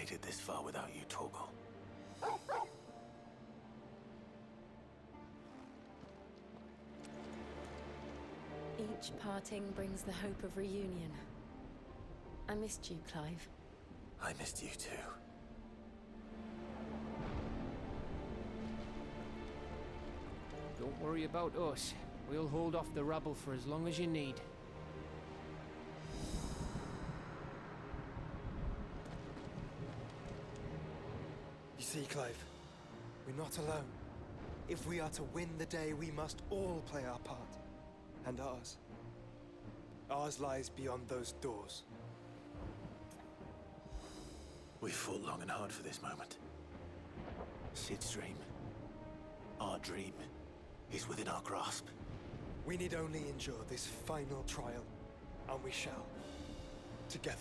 made it this far without you, Torgal. Each parting brings the hope of reunion. I missed you, Clive. I missed you too. Don't worry about us. We'll hold off the rabble for as long as you need. You see, Clive, we're not alone. If we are to win the day, we must all play our part. And ours. Ours lies beyond those doors. We fought long and hard for this moment. Sid's dream, our dream, is within our grasp. We need only endure this final trial, and we shall. Together.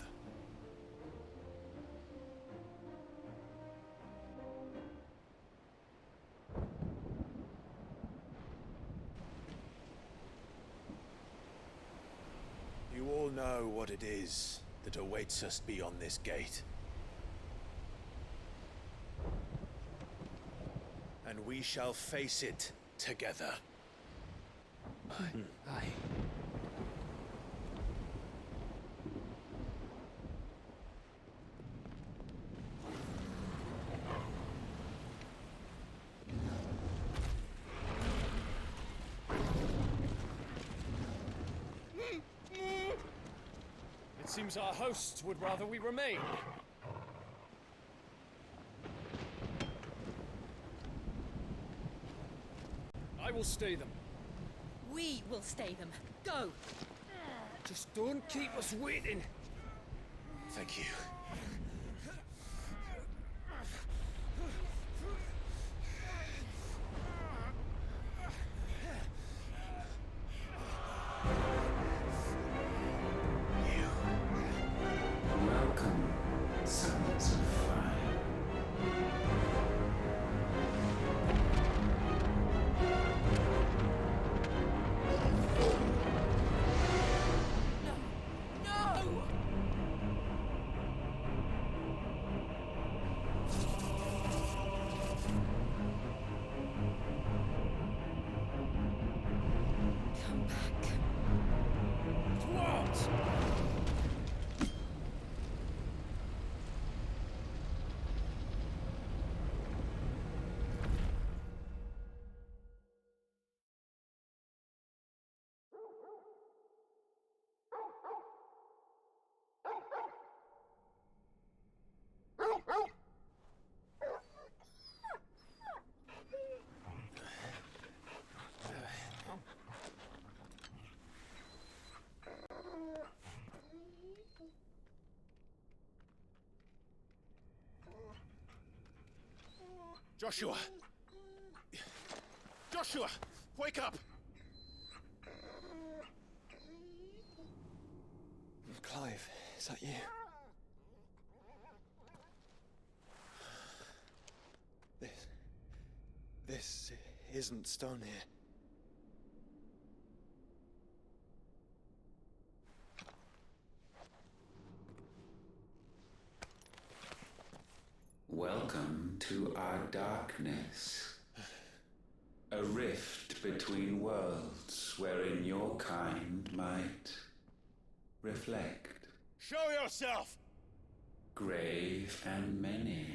You all know what it is that awaits us beyond this gate. And we shall face it together. Aye. It seems our hosts would rather we remain. I will stay them. We will stay them. Go! Just don't keep us waiting. Thank you. Welcome, sons of fire. No! Come back. What? Joshua! Joshua! Wake up! Clive, is that you? This isn't stone here. Welcome to our darkness. A rift between worlds wherein your kind might reflect. Show yourself! Grave and many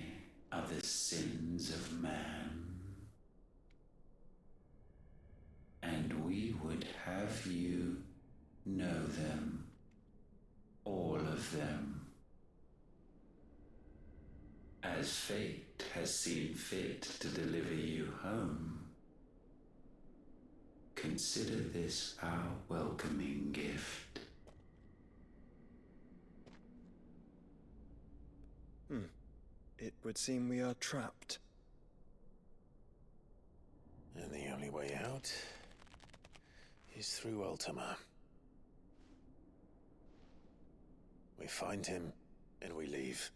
are the sins of man. And we would have you know them. All of them. As fate has seen fit to deliver you home, consider this our welcoming gift. It would seem we are trapped. And the only way out is through Ultima. We find him, and we leave.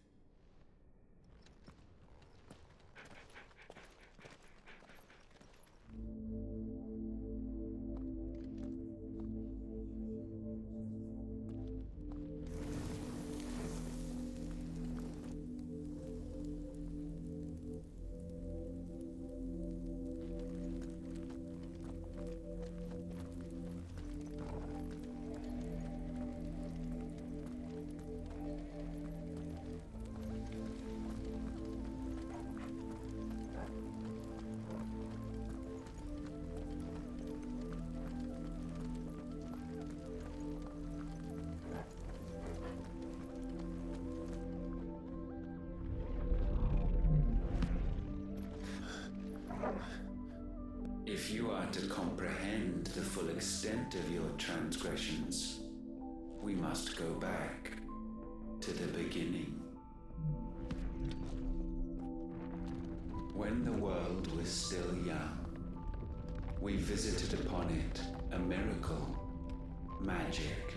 you are to comprehend the full extent of your transgressions, we must go back to the beginning. When the world was still young, we visited upon it a miracle, magic,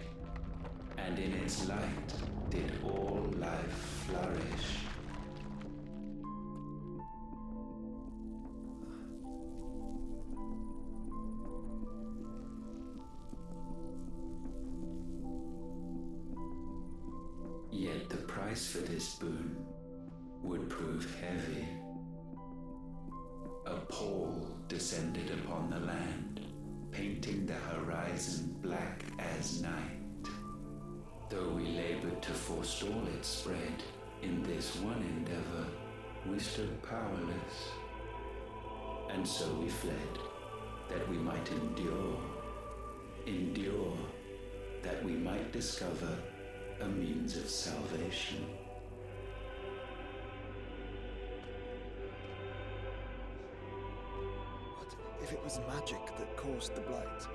and in its light did all life flourish. Yet the price for this boon would prove heavy. A pall descended upon the land, painting the horizon black as night. Though we labored to forestall its spread, in this one endeavor we stood powerless. And so we fled, that we might endure, that we might discover a means of salvation. But if it was magic that caused the blight,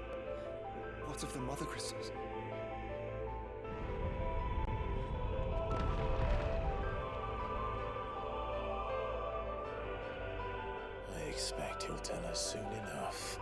what of the mother crystals? I expect he'll tell us soon enough.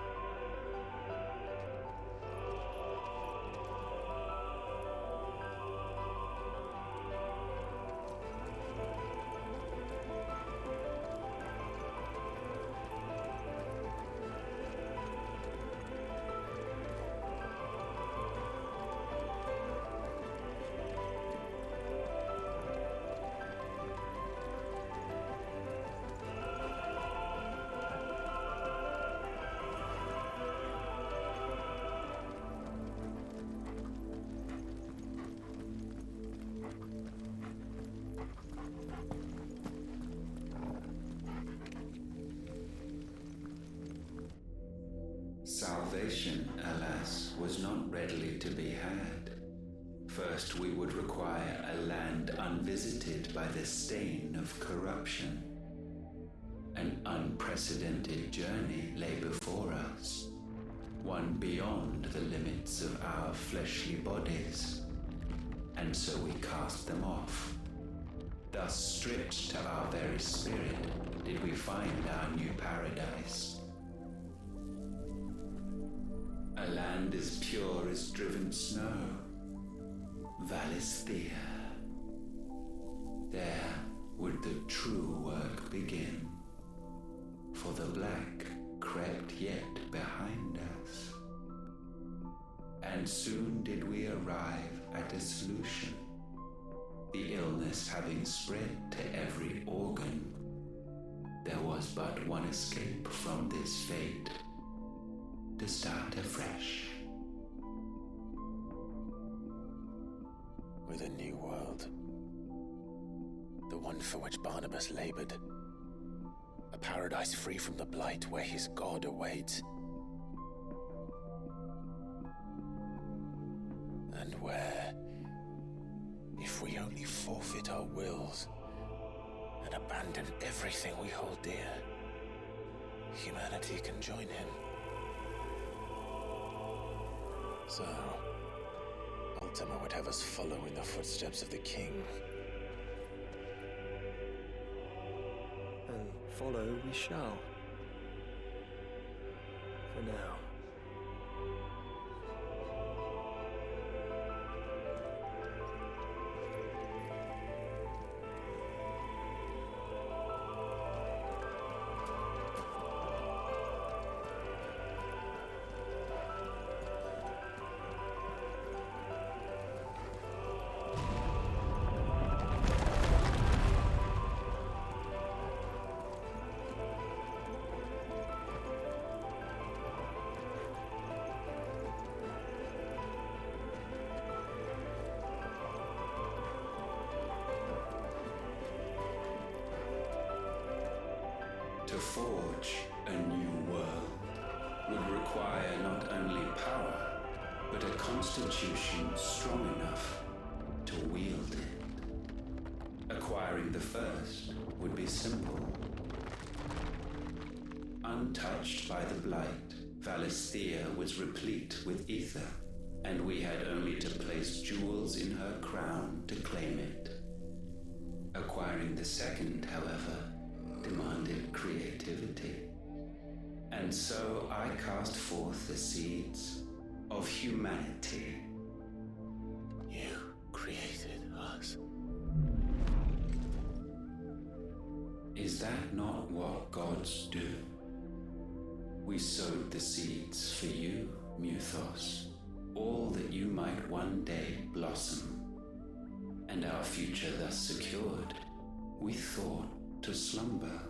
Salvation, alas, was not readily to be had. First, we would require a land unvisited by the stain of corruption. An unprecedented journey lay before us, one beyond the limits of our fleshly bodies. And so we cast them off. Thus, stripped to our very spirit, did we find our new paradise. A land as pure as driven snow, Valisthea. There would the true work begin, for the black crept yet behind us. And soon did we arrive at a solution, the illness having spread to every organ. There was but one escape from this fate, to start afresh. With a new world. The one for which Barnabas labored. A paradise free from the blight where his God awaits. And where, if we only forfeit our wills and abandon everything we hold dear, humanity can join him. So, Ultima would have us follow in the footsteps of the king. And follow we shall. For now. To forge a new world would require not only power, but a constitution strong enough to wield it. Acquiring the first would be simple. Untouched by the blight, Valisthea was replete with ether, and we had only to place jewels in her crown to claim it. Acquiring the second, however, demanded creativity. And so I cast forth the seeds of humanity. You created us. Is that not what gods do? We sowed the seeds for you, Muthos, all that you might one day blossom. And our future thus secured, we thought to slumber,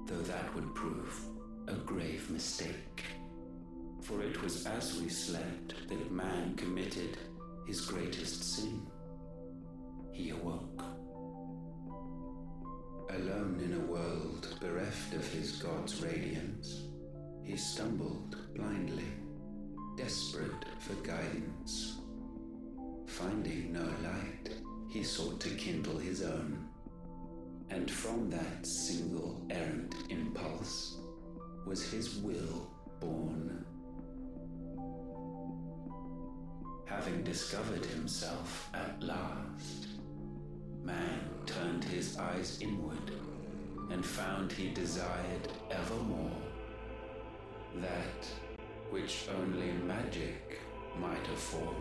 though that would prove a grave mistake. For it was as we slept that man committed his greatest sin. He awoke. Alone in a world bereft of his god's radiance, he stumbled blindly, desperate for guidance. Finding no light, he sought to kindle his own, and from that single errant impulse was his will born. Having discovered himself at last, man turned his eyes inward and found he desired evermore that which only magic might afford.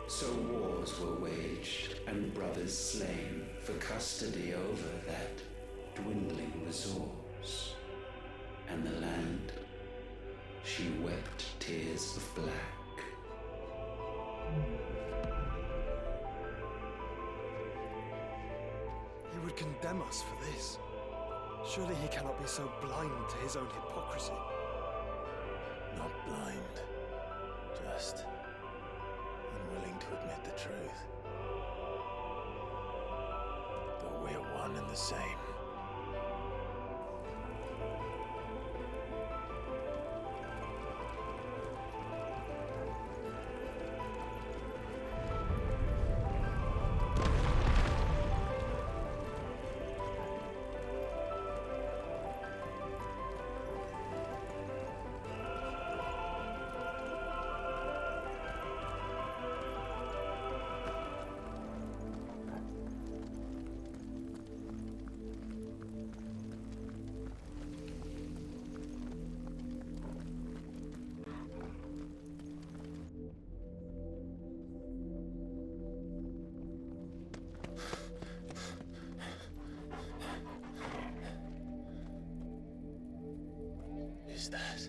So wars were waged and brothers slain for custody over that dwindling resource, and the land, she wept tears of black. He would condemn us for this. Surely he cannot be so blind to his own hypocrisy. Not blind, just unwilling to admit the truth. But we're one and the same. Is that?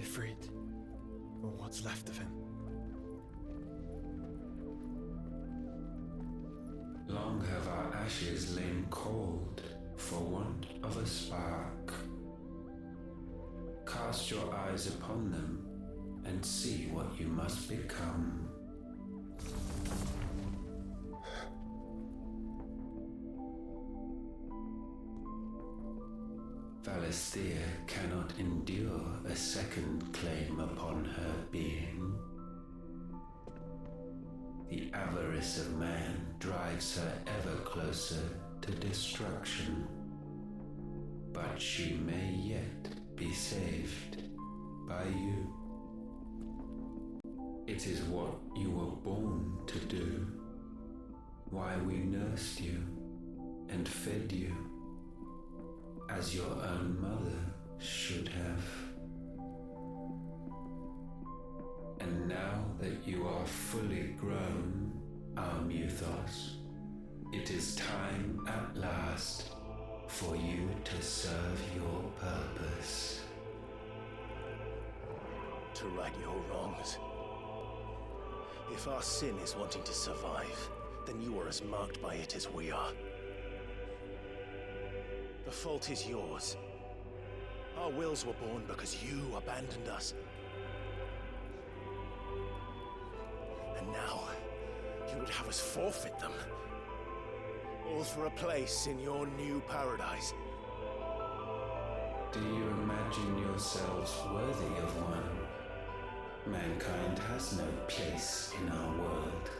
Ifrit, or what's left of him. Long have our ashes lain cold for want of a spark. Cast your eyes upon them and see what you must become. Valisthea cannot endure a second claim upon her being. The avarice of man drives her ever closer to destruction, but she may yet be saved by you. It is what you were born to do, why we nursed you and fed you, as your own mother should have. And now that you are fully grown, our Muthos, it is time at last for you to serve your purpose. To right your wrongs. If our sin is wanting to survive, then you are as marked by it as we are. The fault is yours. Our wills were born because you abandoned us. And now, you would have us forfeit them. All for a place in your new paradise. Do you imagine yourselves worthy of one? Mankind has no place in our world.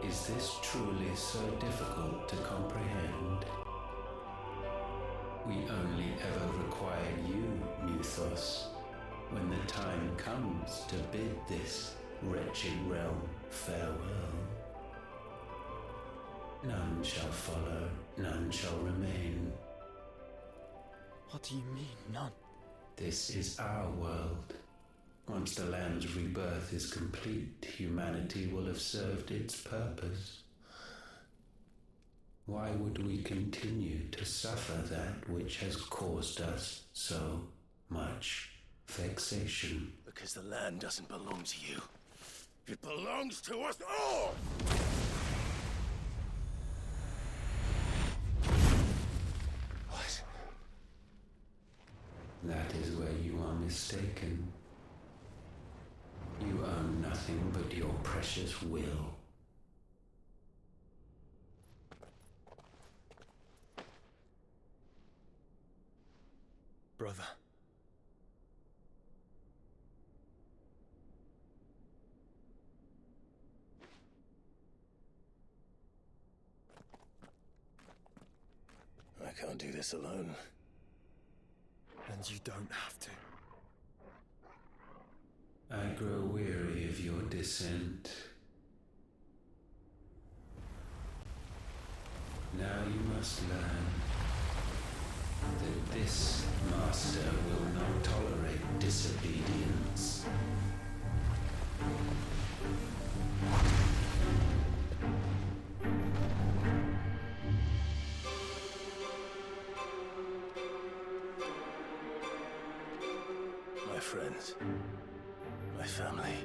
Is this truly so difficult to comprehend? We only ever require you, Muthos, when the time comes to bid this wretched realm farewell. None shall follow, none shall remain. What do you mean, none? This is our world. Once the land's rebirth is complete, humanity will have served its purpose. Why would we continue to suffer that which has caused us so much vexation? Because the land doesn't belong to you. It belongs to us all! What? That is where you are mistaken. You own nothing but your precious will. Brother. I can't do this alone. And you don't have to. I grow weary of your dissent. Now you must learn that this master will not tolerate disobedience. My friends, my family.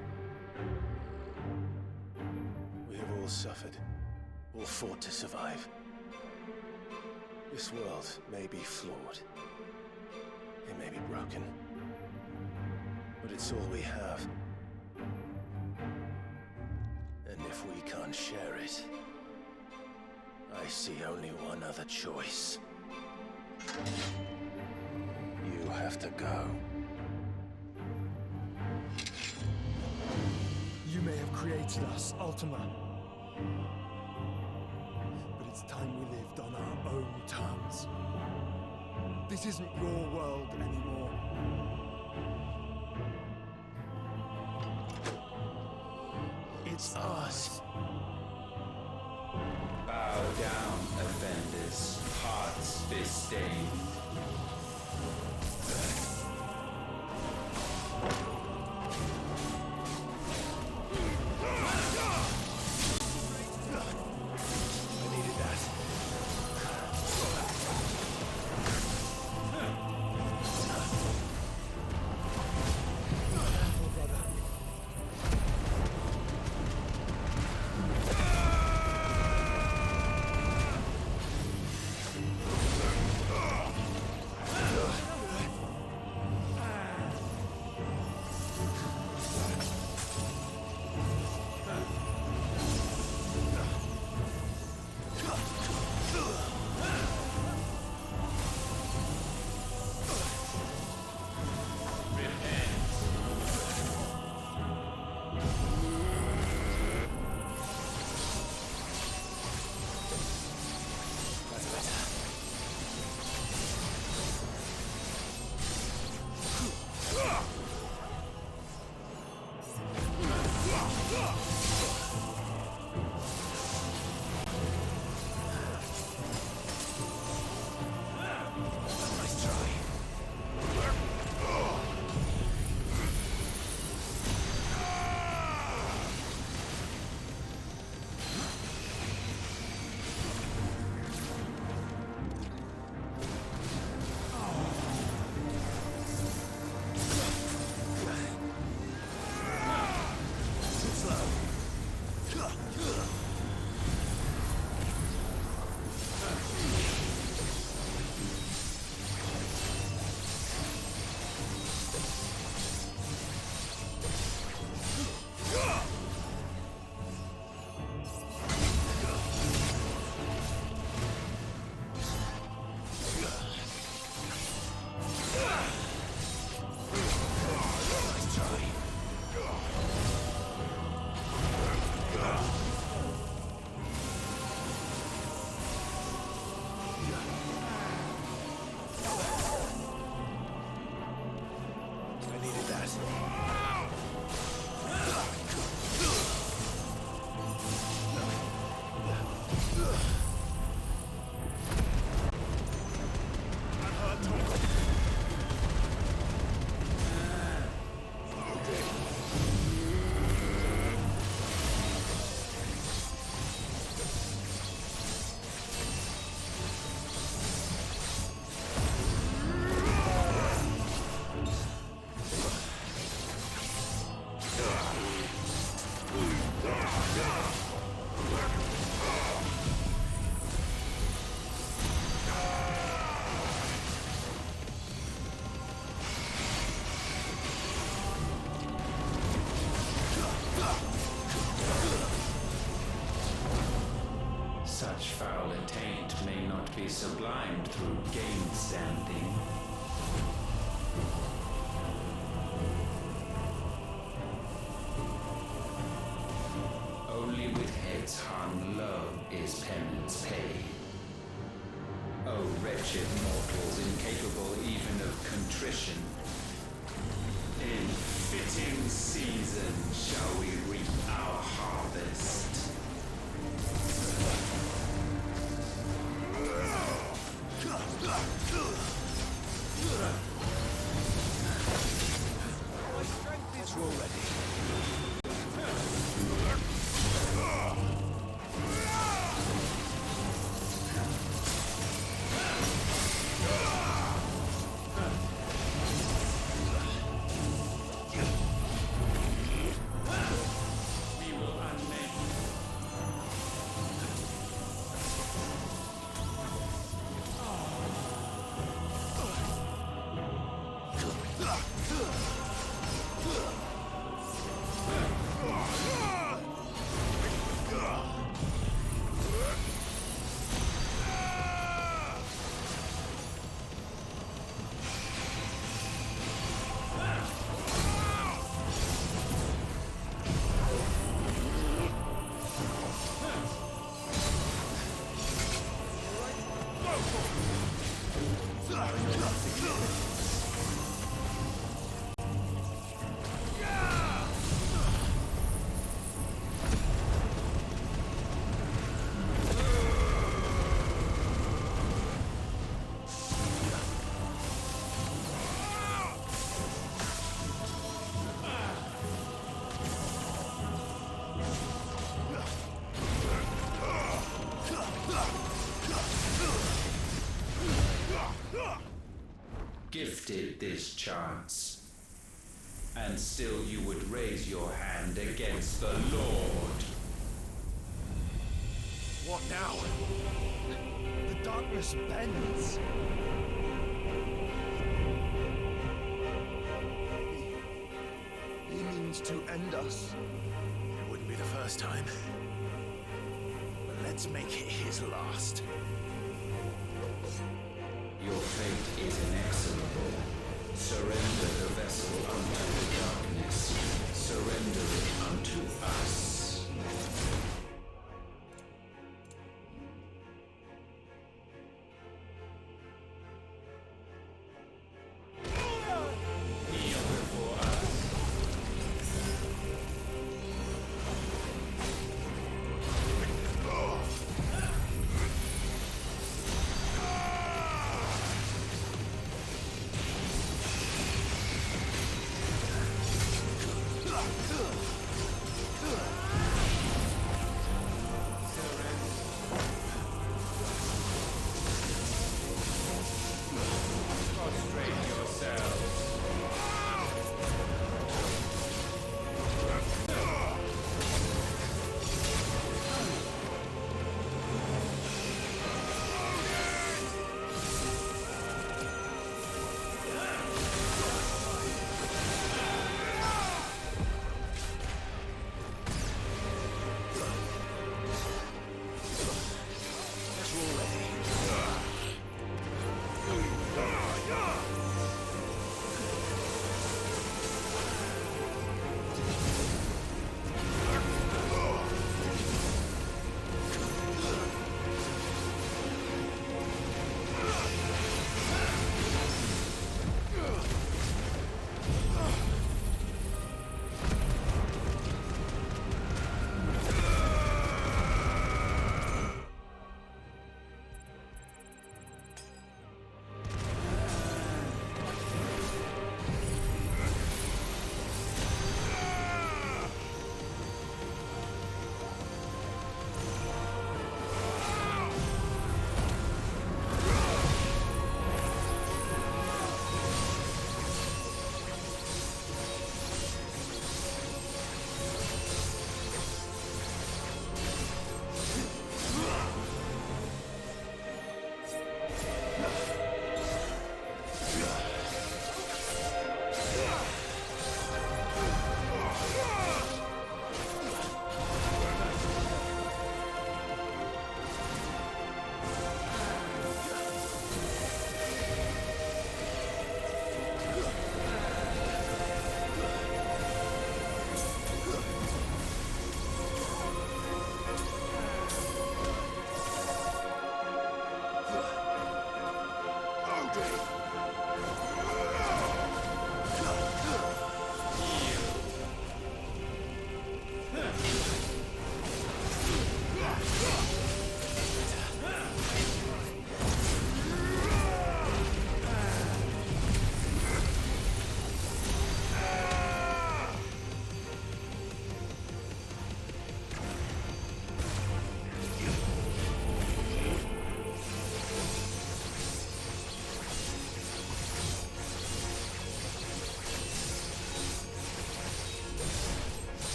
We have all suffered, all fought to survive. This world may be flawed. It may be broken. But it's all we have. And if we can't share it, I see only one other choice. You have to go. You may have created us, Ultima. But it's time we lived on our own terms. This isn't your world anymore. It's ours. Bow down, offenders, hearts disdain. I needed that. Careful, brother. be sublimed through game standing. Only with heads hung low is penance paid. O wretched mortals incapable even of contrition, in fitting season shall we reap our harvest. My strength is already. We will unmake. Gifted this chance, and still you would raise your hand against the Lord. What now? The darkness bends. He means to end us. It wouldn't be the first time. But let's make it his last. Your fate is inexorable. Surrender the vessel unto the darkness. Surrender it unto us. Kneel before us.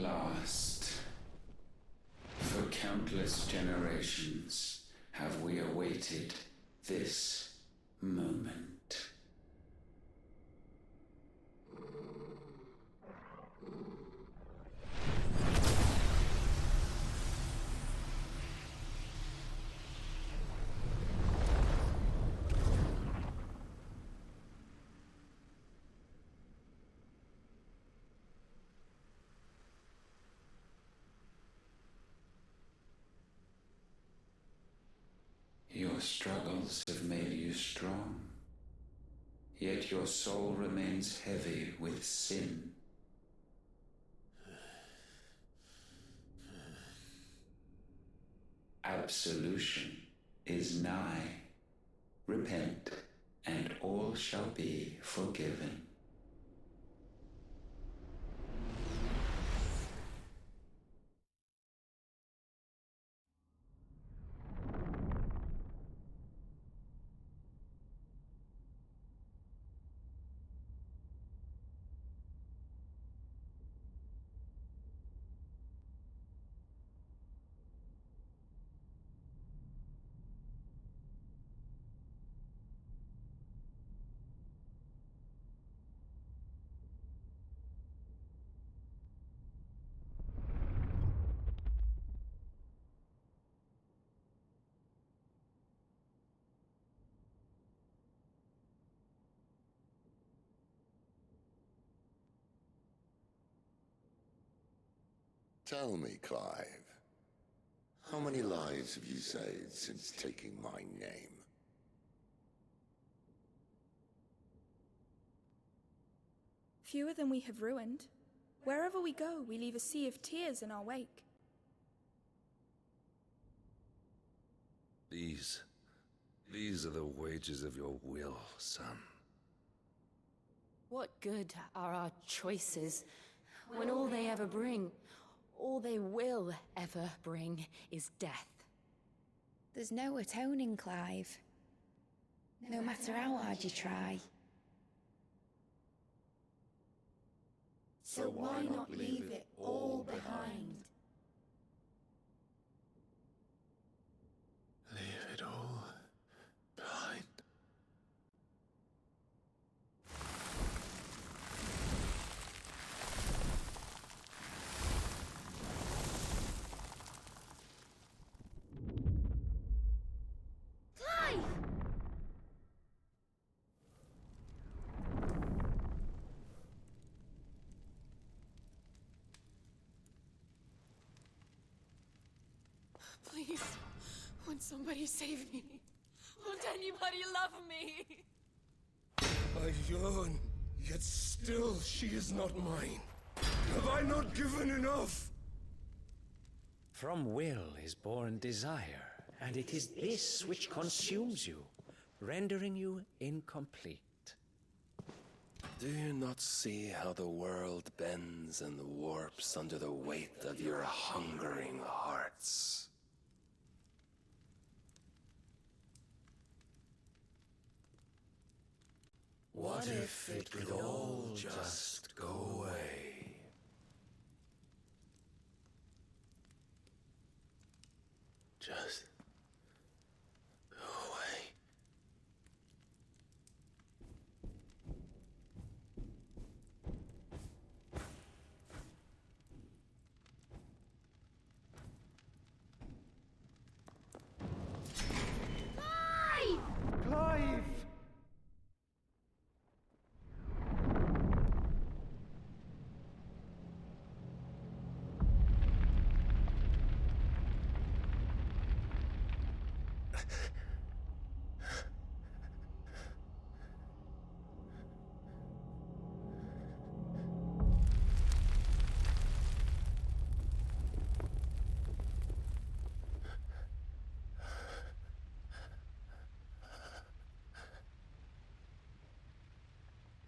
last. For countless generations have we awaited this moment. Your struggles have made you strong, yet your soul remains heavy with sin. Absolution is nigh. Repent, and all shall be forgiven. Tell me, Clive, how many lives have you saved since taking my name? Fewer than we have ruined. Wherever we go, we leave a sea of tears in our wake. These are the wages of your will, son. What good are our choices when all they ever bring, all they will ever bring, is death? There's no atoning, Clive. No matter how hard you try. So why not leave it all behind? Leave it all behind. Please, won't somebody save me? Won't anybody love me? I yearn, yet still she is not mine. Have I not given enough? From will is born desire, and it is this which consumes you, rendering you incomplete. Do you not see how the world bends and warps under the weight of your hungering hearts? What if it could all just go away? Just go away. Clive!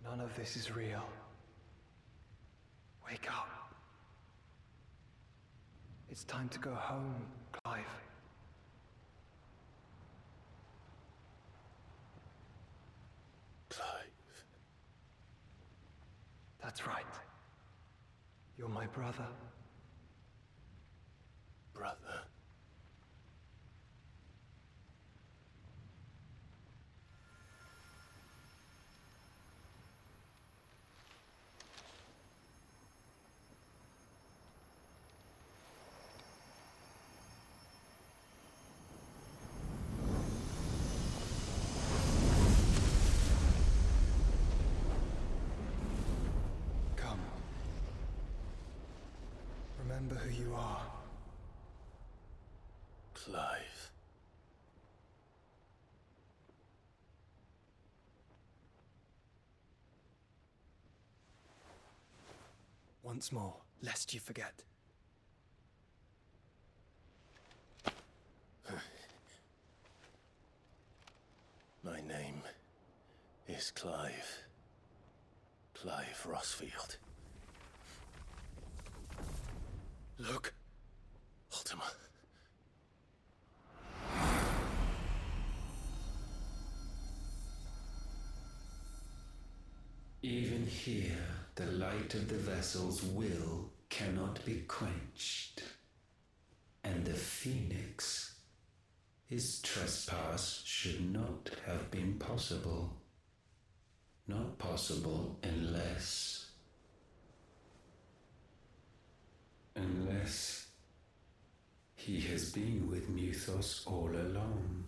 None of this is real. Wake up. It's time to go home, Clive. Clive. That's right. You're my brother, brother. Come. Remember who you are. Clive. Once more, lest you forget. My name is Clive. Clive Rossfield. Look. Ultima. Even here, the light of the vessel's will cannot be quenched. And the Phoenix, his trespass should not have been possible. Not possible unless he has been with Mythos all along.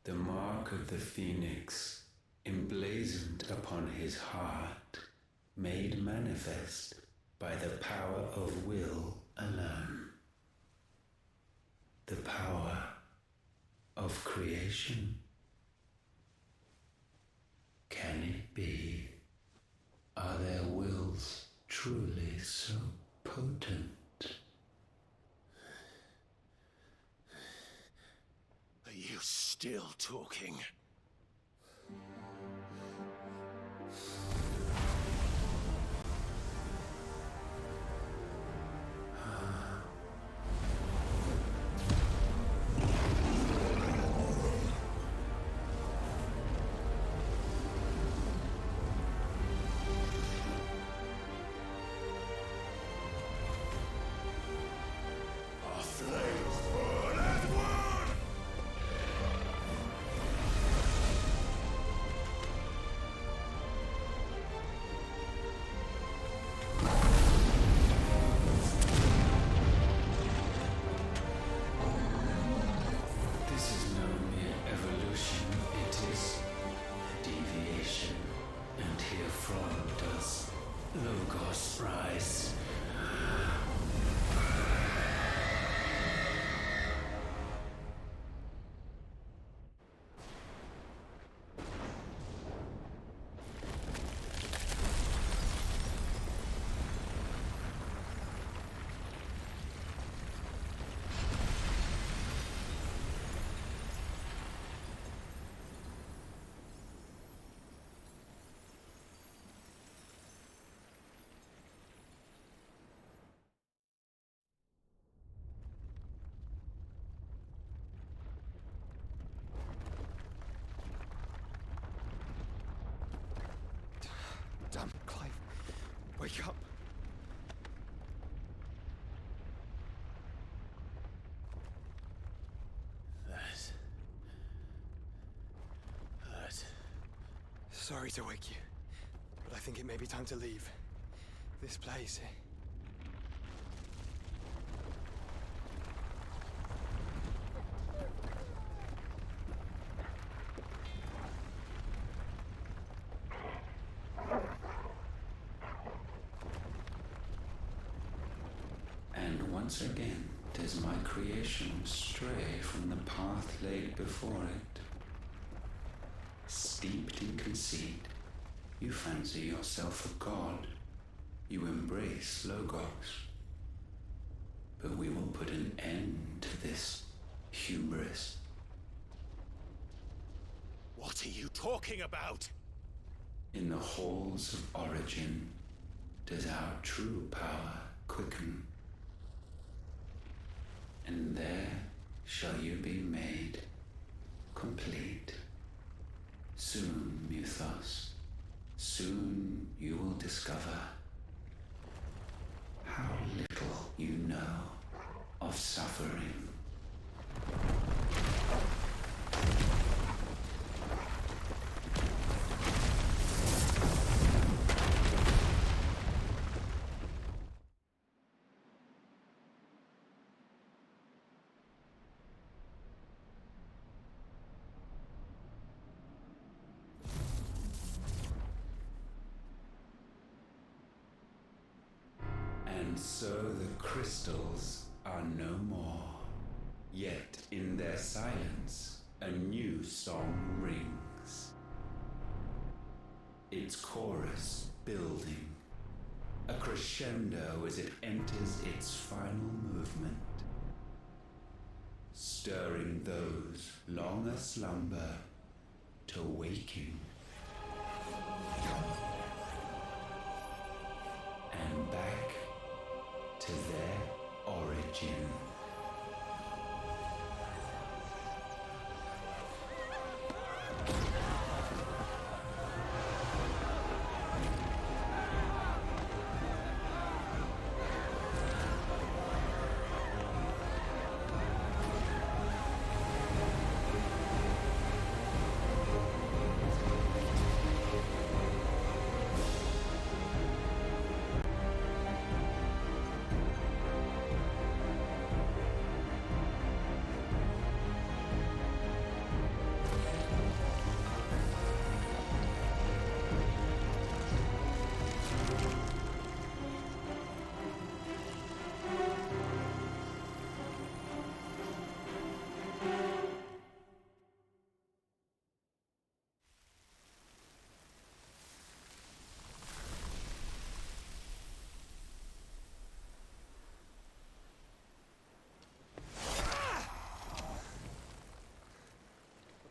The mark of the Phoenix, emblazoned upon his heart, made manifest by the power of will alone. The power of creation. Can it be? Are their wills truly so potent? Are you still talking? Damn, Clive. Wake up. That. Sorry to wake you, but I think it may be time to leave. This place. And once again does my creation stray from the path laid before it. Steeped in conceit, you fancy yourself a god. You embrace Logos. But we will put an end to this hubris. What are you talking about? In the halls of origin does our true power quicken. And there shall you be made complete. Soon, Mythos, soon you will discover how little you know of suffering. And so the crystals are no more. Yet in their silence, a new song rings. Its chorus building, a crescendo as it enters its final movement, stirring those long aslumber to waking. And back to their origin.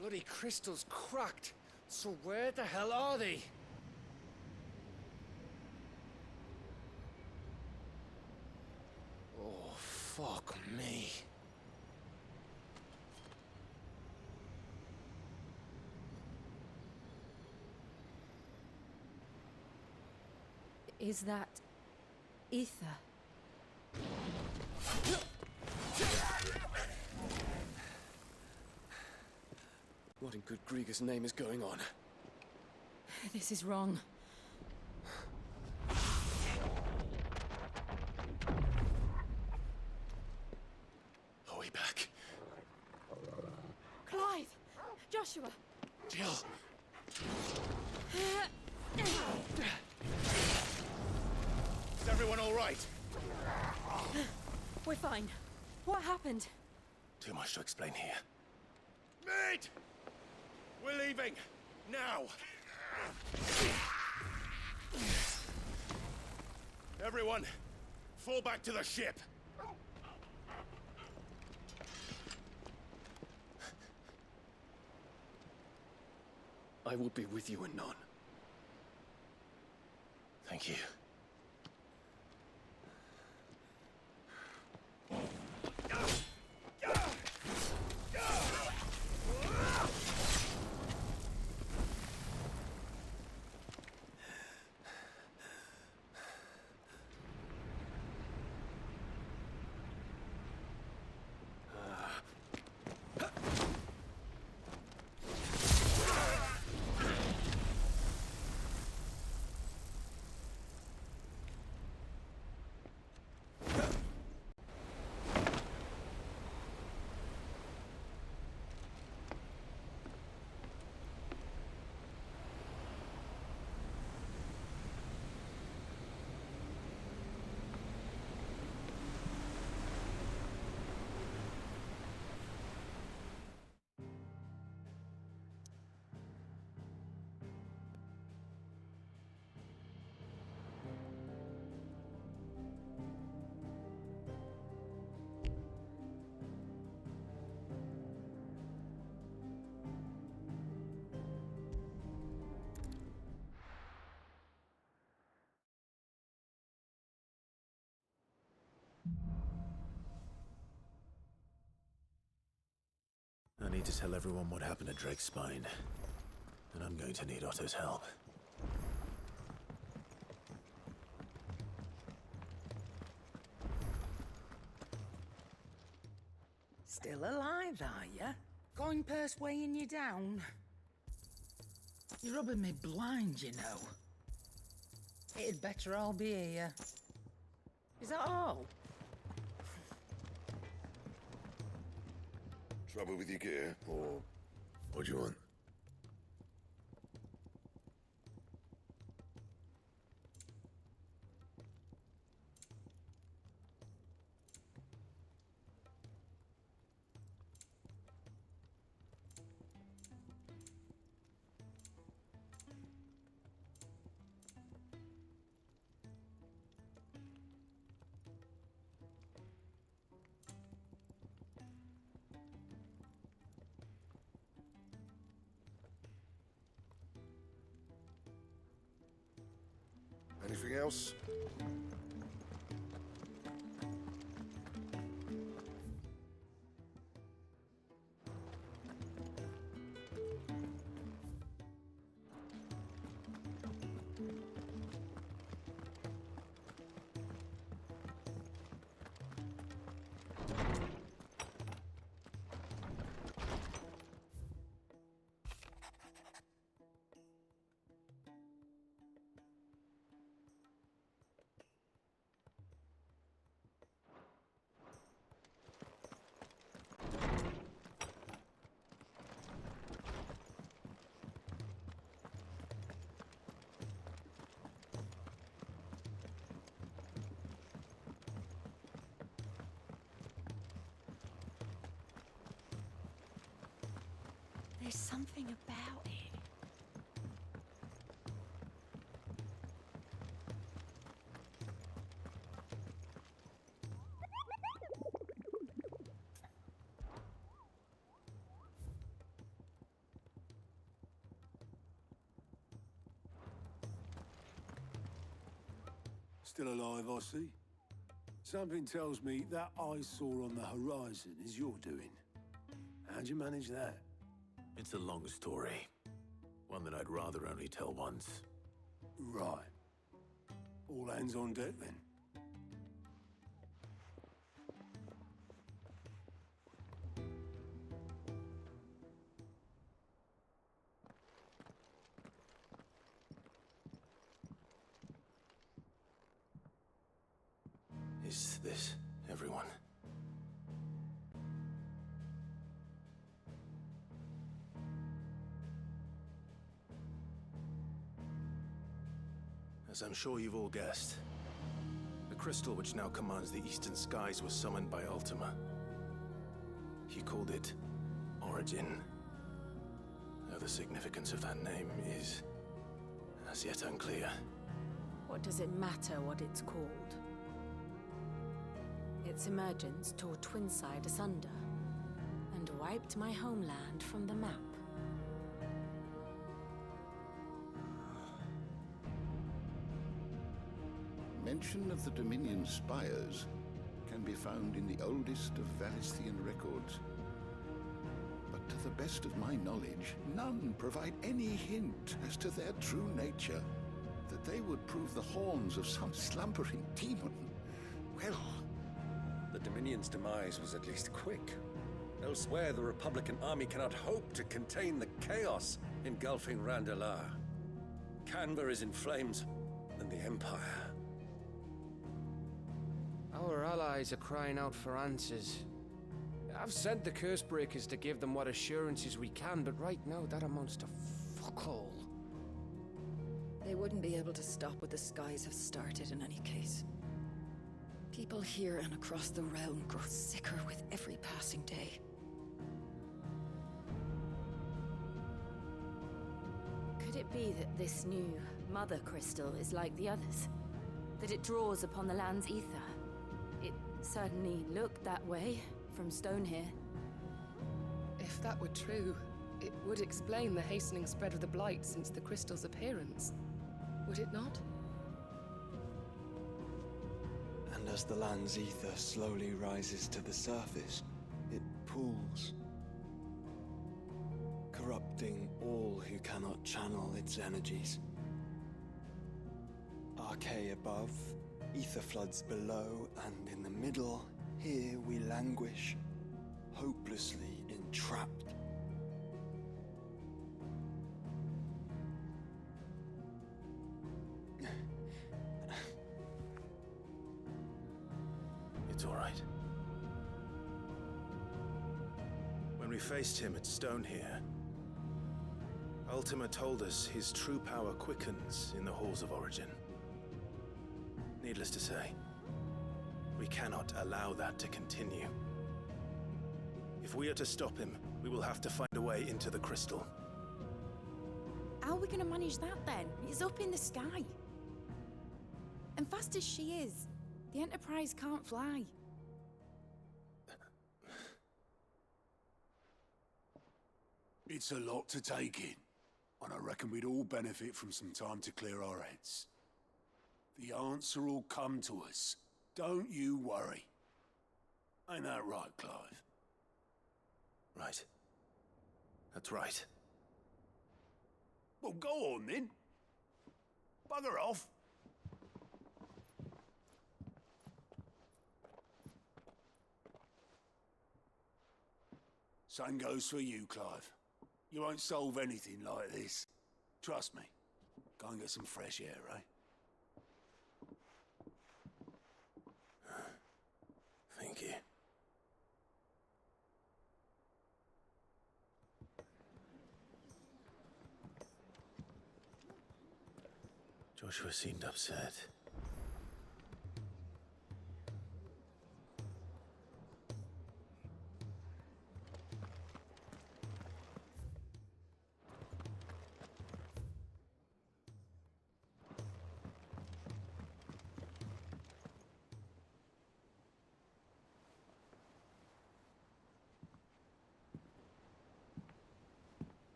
Bloody crystal's cracked. So where the hell are they? Oh, fuck me. Is that ether? What in good Grieger's name is going on? This is wrong. Are we back? Clive! Joshua! Jill! Is everyone all right? We're fine. What happened? Too much to explain here. Mate! We're leaving! Now! Everyone, fall back to the ship! I will be with you anon. Thank you. I need to tell everyone what happened at Drake's Spine. And I'm going to need Otto's help. Still alive, are you? Going purse weighing you down? You're rubbing me blind, you know. It'd better all be here. Is that all? Trouble with your gear, or what do you want? Anything else? There's something about it. Still alive, I see. Something tells me that eyesore on the horizon is your doing. How'd you manage that? It's a long story. One that I'd rather only tell once. Right. All hands on deck, then. Is this everyone? As I'm sure you've all guessed, the crystal which now commands the eastern skies was summoned by Ultima. He called it Origin. Though the significance of that name is as yet unclear. What does it matter what it's called? Its emergence tore Twinside asunder and wiped my homeland from the map. Mention of the Dominion spires can be found in the oldest of Valisthian records. But to the best of my knowledge, none provide any hint as to their true nature. That they would prove the horns of some slumbering demon. Well, the Dominion's demise was at least quick. Elsewhere, the Republican army cannot hope to contain the chaos engulfing Randalar. Canva is in flames, and the Empire. Our allies are crying out for answers. I've sent the Cursebreakers to give them what assurances we can, but right now that amounts to fuck all. They wouldn't be able to stop what the skies have started in any case. People here and across the realm grow sicker with every passing day. Could it be that this new Mother Crystal is like the others? That it draws upon the land's ether? It certainly looked that way from stone here. If that were true, it would explain the hastening spread of the Blight since the crystal's appearance. Would it not? And as the land's ether slowly rises to the surface, it pools, corrupting all who cannot channel its energies. Archay above, ether floods below, and in the middle, here we languish, hopelessly entrapped. It's all right. When we faced him at Stone here, Ultima told us his true power quickens in the Halls of Origin. Needless to say, we cannot allow that to continue. If we are to stop him, we will have to find a way into the crystal. How are we gonna manage that then? It's up in the sky. And fast as she is, the Enterprise can't fly. It's a lot to take in, and I reckon we'd all benefit from some time to clear our heads. The answer will come to us. Don't you worry. Ain't that right, Clive? Right. That's right. Well, go on then. Bugger off. Same goes for you, Clive. You won't solve anything like this. Trust me. Go and get some fresh air, eh? Thank you. Joshua seemed upset.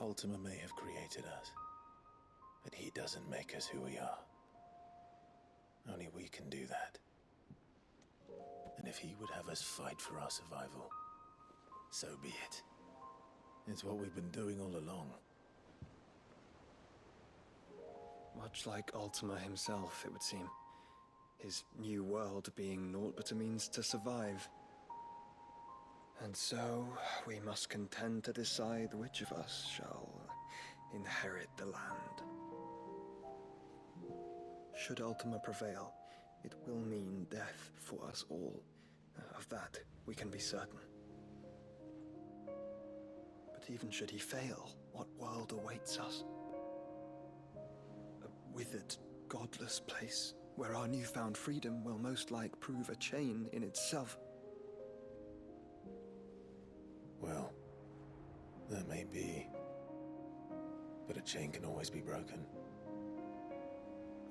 Ultima may have created us, but he doesn't make us who we are. Only we can do that. And if he would have us fight for our survival, so be it. It's what we've been doing all along. Much like Ultima himself, it would seem. His new world being naught but a means to survive. And so, we must contend to decide which of us shall inherit the land. Should Ultima prevail, it will mean death for us all. Of that, we can be certain. But even should he fail, what world awaits us? A withered, godless place, where our newfound freedom will most like prove a chain in itself. Well, that may be, but a chain can always be broken.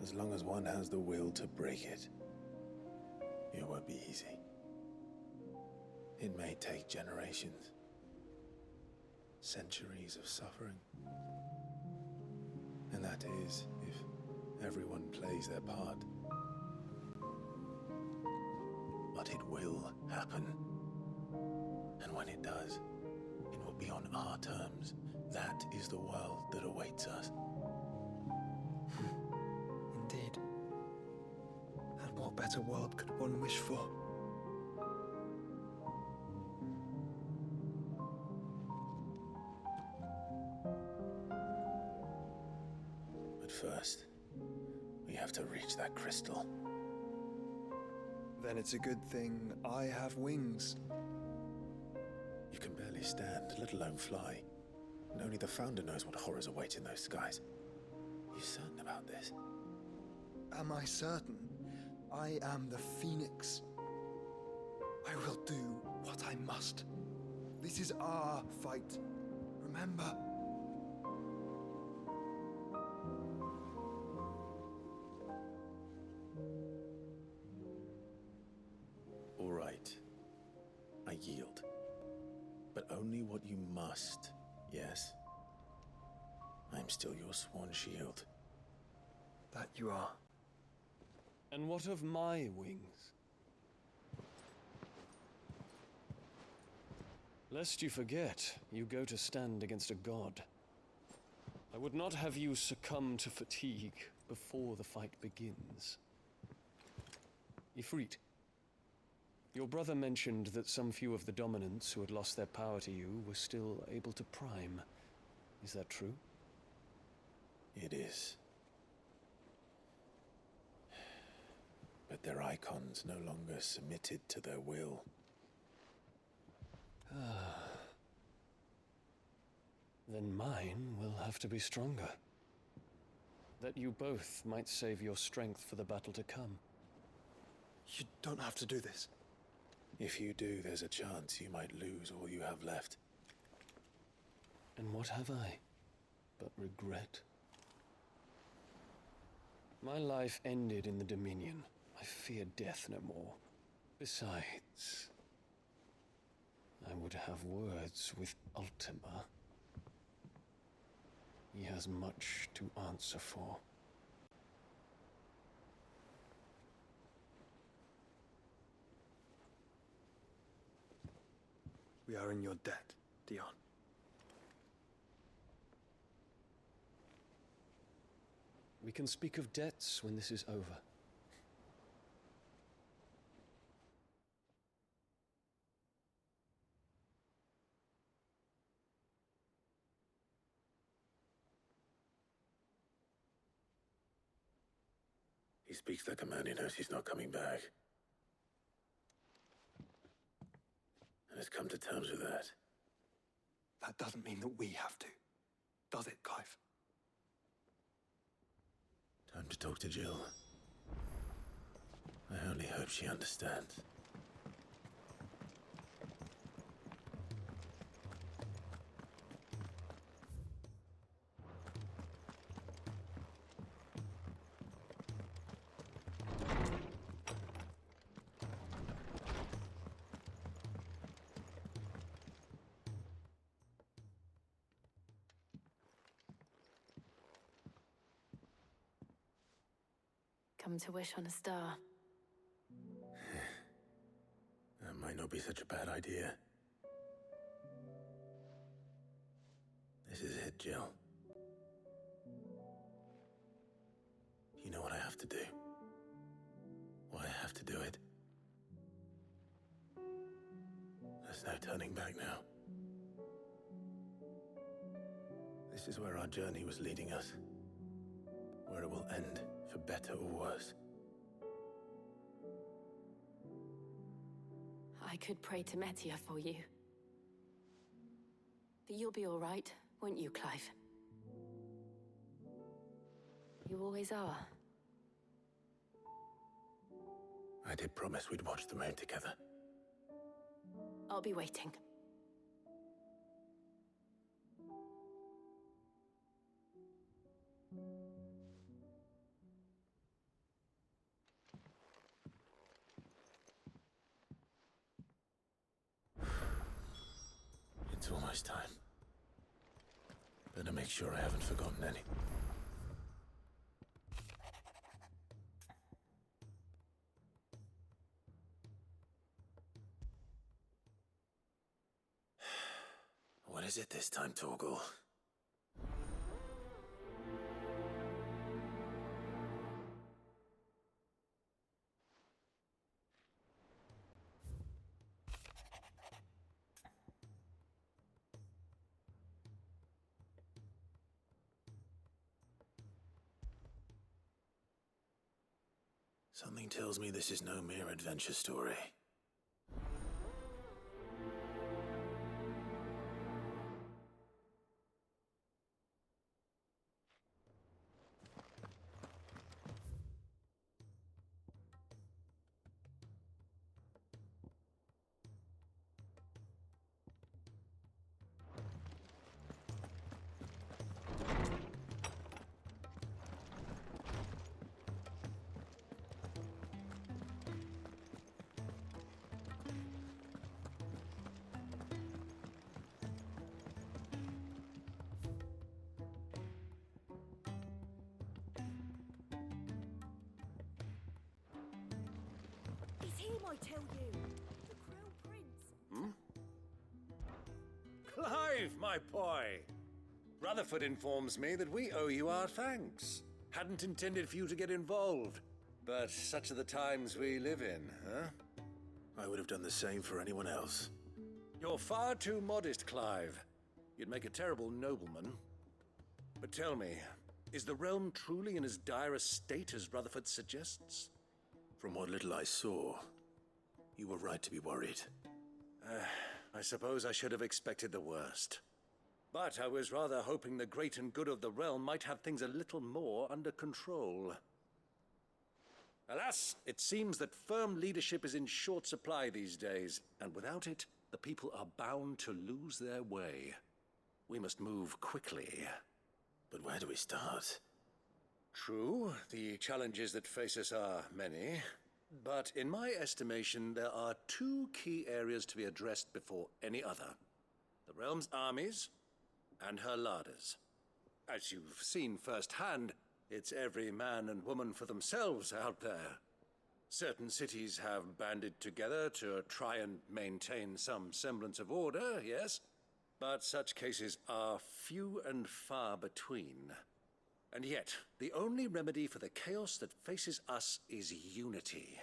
As long as one has the will to break it, it won't be easy. It may take generations, centuries of suffering. And that is, if everyone plays their part. But it will happen. And when it does, it will be on our terms. That is the world that awaits us. Indeed. And what better world could one wish for? But first, we have to reach that crystal. Then it's a good thing I have wings. You can barely stand, let alone fly. And only the Founder knows what horrors await in those skies. Are you certain about this? Am I certain? I am the Phoenix. I will do what I must. This is our fight. Remember? All right. I yield. But only what you must, yes? I'm still your sworn shield. That you are. And what of my wings? Lest you forget, you go to stand against a god. I would not have you succumb to fatigue before the fight begins. Ifrit, your brother mentioned that some few of the dominants who had lost their power to you were still able to prime. Is that true? It is. But their icons no longer submitted to their will. Then mine will have to be stronger. That you both might save your strength for the battle to come. You don't have to do this. If you do, there's a chance you might lose all you have left. And what have I but regret? My life ended in the Dominion. I fear death no more. Besides, I would have words with Ultima. He has much to answer for. We are in your debt, Dion. We can speak of debts when this is over. He speaks like a man who knows he's not coming back. And has come to terms with that. That doesn't mean that we have to, does it, Clive? Time to talk to Jill. I only hope she understands. Come to wish on a star. That might not be such a bad idea. This is it, Jill. You know what I have to do. Why I have to do it. There's no turning back now. This is where our journey was leading us. Where it will end, for better or worse. I could pray to Metia for you. But you'll be all right, won't you, Clive? You always are. I did promise we'd watch the moon together. I'll be waiting. It's almost time. Better make sure I haven't forgotten any. What is it this time, Torgal? Something tells me this is no mere adventure story. It's him, I tell you. The Crown Prince. Clive, my boy! Rutherford informs me that we owe you our thanks. Hadn't intended for you to get involved, but such are the times we live in, huh? I would have done the same for anyone else. You're far too modest, Clive. You'd make a terrible nobleman. But tell me, is the realm truly in as dire a state as Rutherford suggests? From what little I saw, you were right to be worried. I suppose I should have expected the worst. But I was rather hoping the great and good of the realm might have things a little more under control. Alas, it seems that firm leadership is in short supply these days, and without it, the people are bound to lose their way. We must move quickly. But where do we start? True, the challenges that face us are many. But in my estimation, there are two key areas to be addressed before any other. The realm's armies and her larders. As you've seen firsthand, it's every man and woman for themselves out there. Certain cities have banded together to try and maintain some semblance of order, yes, but such cases are few and far between. And yet, the only remedy for the chaos that faces us is unity.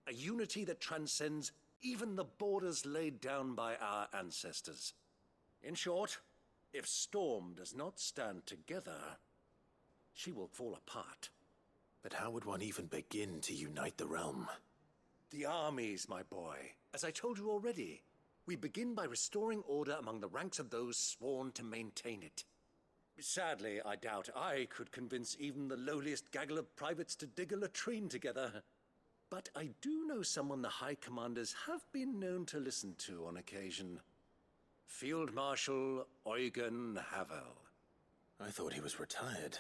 A unity that transcends even the borders laid down by our ancestors. In short, if Storm does not stand together, she will fall apart. But how would one even begin to unite the realm? The armies, my boy. As I told you already, we begin by restoring order among the ranks of those sworn to maintain it. Sadly, I doubt I could convince even the lowliest gaggle of privates to dig a latrine together. But I do know someone the High Commanders have been known to listen to on occasion. Field Marshal Eugen Havel. I thought he was retired.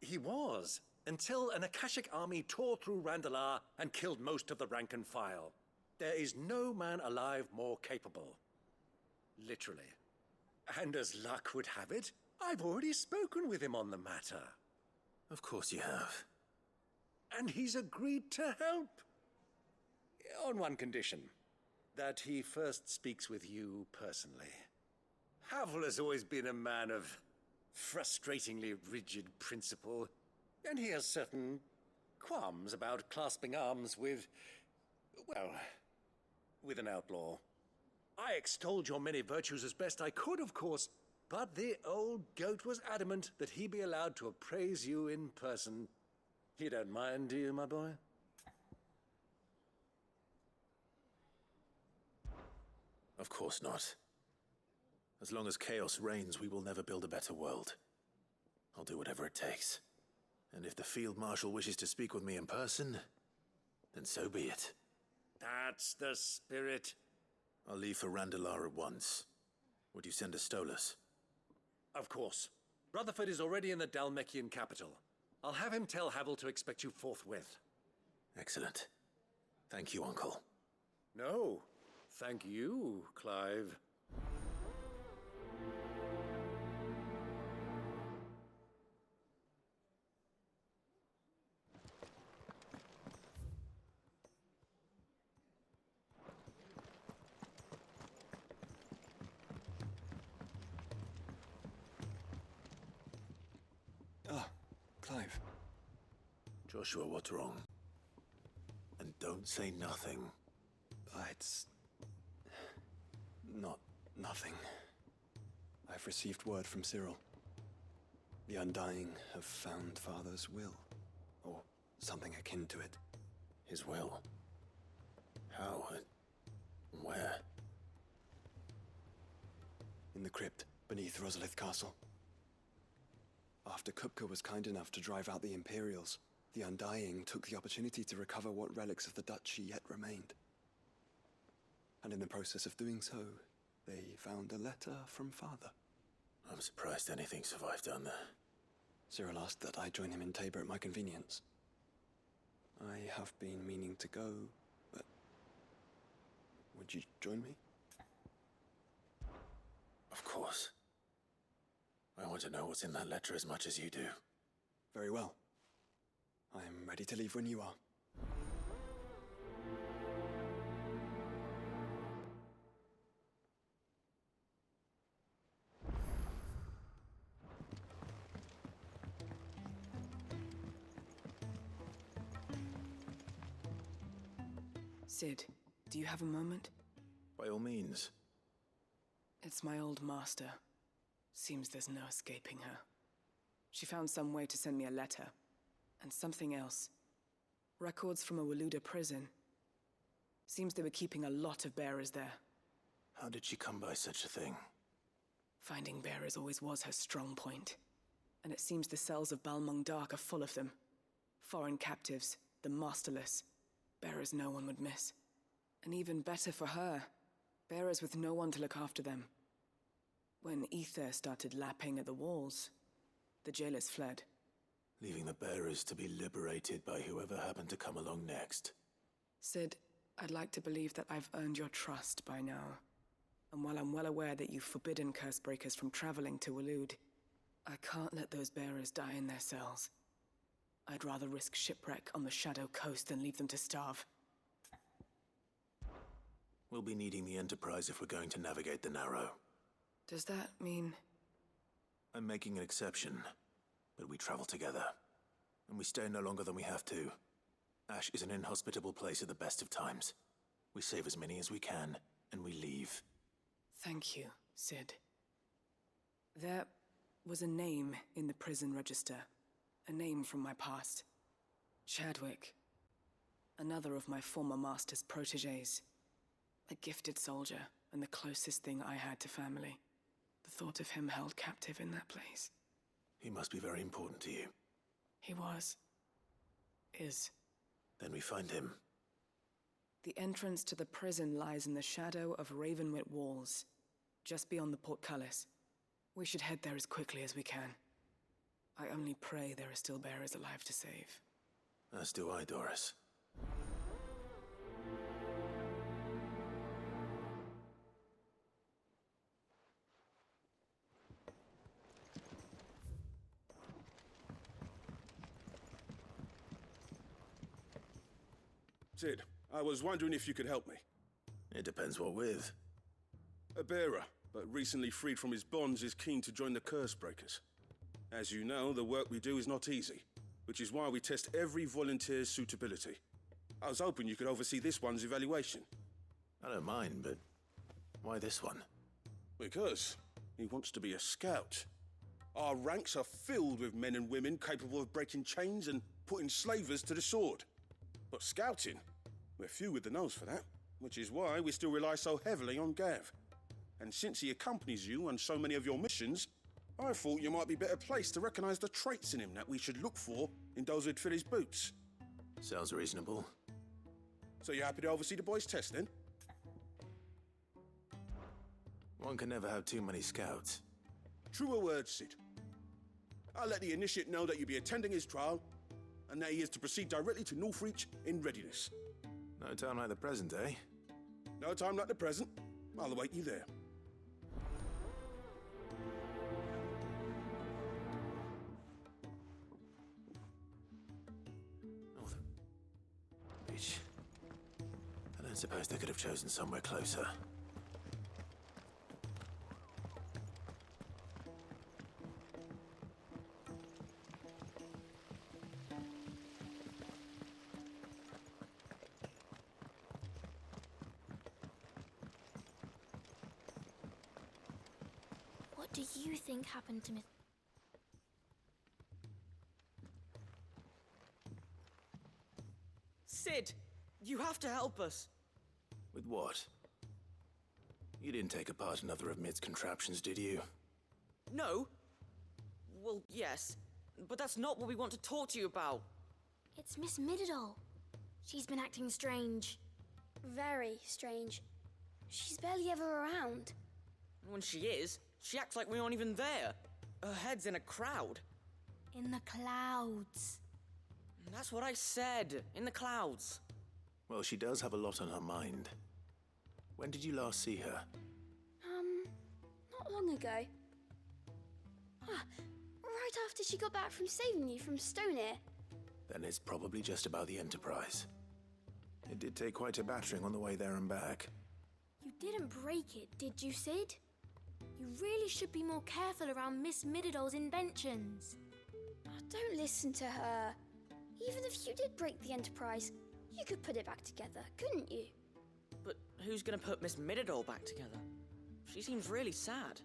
He was, until an Akashic army tore through Randalar and killed most of the rank and file. There is no man alive more capable. Literally. And as luck would have it, I've already spoken with him on the matter. Of course you have. And he's agreed to help. On one condition. That he first speaks with you personally. Havel has always been a man of frustratingly rigid principle, and he has certain qualms about clasping arms with, well, with an outlaw. I extolled your many virtues as best I could, of course, but the old goat was adamant that he be allowed to appraise you in person. You don't mind, do you, my boy? Of course not. As long as chaos reigns, we will never build a better world. I'll do whatever it takes. And if the Field Marshal wishes to speak with me in person, then so be it. That's the spirit. I'll leave for Randalar at once. Would you send a Stolas? Of course. Rutherford is already in the Dalmekian capital. I'll have him tell Havel to expect you forthwith. Excellent. Thank you, Uncle. No. Thank you, Clive. Ah, Clive. Joshua, what's wrong? And don't say nothing. It's nothing. I've received word from Cyril. The Undying have found Father's will, or something akin to it. His will? How and where? In the crypt beneath Rosalith Castle. After Kupka was kind enough to drive out the Imperials, the Undying took the opportunity to recover what relics of the Duchy yet remained. And in the process of doing so, they found a letter from Father. I'm surprised anything survived down there. Cyril asked that I join him in Tabor at my convenience. I have been meaning to go, but would you join me? Of course. I want to know what's in that letter as much as you do. Very well. I'm ready to leave when you are. Sid, do you have a moment? By all means. It's my old master. Seems there's no escaping her. She found some way to send me a letter. And something else. Records from a Waluda prison. Seems they were keeping a lot of bearers there. How did she come by such a thing? Finding bearers always was her strong point. And it seems the cells of Balmung Dark are full of them. Foreign captives, the masterless. Bearers no one would miss. And even better for her, bearers with no one to look after them. When ether started lapping at the walls, the jailers fled. Leaving the bearers to be liberated by whoever happened to come along next. Sid, I'd like to believe that I've earned your trust by now. And while I'm well aware that you've forbidden Cursebreakers from traveling to Waloed, I can't let those bearers die in their cells. I'd rather risk shipwreck on the Shadow Coast than leave them to starve. We'll be needing the Enterprise if we're going to navigate the Narrow. Does that mean... I'm making an exception, but we travel together. And we stay no longer than we have to. Ash is an inhospitable place at the best of times. We save as many as we can, and we leave. Thank you, Sid. There was a name in the prison register. A name from my past. Chadwick. Another of my former master's protégés. A gifted soldier, and the closest thing I had to family. The thought of him held captive in that place. He must be very important to you. He was. Is. Then we find him. The entrance to the prison lies in the shadow of Ravenwit Walls, just beyond the portcullis. We should head there as quickly as we can. I only pray there are still bearers alive to save. As do I, Doris. Sid, I was wondering if you could help me. It depends what with. A bearer, but recently freed from his bonds, is keen to join the Cursebreakers. As you know, the work we do is not easy, which is why we test every volunteer's suitability. I was hoping you could oversee this one's evaluation. I don't mind, but why this one? Because he wants to be a scout. Our ranks are filled with men and women capable of breaking chains and putting slavers to the sword. But scouting, we're few with the nose for that, which is why we still rely so heavily on Gav. And since he accompanies you on so many of your missions, I thought you might be better placed to recognize the traits in him that we should look for in those who'd fill his boots. Sounds reasonable. So you're happy to oversee the boys' test, then? One can never have too many scouts. Truer words, Sid. I'll let the initiate know that you'll be attending his trial, and that he is to proceed directly to Northreach in readiness. No time like the present, eh? No time like the present. I'll await you there. Beach. I don't suppose they could have chosen somewhere closer. What do you think happened to Miss... Sid, you have to help us. With what? You didn't take apart another of Mid's contraptions, did you? No. Well, yes, but that's not what we want to talk to you about. It's Miss Mididol. She's been acting strange. Very strange. She's barely ever around. When she is, she acts like we aren't even there. Her head's in a crowd. In the clouds. That's what I said. In the clouds. Well, she does have a lot on her mind. When did you last see her? Not long ago. Right after she got back from saving you from Stoneir. Then it's probably just about the Enterprise. It did take quite a battering on the way there and back. You didn't break it, did you, Sid? You really should be more careful around Miss Mididol's inventions. Oh, don't listen to her. Even if you did break the Enterprise, You could put it back together, couldn't you? But who's gonna put Miss Midadol back together? She seems really sad.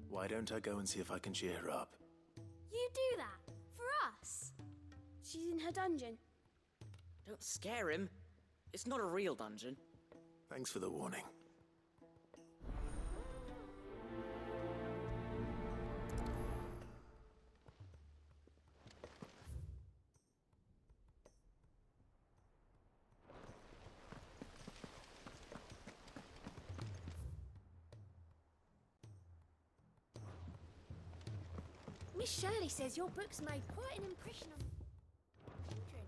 Why don't I go and see if I can cheer her up? You do that? For us? She's in her dungeon. Don't scare him. It's not a real dungeon. Thanks for the warning. Miss Shirley says your books made quite an impression on children.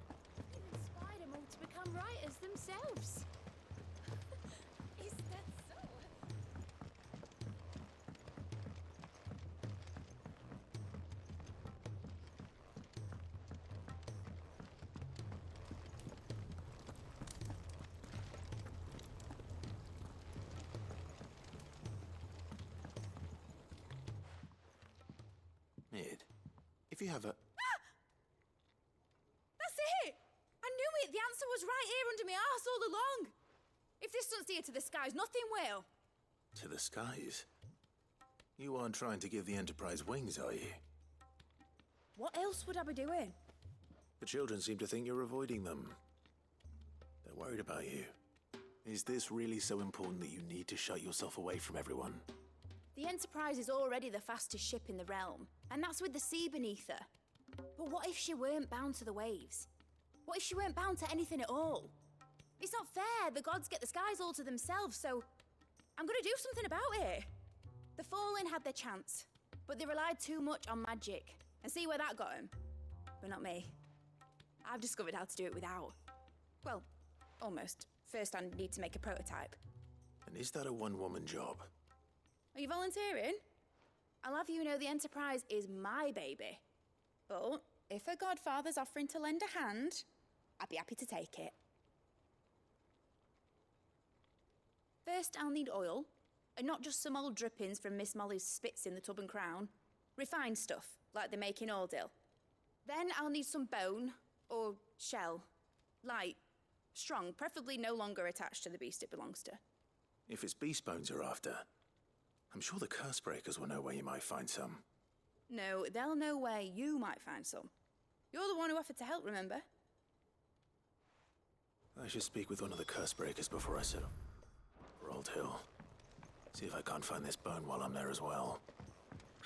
It inspired them all to become writers themselves. Is that so? Mid, if you have a... That's it! I knew it! The answer was right here under my arse all along! If this doesn't steer to the skies, nothing will! To the skies? You aren't trying to give the Enterprise wings, are you? What else would I be doing? The children seem to think you're avoiding them. They're worried about you. Is this really so important that you need to shut yourself away from everyone? The Enterprise is already the fastest ship in the realm, and that's with the sea beneath her. But what if she weren't bound to the waves? What if she weren't bound to anything at all? It's not fair. The gods get the skies all to themselves, so I'm gonna do something about it. The Fallen had their chance, but they relied too much on magic. And see where that got them? But not me. I've discovered how to do it without. Well, almost. First, I need to make a prototype. And is that a one-woman job? Are you volunteering? I'll have you know the Enterprise is my baby. But if a godfather's offering to lend a hand, I'd be happy to take it. First, I'll need oil, and not just some old drippings from Miss Molly's spits in the tub and crown. Refined stuff, like they make in Ordil. Then I'll need some bone, or shell. Light, strong, preferably no longer attached to the beast it belongs to. If it's beast bones you're after, I'm sure the Cursebreakers will know where you might find some. No, they'll know where you might find some. You're the one who offered to help, remember? I should speak with one of the Cursebreakers before I set up for Old Hill. See if I can't find this bone while I'm there as well.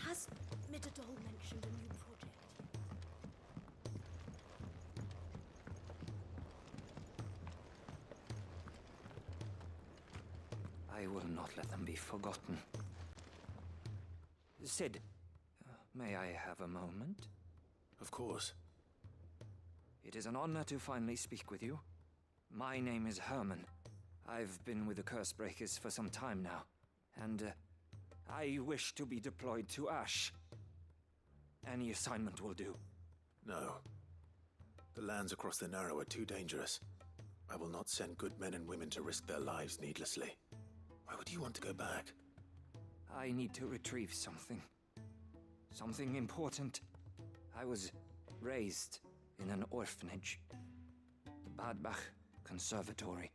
Has Midadol mentioned a new project? I will not let them be forgotten. Sid, may I have a moment? Of course. It is an honor to finally speak with you. My name is Herman. I've been with the Cursebreakers for some time now, and I wish to be deployed to Ash. Any assignment will do. No. The lands across the Narrow are too dangerous. I will not send good men and women to risk their lives needlessly. Why would you want to go back? I need to retrieve something. Something important. I was raised in an orphanage. The Badbach Conservatory.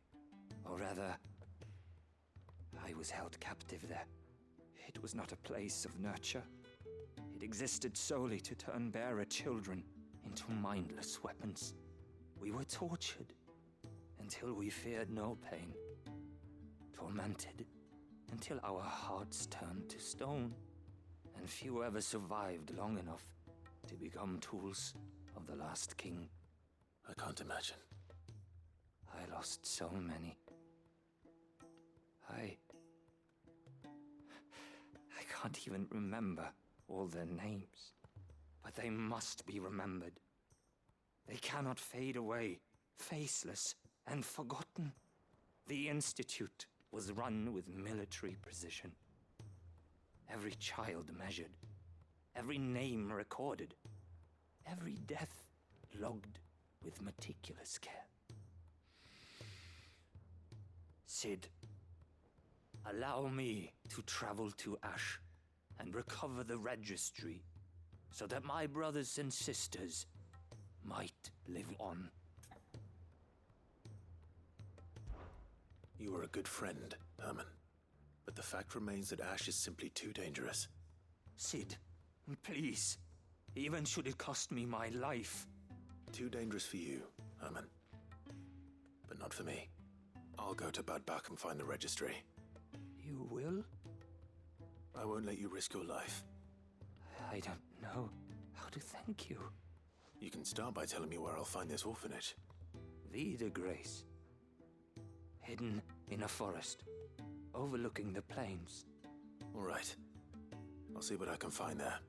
Or rather, I was held captive there. It was not a place of nurture. It existed solely to turn bearer children into mindless weapons. We were tortured until we feared no pain. Tormented until our hearts turned to stone, and few ever survived long enough to become tools of the last king. I can't imagine. I lost so many. I can't even remember all their names, but they must be remembered. They cannot fade away, faceless and forgotten. The Institute was run with military precision. Every child measured, every name recorded, every death logged with meticulous care. Sid, allow me to travel to Ash and recover the registry so that my brothers and sisters might live on. You were a good friend, Herman. But the fact remains that Ash is simply too dangerous. Sid, please. Even should it cost me my life. Too dangerous for you, Herman. But not for me. I'll go to Bad Bach and find the registry. You will? I won't let you risk your life. I don't know how to thank you. You can start by telling me where I'll find this orphanage. Vie de Grace. Hidden in a forest, overlooking the plains. All right. I'll see what I can find there.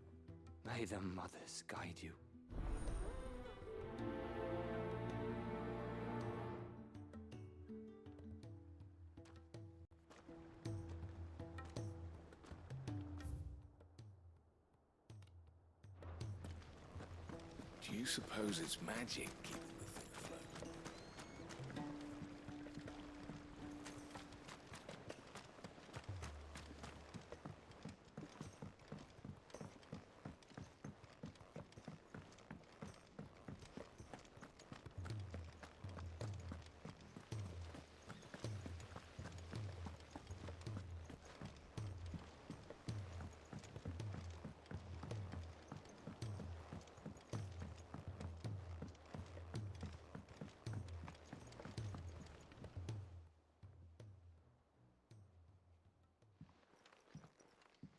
May the mothers guide you. Do you suppose it's magic keeping the thing afloat?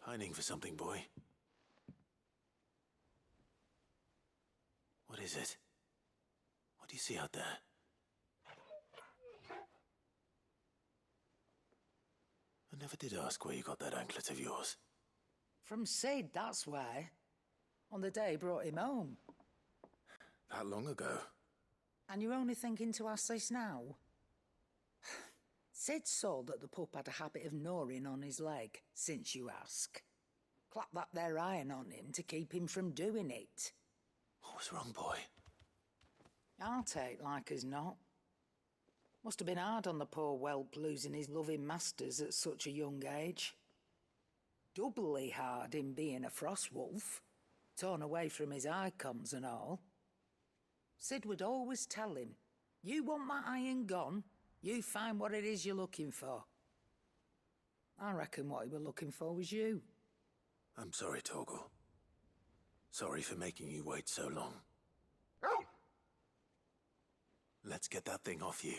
Pining for something, boy. What is it? What do you see out there? I never did ask where you got that anklet of yours. From Sid, that's why. On the day he brought him home. That long ago? And you're only thinking to ask this now? Sid saw that the pup had a habit of gnawing on his leg, since you ask. Clap that there iron on him to keep him from doing it. What was wrong, boy? I'll take like as not. Must have been hard on the poor whelp losing his loving masters at such a young age. Doubly hard in being a frost wolf, torn away from his icons and all. Sid would always tell him, you want that iron gone? You find what it is you're looking for. I reckon what he were looking for was you. I'm sorry, Torgal. Sorry for making you wait so long. Let's get that thing off you.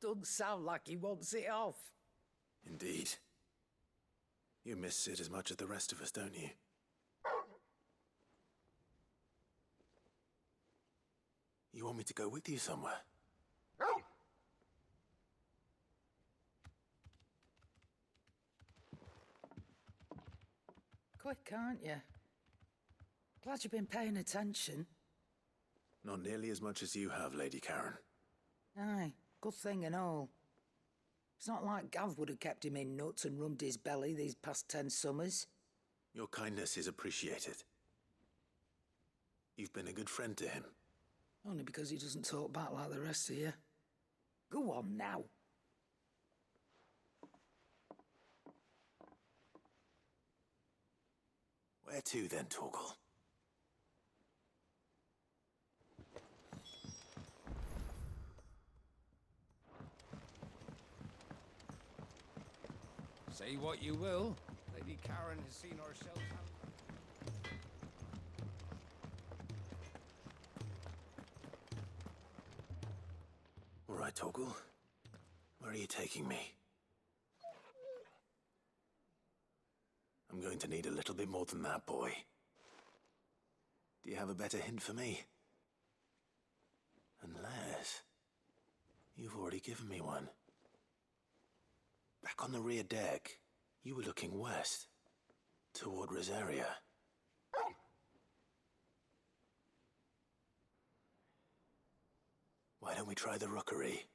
Doesn't sound like he wants it off. Indeed. You miss Sid as much as the rest of us, don't you? You want me to go with you somewhere? Quick, aren't you? Glad you've been paying attention. Not nearly as much as you have, Lady Karen. Aye, good thing and all. It's not like Gav would have kept him in nuts and rubbed his belly these past 10 summers. Your kindness is appreciated. You've been a good friend to him. Only because he doesn't talk back like the rest of you. Go on now. Where to then, Torgal? Say what you will, Lady Karen has seen herself. All right, Torgal. Where are you taking me? I'm going to need a little bit more than that, boy. Do you have a better hint for me? Unless... you've already given me one. Back on the rear deck, you were looking west, toward Rosaria. Why don't we try the rookery?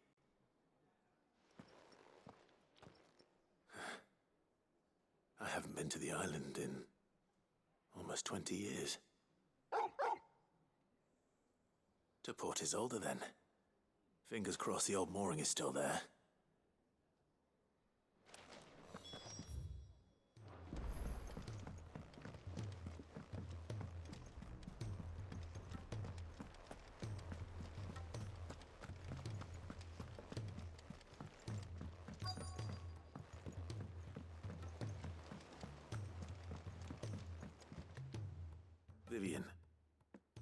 I haven't been to the island in almost 20 years. To Port Isolde, then. Fingers crossed the old mooring is still there. Vivian,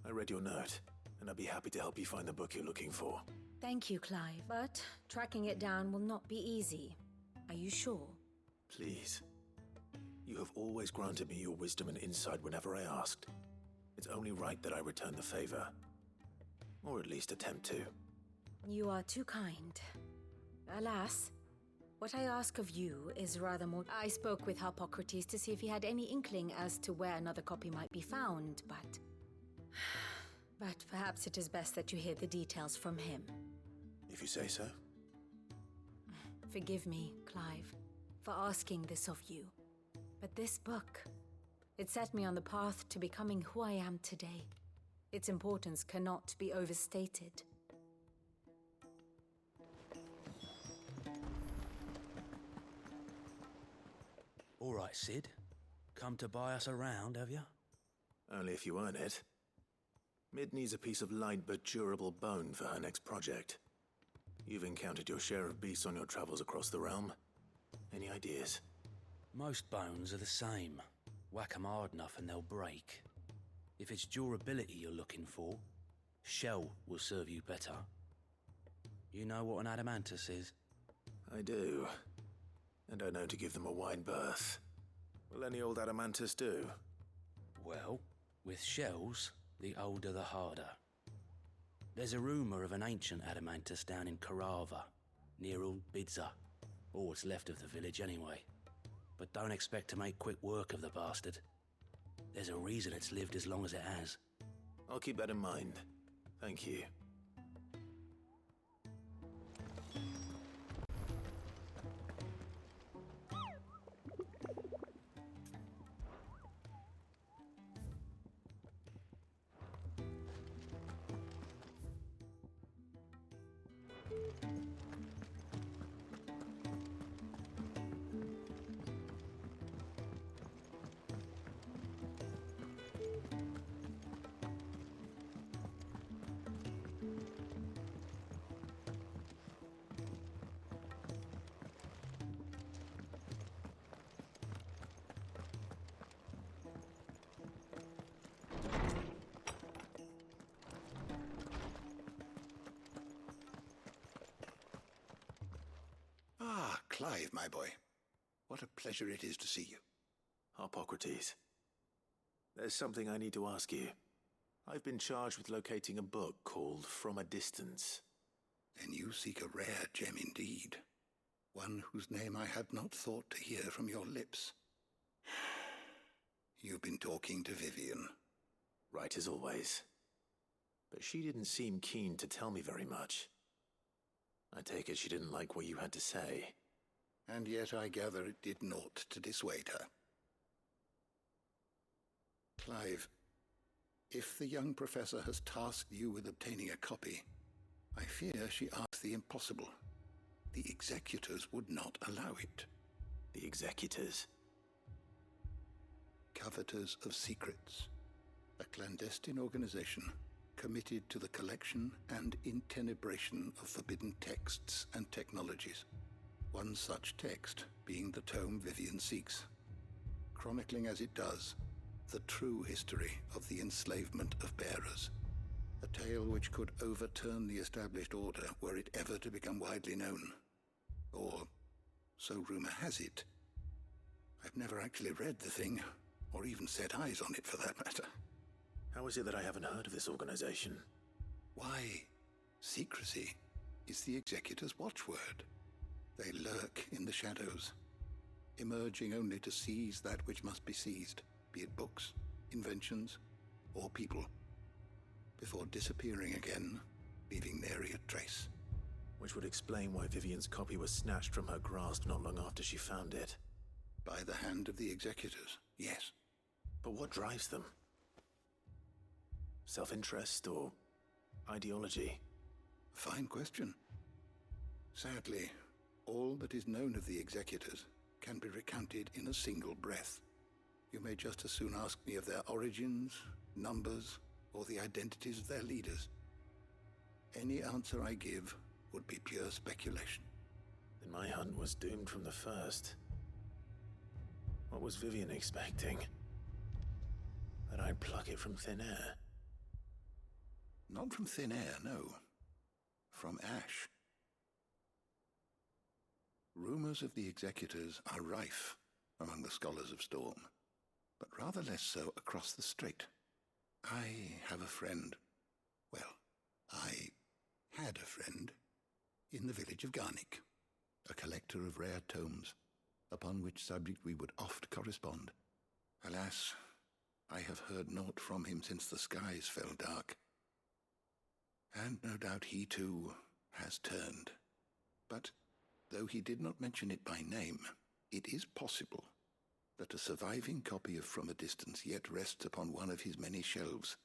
I read your note, and I'd be happy to help you find the book you're looking for. Thank you, Clive, but tracking it down will not be easy. Are you sure? Please. You have always granted me your wisdom and insight whenever I asked. It's only right that I return the favor. Or at least attempt to. You are too kind. Alas, what I ask of you is rather more... I spoke with Harpocrates to see if he had any inkling as to where another copy might be found, but... But perhaps it is best that you hear the details from him. If you say so. Forgive me, Clive, for asking this of you. But this book, it set me on the path to becoming who I am today. Its importance cannot be overstated. All right, Sid. Come to buy us around, have you? Only if you earn it. Mid needs a piece of light but durable bone for her next project. You've encountered your share of beasts on your travels across the realm. Any ideas? Most bones are the same. Whack 'em hard enough and they'll break. If it's durability you're looking for, shell will serve you better. You know what an adamantus is? I do. And I know to give them a wide berth. Will any old adamantus do? Well, with shells, the older the harder. There's a rumour of an ancient adamantus down in Karava, near Old Bidza, or what's left of the village anyway. But don't expect to make quick work of the bastard. There's a reason it's lived as long as it has. I'll keep that in mind. Thank you. Ah, Clive, my boy. What a pleasure it is to see you. Harpocrates. There's something I need to ask you. I've been charged with locating a book called From a Distance. Then you seek a rare gem indeed. One whose name I had not thought to hear from your lips. You've been talking to Vivian. Right as always. But she didn't seem keen to tell me very much. I take it she didn't like what you had to say. And yet I gather it did naught to dissuade her. Clive, if the young professor has tasked you with obtaining a copy, I fear she asked the impossible. The executors would not allow it. The executors? Coveters of Secrets. A clandestine organization committed to the collection and intenebration of forbidden texts and technologies. One such text being the tome Vivian seeks, chronicling as it does the true history of the enslavement of bearers. A tale which could overturn the established order were it ever to become widely known. Or, so rumor has it. I've never actually read the thing, or even set eyes on it for that matter. How is it that I haven't heard of this organization? Why, secrecy is the Executor's watchword. They lurk in the shadows, emerging only to seize that which must be seized, be it books, inventions, or people, before disappearing again, leaving nary a trace. Which would explain why Vivian's copy was snatched from her grasp not long after she found it. By the hand of the Executors, yes. But what drives them? Self-interest or ideology? Fine question. Sadly, all that is known of the Executors can be recounted in a single breath. You may just as soon ask me of their origins, numbers, or the identities of their leaders. Any answer I give would be pure speculation. Then my hunt was doomed from the first. What was Vivian expecting? that I'd pluck it from thin air. Not from thin air, no. From ash. Rumors of the executors are rife among the scholars of Storm, but rather less so across the strait. I have a friend. Well, I had a friend in the village of Garnick, a collector of rare tomes, upon which subject we would oft correspond. Alas, I have heard naught from him since the skies fell dark. And no doubt he too has turned. But though he did not mention it by name, it is possible that a surviving copy of From a Distance yet rests upon one of his many shelves,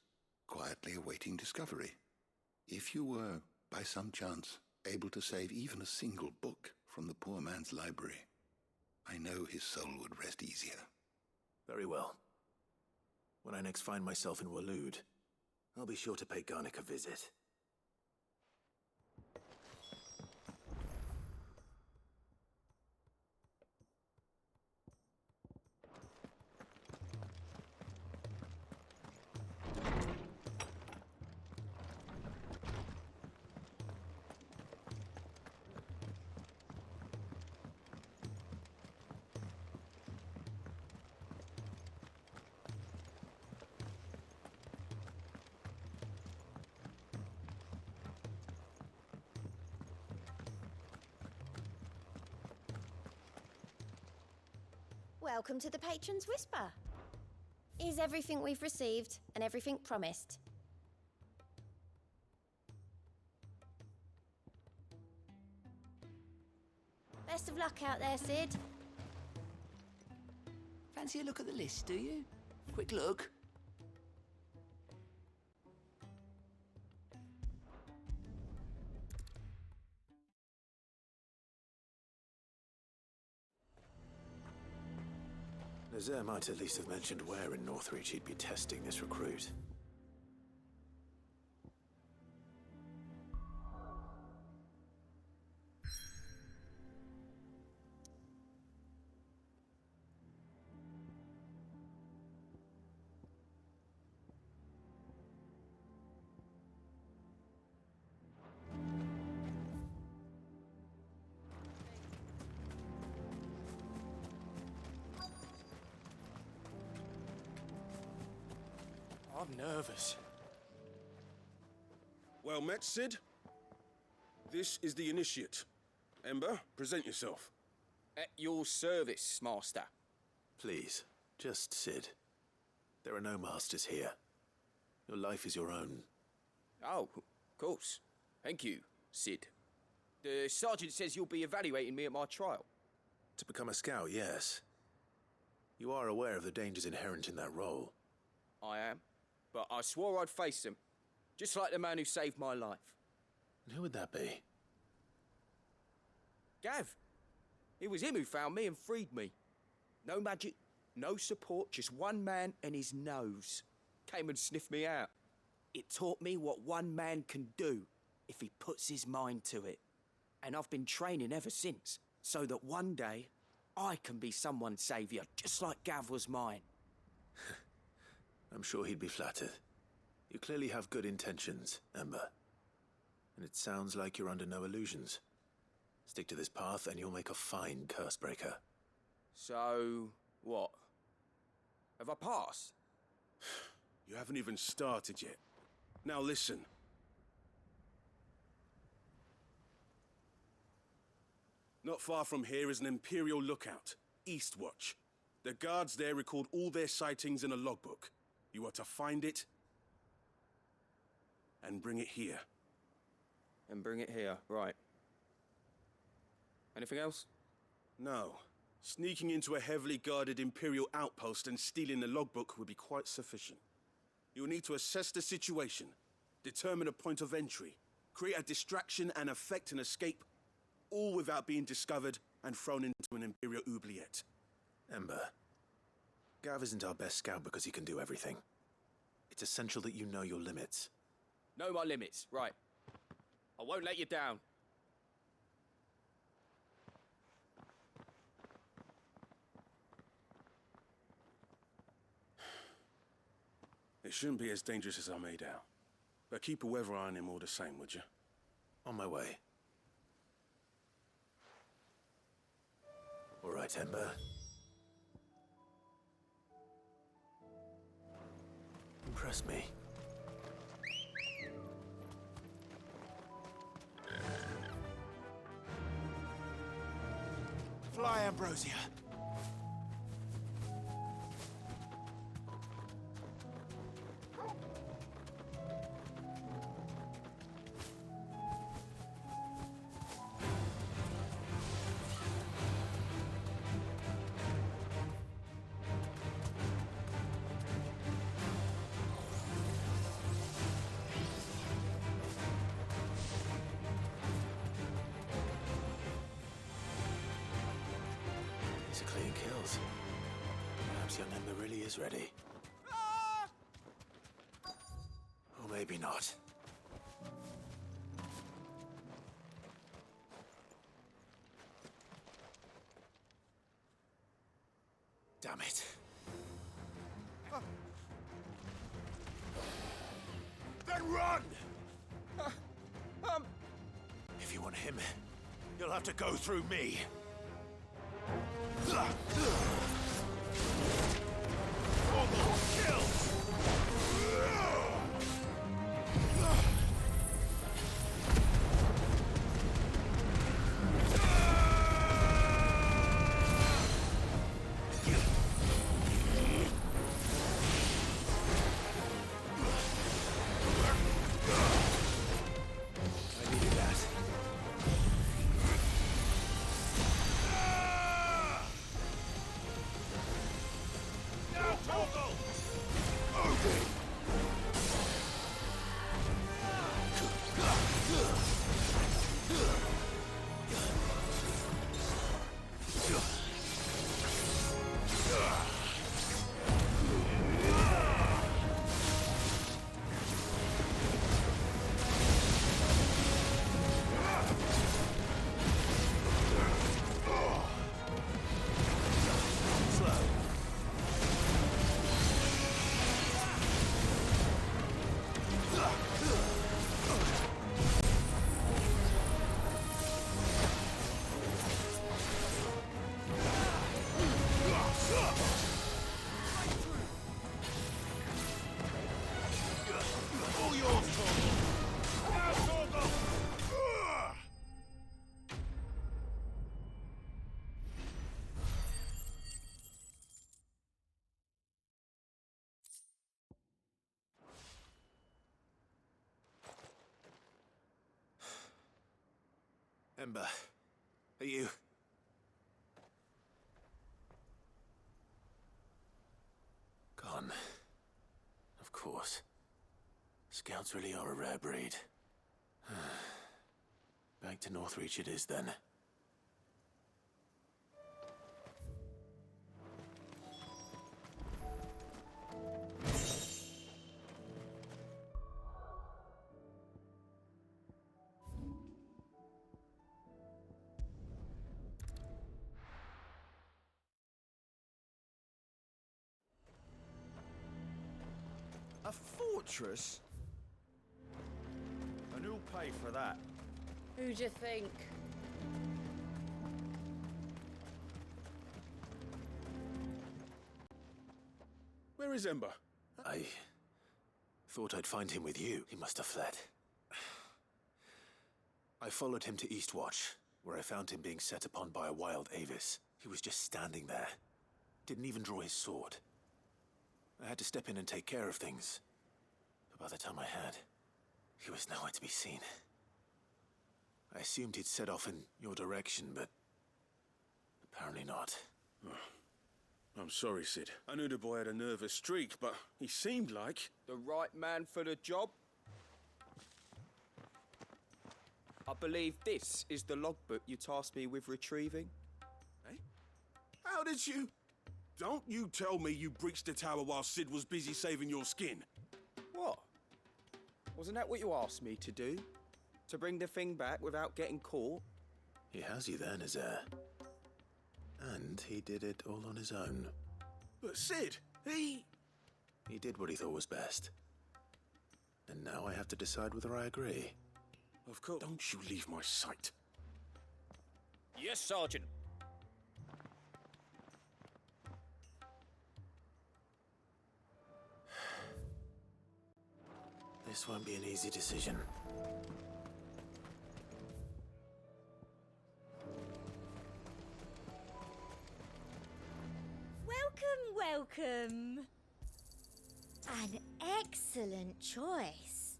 quietly awaiting discovery. If you were, by some chance, able to save even a single book from the poor man's library, I know his soul would rest easier. Very well. When I next find myself in Waloed, I'll be sure to pay Garnick a visit. Welcome to the Patron's Whisper. Is everything we've received and everything promised? Best of luck out there, Sid. Fancy a look at the list, do you? Quick look. Nazaire might at least have mentioned where in Northreach he'd be testing this recruit. I'm nervous. Well met, Sid. This is the Initiate. Ember, present yourself. At your service, Master. Please, just Sid. There are no masters here. Your life is your own. Oh, of course. Thank you, Sid. The sergeant says you'll be evaluating me at my trial. To become a scout, yes. You are aware of the dangers inherent in that role. I am. But I swore I'd face them. Just like the man who saved my life. And who would that be? Gav. It was him who found me and freed me. No magic, no support, just one man and his nose. Came and sniffed me out. It taught me what one man can do if he puts his mind to it. And I've been training ever since, so that one day I can be someone's saviour, just like Gav was mine. I'm sure he'd be flattered. You clearly have good intentions, Ember. And it sounds like you're under no illusions. Stick to this path and you'll make a fine Cursebreaker. So, what? Have I passed? You haven't even started yet. Now listen. Not far from here is an Imperial lookout, Eastwatch. The guards there record all their sightings in a logbook. You are to find it and bring it here. And bring it here, right. Anything else? No. Sneaking into a heavily guarded Imperial outpost and stealing the logbook would be quite sufficient. You'll need to assess the situation, determine a point of entry, create a distraction and effect an escape, all without being discovered and thrown into an Imperial oubliette. Ember, Gav isn't our best scout because he can do everything. It's essential that you know your limits. Know my limits, right. I won't let you down. It shouldn't be as dangerous as I made out. But keep a weather eye on him all the same, would you? On my way. All right, Ember. Impress me. Fly, Ambrosia. These are clean kills. Perhaps young Ember really is ready. Or maybe not. Damn it. Then run! If you want him, you'll have to go through me. Ember, are you... Gone. Of course. Scouts really are a rare breed. Back to Northreach it is then. A fortress? And who'll pay for that? Who'd you think? Where is Ember? I thought I'd find him with you. He must have fled. I followed him to Eastwatch, where I found him being set upon by a wild Avis. He was just standing there. Didn't even draw his sword. I had to step in and take care of things. But by the time I had, he was nowhere to be seen. I assumed he'd set off in your direction, but apparently not. I'm sorry, Sid. I knew the boy had a nervous streak, but he seemed like... The right man for the job? I believe this is the logbook you tasked me with retrieving. Eh? How did you... Don't you tell me you breached the tower while Sid was busy saving your skin. What? Wasn't that what you asked me to do? To bring the thing back without getting caught? He has you then, Nazaire. And he did it all on his own. But Sid, he... He did what he thought was best. And now I have to decide whether I agree. Of course. Don't you leave my sight. Yes, Sergeant. This won't be an easy decision. Welcome. An excellent choice.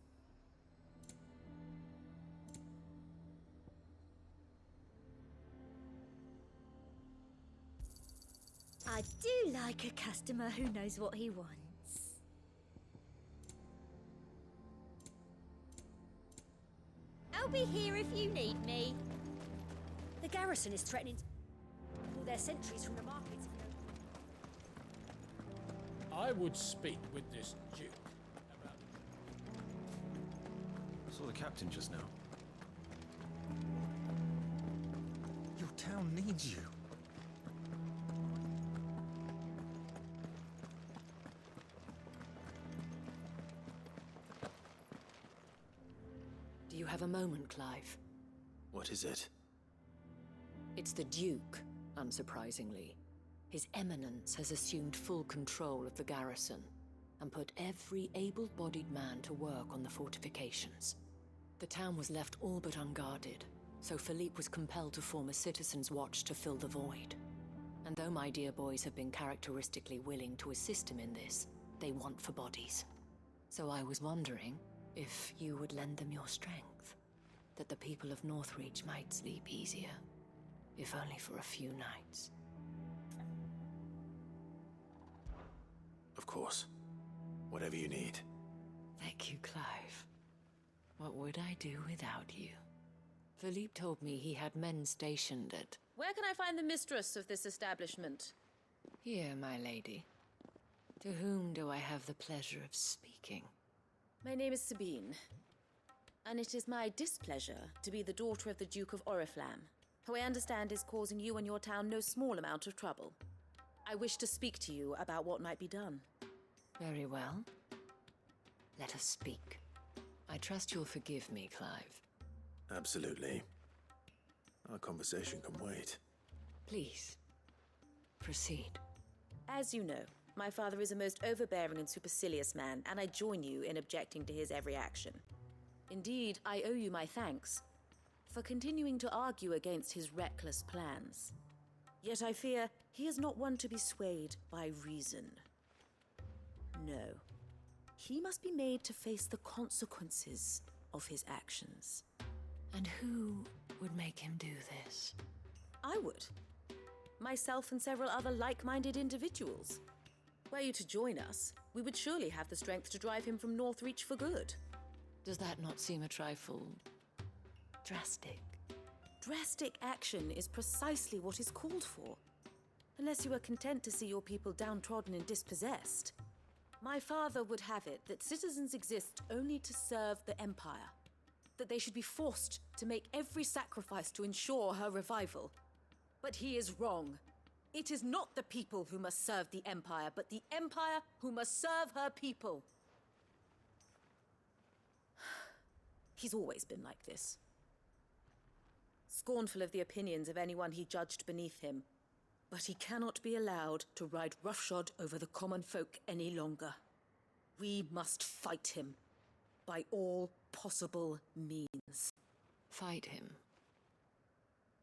I do like a customer who knows what he wants. I'll be here if you need me. The garrison is threatening to pull their sentries from the markets. I would speak with this Duke about... I saw the captain just now. Your town needs you. Do you have a moment, Clive? What is it? It's the Duke, unsurprisingly. His Eminence has assumed full control of the garrison and put every able-bodied man to work on the fortifications. The town was left all but unguarded, so Philippe was compelled to form a citizens' watch to fill the void. And though my dear boys have been characteristically willing to assist him in this, they want for bodies. So I was wondering if you would lend them your strength, that the people of Northreach might sleep easier, if only for a few nights. Of course. Whatever you need. Thank you, Clive. What would I do without you? Philippe told me he had men stationed at... Where can I find the mistress of this establishment? Here, my lady. To whom do I have the pleasure of speaking? My name is Sabine, and it is my displeasure to be the daughter of the Duke of Oriflamme, who I understand is causing you and your town no small amount of trouble. I wish to speak to you about what might be done. Very well. Let us speak. I trust you'll forgive me, Clive. Absolutely. Our conversation can wait. Please, proceed. As you know, my father is a most overbearing and supercilious man, and I join you in objecting to his every action. Indeed, I owe you my thanks for continuing to argue against his reckless plans. Yet I fear he is not one to be swayed by reason. No. He must be made to face the consequences of his actions. And who would make him do this? I would. Myself and several other like-minded individuals. Were you to join us, we would surely have the strength to drive him from Northreach for good. Does that not seem a trifle... drastic? Drastic action is precisely what is called for. Unless you are content to see your people downtrodden and dispossessed. My father would have it that citizens exist only to serve the Empire. That they should be forced to make every sacrifice to ensure her revival. But he is wrong. It is not the people who must serve the Empire, but the Empire who must serve her people. He's always been like this. Scornful of the opinions of anyone he judged beneath him. But he cannot be allowed to ride roughshod over the common folk any longer. We must fight him by all possible means. Fight him?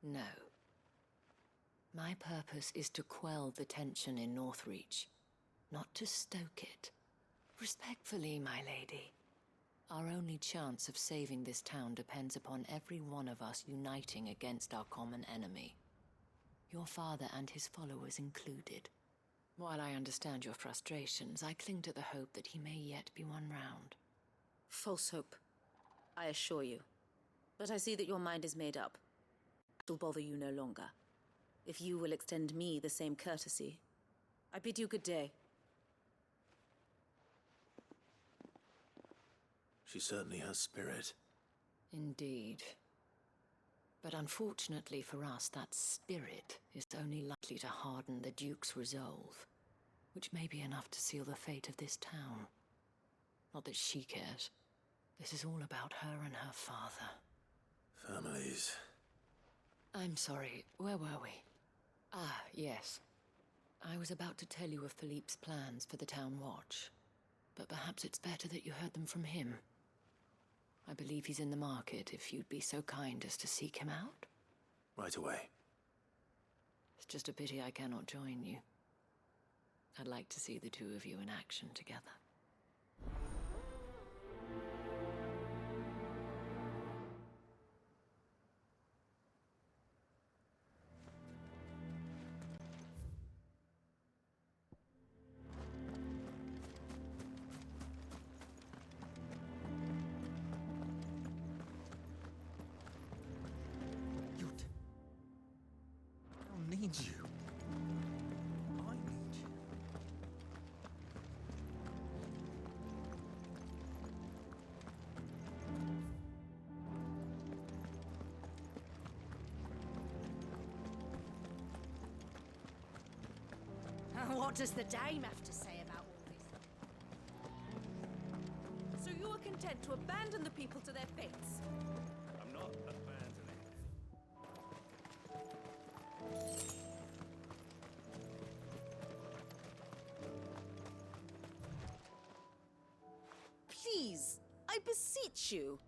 No. My purpose is to quell the tension in Northreach, not to stoke it. Respectfully, my lady. Our only chance of saving this town depends upon every one of us uniting against our common enemy. Your father and his followers included. While I understand your frustrations, I cling to the hope that he may yet be won round. False hope, I assure you. But I see that your mind is made up. It will bother you no longer. If you will extend me the same courtesy, I bid you good day. She certainly has spirit. Indeed. But unfortunately for us, that spirit is only likely to harden the Duke's resolve. which may be enough to seal the fate of this town. Not that she cares. This is all about her and her father. Families. I'm sorry, where were we? Ah, yes. I was about to tell you of Philippe's plans for the town watch, but perhaps it's better that you heard them from him. I believe he's in the market, if you'd be so kind as to seek him out. Right away. It's just a pity I cannot join you. I'd like to see the two of you in action together. I need you. I need you. What does the dame have to say about all this? So you are content to abandon the people to their fates? I'm not abandoning. Please, I beseech you.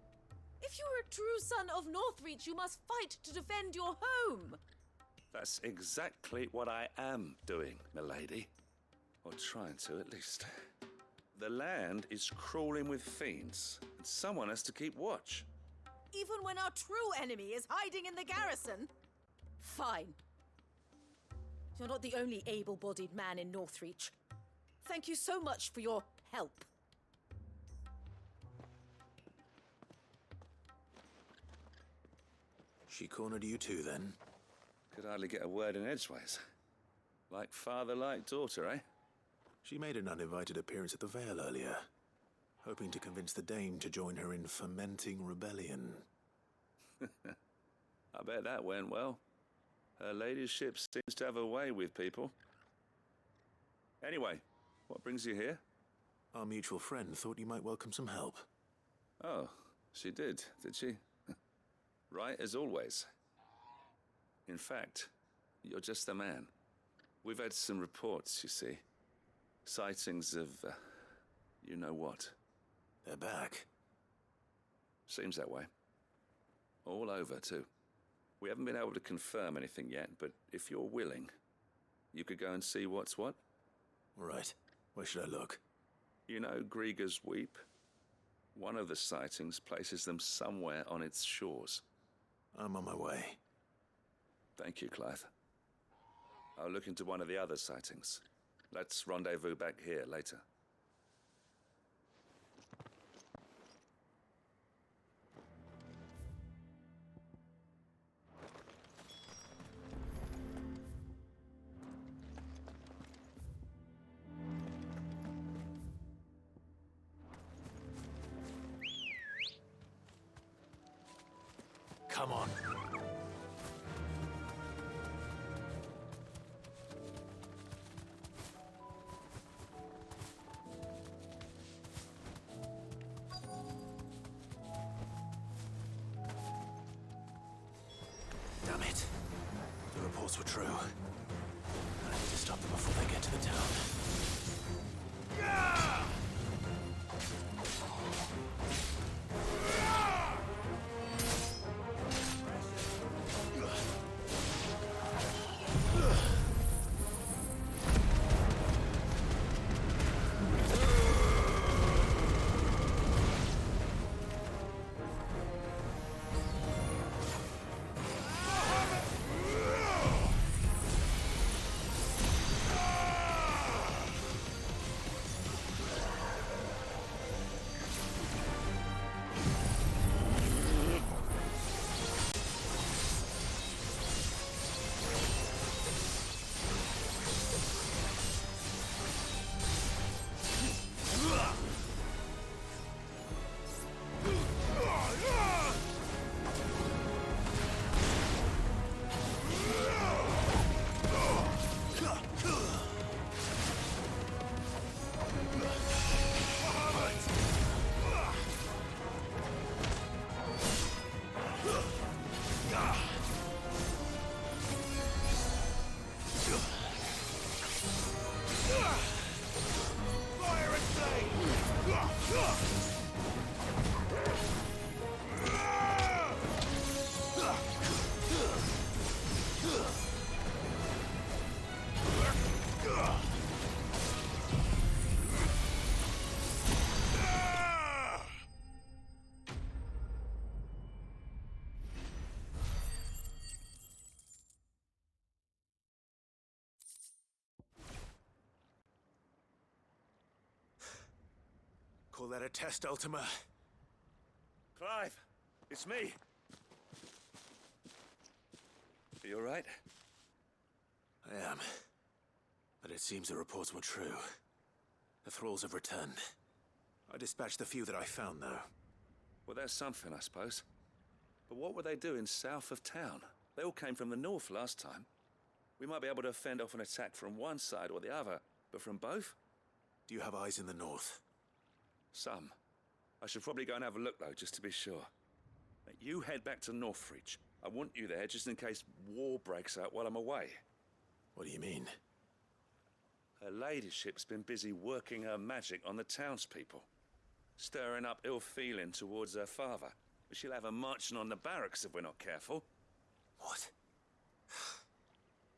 If you are a true son of Northreach, you must fight to defend your home. That's exactly what I am doing, milady. Or trying to, at least. The land is crawling with fiends, and someone has to keep watch. Even when our true enemy is hiding in the garrison? Fine. You're not the only able-bodied man in Northreach. Thank you so much for your help. She cornered you too, then? Could hardly get a word in edgeways. Like father, like daughter, eh? She made an uninvited appearance at the Vale earlier, hoping to convince the Dame to join her in fomenting rebellion. I bet that went well. Her ladyship seems to have a way with people. Anyway, what brings you here? Our mutual friend thought you might welcome some help. Oh, she did she? Right as always. In fact, you're just the man. We've had some reports, you see. Sightings of, you know what. They're back. Seems that way. All over, too. We haven't been able to confirm anything yet, but if you're willing, you could go and see what's what. Right. Where should I look? You know Grieger's Weep? One of the sightings places them somewhere on its shores. I'm on my way. Thank you, Clive. I'll look into one of the other sightings. Let's rendezvous back here later. Come on. Damn it. The reports were true. I need to stop them before they get to the town. Call that a test, Ultima? Clive, it's me. Are you all right? I am. But it seems the reports were true. The thralls have returned. I dispatched the few that I found, though. Well, that's something, I suppose. But what were they doing south of town? They all came from the north last time. We might be able to fend off an attack from one side or the other, but from both? Do you have eyes in the north? Some. I should probably go and have a look, though, just to be sure. You head back to Northreach. I want you there just in case war breaks out while I'm away. What do you mean? Her ladyship's been busy working her magic on the townspeople, stirring up ill feeling towards her father. She'll have her marching on the barracks if we're not careful. What?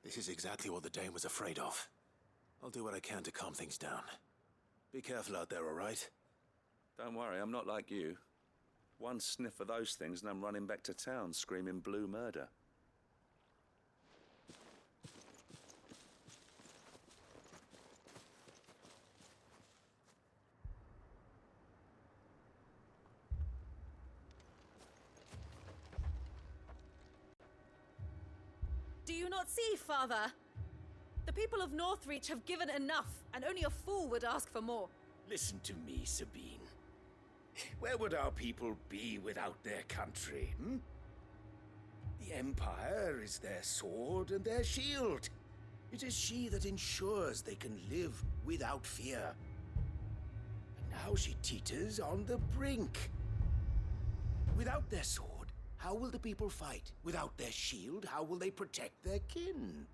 This is exactly what the Dane was afraid of. I'll do what I can to calm things down. Be careful out there, all right? Don't worry, I'm not like you. One sniff of those things and I'm running back to town screaming blue murder. Do you not see, Father? The people of Northreach have given enough, and only a fool would ask for more. Listen to me, Sabine. Where would our people be without their country, hmm? The Empire is their sword and their shield. It is she that ensures they can live without fear. And now she teeters on the brink. Without their sword, how will the people fight? Without their shield, how will they protect their kin?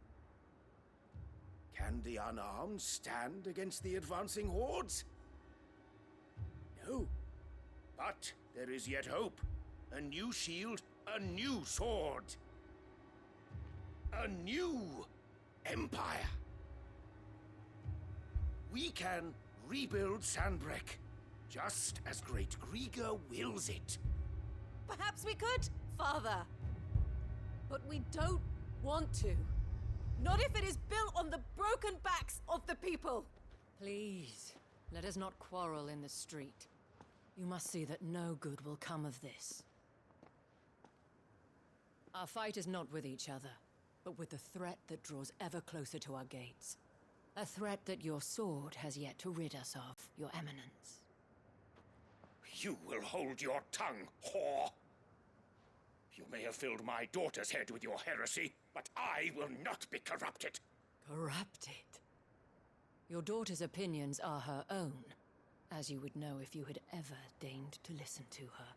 Can the unarmed stand against the advancing hordes? No. But there is yet hope. A new shield, a new sword. A new empire. We can rebuild Sandbreck, just as Great Grieger wills it. Perhaps we could, Father. But we don't want to. Not if it is built on the broken backs of the people. Please, let us not quarrel in the street. You must see that no good will come of this. Our fight is not with each other, but with the threat that draws ever closer to our gates. A threat that your sword has yet to rid us of, Your Eminence. You will hold your tongue, whore! You may have filled my daughter's head with your heresy, but I will not be corrupted. Corrupted? Your daughter's opinions are her own, as you would know if you had ever deigned to listen to her.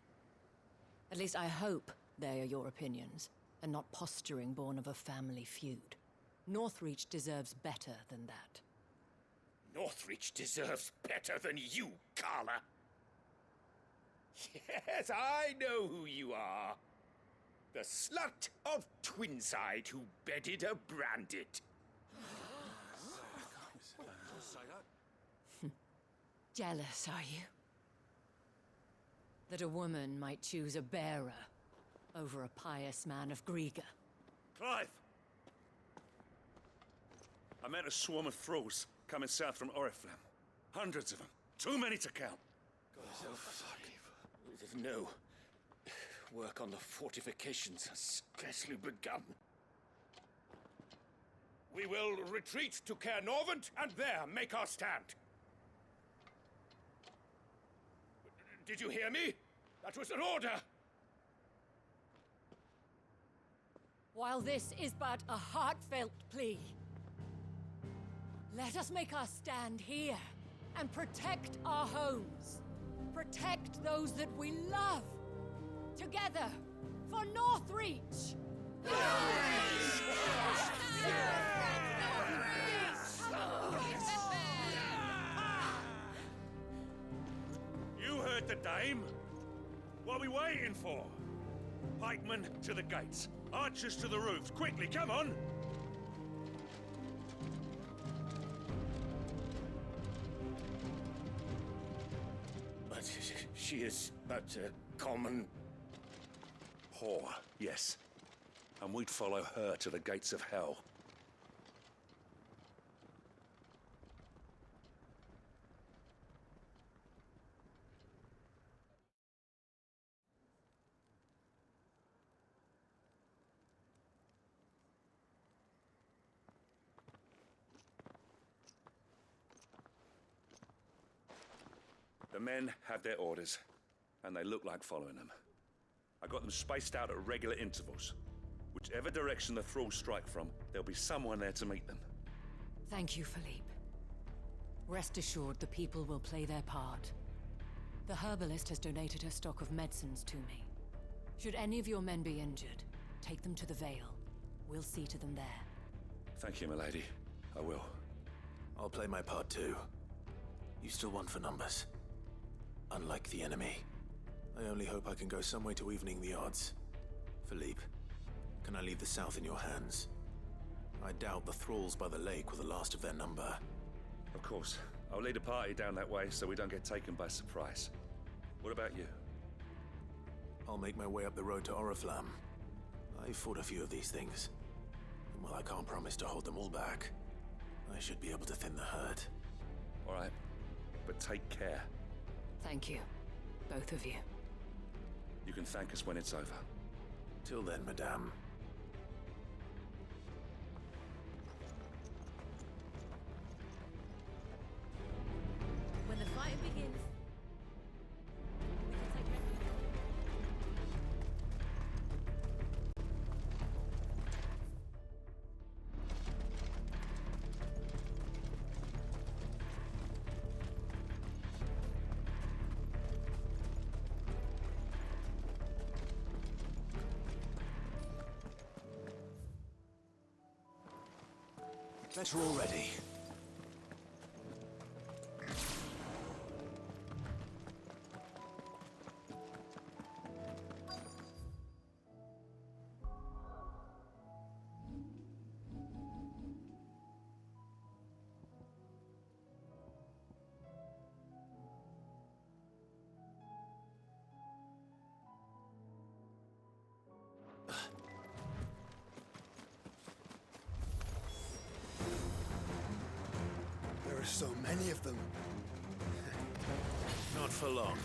At least I hope they are your opinions, and not posturing born of a family feud. Northreach deserves better than that. Northreach deserves better than you, Carla. Yes, I know who you are. The slut of Twinside who bedded a Brandit. Jealous, are you? That a woman might choose a bearer over a pious man of Grieger. Clive! I met a swarm of thralls coming south from Oriflamme. Hundreds of them. Too many to count. No. Work on the fortifications has scarcely begun. We will retreat to Caer Norvent and there make our stand. Did you hear me? That was an order! While this is but a heartfelt plea, let us make our stand here and protect our homes. Protect those that we love. Together, for Northreach! You heard the dame. What are we waiting for? Pikemen to the gates. Archers to the roofs. Quickly, come on! But she is but a common... whore, yes. And we'd follow her to the gates of hell. men have their orders, and they look like following them. I got them spaced out at regular intervals. Whichever direction the thralls strike from, there'll be someone there to meet them. Thank you, Philippe. Rest assured the people will play their part. The herbalist has donated her stock of medicines to me. Should any of your men be injured, take them to the Vale. We'll see to them there. Thank you, milady. I will. I'll play my part too. You still want for numbers. Unlike the enemy. I only hope I can go some way to evening the odds. Philippe, can I leave the south in your hands? I doubt the thralls by the lake were the last of their number. Of course. I'll lead a party down that way so we don't get taken by surprise. What about you? I'll make my way up the road to Oriflamme. I've fought a few of these things. And while I can't promise to hold them all back, I should be able to thin the herd. All right. But take care. Thank you. Both of you. You can thank us when it's over. Till then, madame. When the fight begins, we can take refuge. Better already. There are so many of them. Not for long.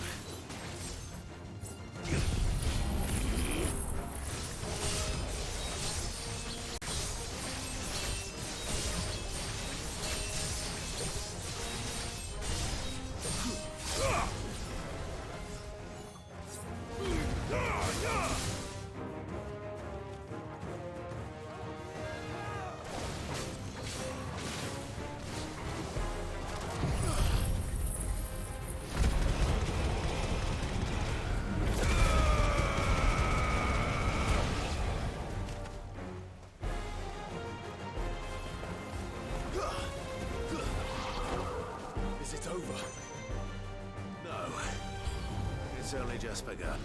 Is it over? No. It's only just begun.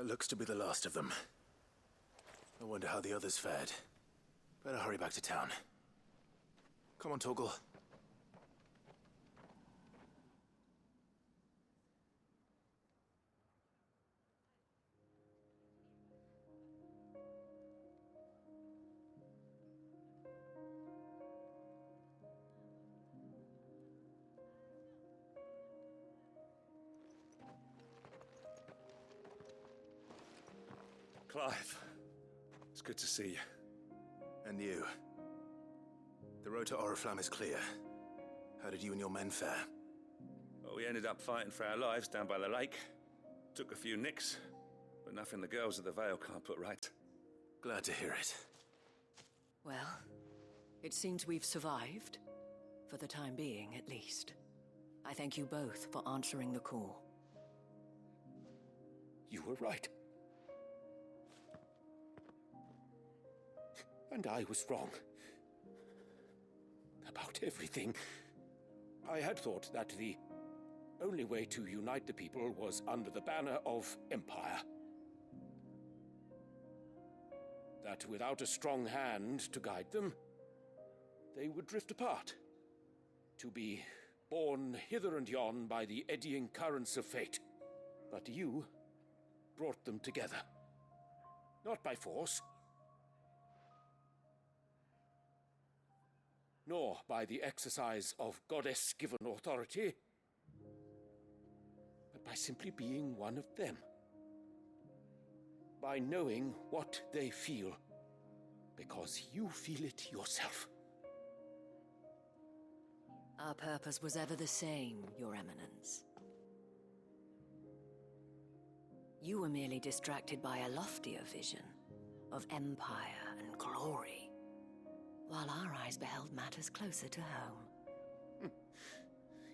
That looks to be the last of them. I wonder how the others fared. Better hurry back to town. Come on, Torgal. Clive, it's good to see you. And you. The road to Oriflamme is clear. How did you and your men fare? Well, we ended up fighting for our lives down by the lake. Took a few nicks, but nothing the girls of the Vale can't put right. Glad to hear it. Well, it seems we've survived. For the time being, at least. I thank you both for answering the call. You were right. And I was wrong. About everything. I had thought that the only way to unite the people was under the banner of Empire. That without a strong hand to guide them, they would drift apart. To be borne hither and yon by the eddying currents of fate. But you brought them together. Not by force, nor by the exercise of goddess-given authority, but by simply being one of them. By knowing what they feel, because you feel it yourself. Our purpose was ever the same, Your Eminence. You were merely distracted by a loftier vision of empire and glory, while our eyes beheld matters closer to home.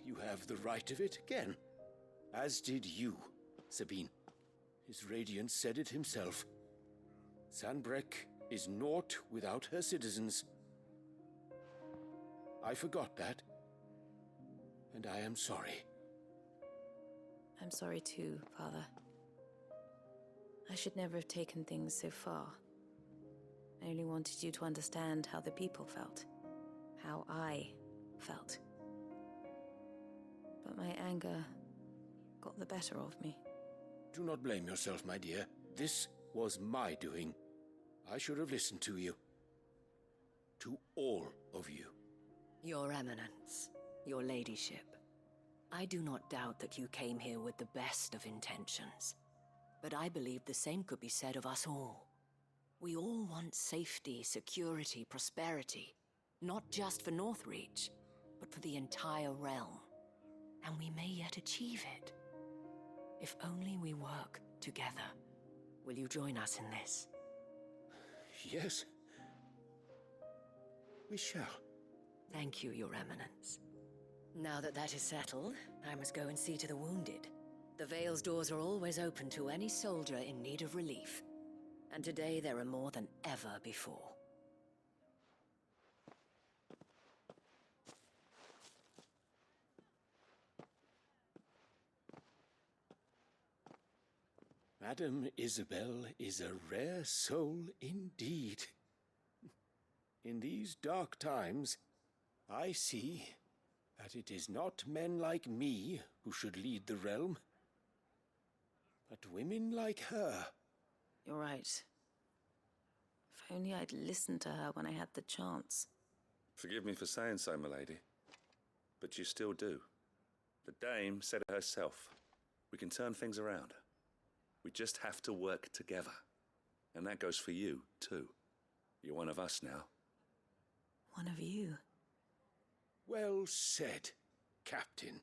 You have the right of it again, as did you, Sabine. His radiance said it himself. Sanbreque is naught without her citizens. I forgot that, and I am sorry. I'm sorry too, Father. I should never have taken things so far. I only wanted you to understand how the people felt. How I felt. But my anger got the better of me. Do not blame yourself, my dear. This was my doing. I should have listened to you. To all of you. Your Eminence, Your Ladyship, I do not doubt that you came here with the best of intentions. But I believe the same could be said of us all. We all want safety, security, prosperity. Not just for Northreach, but for the entire realm. And we may yet achieve it. If only we work together. Will you join us in this? Yes. We shall. Thank you, Your Eminence. Now that that is settled, I must go and see to the wounded. The Vale's doors are always open to any soldier in need of relief. And today there are more than ever before. Madame Isabel is a rare soul indeed. In these dark times, I see that it is not men like me who should lead the realm, but women like her. You're right. If only I'd listened to her when I had the chance. Forgive me for saying so, my lady, but you still do. The Dame said it herself. We can turn things around. We just have to work together. And that goes for you, too. You're one of us now. One of you? Well said, Captain.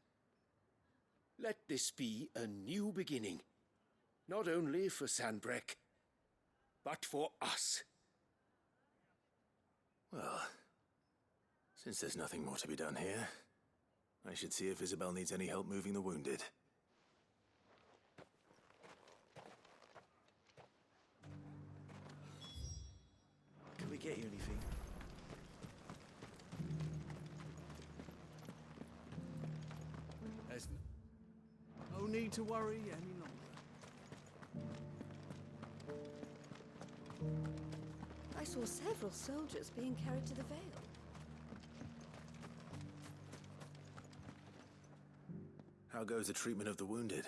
Let this be a new beginning. Not only for Sanbreque, but for us. Well, since there's nothing more to be done here, I should see if Isabel needs any help moving the wounded. Can we get you anything? There's no need to worry any longer. saw several soldiers being carried to the Vale. How goes the treatment of the wounded?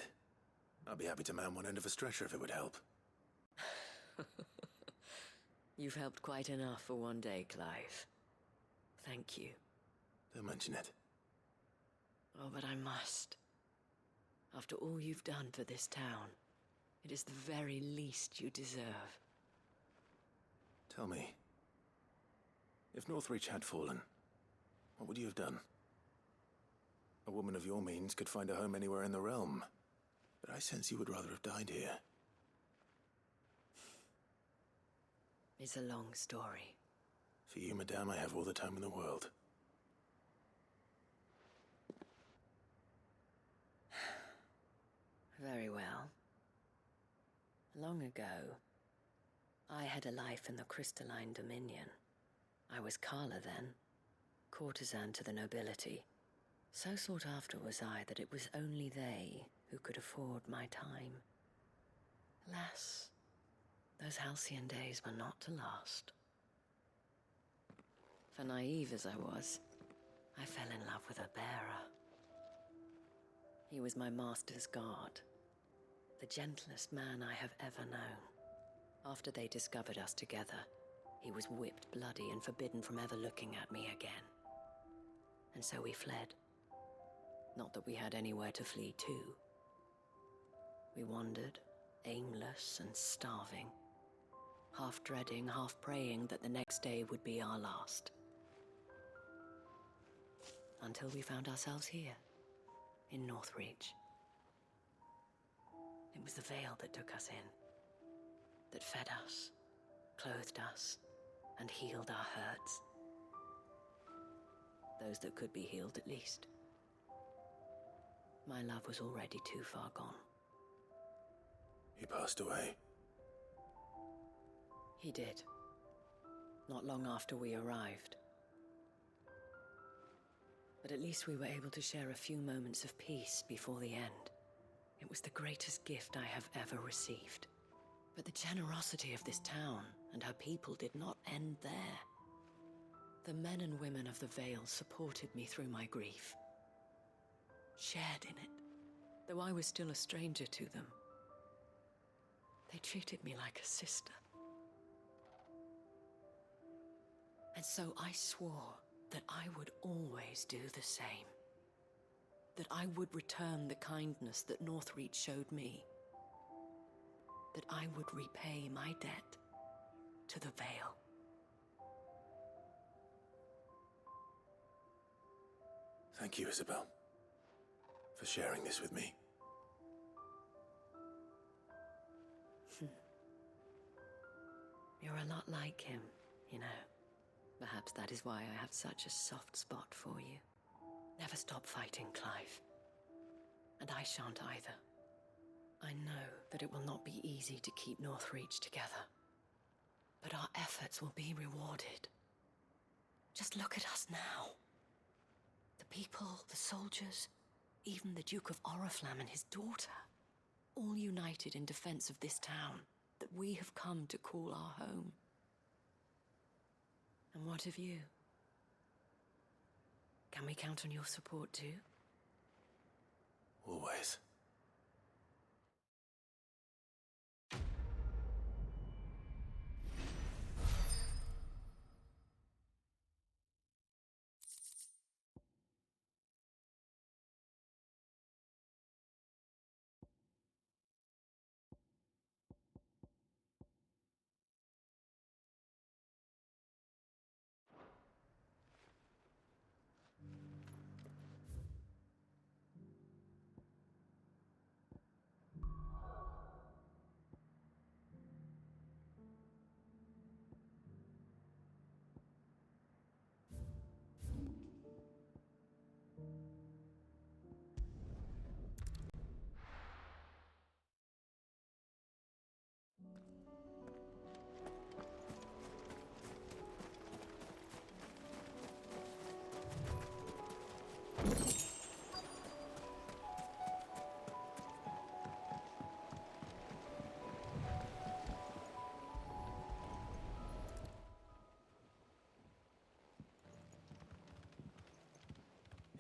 I'll be happy to man one end of a stretcher if it would help. You've helped quite enough for one day, Clive. Thank you. Don't mention it. Oh, but I must. After all you've done for this town, it is the very least you deserve. Tell me, if Northreach had fallen, what would you have done? A woman of your means could find a home anywhere in the realm, but I sense you would rather have died here. It's a long story. For you, madame, I have all the time in the world. Very well. Long ago, I had a life in the Crystalline Dominion. I was Carla then, courtesan to the nobility. So sought after was I that it was only they who could afford my time. Alas, those halcyon days were not to last. For naive as I was, I fell in love with a bearer. He was my master's guard, the gentlest man I have ever known. After they discovered us together, he was whipped bloody and forbidden from ever looking at me again. And so we fled. Not that we had anywhere to flee to. We wandered, aimless and starving, half dreading, half praying that the next day would be our last. Until we found ourselves here, in Northreach. It was the Vale that took us in, that fed us, clothed us, and healed our hurts. Those that could be healed, at least. My love was already too far gone. He passed away. He did. Not long after we arrived. But at least we were able to share a few moments of peace before the end. It was the greatest gift I have ever received. But the generosity of this town and her people did not end there. The men and women of the Vale supported me through my grief. Shared in it, though I was still a stranger to them. They treated me like a sister. And so I swore that I would always do the same. That I would return the kindness that Northreach showed me. That I would repay my debt to the Vale. Thank you, Isabel, for sharing this with me. You're a lot like him, you know. Perhaps that is why I have such a soft spot for you. Never stop fighting, Clive. And I shan't either. I know that it will not be easy to keep Northreach together. But our efforts will be rewarded. Just look at us now. The people, the soldiers, even the Duke of Oriflamme and his daughter, all united in defense of this town that we have come to call our home. And what of you? Can we count on your support too? Always.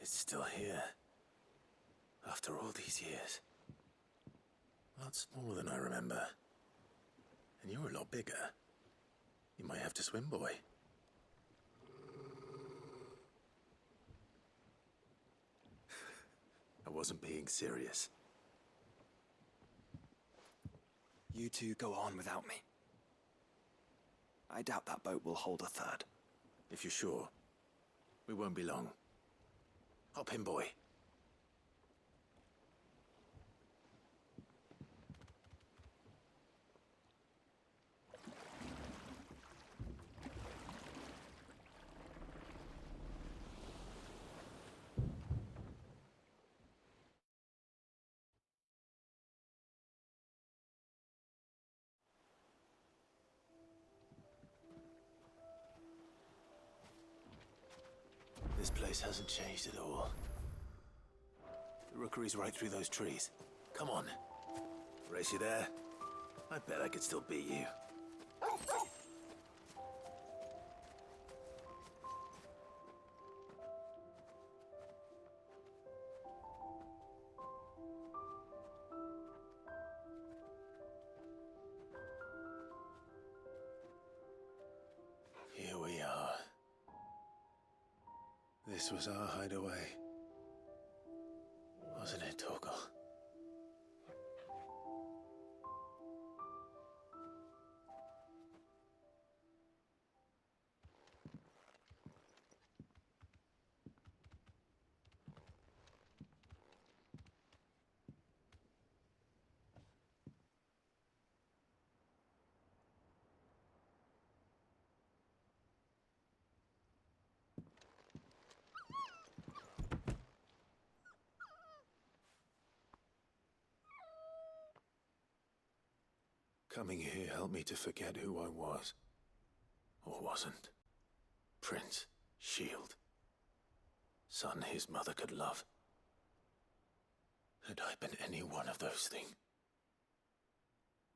It's still here. After all these years. A lot smaller than I remember. And you're a lot bigger. You might have to swim, boy. I wasn't being serious. You two go on without me. I doubt that boat will hold a third. If you're sure, we won't be long. Hop in, boy. This place hasn't changed at all. The rookery's right through those trees. Come on. Race you there? I bet I could still beat you. Here we are. This was our hideaway. Wasn't it, Torgal? Coming here helped me to forget who I was. Or wasn't. Prince, shield. Son his mother could love. Had I been any one of those things?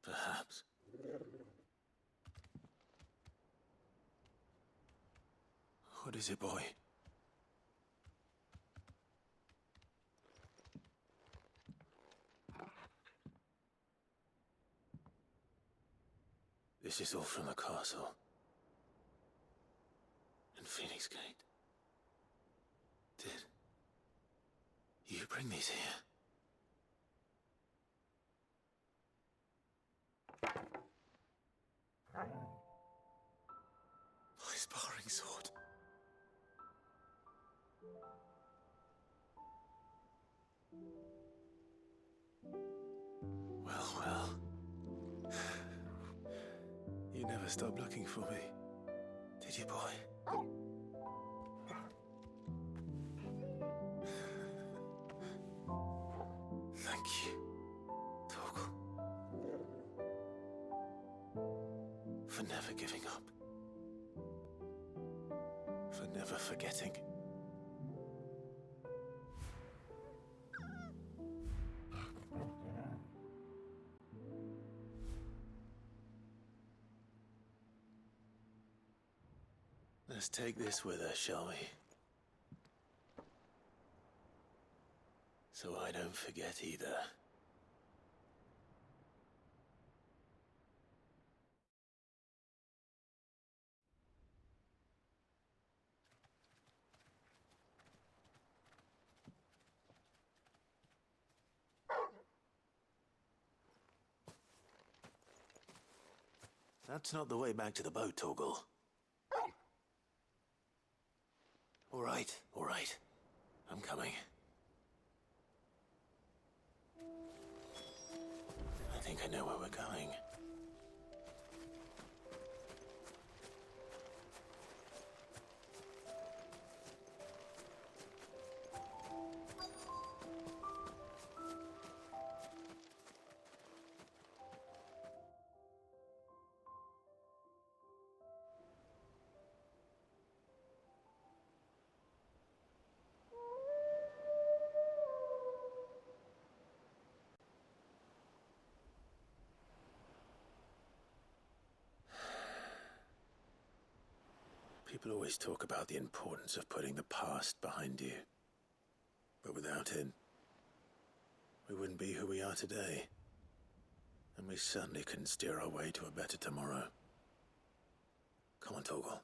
Perhaps. What is it, boy? This is all from the castle. And Phoenix Gate. Did you bring these here? My sparring sword. Well. You never stopped looking for me, did you, boy? Thank you, Torgal. For never giving up. For never forgetting. Let's take this with us, shall we? So I don't forget either. That's not the way back to the boat, Torgal. All right. I'm coming. I think I know where we're going. People always talk about the importance of putting the past behind you. But without it, we wouldn't be who we are today. And we certainly couldn't steer our way to a better tomorrow. Come on, Torgal.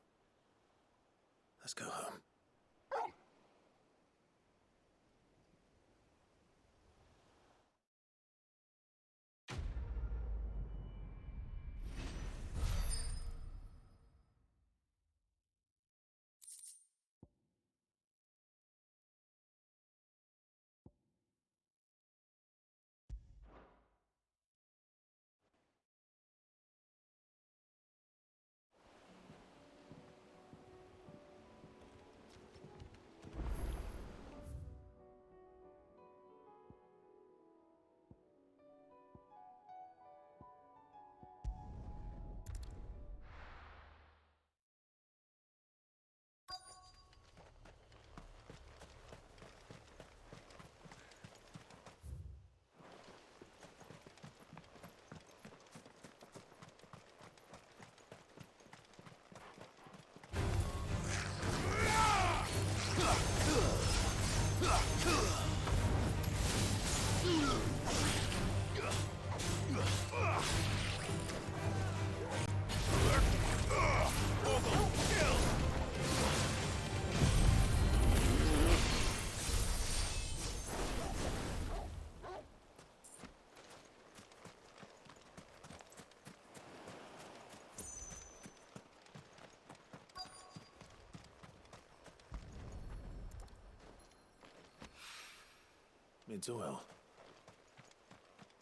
Let's go home. It's oil.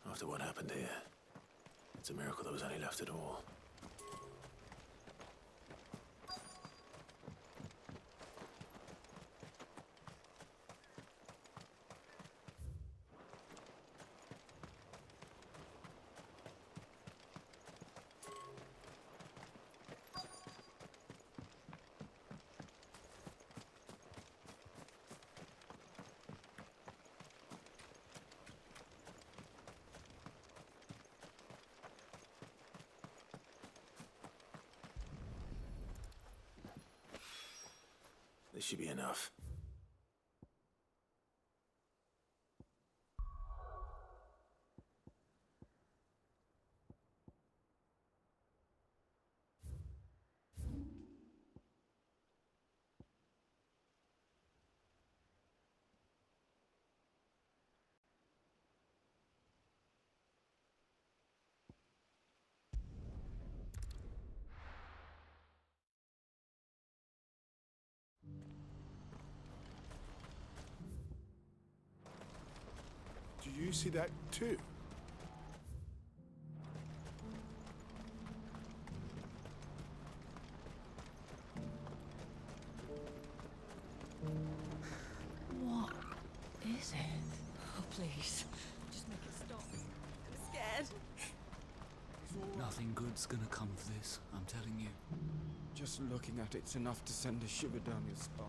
After what happened here, it's a miracle there was any left at all. This should be enough. Do you see that too? What is it? Oh, please. Just make it stop. I'm scared. Nothing good's gonna come of this, I'm telling you. Just looking at it's enough to send a shiver down your spine.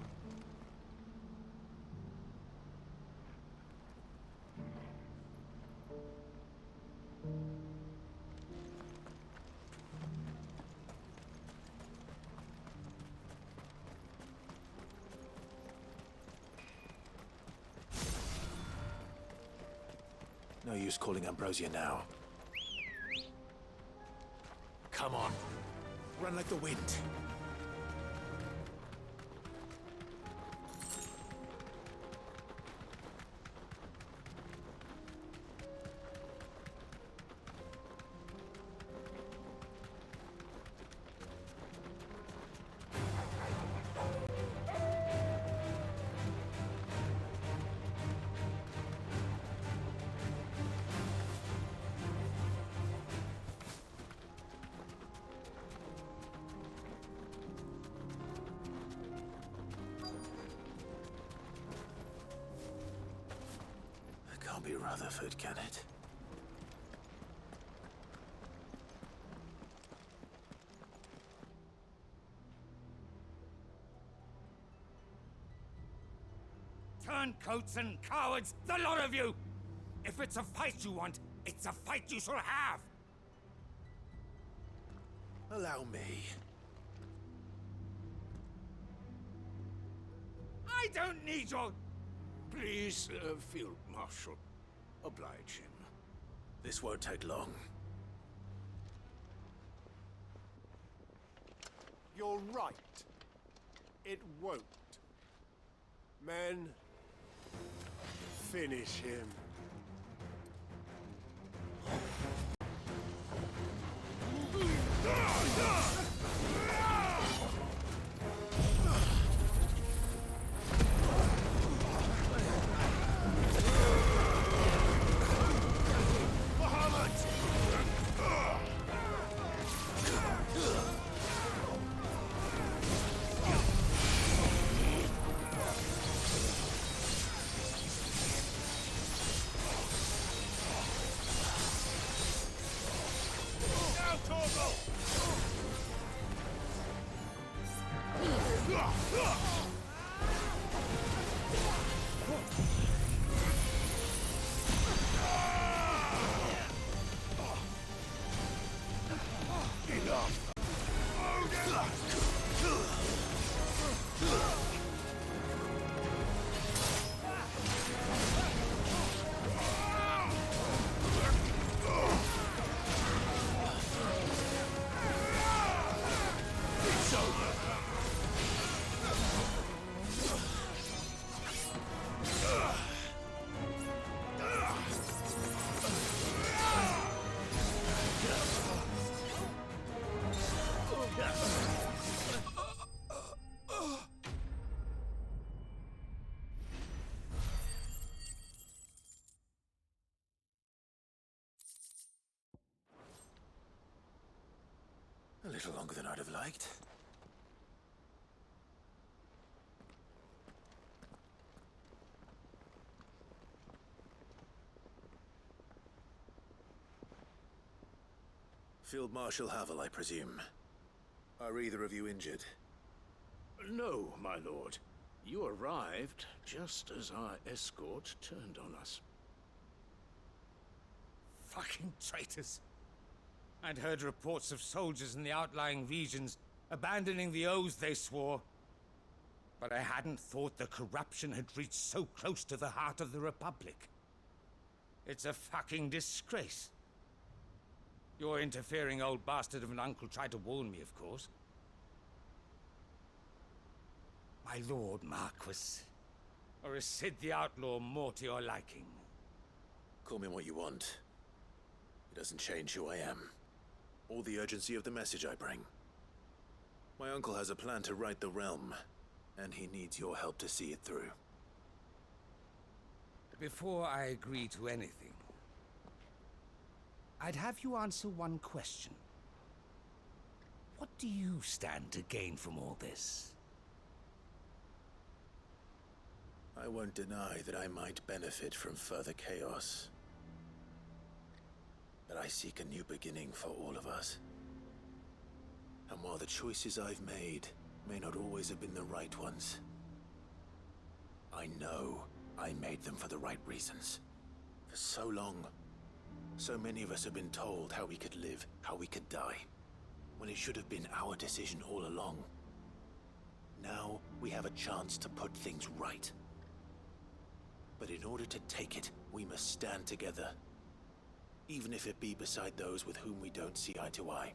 No use calling Ambrosia now. Come on. Run like the wind. Can't be Rutherford, can it? Turncoats and cowards, the lot of you! If it's a fight you want, it's a fight you shall have! Allow me. I don't need your Please, Field Marshal, oblige him. This won't take long. You're right. It won't. Men, finish him. A little longer than I'd have liked. Field Marshal Havel, I presume. Are either of you injured? No, my lord. You arrived just as our escort turned on us. Fucking traitors. I'd heard reports of soldiers in the outlying regions abandoning the oaths they swore. But I hadn't thought the corruption had reached so close to the heart of the Republic. It's a fucking disgrace. Your interfering old bastard of an uncle tried to warn me, of course. My lord Marquis. Or is Sid the Outlaw more to your liking? Call me what you want. It doesn't change who I am. Or the urgency of the message I bring. My uncle has a plan to right the realm, and he needs your help to see it through. Before I agree to anything, I'd have you answer one question. What do you stand to gain from all this? I won't deny that I might benefit from further chaos. But I seek a new beginning for all of us. And while the choices I've made may not always have been the right ones, I know I made them for the right reasons. For so long, so many of us have been told how we could live, how we could die, when it should have been our decision all along. Now we have a chance to put things right. But in order to take it, we must stand together. Even if it be beside those with whom we don't see eye to eye.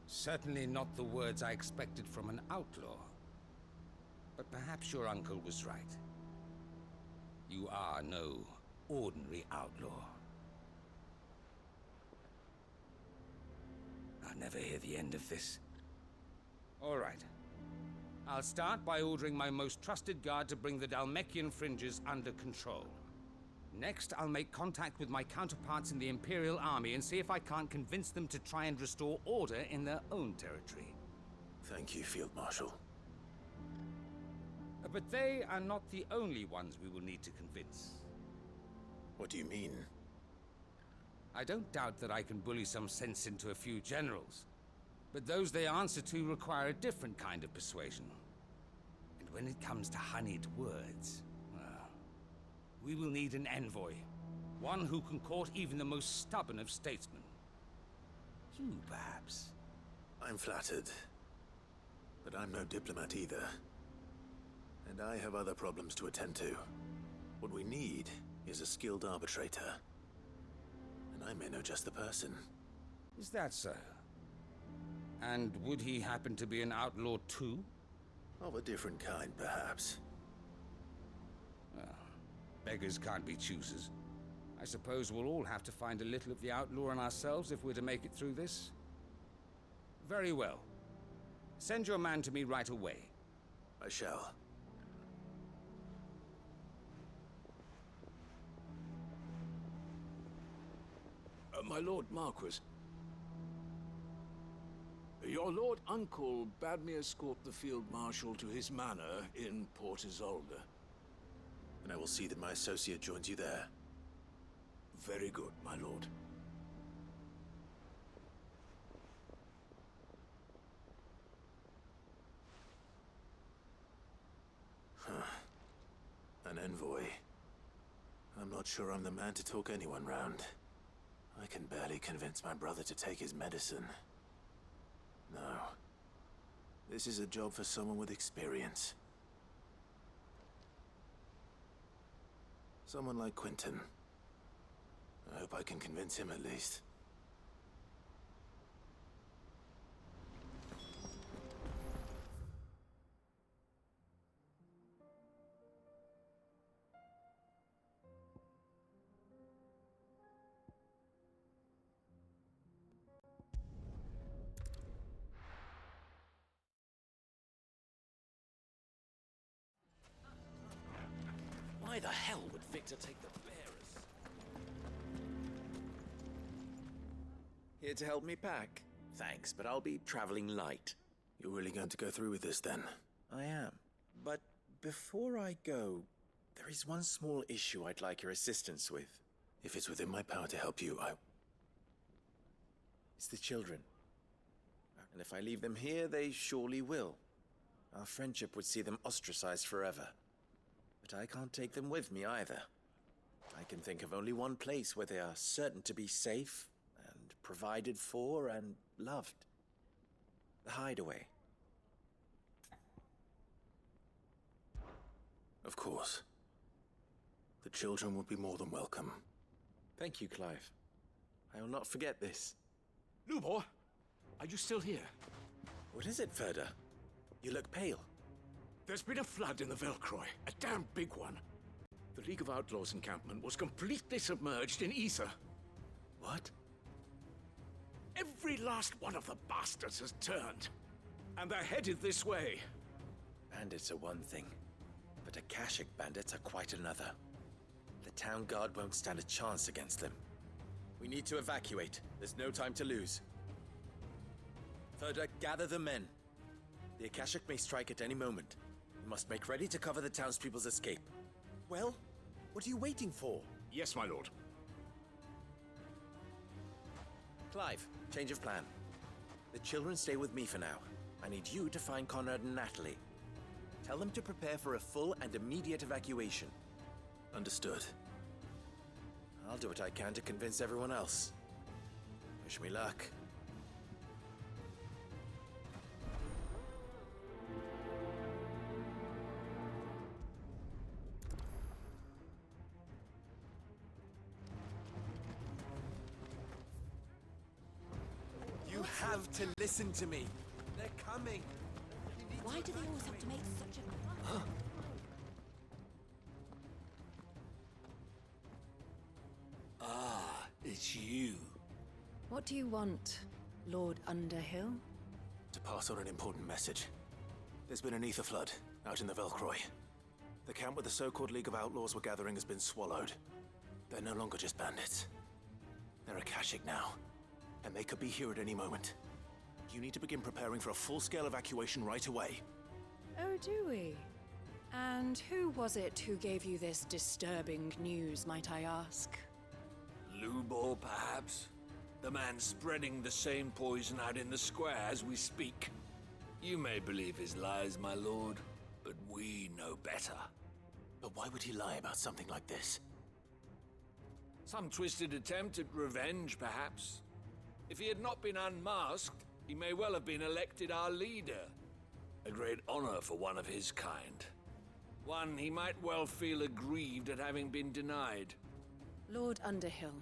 Certainly not the words I expected from an outlaw. But perhaps your uncle was right. You are no ordinary outlaw. I'll never hear the end of this. All right. I'll start by ordering my most trusted guard to bring the Dalmekian fringes under control. Next, I'll make contact with my counterparts in the Imperial Army and see if I can't convince them to try and restore order in their own territory. Thank you, Field Marshal. But they are not the only ones we will need to convince. What do you mean? I don't doubt that I can bully some sense into a few generals. But those they answer to require a different kind of persuasion. And when it comes to honeyed words, well, we will need an envoy. One who can court even the most stubborn of statesmen. You, perhaps. I'm flattered. But I'm no diplomat either. And I have other problems to attend to. What we need is a skilled arbitrator. And I may know just the person. Is that so? And would he happen to be an outlaw too? Of a different kind, perhaps. Well, beggars can't be choosers. I suppose we'll all have to find a little of the outlaw in ourselves if we're to make it through this. Very well. Send your man to me right away. I shall. My Lord Marquis. Your Lord Uncle bade me escort the Field Marshal to his manor in Port Isolde. And I will see that my associate joins you there. Very good, my lord. An envoy. I'm not sure I'm the man to talk anyone round. I can barely convince my brother to take his medicine. No. This is a job for someone with experience. Someone like Quentin. I hope I can convince him at least. Why the hell would Victor take the bearers? Here to help me pack. Thanks, but I'll be traveling light. You're really going to go through with this, then? I am. But before I go, there is one small issue I'd like your assistance with. If it's within my power to help you, It's the children. And if I leave them here, they surely will. Our friendship would see them ostracized forever. But I can't take them with me either. I can think of only one place where they are certain to be safe and provided for and loved. The Hideaway. Of course. The children would be more than welcome. Thank you, Clive. I will not forget this. Lubor, are you still here? What is it, Ferda? You look pale. There's been a flood in the Velcroy, a damn big one. The League of Outlaws encampment was completely submerged in ether. What? Every last one of the bastards has turned. And they're headed this way. Bandits are one thing, but Akashic bandits are quite another. The town guard won't stand a chance against them. We need to evacuate. There's no time to lose. Ferda, gather the men. The Akashic may strike at any moment. We must make ready to cover the townspeople's escape. Well, what are you waiting for? Yes, my lord. Clive, change of plan. The children stay with me for now. I need you to find Conrad and Natalie. Tell them to prepare for a full and immediate evacuation. Understood. I'll do what I can to convince everyone else. Wish me luck. You have to listen to me. They're coming. Why do they always have to make such a... Ah, it's you. What do you want, Lord Underhill? To pass on an important message. There's been an ether flood out in the Velcroy. The camp where the so-called League of Outlaws were gathering has been swallowed. They're no longer just bandits. They're Akashic now, and they could be here at any moment. You need to begin preparing for a full-scale evacuation right away. Oh, do we? And who was it who gave you this disturbing news, might I ask? Lubor, perhaps? The man spreading the same poison out in the square as we speak. You may believe his lies, my lord, but we know better. But why would he lie about something like this? Some twisted attempt at revenge, perhaps. If he had not been unmasked, he may well have been elected our leader. A great honor for one of his kind. One he might well feel aggrieved at having been denied. Lord Underhill,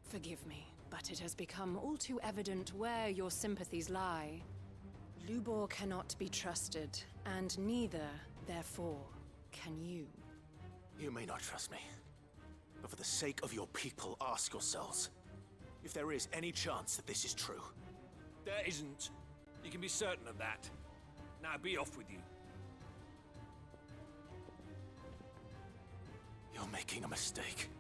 forgive me, but it has become all too evident where your sympathies lie. Lubor cannot be trusted, and neither, therefore, can you. You may not trust me, but for the sake of your people, ask yourselves if there is any chance that this is true. There isn't. You can be certain of that. Now be off with you. You're making a mistake.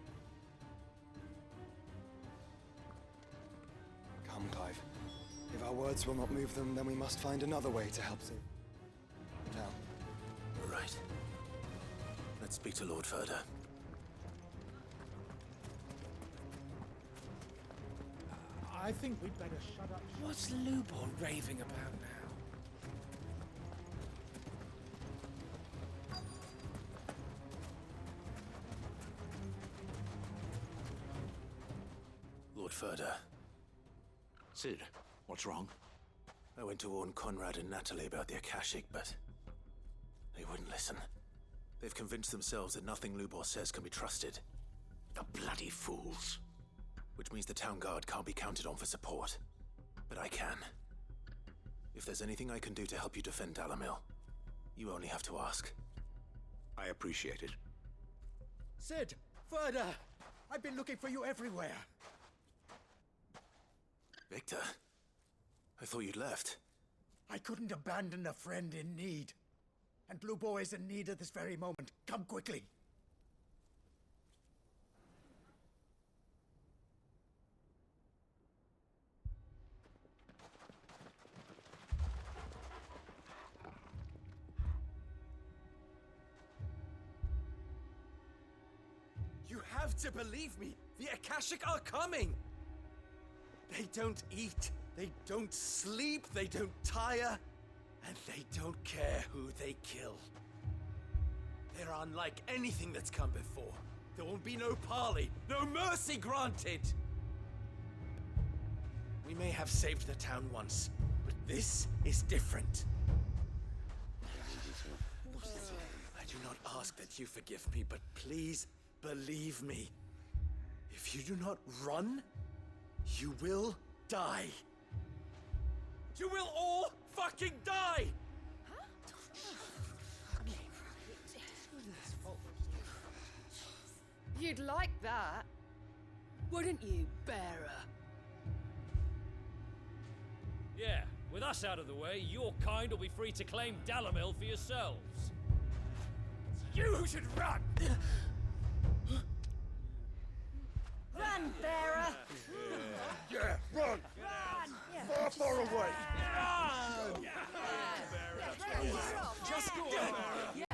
Come, Clive. If our words will not move them, then we must find another way to help save the town. You're right. Let's speak to Lord Ferda. I think we'd better shut up. What's Lubor raving about now? Lord Ferda. Sid, what's wrong? I went to warn Conrad and Natalie about the Akashic, but they wouldn't listen. They've convinced themselves that nothing Lubor says can be trusted. The bloody fools. Which means the town guard can't be counted on for support. But I can. If there's anything I can do to help you defend Dalamil, you only have to ask. I appreciate it. Sid! Ferda! I've been looking for you everywhere. Victor? I thought you'd left. I couldn't abandon a friend in need. And Lubor is in need at this very moment. Come quickly. You have to believe me! The Akashic are coming! They don't eat, they don't sleep, they don't tire, and they don't care who they kill. They're unlike anything that's come before. There will be no parley, no mercy granted! We may have saved the town once, but this is different. I do not ask that you forgive me, but please believe me. If you do not run, you will die. You will all fucking die! You'd like that, wouldn't you, bearer? Yeah, with us out of the way, your kind will be free to claim Dalamil for yourselves. You should run! Run, bearer! Yeah, run! Run! Far away! Run! Just go! Yeah.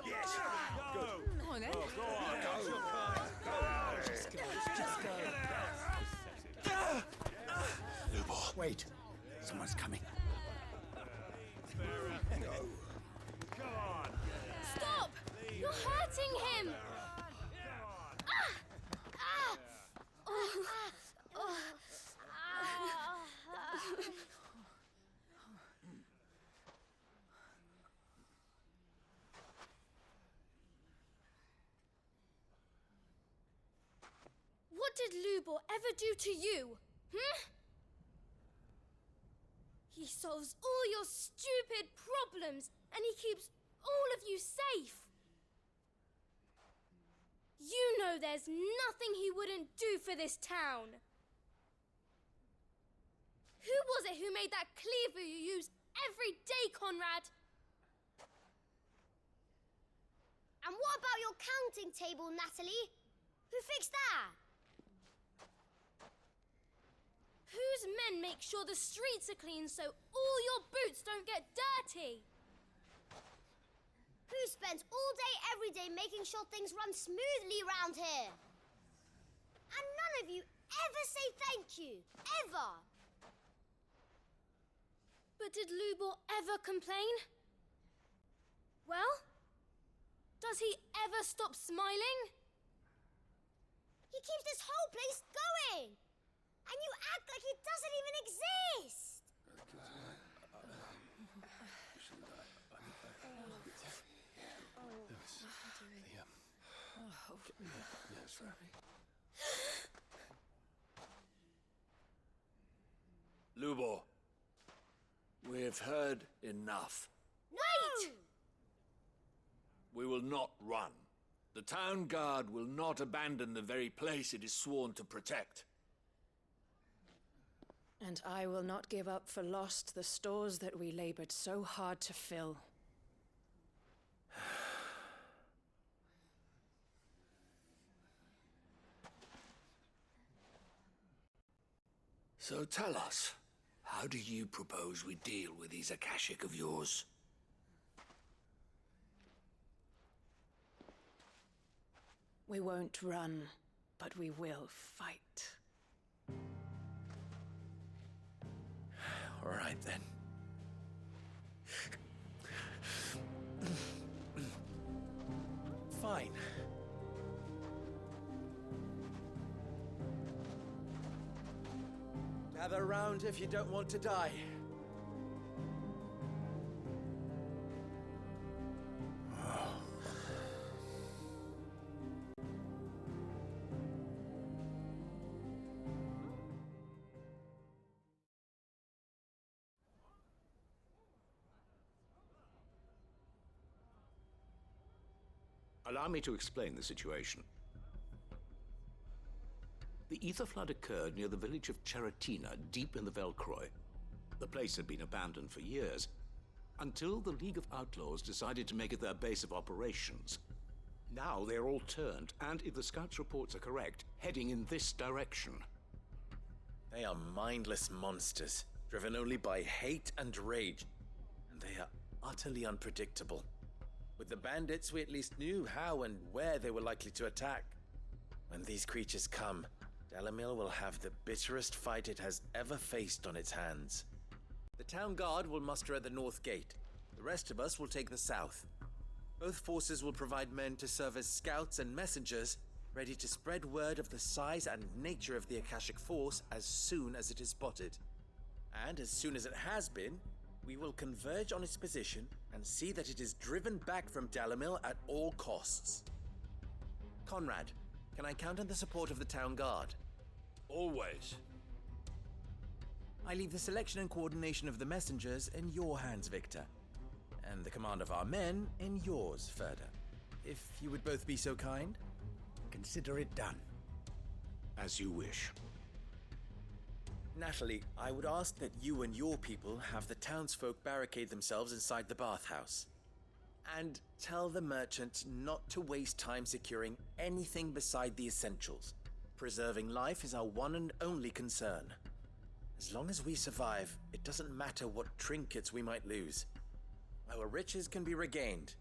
Yes! Go! Come on, then. Go on! Just go. Lubor. Wait. Someone's coming. Stop! You're hurting him! What did Lubor ever do to you? He solves all your stupid problems, and he keeps all of you safe. You know there's nothing he wouldn't do for this town. Who was it who made that cleaver you use every day, Conrad? And what about your counting table, Natalie? Who fixed that? Whose men make sure the streets are clean so all your boots don't get dirty? Who spends all day, every day making sure things run smoothly round here? And none of you ever say thank you. Ever. But did Lubor ever complain? Well, does he ever stop smiling? He keeps this whole place going. And you act like it doesn't even exist. Oh, Yes, sorry. Lubor, we've heard enough. Wait! We will not run. The town guard will not abandon the very place it is sworn to protect. And I will not give up for lost the stores that we labored so hard to fill. So tell us, how do you propose we deal with these Akashic of yours? We won't run, but we will fight. All right, then. Fine. Gather round if you don't want to die. Allow me to explain the situation. The ether flood occurred near the village of Cheratina, deep in the Velcroy. The place had been abandoned for years, until the League of Outlaws decided to make it their base of operations. Now they're all turned, and if the scouts' reports are correct, heading in this direction. They are mindless monsters, driven only by hate and rage, and they are utterly unpredictable. With the bandits, we at least knew how and where they were likely to attack. When these creatures come, Dalamil will have the bitterest fight it has ever faced on its hands. The town guard will muster at the north gate. The rest of us will take the south. Both forces will provide men to serve as scouts and messengers, ready to spread word of the size and nature of the Akashic force as soon as it is spotted. And as soon as it has been, we will converge on its position and see that it is driven back from Dalamil at all costs. Conrad, can I count on the support of the town guard? Always. I leave the selection and coordination of the messengers in your hands, Victor. And the command of our men in yours, Ferda. If you would both be so kind. Consider it done. As you wish. Natalie, I would ask that you and your people have the townsfolk barricade themselves inside the bathhouse. And tell the merchant not to waste time securing anything beside the essentials. Preserving life is our one and only concern. As long as we survive, it doesn't matter what trinkets we might lose. Our riches can be regained.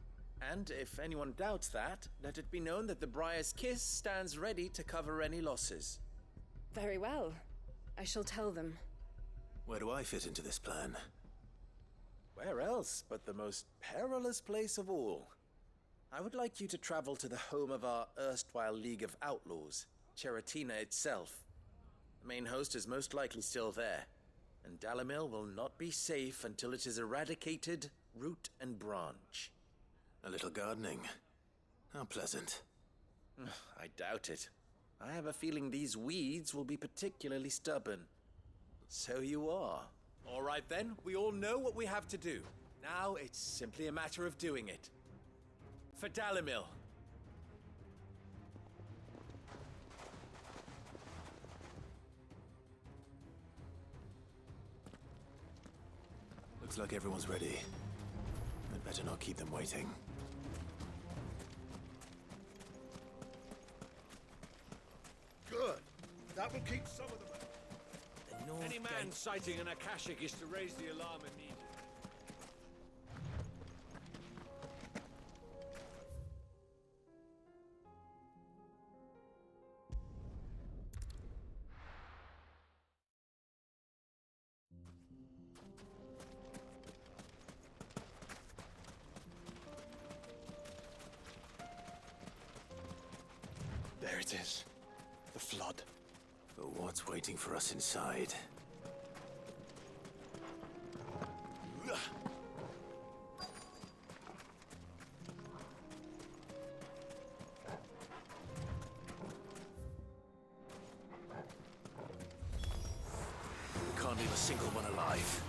And if anyone doubts that, let it be known that the Briar's Kiss stands ready to cover any losses. Very well. I shall tell them. Where do I fit into this plan? Where else but the most perilous place of all? I would like you to travel to the home of our erstwhile League of Outlaws, Cheratina itself. The main host is most likely still there, and Dalamil will not be safe until it is eradicated, root and branch. A little gardening. How pleasant. I doubt it. I have a feeling these weeds will be particularly stubborn. So you are. All right then, we all know what we have to do. Now it's simply a matter of doing it. For Dalamil. Looks like everyone's ready. I'd better not keep them waiting. Good. That will keep some of them out. Any man sighting an Akashic is to raise the alarm immediately. There it is. The flood. But what's waiting for us inside? can't leave a single one alive.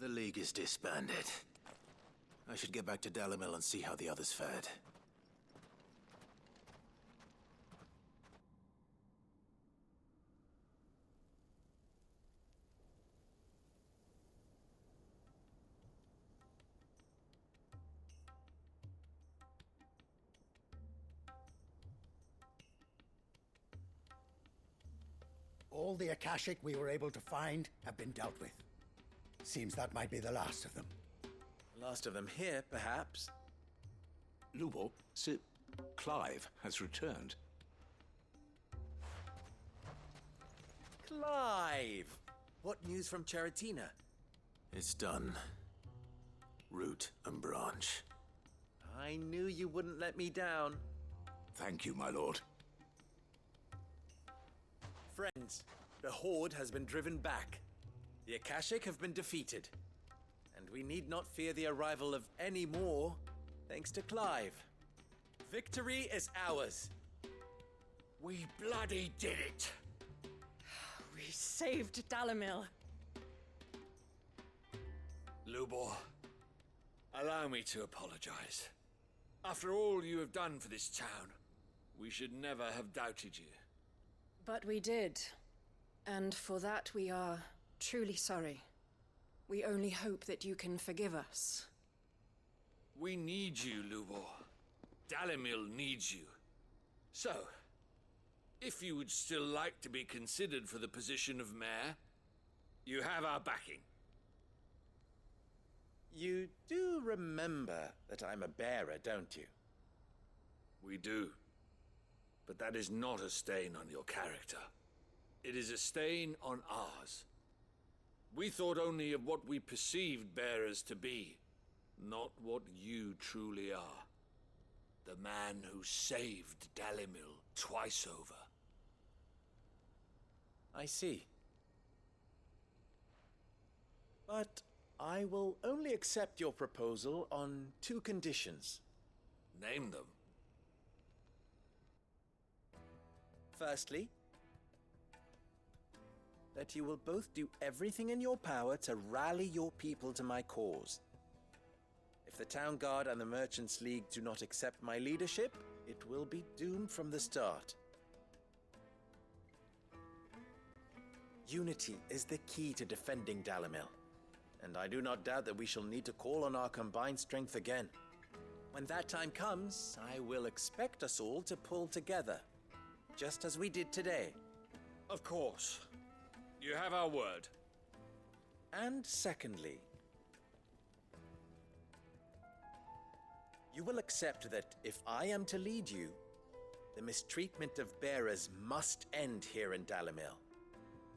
The League is disbanded. I should get back to Dalamil and see how the others fared. All the Akashic we were able to find have been dealt with. Seems that might be the last of them. Last of them here, perhaps. Lubor, Sir Clive has returned. Clive! What news from Charatina? It's done. Root and branch. I knew you wouldn't let me down. Thank you, my lord. Friends, the Horde has been driven back. The Akashic have been defeated. And we need not fear the arrival of any more, thanks to Clive. Victory is ours. We bloody did it! We saved Dalamil. Lubor, allow me to apologize. After all you have done for this town, we should never have doubted you. But we did. And for that we are truly sorry. We only hope that you can forgive us. We need you, Lubor. Dalamil needs you. So, if you would still like to be considered for the position of mayor, you have our backing. You do remember that I'm a bearer, don't you? We do. But that is not a stain on your character. It is a stain on ours. We thought only of what we perceived bearers to be, not what you truly are. The man who saved Dalimil twice over. I see. But I will only accept your proposal on 2 conditions. Name them. Firstly, that you will both do everything in your power to rally your people to my cause. If the Town Guard and the Merchants League do not accept my leadership, it will be doomed from the start. Unity is the key to defending Dalimil, and I do not doubt that we shall need to call on our combined strength again. When that time comes, I will expect us all to pull together, just as we did today. Of course. You have our word. And secondly, you will accept that if I am to lead you, the mistreatment of bearers must end here in Dalimil.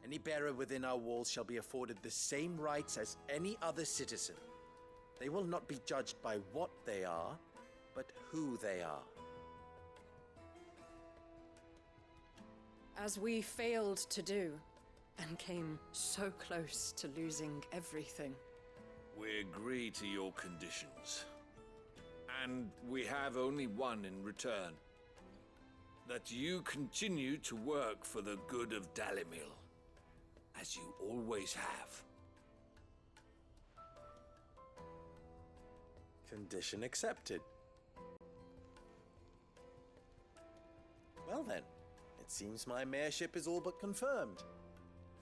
Any bearer within our walls shall be afforded the same rights as any other citizen. They will not be judged by what they are, but who they are. As we failed to do, and came so close to losing everything. We agree to your conditions. And we have only one in return. That you continue to work for the good of Dalimil, as you always have. Condition accepted. Well then, it seems my mayorship is all but confirmed.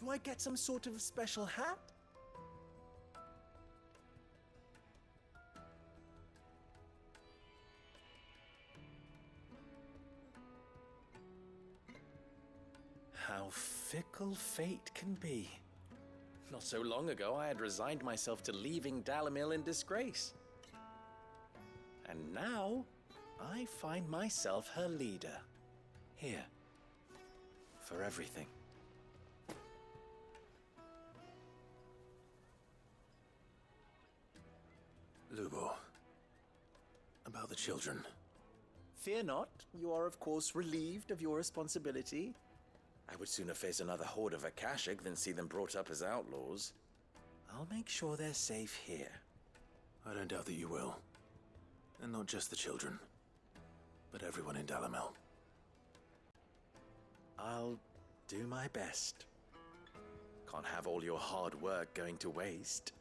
Do I get some sort of special hat? How fickle fate can be. Not so long ago, I had resigned myself to leaving Dalimil in disgrace. And now, I find myself her leader. Here. For everything. Lubor. About the children. Fear not, you are of course relieved of your responsibility. I would sooner face another horde of Akashic than see them brought up as outlaws. I'll make sure they're safe here. I don't doubt that you will. And not just the children, but everyone in Dalimil. I'll do my best. Can't have all your hard work going to waste.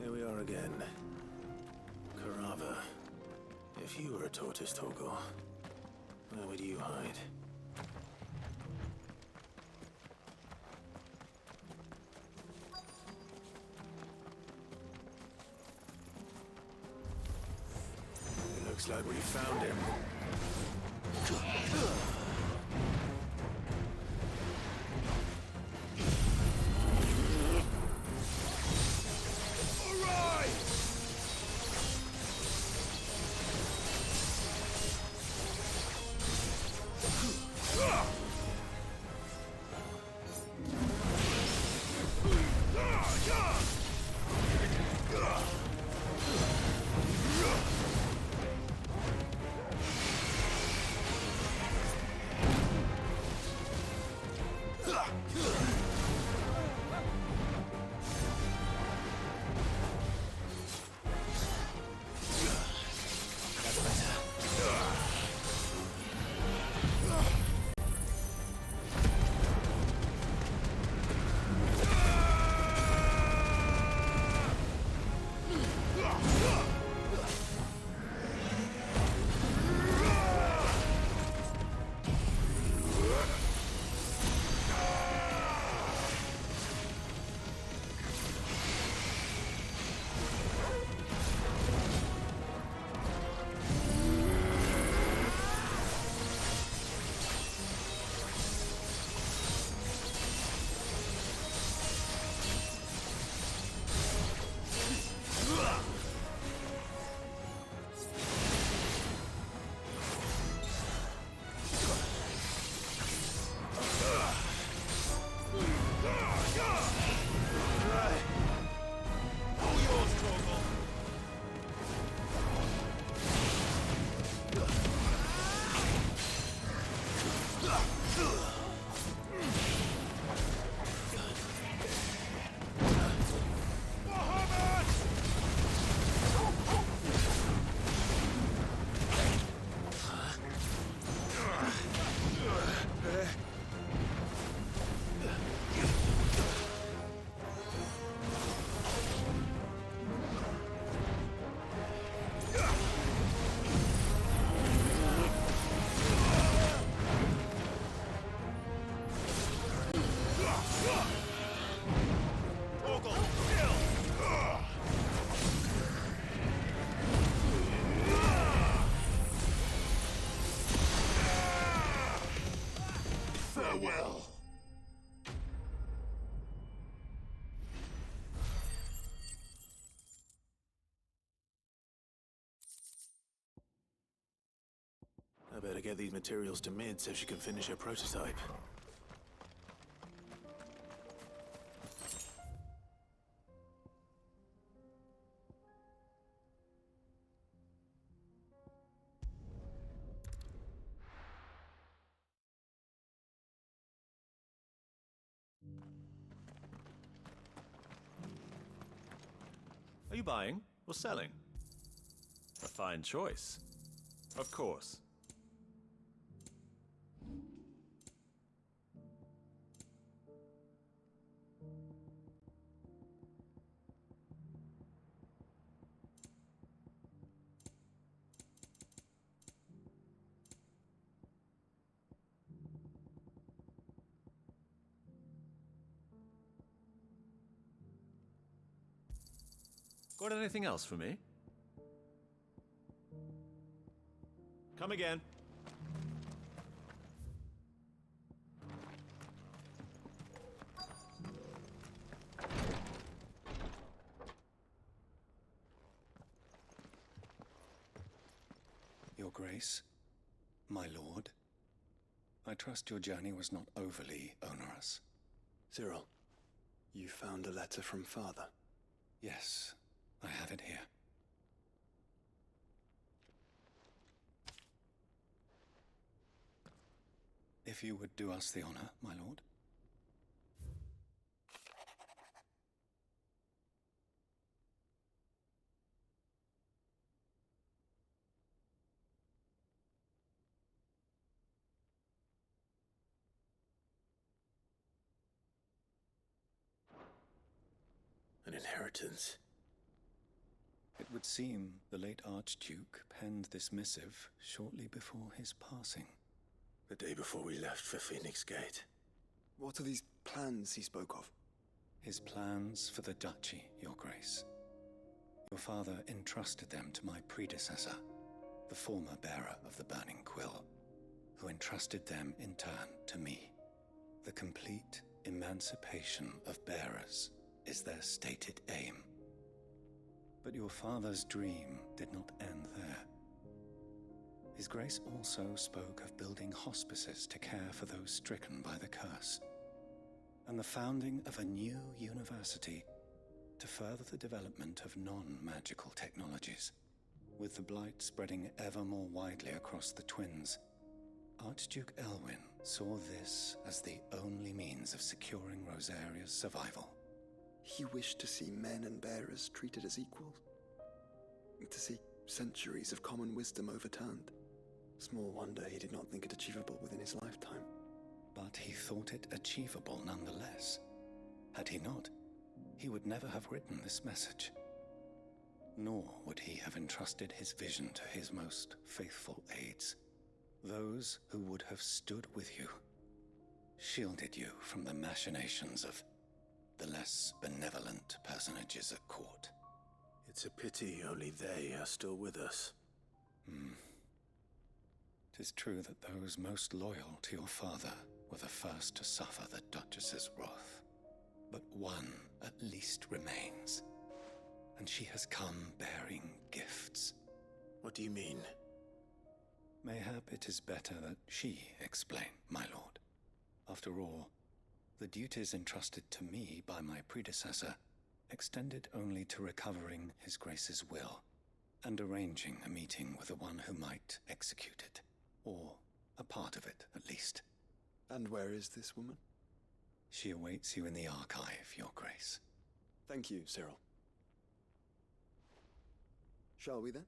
Here we are again. Karava. If you were a tortoise, Torgor, where would you hide? It looks like we found him. get these materials to Mid so she can finish her prototype. Are you buying or selling? A fine choice. Of course. Got anything else for me? Come again. Your Grace, my lord, I trust your journey was not overly onerous. Cyril, you found a letter from Father? Yes, I have it here. If you would do us the honor, my lord. An inheritance. It would seem the late Archduke penned this missive shortly before his passing. The day before we left for Phoenix Gate. What are these plans he spoke of? His plans for the duchy, Your Grace. Your father entrusted them to my predecessor, the former bearer of the Burning Quill, who entrusted them in turn to me. The complete emancipation of bearers is their stated aim. But your father's dream did not end there. His Grace also spoke of building hospices to care for those stricken by the curse, and the founding of a new university to further the development of non-magical technologies. With the blight spreading ever more widely across the twins, Archduke Elwyn saw this as the only means of securing Rosaria's survival. He wished to see men and bearers treated as equals. To see centuries of common wisdom overturned. Small wonder he did not think it achievable within his lifetime. But he thought it achievable nonetheless. Had he not, he would never have written this message. Nor would he have entrusted his vision to his most faithful aides, those who would have stood with you, shielded you from the machinations of the less benevolent personages at court. It's a pity only they are still with us. 'Tis true that those most loyal to your father were the first to suffer the Duchess's wrath. But one at least remains, and she has come bearing gifts. What do you mean? Mayhap it is better that she explain, my lord. After all, the duties entrusted to me by my predecessor extended only to recovering His Grace's will and arranging a meeting with the one who might execute it, or a part of it at least. And where is this woman? She awaits you in the archive, Your Grace. Thank you, Cyril. Shall we then?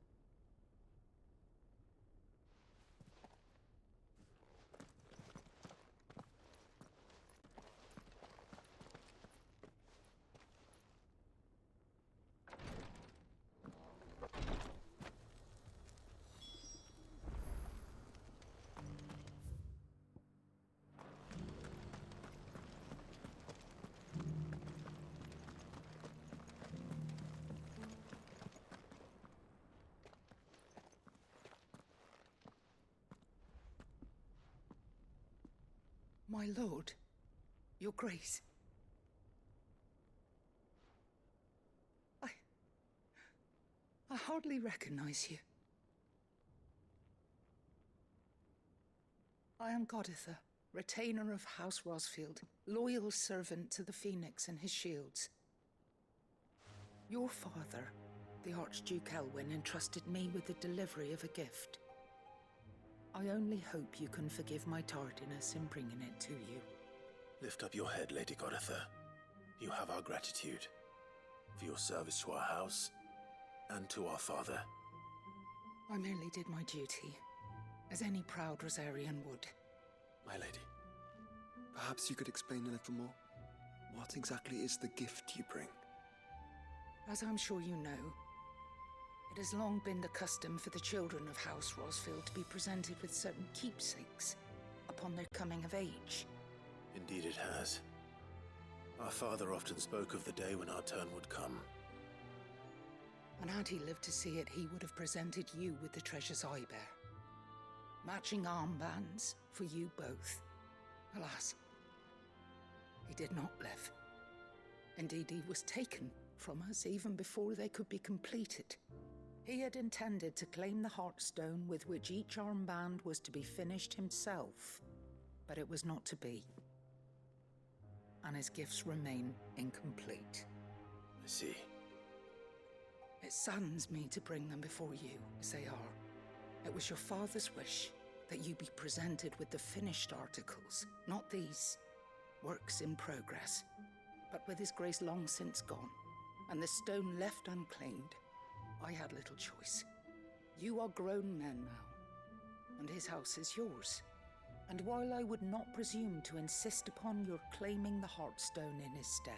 My lord, your grace. I hardly recognize you. I am Goditha, retainer of House Rosfield, loyal servant to the Phoenix and his shields. Your father, the Archduke Elwyn, entrusted me with the delivery of a gift. I only hope you can forgive my tardiness in bringing it to you. Lift up your head, Lady Goditha. You have our gratitude for your service to our house and to our father. I merely did my duty, as any proud Rosarian would. My lady, perhaps you could explain a little more. What exactly is the gift you bring? As I'm sure you know, it has long been the custom for the children of House Rosfield to be presented with certain keepsakes upon their coming of age. Indeed it has. Our father often spoke of the day when our turn would come. And had he lived to see it, he would have presented you with the treasures I bear. Matching armbands for you both. Alas, he did not live. Indeed, he was taken from us even before they could be completed. He had intended to claim the Heartstone with which each armband was to be finished himself, but it was not to be. And his gifts remain incomplete. I see. It saddens me to bring them before you, as they are. It was your father's wish that you be presented with the finished articles, not these works in progress. But with his grace long since gone, and the stone left unclaimed, I had little choice. You are grown men now, and his house is yours. And while I would not presume to insist upon your claiming the Heartstone in his stead,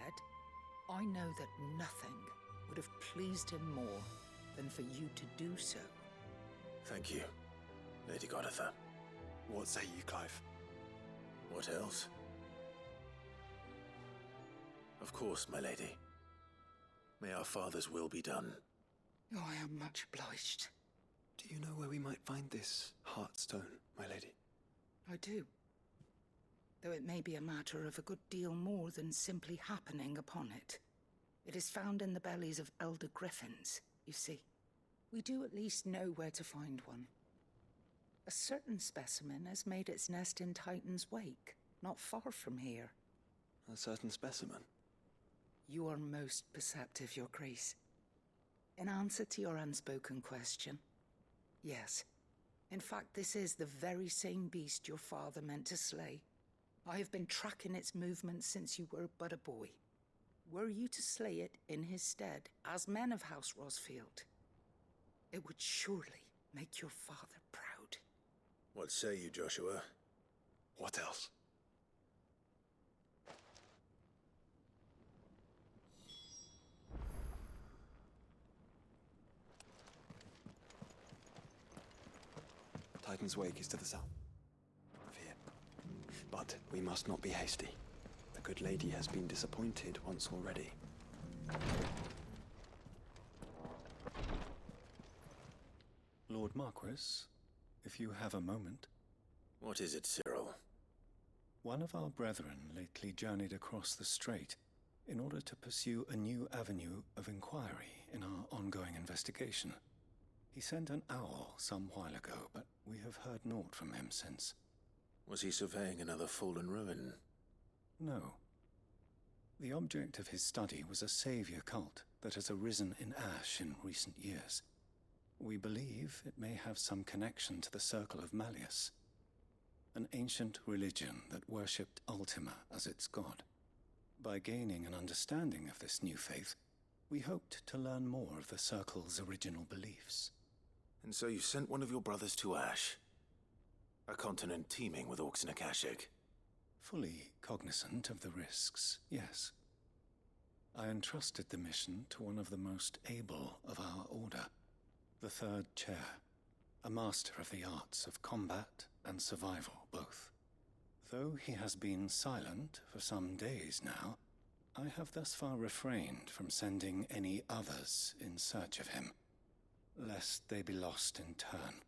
I know that nothing would have pleased him more than for you to do so. Thank you, Lady Goditha. What say you, Clive? What else? Of course, my lady. May our father's will be done. Oh, I am much obliged. Do you know where we might find this Heartstone, my lady? I do. Though it may be a matter of a good deal more than simply happening upon it. It is found in the bellies of elder griffins, you see. We do at least know where to find one. A certain specimen has made its nest in Titan's Wake, not far from here. A certain specimen? You are most perceptive, Your Grace. In answer to your unspoken question, yes. In fact, this is the very same beast your father meant to slay. I have been tracking its movements since you were but a boy. Were you to slay it in his stead, as men of House Rosfield, it would surely make your father proud. What say you, Joshua? What else? Titan's Wake is to the south of here. But we must not be hasty. The good lady has been disappointed once already. Lord Marquis, if you have a moment. What is it, Cyril? One of our brethren lately journeyed across the strait in order to pursue a new avenue of inquiry in our ongoing investigation. He sent an owl some while ago, but we have heard naught from him since. Was he surveying another fallen ruin? No. The object of his study was a savior cult that has arisen in Ash in recent years. We believe it may have some connection to the Circle of Malleus, an ancient religion that worshipped Ultima as its god. By gaining an understanding of this new faith, we hoped to learn more of the Circle's original beliefs. And so you sent one of your brothers to Ash? A continent teeming with orcs and Akashic? Fully cognizant of the risks, yes. I entrusted the mission to one of the most able of our order, the Third Chair, a master of the arts of combat and survival both. Though he has been silent for some days now, I have thus far refrained from sending any others in search of him, lest they be lost in turn.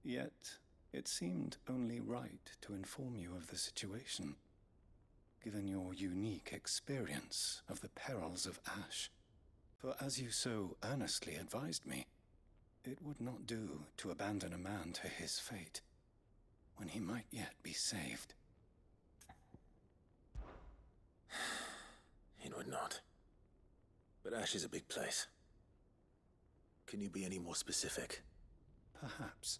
Yet, it seemed only right to inform you of the situation, given your unique experience of the perils of Ash. For as you so earnestly advised me, it would not do to abandon a man to his fate. when he might yet be saved. It would not. But Ash is a big place. Can you be any more specific? Perhaps.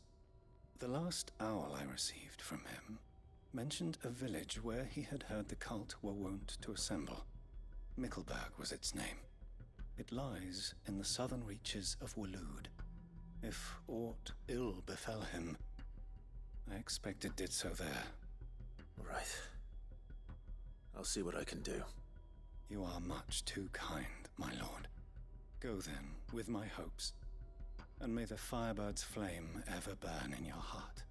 The last owl I received from him mentioned a village where he had heard the cult were wont to assemble. Mickleburg was its name. It lies in the southern reaches of Waloed. If aught ill befell him, I expect it did so there. Right. I'll see what I can do. You are much too kind, my lord. Go then, with my hopes, and may the Firebird's flame ever burn in your heart.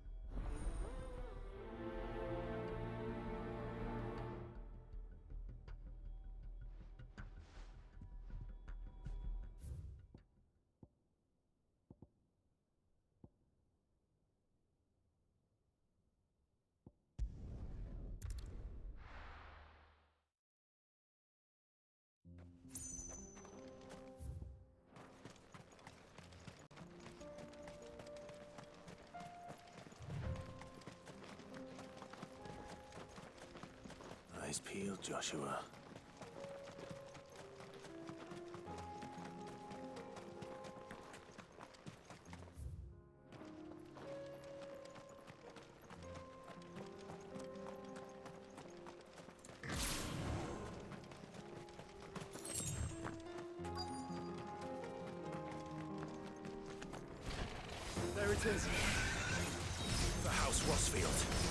Eyes peeled, Joshua. There it is. The House Rossfield.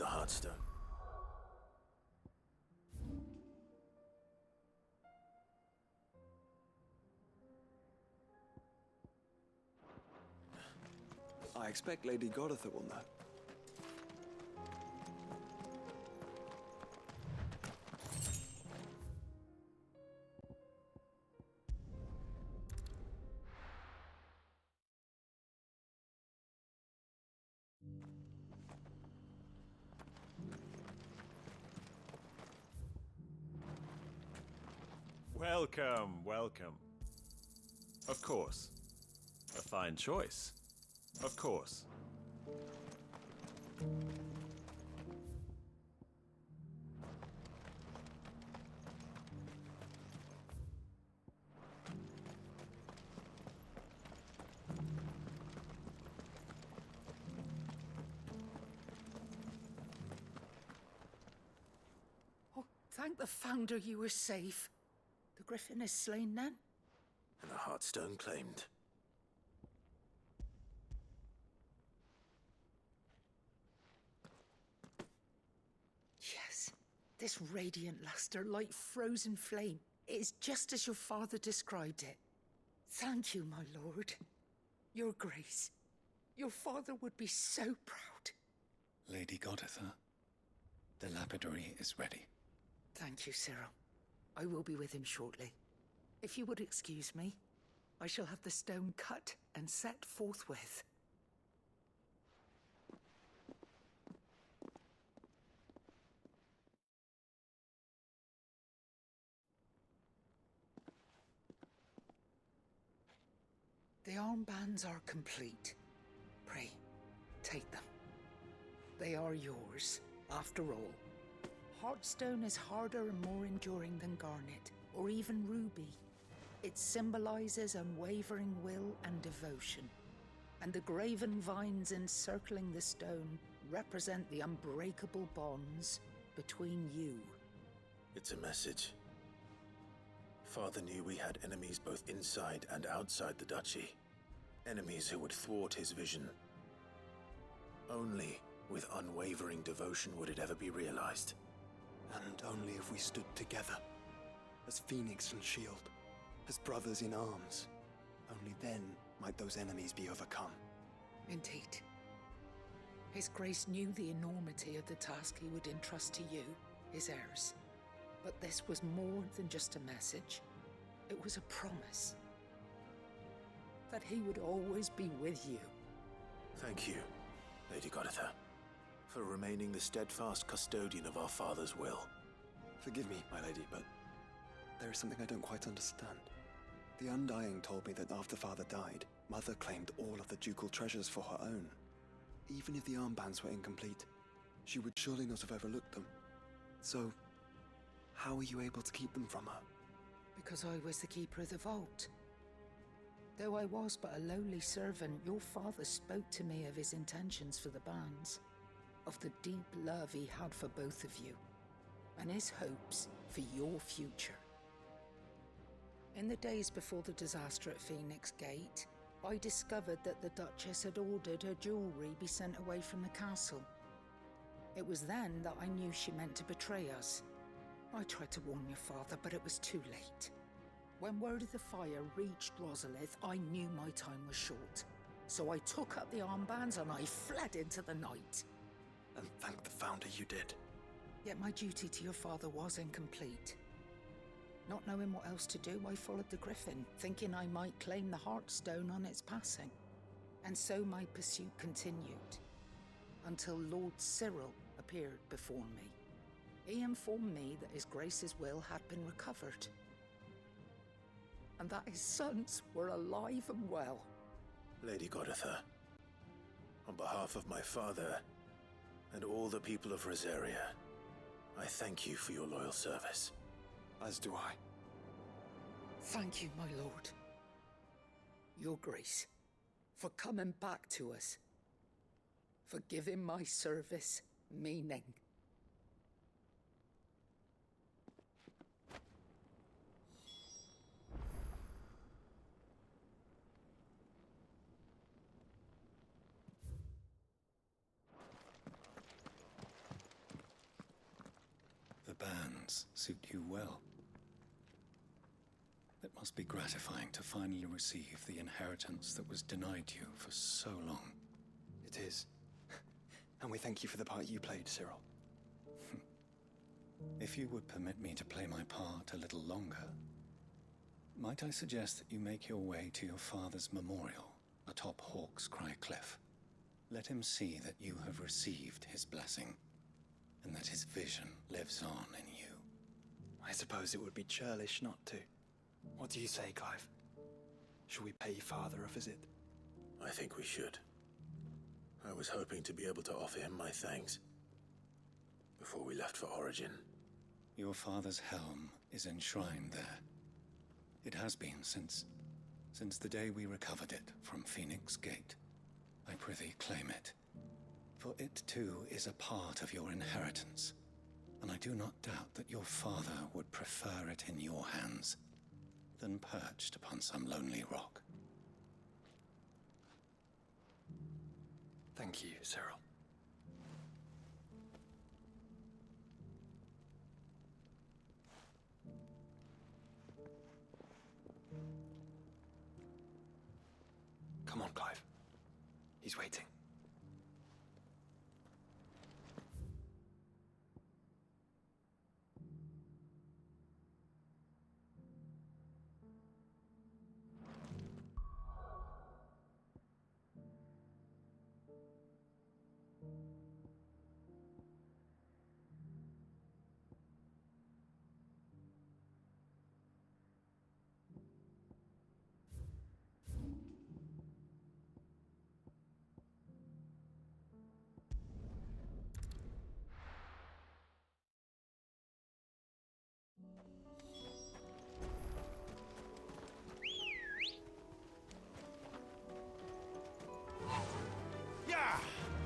the Heartstone. I expect Lady Goditha will know. Welcome, welcome. Of course. A fine choice. Of course. Oh, thank the Founder you were safe. The Griffin is slain then? And the Heartstone claimed. Yes, this radiant luster like frozen flame. It is just as your father described it. Thank you, my lord. Your Grace. Your father would be so proud. Lady Goditha, the lapidary is ready. Thank you, Cyril. I will be with him shortly. If you would excuse me, I shall have the stone cut and set forthwith. The armbands are complete. Pray, take them. They are yours, after all. Heartstone is harder and more enduring than garnet, or even ruby. It symbolizes unwavering will and devotion. And the graven vines encircling the stone represent the unbreakable bonds between you. It's a message. Father knew we had enemies both inside and outside the duchy. Enemies who would thwart his vision. Only with unwavering devotion would it ever be realized. And only if we stood together, as Phoenix and Shield, as brothers in arms. Only then might those enemies be overcome. Indeed. His Grace knew the enormity of the task he would entrust to you, his heirs. But this was more than just a message. It was a promise. That he would always be with you. Thank you, Lady Goditha, for remaining the steadfast custodian of our father's will. Forgive me, my lady, but there is something I don't quite understand. The Undying told me that after Father died, Mother claimed all of the ducal treasures for her own. Even if the armbands were incomplete, she would surely not have overlooked them. So, how were you able to keep them from her? Because I was the keeper of the vault. Though I was but a lowly servant, your father spoke to me of his intentions for the bands, of the deep love he had for both of you, and his hopes for your future. In the days before the disaster at Phoenix Gate, I discovered that the Duchess had ordered her jewelry be sent away from the castle. It was then that I knew she meant to betray us. I tried to warn your father, but it was too late. When word of the fire reached Rosalith, I knew my time was short. So I took up the armbands and I fled into the night. And thank the Founder you did. Yet my duty to your father was incomplete. Not knowing what else to do, I followed the Griffin, thinking I might claim the Heartstone on its passing. And so my pursuit continued, until Lord Cyril appeared before me. He informed me that His Grace's will had been recovered, and that his sons were alive and well. Lady Goditha, on behalf of my father and all the people of Rosaria, I thank you for your loyal service. As do I. Thank you, my lord. Your Grace, for coming back to us. For giving my service meaning. plans suit you well. It must be gratifying to finally receive the inheritance that was denied you for so long. It is. And we thank you for the part you played, Cyril. If you would permit me to play my part a little longer, might I suggest that you make your way to your father's memorial atop Hawk's Cry Cliff? Let him see that you have received his blessing, and that his vision lives on in you. I suppose it would be churlish not to. What do you say, Clive? Shall we pay Father a visit? I think we should. I was hoping to be able to offer him my thanks before we left for Origin. Your father's helm is enshrined there. It has been since the day we recovered it from Phoenix Gate. I prithee claim it, for it too is a part of your inheritance, and I do not doubt that your father would prefer it in your hands than perched upon some lonely rock. Thank you, Cyril. Come on, Clive. He's waiting.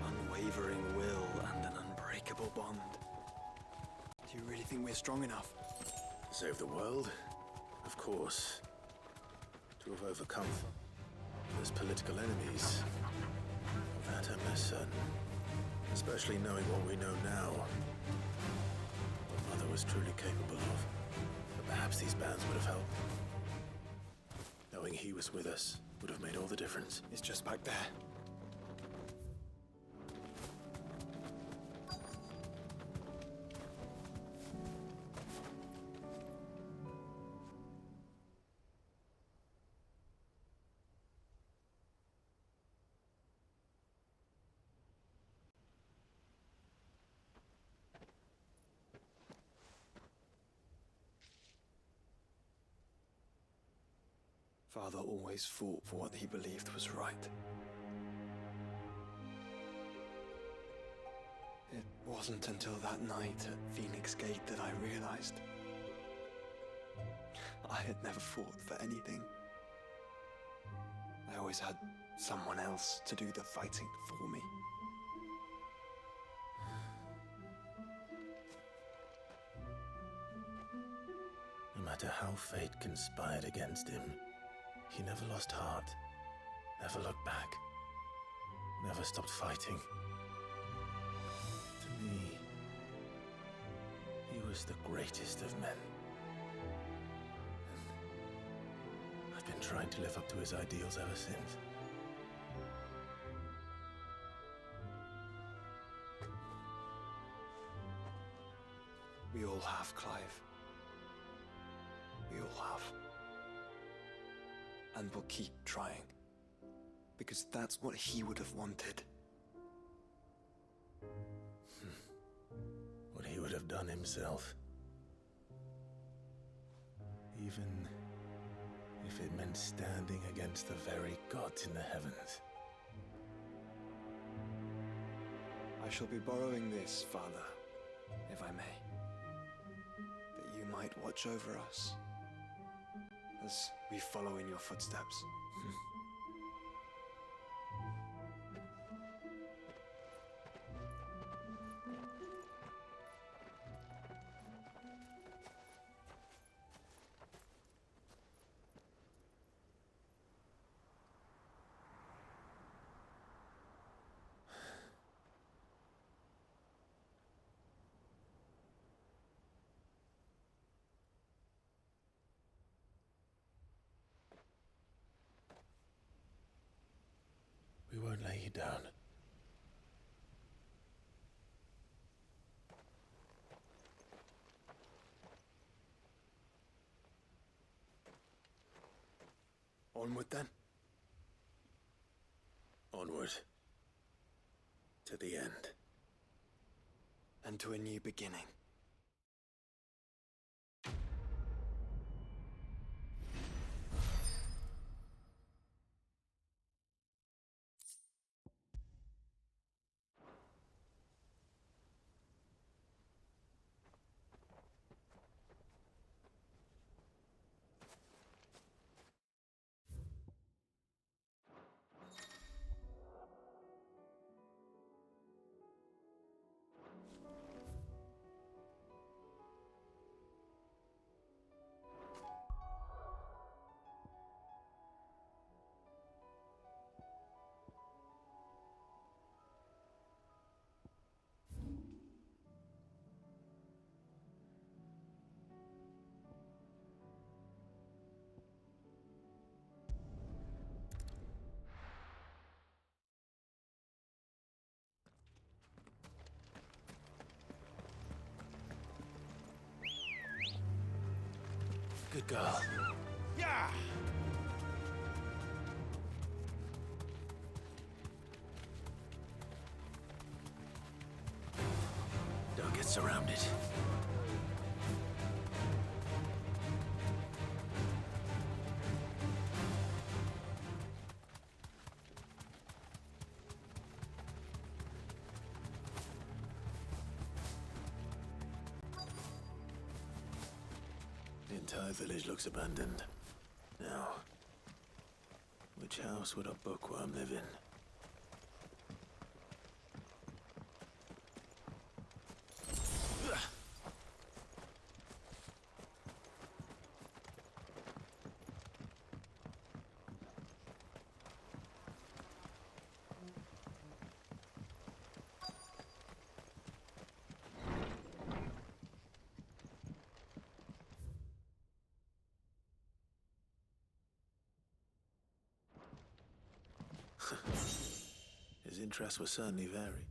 Unwavering will and an unbreakable bond. Do you really think we're strong enough? To save the world? Of course. To have overcome those political enemies. Of that I'm less certain. Especially knowing what we know now. What Mother was truly capable of. But perhaps these bands would have helped. Knowing he was with us would have made all the difference. It's just back there. Father always fought for what he believed was right. It wasn't until that night at Phoenix Gate that I realized I had never fought for anything. I always had someone else to do the fighting for me. No matter how fate conspired against him, he never lost heart, never looked back, never stopped fighting. To me, he was the greatest of men. And I've been trying to live up to his ideals ever since. We all have, Clive. We all have. And we'll keep trying. Because that's what he would have wanted. What he would have done himself. Even if it meant standing against the very gods in the heavens. I shall be borrowing this, Father, if I may. That you might watch over us as we follow in your footsteps. you down. Onward, then? Onward. To the end. And to a new beginning. Good girl. Yeah! Don't get surrounded. The entire village looks abandoned. Now, which house would a bookworm live in? His interests were certainly varied.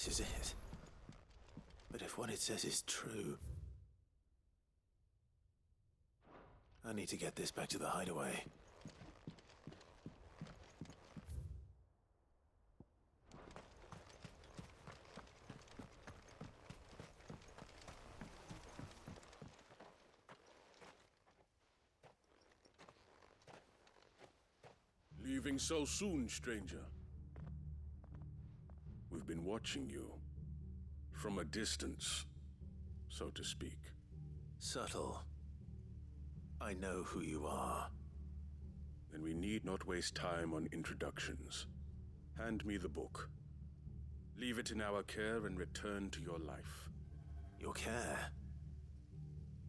This is it. But if what it says is true, I need to get this back to the hideaway. Leaving so soon, stranger? We've been watching you. From a distance, so to speak. Subtle. I know who you are. Then we need not waste time on introductions. Hand me the book. Leave it in our care and return to your life. Your care?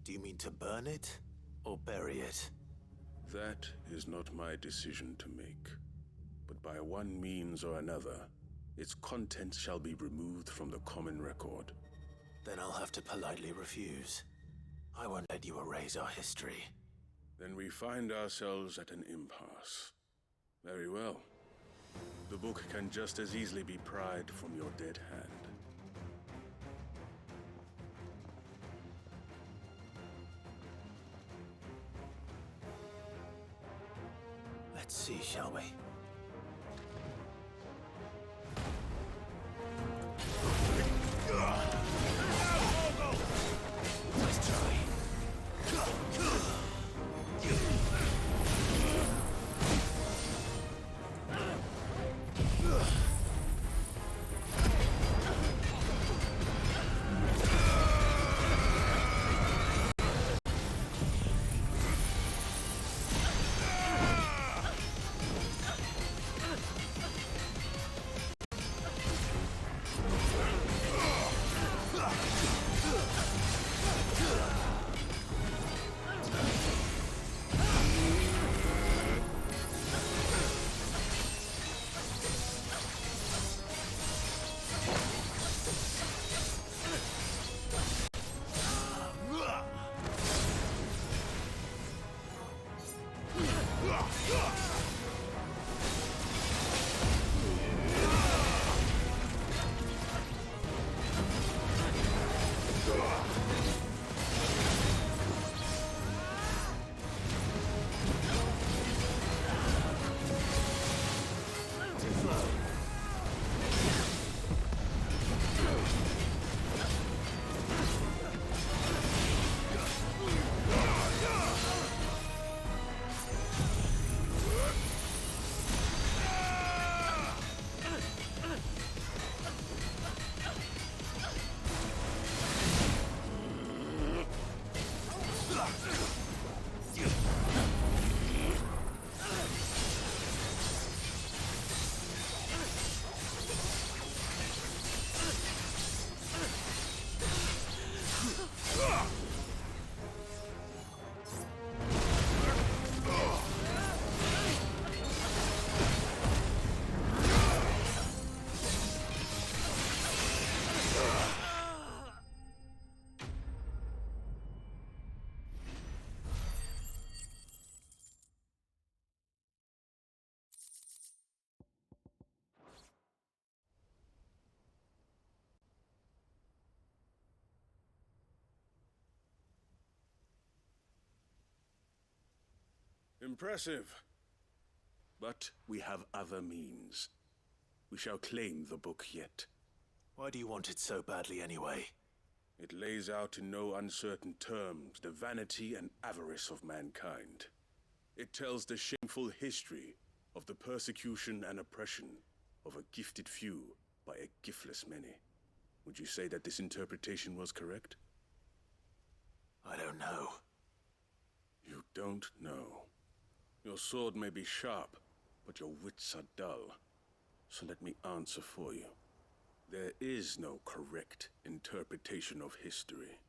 Do you mean to burn it or bury it? That is not my decision to make. But by one means or another, its contents shall be removed from the common record. Then I'll have to politely refuse. I won't let you erase our history. Then we find ourselves at an impasse. Very well. The book can just as easily be pried from your dead hand. Let's see, shall we? Nice try. Impressive. But we have other means. We shall claim the book yet. Why do you want it so badly anyway? It lays out in no uncertain terms the vanity and avarice of mankind. It tells the shameful history of the persecution and oppression of a gifted few by a giftless many. Would you say that this interpretation was correct? I don't know. You don't know. Your sword may be sharp, but your wits are dull. So let me answer for you. There is no correct interpretation of history.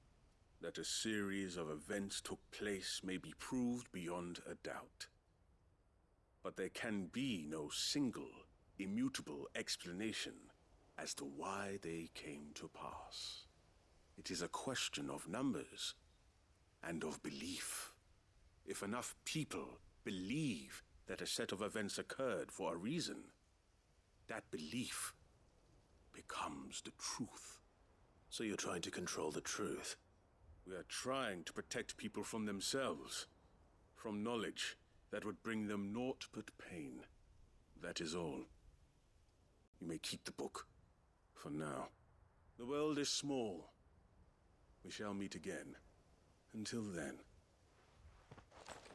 That a series of events took place may be proved beyond a doubt. But there can be no single, immutable explanation as to why they came to pass. It is a question of numbers and of belief. If enough people believe that a set of events occurred for a reason, that belief becomes the truth. So you're trying to control the truth? We are trying to protect people from themselves, from knowledge that would bring them naught but pain. That is all. You may keep the book, for now. The world is small. We shall meet again. Until then.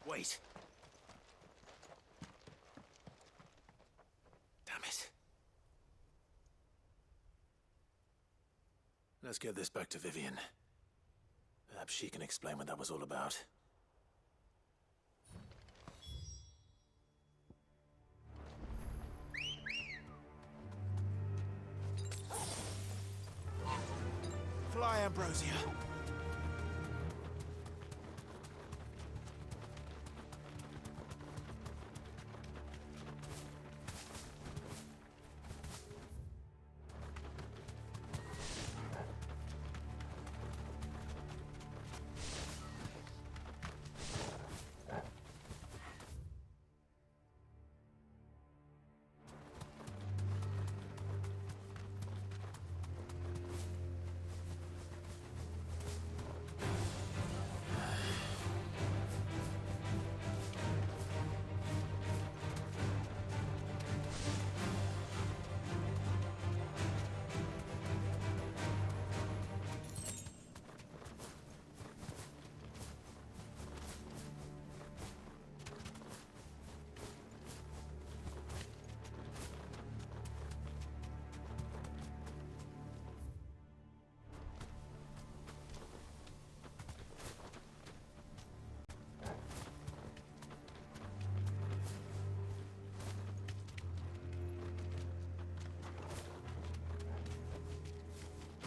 Wait! Damn it. Let's get this back to Vivian. Perhaps she can explain what that was all about. Fly, Ambrosia!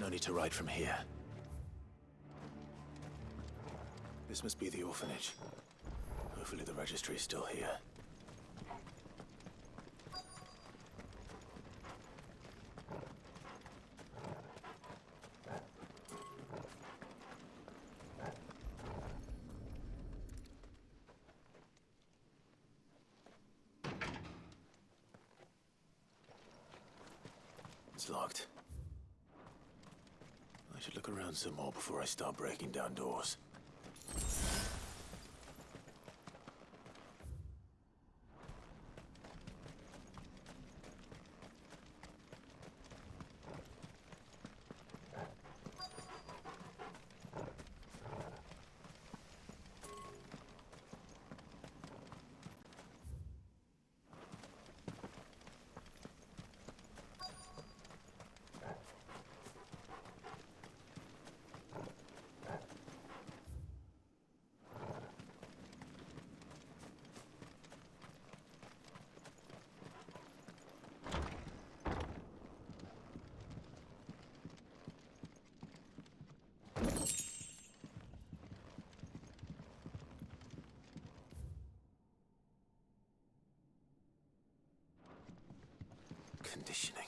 No need to ride from here. This must be the orphanage. Hopefully the registry is still here. It's locked. I should look around some more before I start breaking down doors. Conditioning.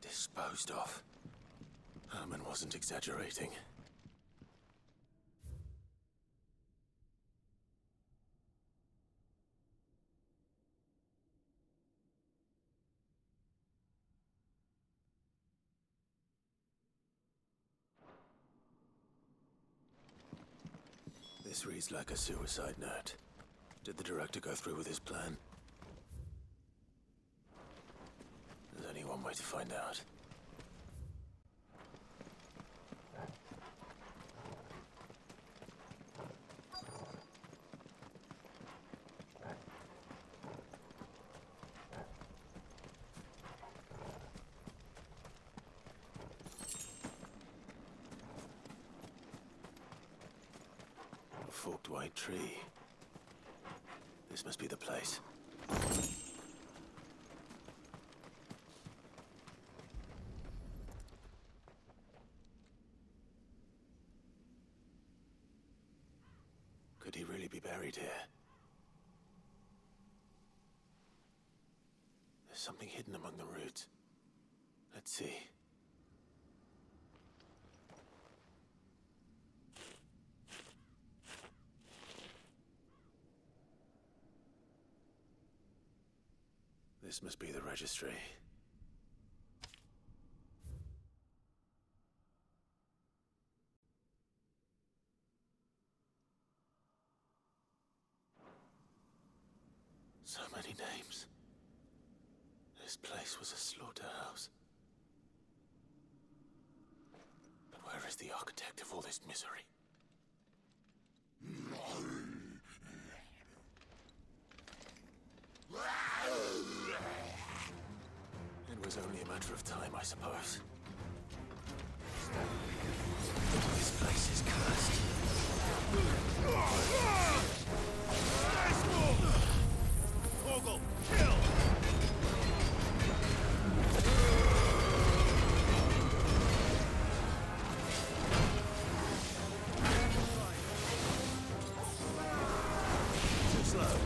Disposed of. Herman wasn't exaggerating. This reads like a suicide note. Did the director go through with his plan? There's only one way to find out. A forked white tree. This must be the place. Could he really be buried here? There's something hidden among the roots. Let's see. This must be the registry. So many names. This place was a slaughterhouse. But where is the architect of all this misery? It was only a matter of time, I suppose. This place is cursed. Torgal, kill! Too slow.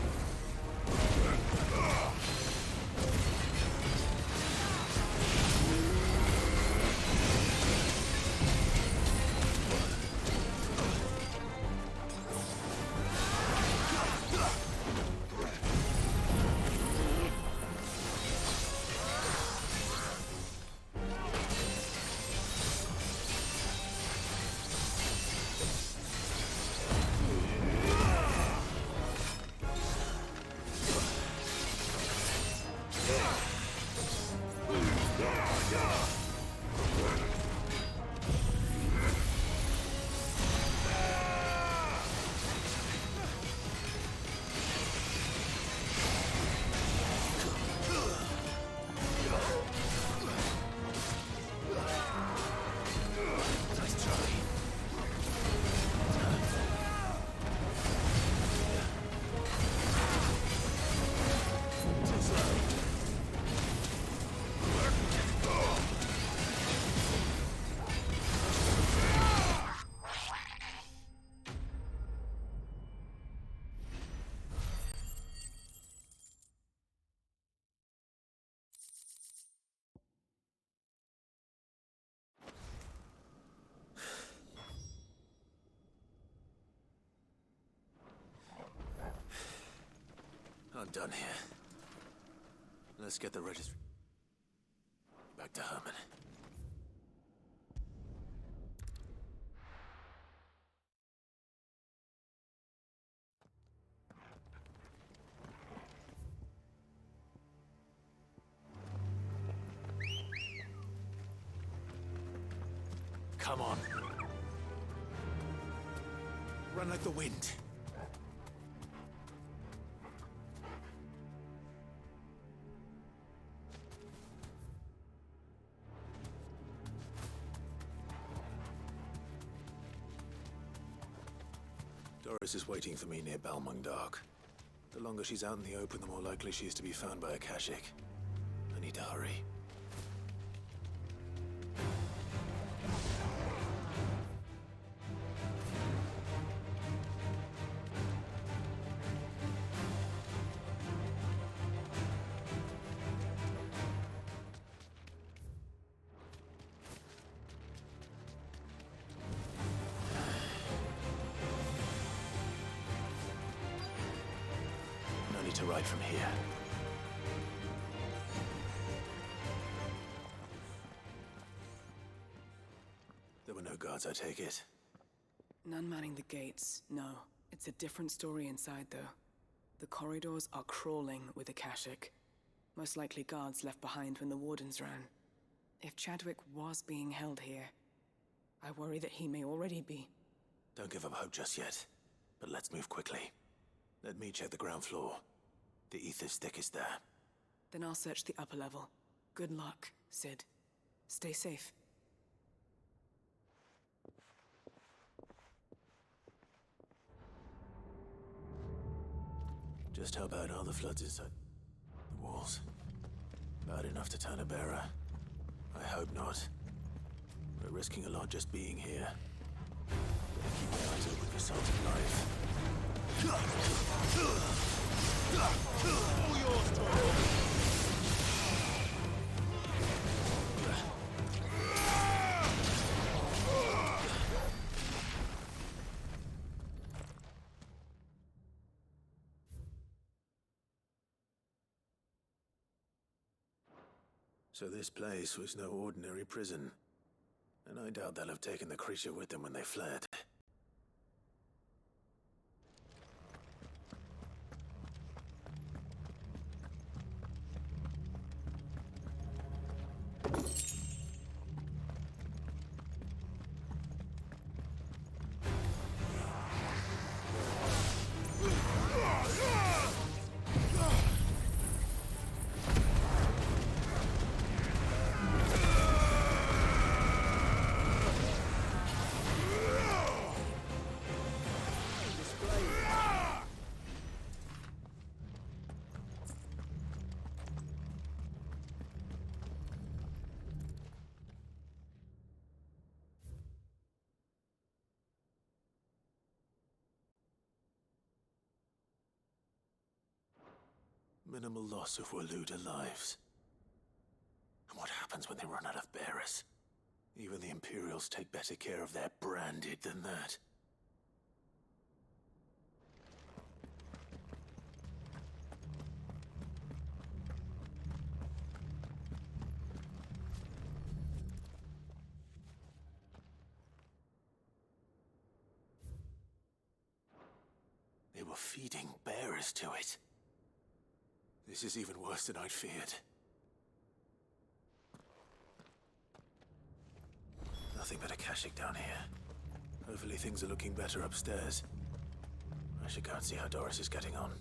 I'm done here. Let's get the registry back to Herman. Come on. Run like the wind. Doris is waiting for me near Balmung Dark. The longer she's out in the open, the more likely she is to be found by a Kashik. I need to hurry. No need to ride from here. There were no guards, I take it. None manning the gates, no. It's a different story inside, though. The corridors are crawling with Akashic. Most likely guards left behind when the Wardens ran. If Chadwick was being held here, I worry that he may already be. Don't give up hope just yet, but let's move quickly. Let me check the ground floor. The ether's thickest there. Then I'll search the upper level. Good luck, Sid. Stay safe. Just how bad are the floods inside the walls? Bad enough to turn a bearer? I hope not. We're risking a lot just being here. Better keep your eyes open for signs of life. All yours, Troy! So this place was no ordinary prison. And I doubt they'll have taken the creature with them when they fled. Minimal loss of Waluda lives. And what happens when they run out of bearers? Even the Imperials take better care of their branded than that. They were feeding bearers to it. This is even worse than I'd feared. Nothing but Akashic down here. Hopefully things are looking better upstairs. I should go and see how Doris is getting on.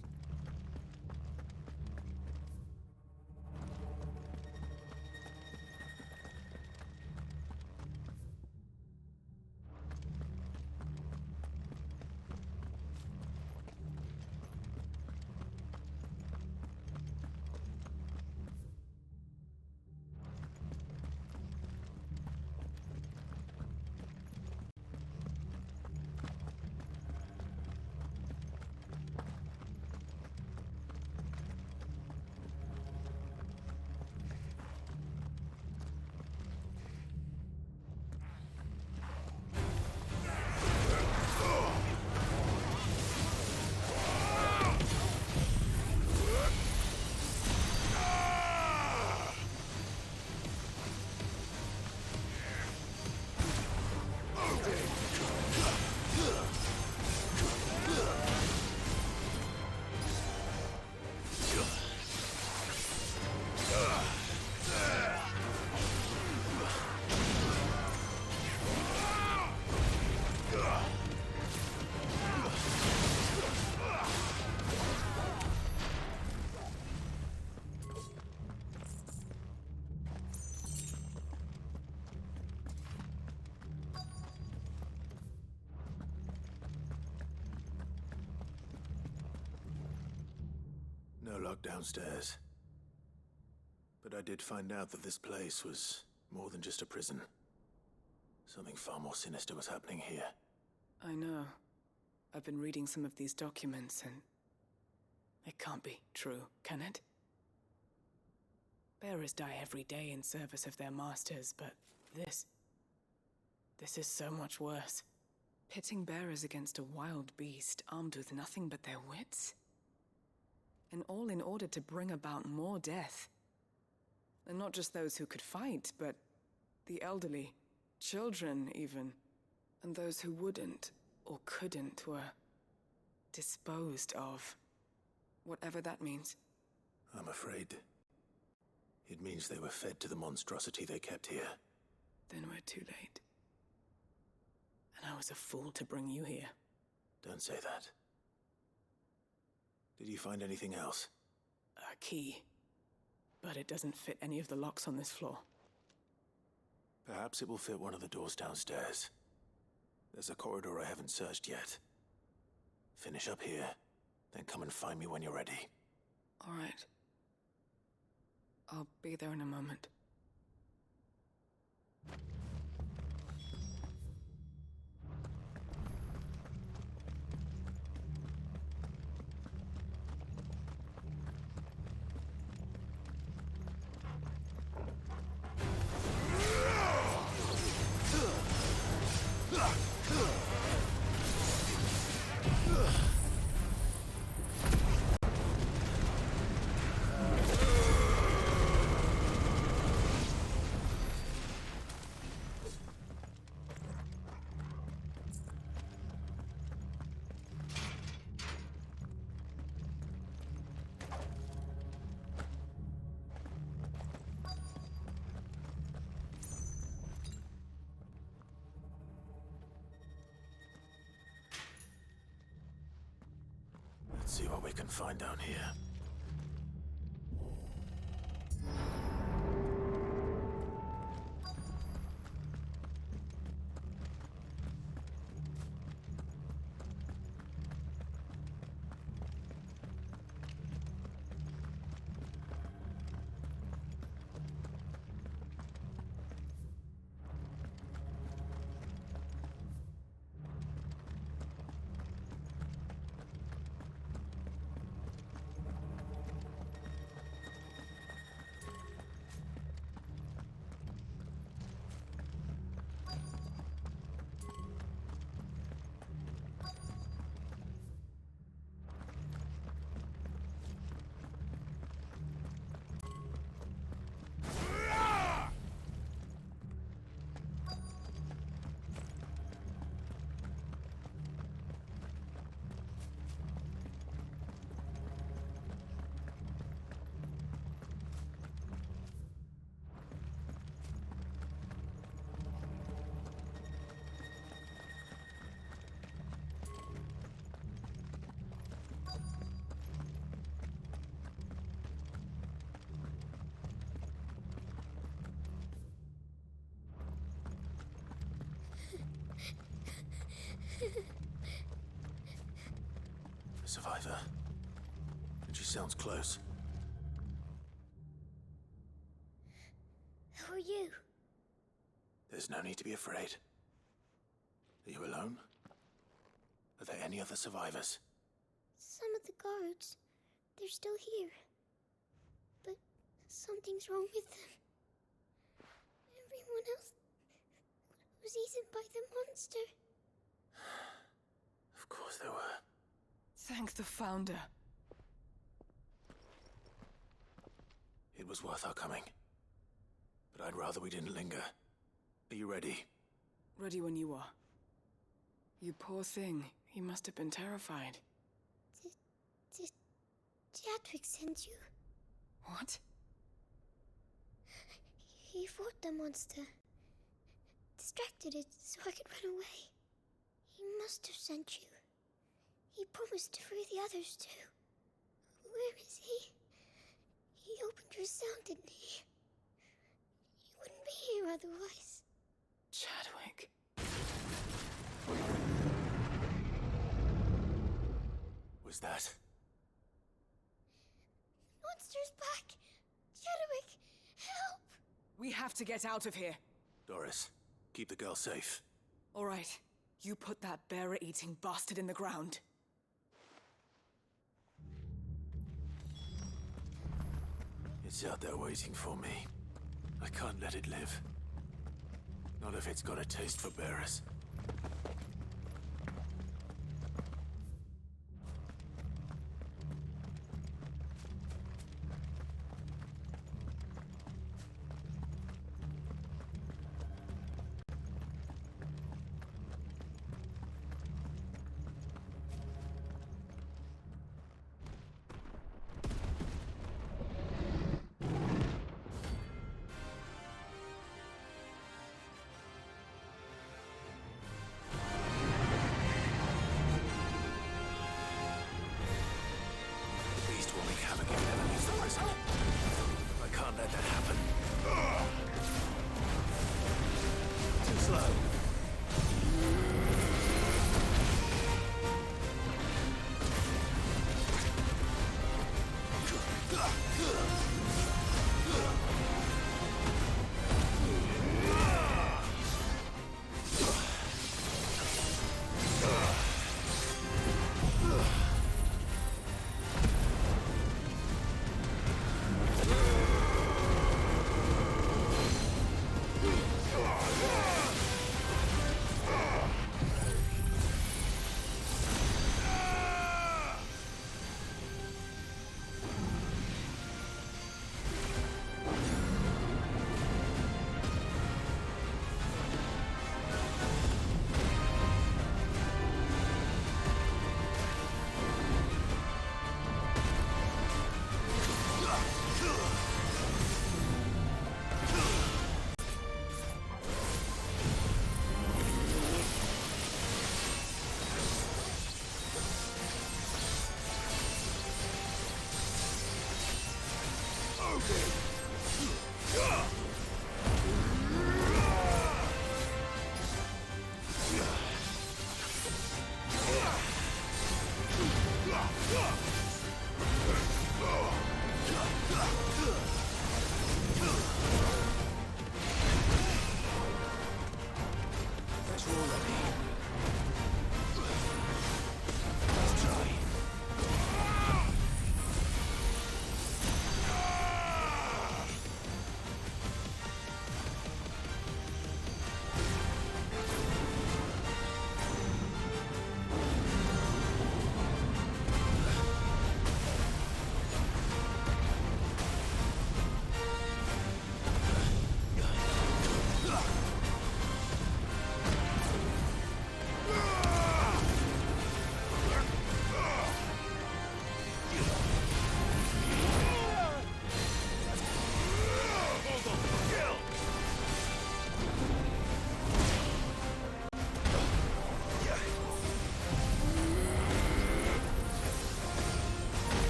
No lock downstairs. But I did find out that this place was more than just a prison. Something far more sinister was happening here. I know. I've been reading some of these documents and... it can't be true, can it? Bearers die every day in service of their masters, but this is so much worse. Pitting bearers against a wild beast armed with nothing but their wits? And all in order to bring about more death. And not just those who could fight, but the elderly, children even. And those who wouldn't or couldn't were disposed of. Whatever that means. I'm afraid it means they were fed to the monstrosity they kept here. Then we're too late. And I was a fool to bring you here. Don't say that. Did you find anything else? A key. But it doesn't fit any of the locks on this floor. Perhaps it will fit one of the doors downstairs. There's a corridor I haven't searched yet. Finish up here, then come and find me when you're ready. All right. I'll be there in a moment. Let's see what we can find down here. A survivor. And she sounds close. Who are you? There's no need to be afraid. Are you alone? Are there any other survivors? Some of the guards. They're still here. But something's wrong with them. Everyone else was eaten by the monster. Of course there were. Thank the Founder. It was worth our coming. But I'd rather we didn't linger. Are you ready? Ready when you are. You poor thing. He must have been terrified. Did Chadwick send you? What? He fought the monster. Distracted it so I could run away. He must have sent you. He promised to free the others too. Where is he? He opened your cell, didn't he? He wouldn't be here otherwise. Chadwick. Was that? Monster's back! Chadwick, help! We have to get out of here. Doris, keep the girl safe. All right. You put that bearer-eating bastard in the ground. It's out there waiting for me. I can't let it live. Not if it's got a taste for bearers. Let's roll ready. Let's try.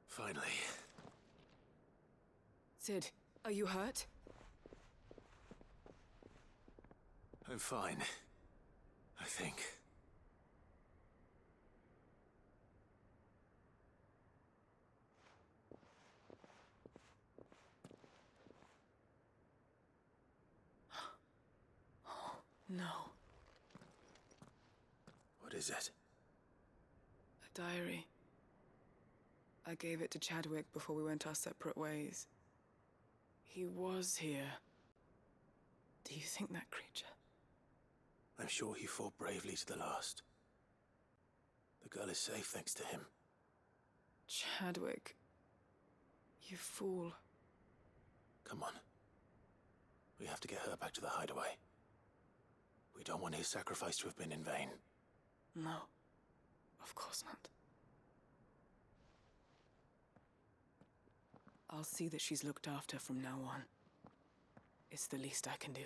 Finally. Sid, are you hurt? I'm fine. I think. No. What is it? A diary. I gave it to Chadwick before we went our separate ways. He was here. Do you think that creature? I'm sure he fought bravely to the last. The girl is safe thanks to him. Chadwick. You fool. Come on. We have to get her back to the hideaway. We don't want his sacrifice to have been in vain. No. Of course not. I'll see that she's looked after from now on. It's the least I can do.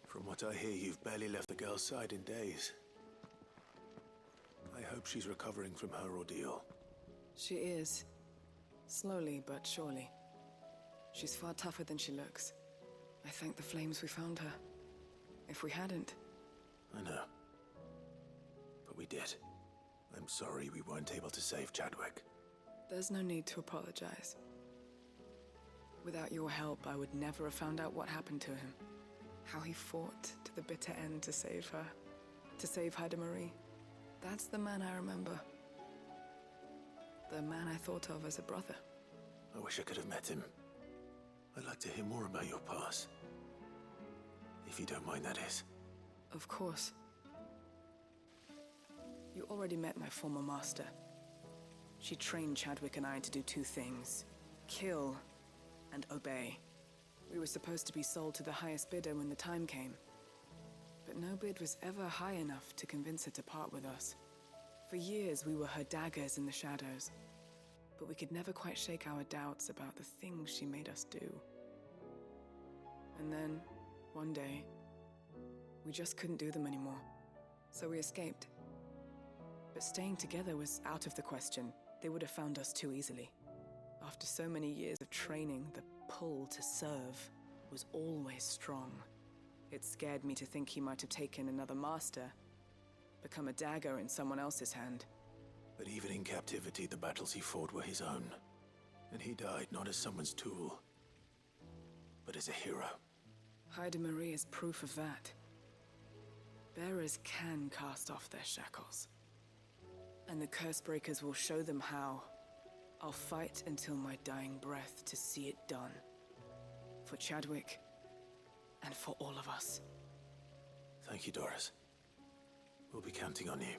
From what I hear, you've barely left the girl's side in days. I hope she's recovering from her ordeal. She is. Slowly but surely. She's far tougher than she looks. I thank the flames we found her. If we hadn't... I know. But we did. I'm sorry we weren't able to save Chadwick. There's no need to apologize. Without your help, I would never have found out what happened to him. How he fought to the bitter end to save her. To save Haida Marie. That's the man I remember. The man I thought of as a brother. I wish I could have met him. I'd like to hear more about your past. If you don't mind, that is. Of course. You already met my former master. She trained Chadwick and I to do two things. Kill and obey. We were supposed to be sold to the highest bidder when the time came. But no bid was ever high enough to convince her to part with us. For years, we were her daggers in the shadows. But we could never quite shake our doubts about the things she made us do. And then, one day, we just couldn't do them anymore. So we escaped. But staying together was out of the question. They would have found us too easily. After so many years of training, the pull to serve was always strong. It scared me to think he might have taken another master, become a dagger in someone else's hand. But even in captivity, the battles he fought were his own. And he died not as someone's tool, but as a hero. Haida Marie is proof of that. Bearers can cast off their shackles. and the Cursebreakers will show them how. I'll fight until my dying breath to see it done. For Chadwick, and for all of us. Thank you, Doris. We'll be counting on you.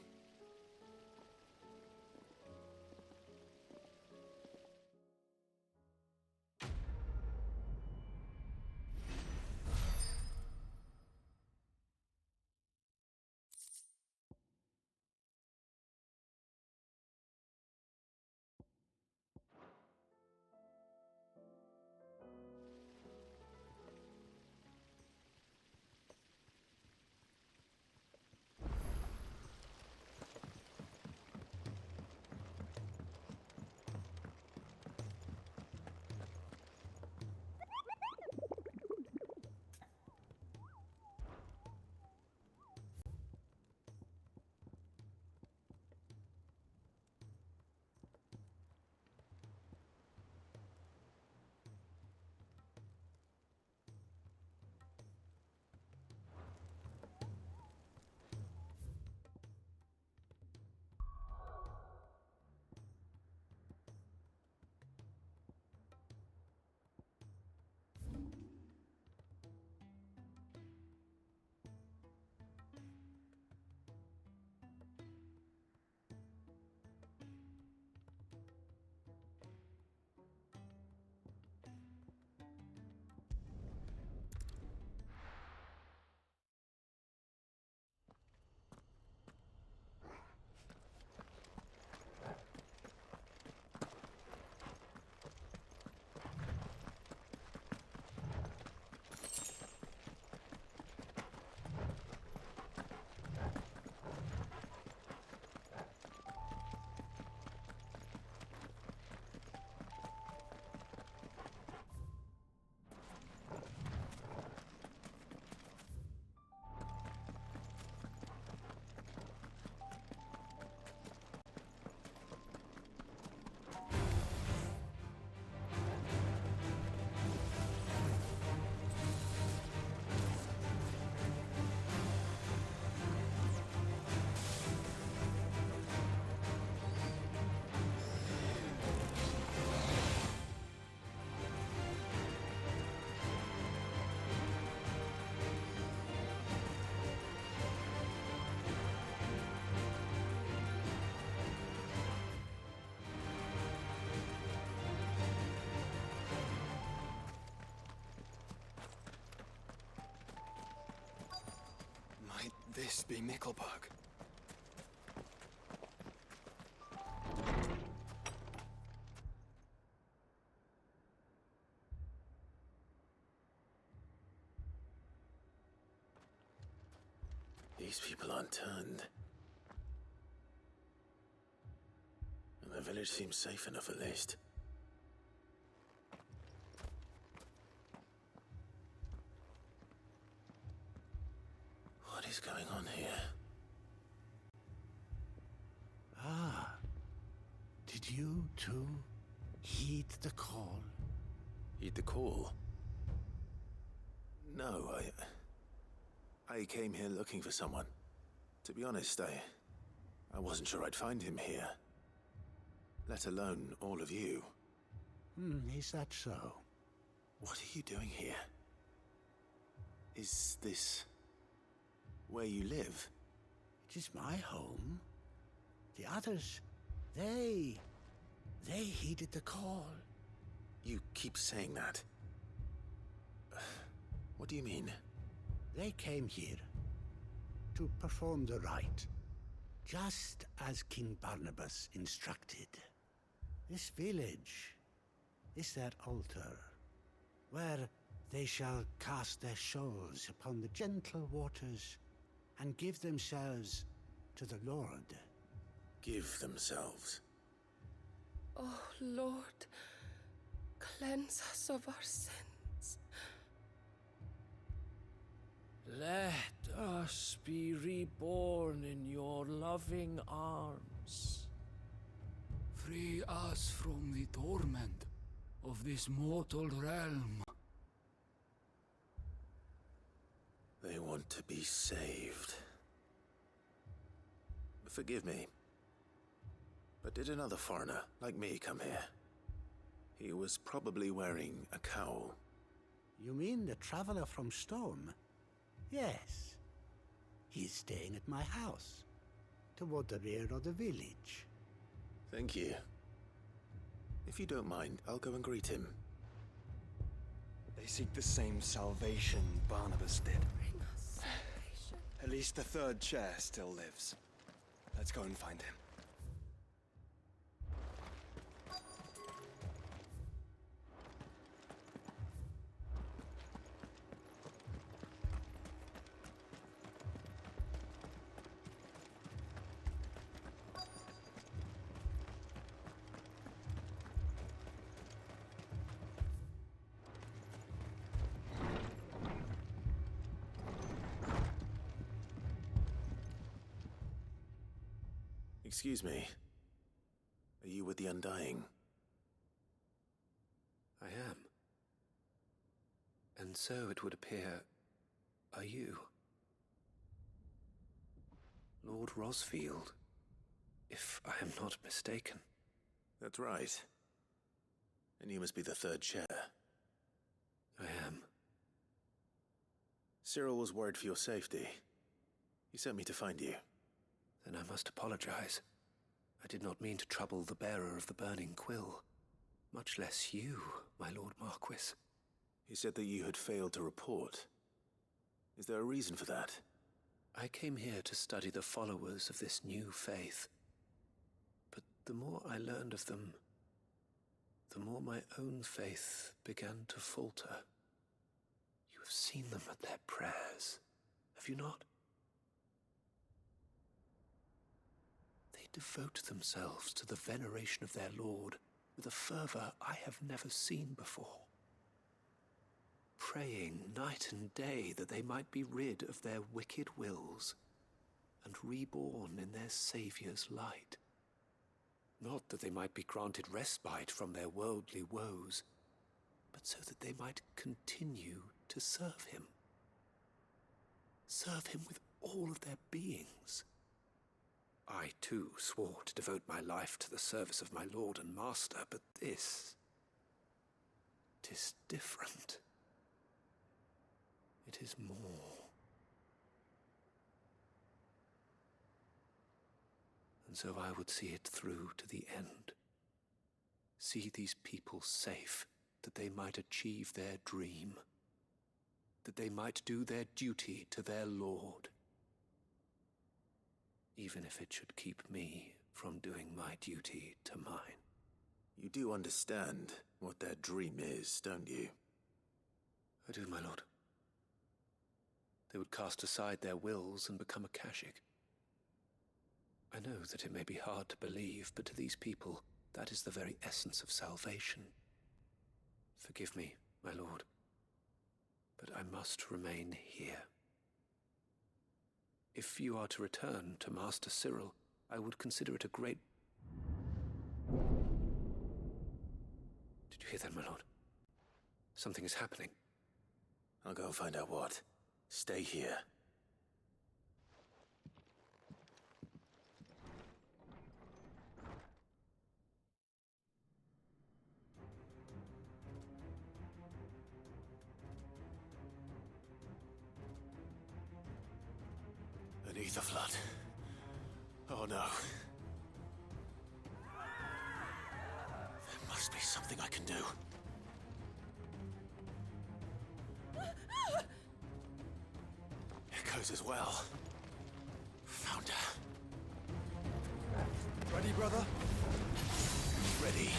Might this be Nickelbug? These people aren't turned. And the village seems safe enough at least. What is going on here? Ah. Did you, too, heed the call? Heed the call? No, I came here looking for someone. To be honest, I wasn't sure I'd find him here. Let alone all of you. Is that so? What are you doing here? Is this where you live? It is my home. The others, they heeded the call. You keep saying that. What do you mean? They came here to perform the rite, just as King Barnabas instructed. This village is their altar, where they shall cast their shoals upon the gentle waters and give themselves to the Lord. Give themselves? Oh, Lord, cleanse us of our sins. Let us be reborn in your loving arms. Free us from the torment of this mortal realm. They want to be saved. Forgive me. did another foreigner, like me, come here? He was probably wearing a cowl. You mean the traveler from Storm? Yes. He's staying at my house, toward the rear of the village. Thank you. If you don't mind, I'll go and greet him. They seek the same salvation Barnabas did. Bring us salvation. At least the third chair still lives. Let's go and find him. Excuse me. Are you with the Undying? I am. And so it would appear, are you? Lord Rosfield, if I am not mistaken. That's right. And you must be the third chair. I am. Cyril was worried for your safety. He sent me to find you. Then I must apologize. I did not mean to trouble the bearer of the burning quill. Much less you, my Lord Marquis. He said that you had failed to report. Is there a reason for that? I came here to study the followers of this new faith. But the more I learned of them, the more my own faith began to falter. You have seen them at their prayers, have you not? They devote themselves to the veneration of their Lord with a fervor I have never seen before. Praying night and day that they might be rid of their wicked wills and reborn in their Saviour's light. Not that they might be granted respite from their worldly woes, but so that they might continue to serve him. Serve him with all of their beings. I too swore to devote my life to the service of my Lord and Master, but this... 'tis different. It is more. And so I would see it through to the end. See these people safe, that they might achieve their dream. That they might do their duty to their Lord. Even if it should keep me from doing my duty to mine. You do understand what their dream is, don't you? I do, my lord. They would cast aside their wills and become a Kashik. I know that it may be hard to believe, but to these people, that is the very essence of salvation. Forgive me, my lord, but I must remain here. If you are to return to Master Cyril, I would consider it a great... Did you hear that, my lord? Something is happening. I'll go and find out what. Stay here. An ether flood. Oh no. There must be something I can do. Echoes as well. Found her. Ready, brother? Ready.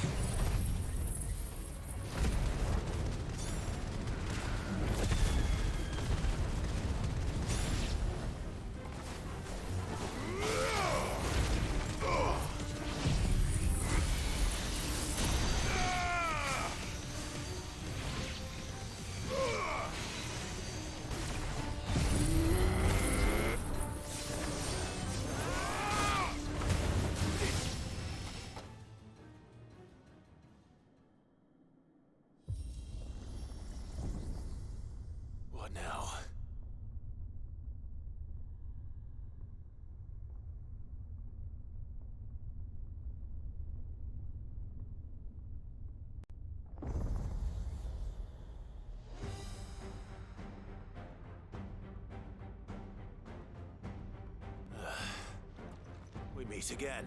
meet again.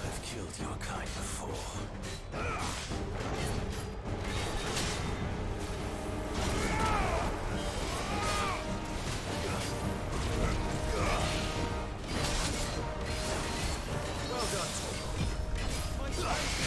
I've killed your kind before. Well done, Tom. My size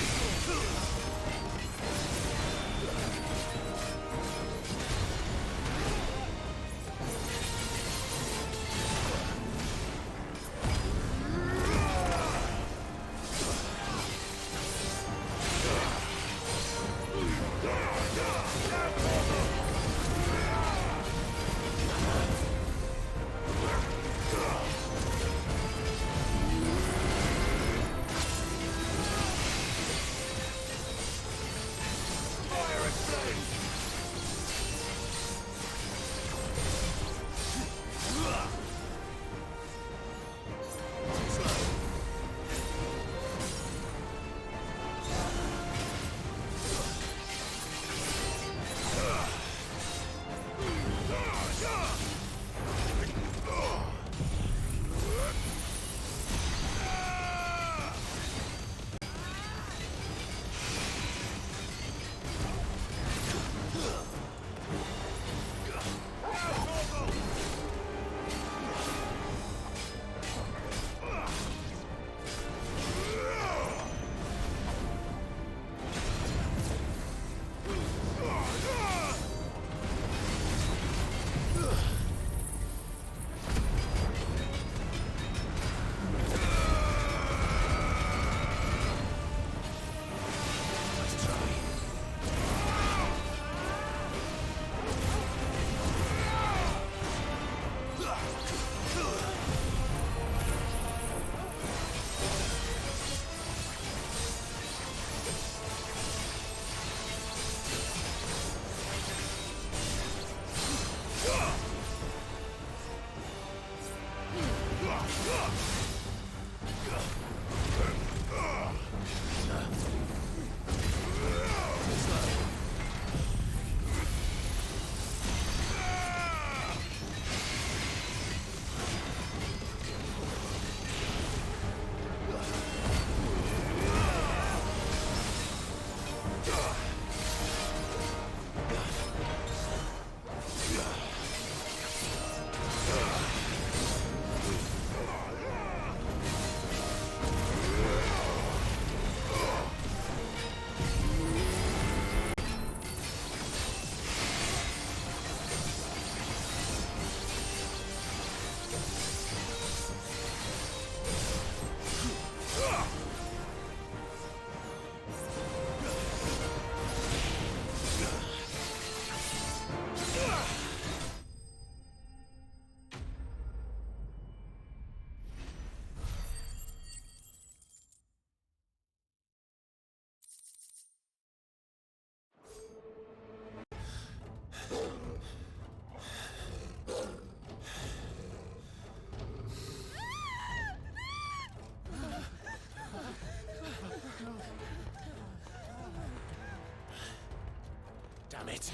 Damn it!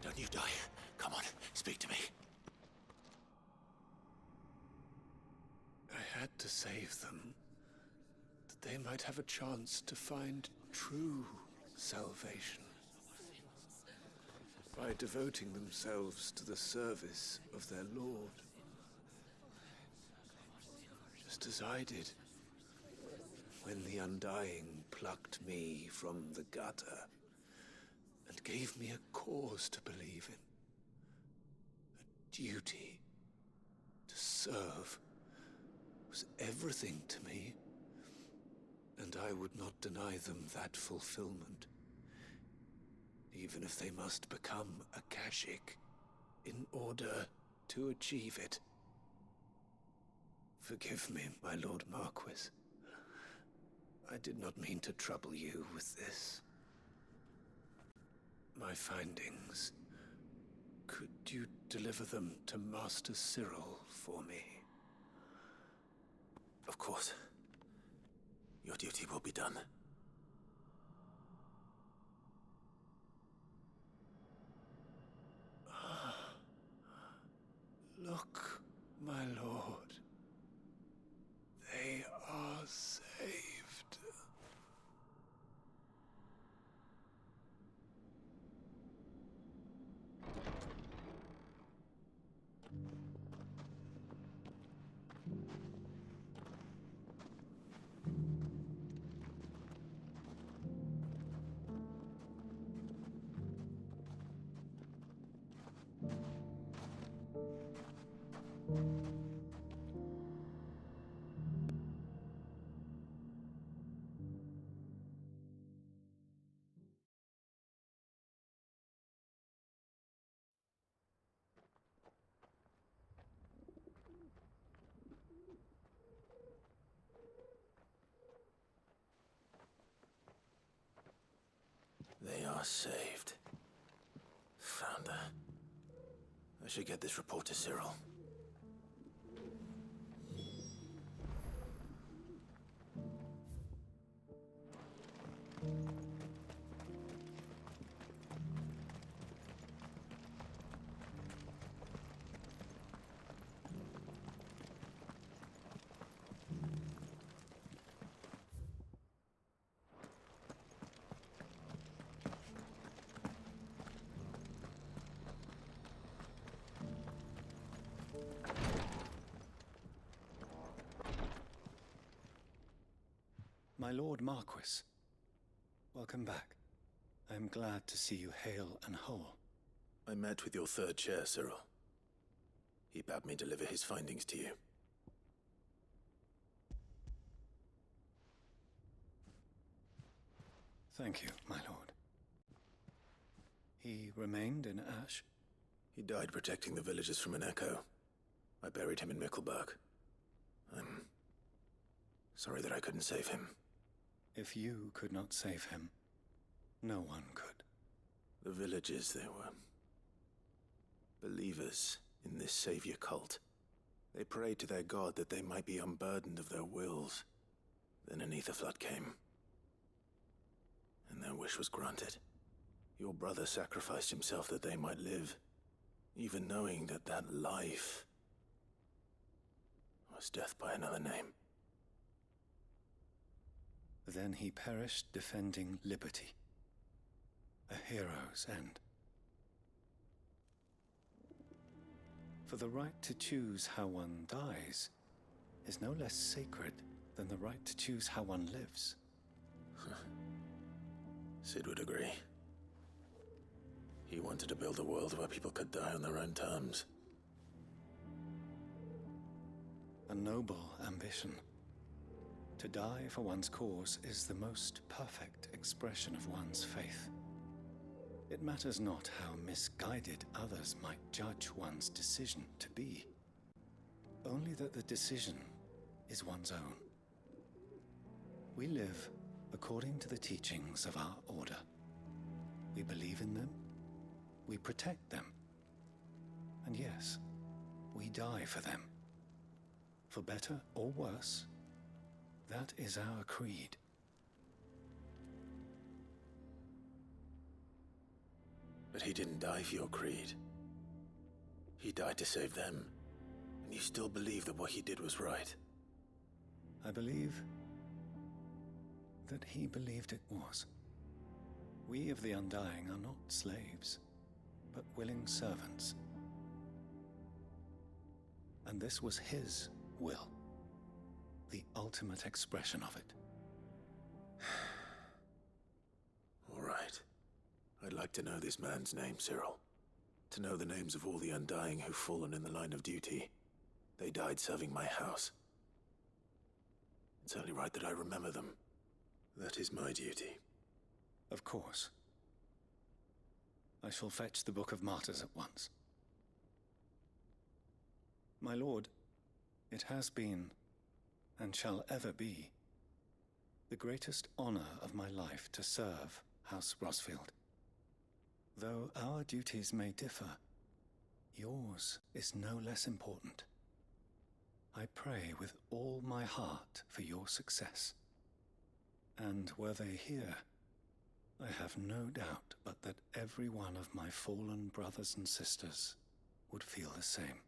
Don't you die. Come on, speak to me. I had to save them, that they might have a chance to find true salvation by devoting themselves to the service of their Lord. Just as I did when the Undying plucked me from the gutter and gave me a cause to believe in, a duty to serve was everything to me, and I would not deny them that fulfillment, even if they must become a Kashik in order to achieve it. Forgive me, my Lord Marquis. I did not mean to trouble you with this. My findings Could you deliver them to Master Cyril for me? Of course. Your duty will be done. Look, my lord. They are saved. They are saved. Found her. I should get this report to Cyril. My Lord Marquis, welcome back. I am glad to see you hale and whole. I met with your third chair, Cyril. He bade me deliver his findings to you. Thank you, my lord. He remained in Ash? He died protecting the villagers from an echo. I buried him in Mickleburg. I'm sorry that I couldn't save him. If you could not save him, no one could. The villagers, they were believers in this savior cult. They prayed to their god that they might be unburdened of their wills. Then an ether flood came, and their wish was granted. Your brother sacrificed himself that they might live, even knowing that that life was death by another name. Then he perished defending liberty. A hero's end. For the right to choose how one dies is no less sacred than the right to choose how one lives. Sid would agree. He wanted to build a world where people could die on their own terms. A noble ambition. To die for one's cause is the most perfect expression of one's faith. It matters not how misguided others might judge one's decision to be, only that the decision is one's own. We live according to the teachings of our order. We believe in them, we protect them, and yes, we die for them. For better or worse, that is our creed. But he didn't die for your creed. He died to save them. And you still believe that what he did was right. I believe that he believed it was. We of the Undying are not slaves, but willing servants. And this was his will. The ultimate expression of it. All right. I'd like to know this man's name, Cyril. To know the names of all the Undying who've fallen in the line of duty. They died serving my house. It's only right that I remember them. That is my duty. Of course. I shall fetch the Book of Martyrs at once. My lord, it has been, and shall ever be, the greatest honor of my life to serve House Rosfield. Though our duties may differ, yours is no less important. I pray with all my heart for your success. And were they here, I have no doubt but that every one of my fallen brothers and sisters would feel the same.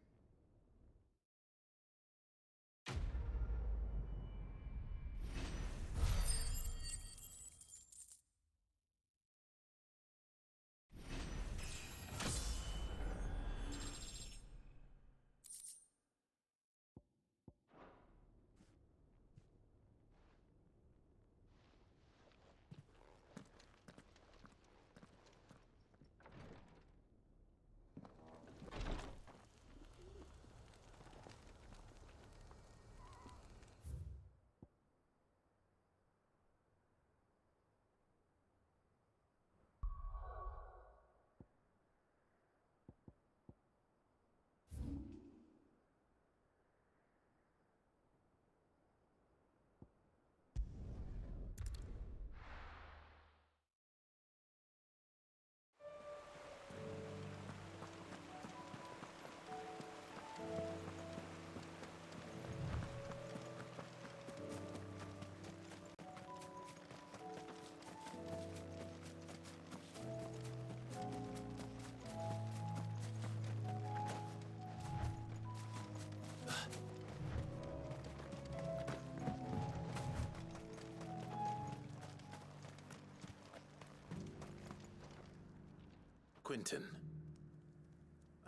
Quentin,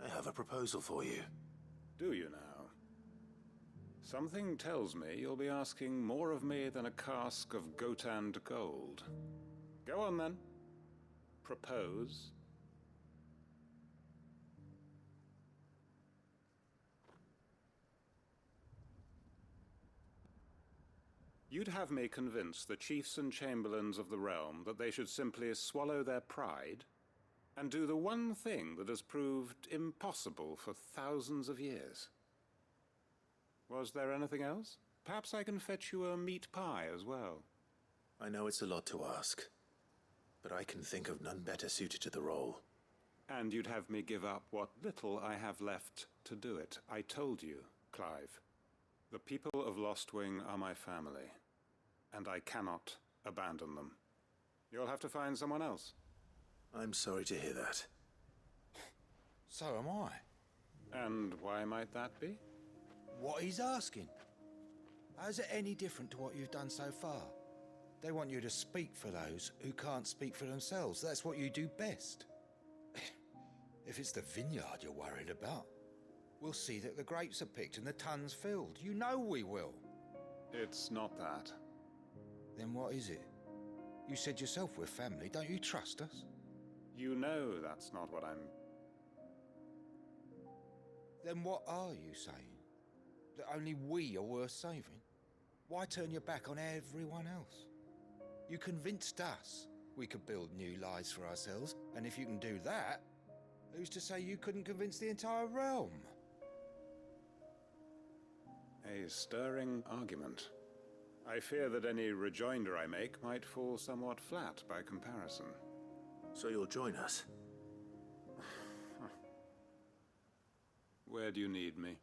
I have a proposal for you. Do you now? Something tells me you'll be asking more of me than a cask of Gotand gold. Go on then. Propose. You'd have me convince the chiefs and chamberlains of the realm that they should simply swallow their pride and do the one thing that has proved impossible for thousands of years. Was there anything else? Perhaps I can fetch you a meat pie as well. I know it's a lot to ask, but I can think of none better suited to the role. And you'd have me give up what little I have left to do it. I told you, Clive. The people of Lostwing are my family, and I cannot abandon them. You'll have to find someone else. I'm sorry to hear that. So am I. And why might that be? What he's asking. How's it any different to what you've done so far? They want you to speak for those who can't speak for themselves. That's what you do best. If it's the vineyard you're worried about, we'll see that the grapes are picked and the tons filled. You know we will. It's not that. Then what is it? You said yourself we're family. Don't you trust us? You know that's not what I'm... Then what are you saying? That only we are worth saving? Why turn your back on everyone else? You convinced us we could build new lives for ourselves, and if you can do that, who's to say you couldn't convince the entire realm? A stirring argument. I fear that any rejoinder I make might fall somewhat flat by comparison. So you'll join us? Where do you need me?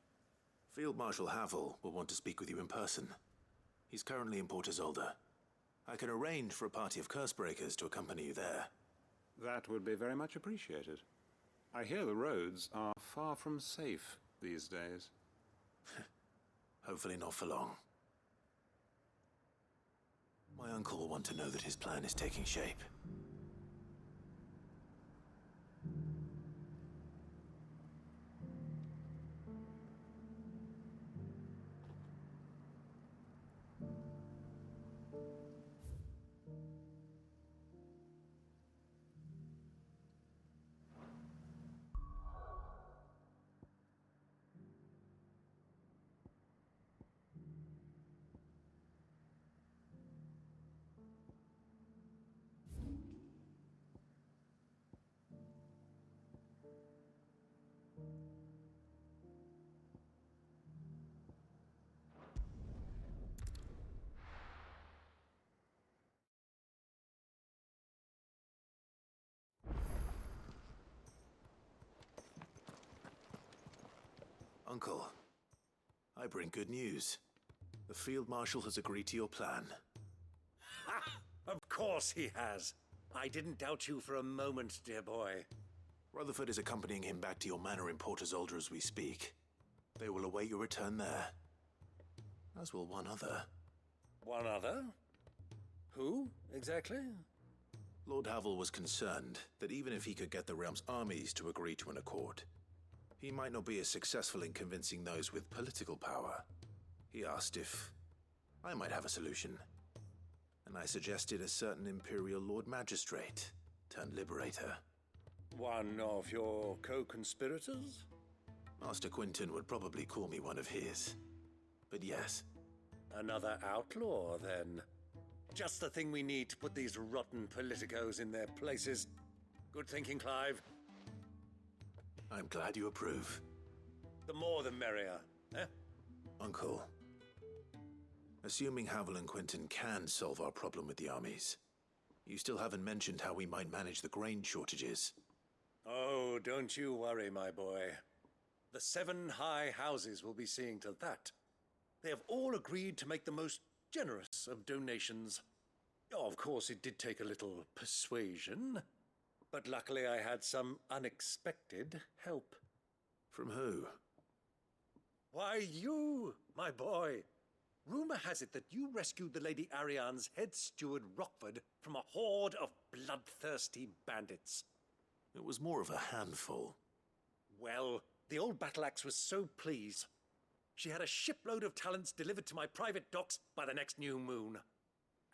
Field Marshal Havel will want to speak with you in person. He's currently in Port Isolde. I can arrange for a party of Cursebreakers to accompany you there. That would be very much appreciated. I hear the roads are far from safe these days. Hopefully not for long. My uncle will want to know that his plan is taking shape. Uncle, I bring good news. The Field Marshal has agreed to your plan. Ha! Of course he has. I didn't doubt you for a moment, dear boy. Rutherford is accompanying him back to your manor in Porter's Alder as we speak. They will await your return there. As will one other. One other? Who, exactly? Lord Havel was concerned that even if he could get the realm's armies to agree to an accord, he might not be as successful in convincing those with political power. He asked if I might have a solution, and I suggested a certain Imperial Lord Magistrate turned Liberator. One of your co-conspirators? Master Quinton would probably call me one of his, but yes. Another outlaw, then. Just the thing we need to put these rotten politicos in their places. Good thinking, Clive. I'm glad you approve. The more the merrier, eh? Uncle, assuming Havel and Quinton can solve our problem with the armies, you still haven't mentioned how we might manage the grain shortages. Oh, don't you worry, my boy. The 7 high houses will be seeing to that. They have all agreed to make the most generous of donations. Oh, of course, it did take a little persuasion, but luckily I had some unexpected help. From who? Why, you, my boy. Rumor has it that you rescued the Lady Ariane's head steward Rockford from a horde of bloodthirsty bandits. It was more of a handful. Well, the old battle axe was so pleased. She had a shipload of talents delivered to my private docks by the next new moon.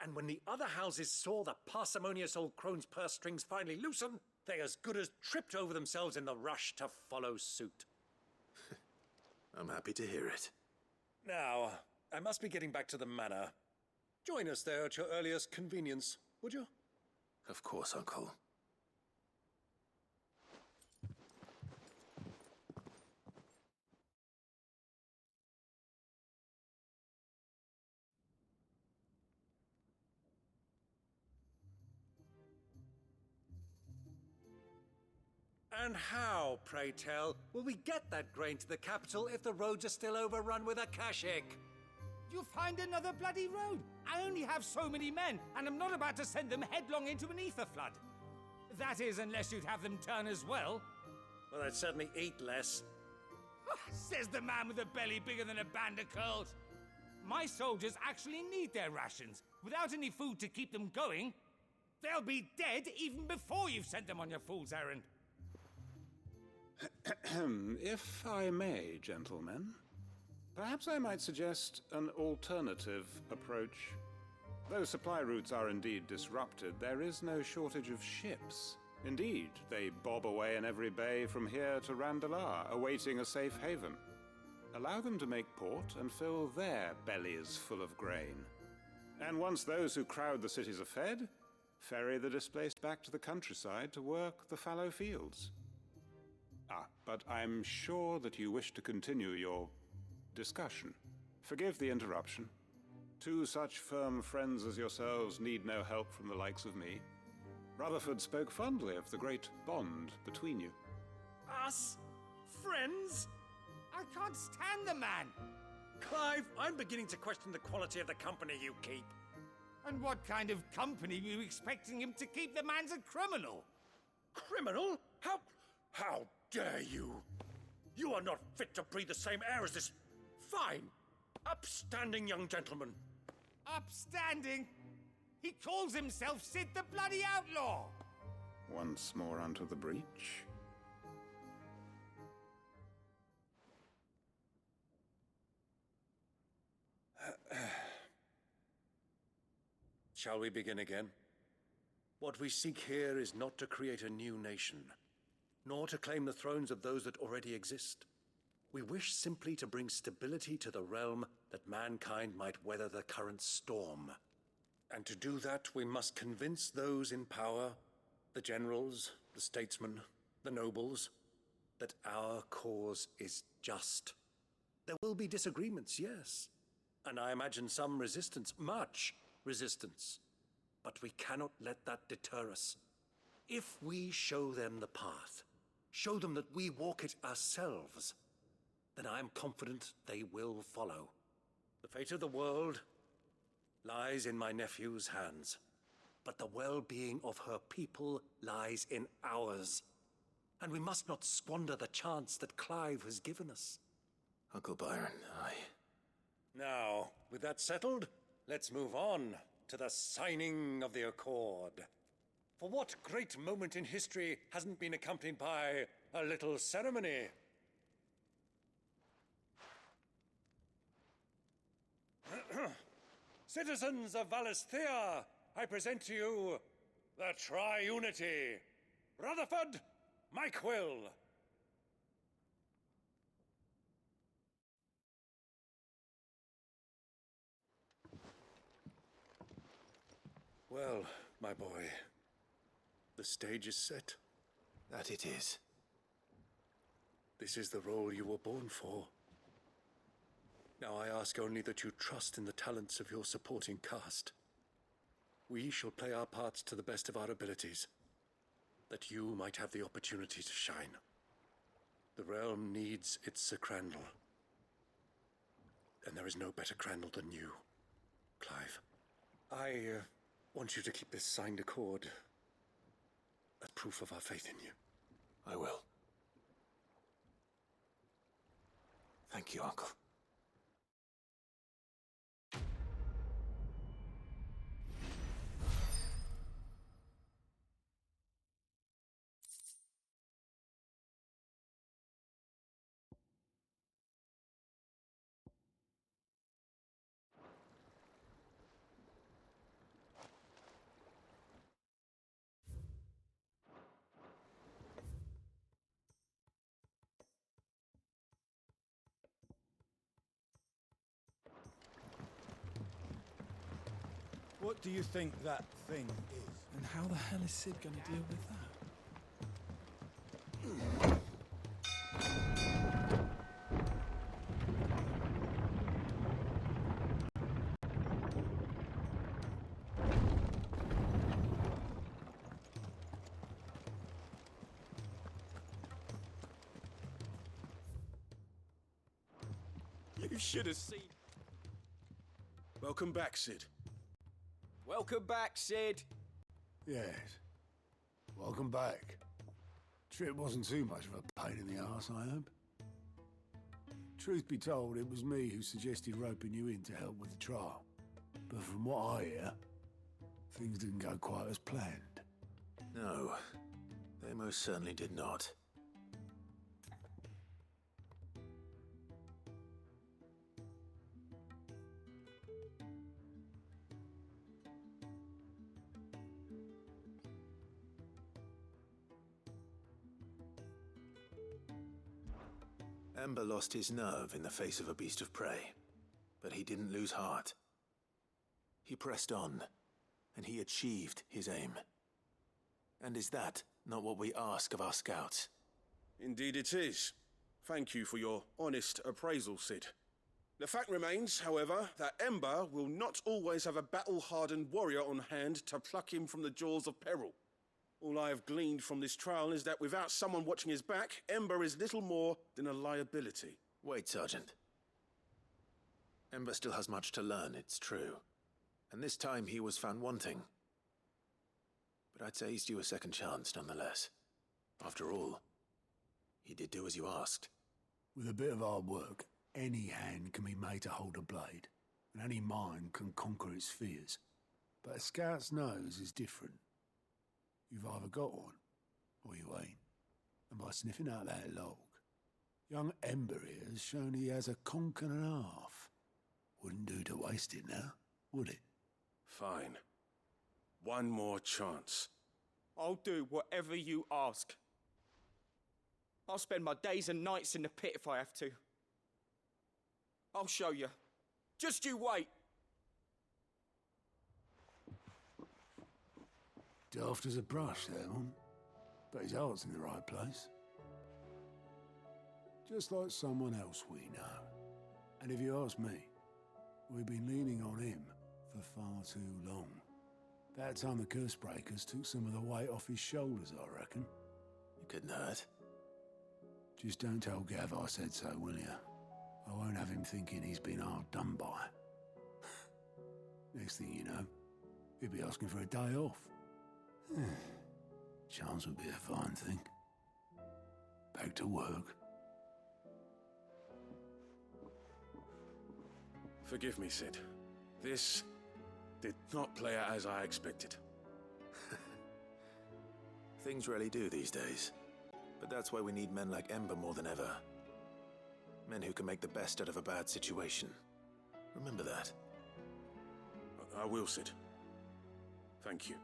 And when the other houses saw the parsimonious old crone's purse strings finally loosen, they as good as tripped over themselves in the rush to follow suit. I'm happy to hear it. Now, I must be getting back to the manor. Join us there at your earliest convenience, would you? Of course, Uncle. And how, pray tell, will we get that grain to the capital if the roads are still overrun with Akashic? You'll find another bloody road. I only have so many men, and I'm not about to send them headlong into an ether flood. That is, unless you'd have them turn as well. Well, I'd certainly eat less. Says the man with a belly bigger than a band of curls. My soldiers actually need their rations. Without any food to keep them going, they'll be dead even before you've sent them on your fool's errand. If I may, gentlemen, perhaps I might suggest an alternative approach. Though supply routes are indeed disrupted, there is no shortage of ships. Indeed, they bob away in every bay from here to Randalar, awaiting a safe haven. Allow them to make port and fill their bellies full of grain. And once those who crowd the cities are fed, ferry the displaced back to the countryside to work the fallow fields. But I'm sure that you wish to continue your discussion. Forgive the interruption. 2 such firm friends as yourselves need no help from the likes of me. Rutherford spoke fondly of the great bond between you. Us? Friends? I can't stand the man! Clive, I'm beginning to question the quality of the company you keep. And what kind of company were you expecting him to keep? The man's a criminal! Criminal? How dare you? You are not fit to breathe the same air as this fine, upstanding young gentleman. Upstanding? He calls himself Sid the Bloody Outlaw! Once more onto the breach. Shall we begin again? What we seek here is not to create a new nation, nor to claim the thrones of those that already exist. We wish simply to bring stability to the realm that mankind might weather the current storm. And to do that, we must convince those in power, the generals, the statesmen, the nobles, that our cause is just. There will be disagreements, yes, and I imagine some resistance, much resistance. But we cannot let that deter us. If we show them the path, show them that we walk it ourselves, then I am confident they will follow. The fate of the world lies in my nephew's hands, but the well-being of her people lies in ours. And we must not squander the chance that Clive has given us. Uncle Byron, Now, with that settled, let's move on to the signing of the Accord. For what great moment in history hasn't been accompanied by a little ceremony? Citizens of Valisthea, I present to you the Triunity. Rutherford, Mike Will. Well, my boy, the stage is set. That it is. This is the role you were born for. Now I ask only that you trust in the talents of your supporting cast. We shall play our parts to the best of our abilities, that you might have the opportunity to shine. The realm needs its Sir Crandall, and there is no better Crandall than you, Clive. I want you to keep this signed accord as proof of our faith in you. I will. Thank you, Uncle. What do you think that thing is? And how the hell is Sid going to deal with that? You should have seen. Welcome back, Sid. Welcome back, Sid. Yes. Welcome back. Trip wasn't too much of a pain in the arse, I hope. Truth be told, it was me who suggested roping you in to help with the trial. But from what I hear, things didn't go quite as planned. No, they most certainly did not. Ember lost his nerve in the face of a beast of prey, but he didn't lose heart. He pressed on, and he achieved his aim. And is that not what we ask of our scouts? Indeed it is. Thank you for your honest appraisal, Sid. The fact remains, however, that Ember will not always have a battle-hardened warrior on hand to pluck him from the jaws of peril. All I have gleaned from this trial is that without someone watching his back, Ember is little more than a liability. Wait, Sergeant. Ember still has much to learn, it's true. And this time he was found wanting. But I'd say he's due a second chance, nonetheless. After all, he did do as you asked. With a bit of hard work, any hand can be made to hold a blade, and any mind can conquer its fears. But a scout's nose is different. You've either got one, or you ain't. And by sniffing out that log, young Ember here has shown he has a conk and a half. Wouldn't do to waste it now, would it? Fine. One more chance. I'll do whatever you ask. I'll spend my days and nights in the pit if I have to. I'll show you. Just you wait. Daft as a brush, that one. But his heart's in the right place. Just like someone else we know. And if you ask me, we've been leaning on him for far too long. That time the curse breakers took some of the weight off his shoulders, I reckon. It couldn't hurt. Just don't tell Gav I said so, will you? I won't have him thinking he's been hard done by. Next thing you know, he'll be asking for a day off. Chance would be a fine thing. Back to work. Forgive me, Sid. This did not play out as I expected. Things really do these days. But that's why we need men like Ember more than ever. Men who can make the best out of a bad situation. Remember that. I will, Sid. Thank you.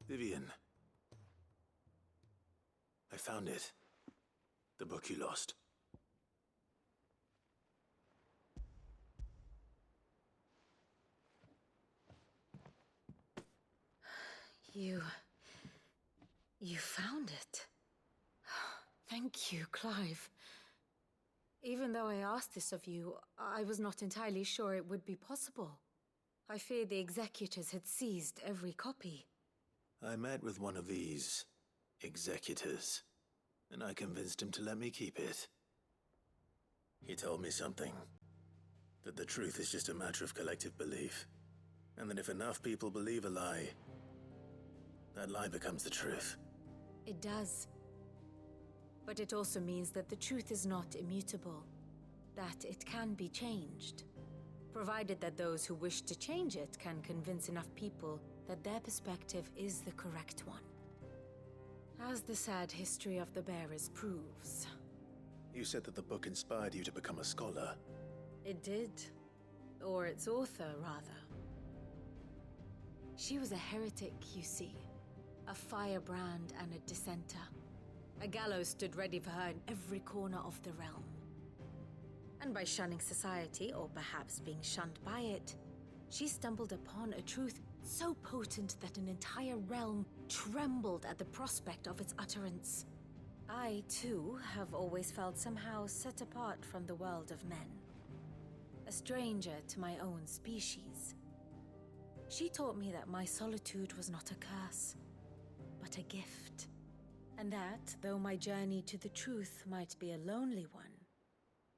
Vivian. I found it. The book you lost. You found it. Thank you, Clive. Even though I asked this of you, I was not entirely sure it would be possible. I feared the executors had seized every copy. I met with one of these executors, and I convinced him to let me keep it. He told me something. That the truth is just a matter of collective belief. And that if enough people believe a lie, that lie becomes the truth. It does. But it also means that the truth is not immutable. That it can be changed. Provided that those who wish to change it can convince enough people that their perspective is the correct one. As the sad history of the Bearers proves. You said that the book inspired you to become a scholar. It did. Or its author, rather. She was a heretic, you see. A firebrand and a dissenter. A gallows stood ready for her in every corner of the realm. And by shunning society, or perhaps being shunned by it, she stumbled upon a truth so potent that an entire realm trembled at the prospect of its utterance. I, too, have always felt somehow set apart from the world of men. A stranger to my own species. She taught me that my solitude was not a curse, but a gift. And that, though my journey to the truth might be a lonely one,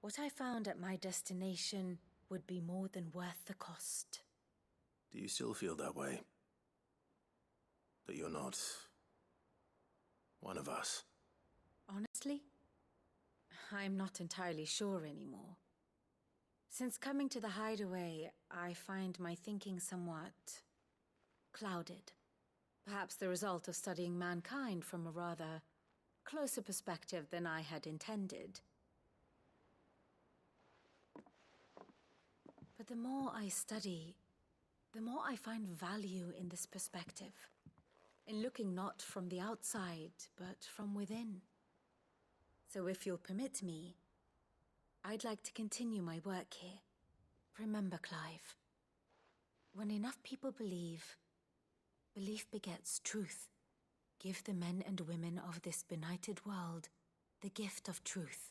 what I found at my destination would be more than worth the cost. Do you still feel that way? That you're not one of us? Honestly, I'm not entirely sure anymore. Since coming to the hideaway, I find my thinking somewhat clouded. Perhaps the result of studying mankind from a rather closer perspective than I had intended. But the more I study, the more I find value in this perspective. In looking not from the outside, but from within. So if you'll permit me, I'd like to continue my work here. Remember, Clive, when enough people believe, belief begets truth. Give the men and women of this benighted world the gift of truth.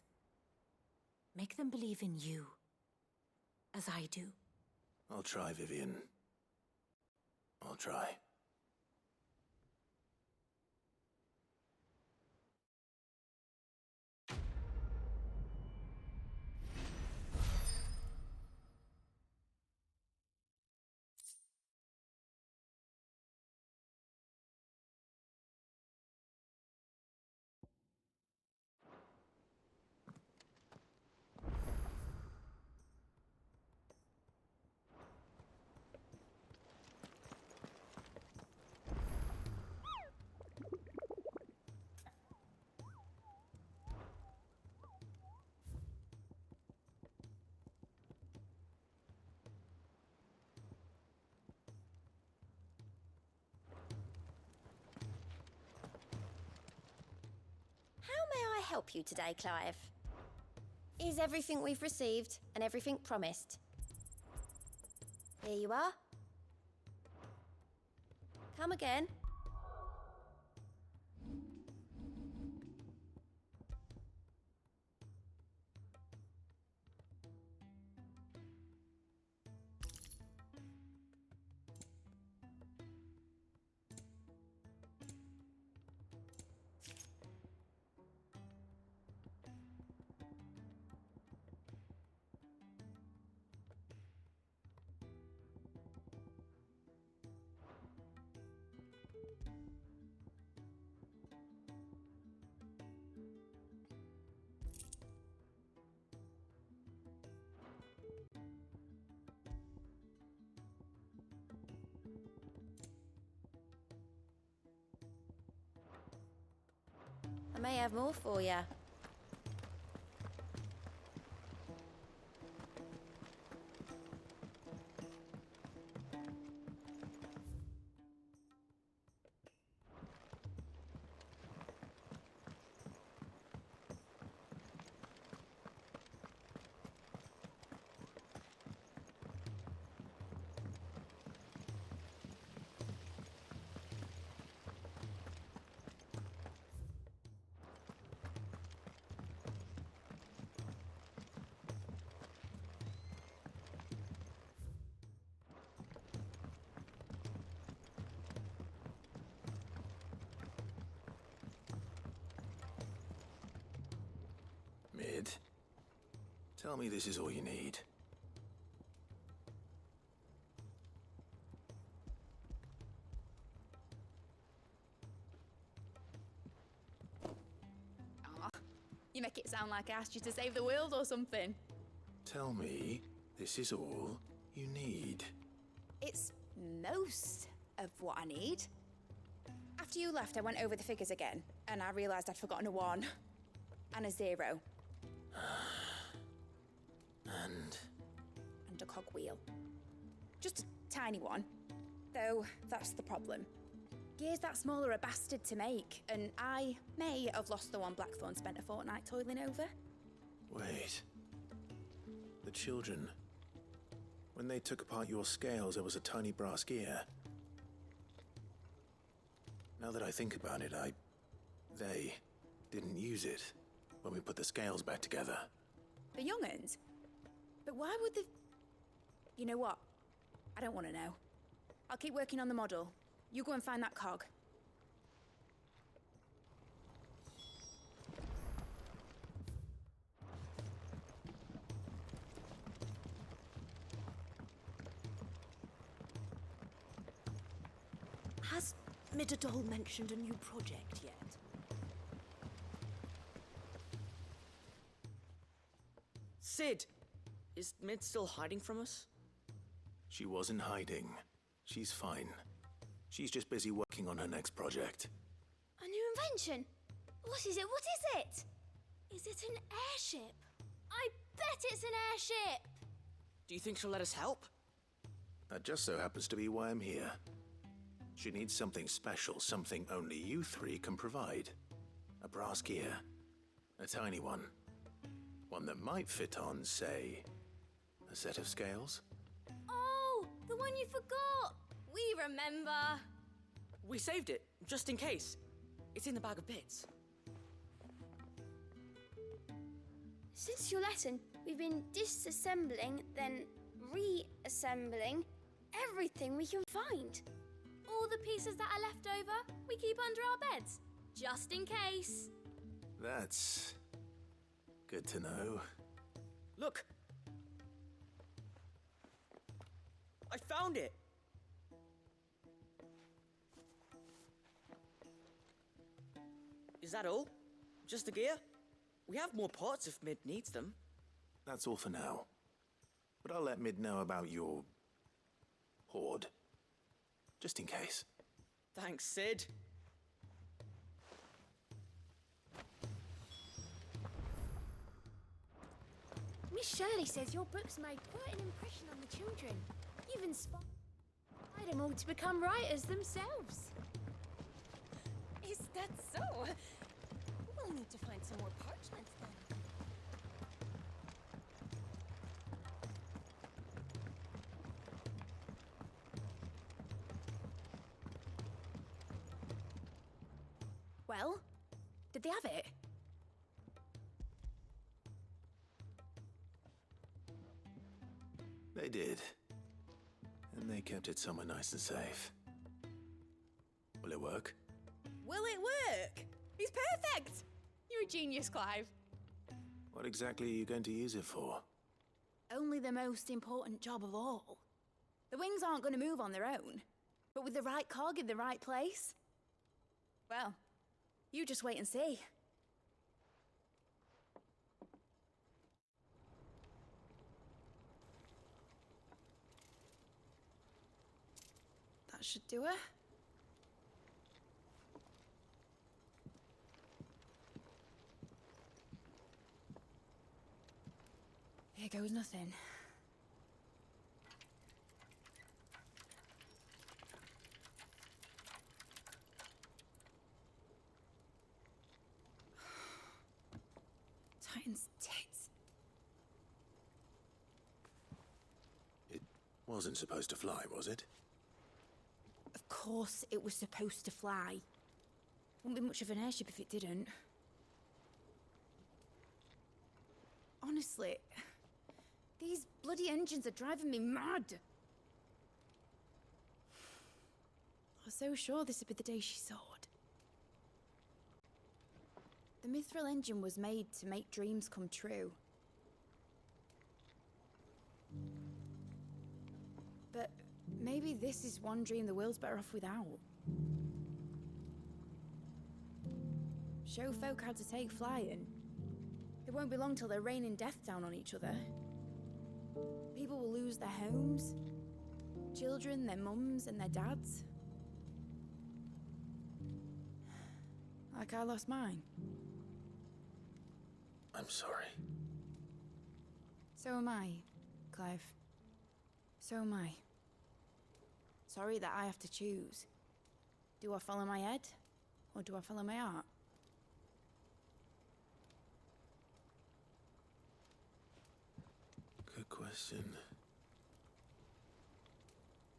Make them believe in you, as I do. I'll try, Vivian. I'll try. How may I help you today, Clive? Is everything we've received and everything promised? Here you are. Come again. I may have more for you. Mid, tell me this is all you need. Aw, you make it sound like I asked you to save the world or something. Tell me this is all you need. It's most of what I need. After you left, I went over the figures again, and I realised I'd forgotten a 1 and a 0. And a cogwheel. Just a tiny one. Though, that's the problem. Gears that small are a bastard to make, and I may have lost the one Blackthorn spent a fortnight toiling over. Wait. The children. When they took apart your scales, there was a tiny brass gear. Now that I think about it, they didn't use it when we put the scales back together. The young'uns? But why would the... You know what? I don't want to know. I'll keep working on the model. You go and find that cog. Has Midadol mentioned a new project yet? Sid! Is Mid still hiding from us? She wasn't hiding. She's fine. She's just busy working on her next project. A new invention? What is it? What is it? Is it an airship? I bet it's an airship! Do you think she'll let us help? That just so happens to be why I'm here. She needs something special, something only you three can provide. A brass gear. A tiny one. One that might fit on, say, a set of scales? Oh, the one you forgot! We remember! We saved it, just in case. It's in the bag of bits. Since your lesson, we've been disassembling, then reassembling everything we can find. All the pieces that are left over, we keep under our beds, just in case. That's good to know. Look! I found it! Is that all? Just the gear? We have more parts if Mid needs them. That's all for now. But I'll let Mid know about your hoard. Just in case. Thanks, Sid. Miss Shirley says your books made quite an impression on the children. You've inspired them all to become writers themselves. Is that so? We'll need to find some more parchment then. Well, did they have it? They did. And they kept it somewhere nice and safe. Will it work? Will it work? It's perfect! You're a genius, Clive. What exactly are you going to use it for? Only the most important job of all. The wings aren't going to move on their own. But with the right cog in the right place... well, you just wait and see. That should do it. Here goes nothing. Titan's tits. It wasn't supposed to fly, was it? Of course it was supposed to fly. Wouldn't be much of an airship if it didn't. Honestly, these bloody engines are driving me mad. I was so sure this would be the day she soared. The Mithril engine was made to make dreams come true. But maybe this is one dream the world's better off without. Show folk how to take flying. It won't be long till they're raining death down on each other. People will lose their homes, children, their mums and their dads. Like I lost mine. I'm sorry. So am I, Clive. So am I. Sorry that I have to choose. Do I follow my head, or do I follow my heart? Good question.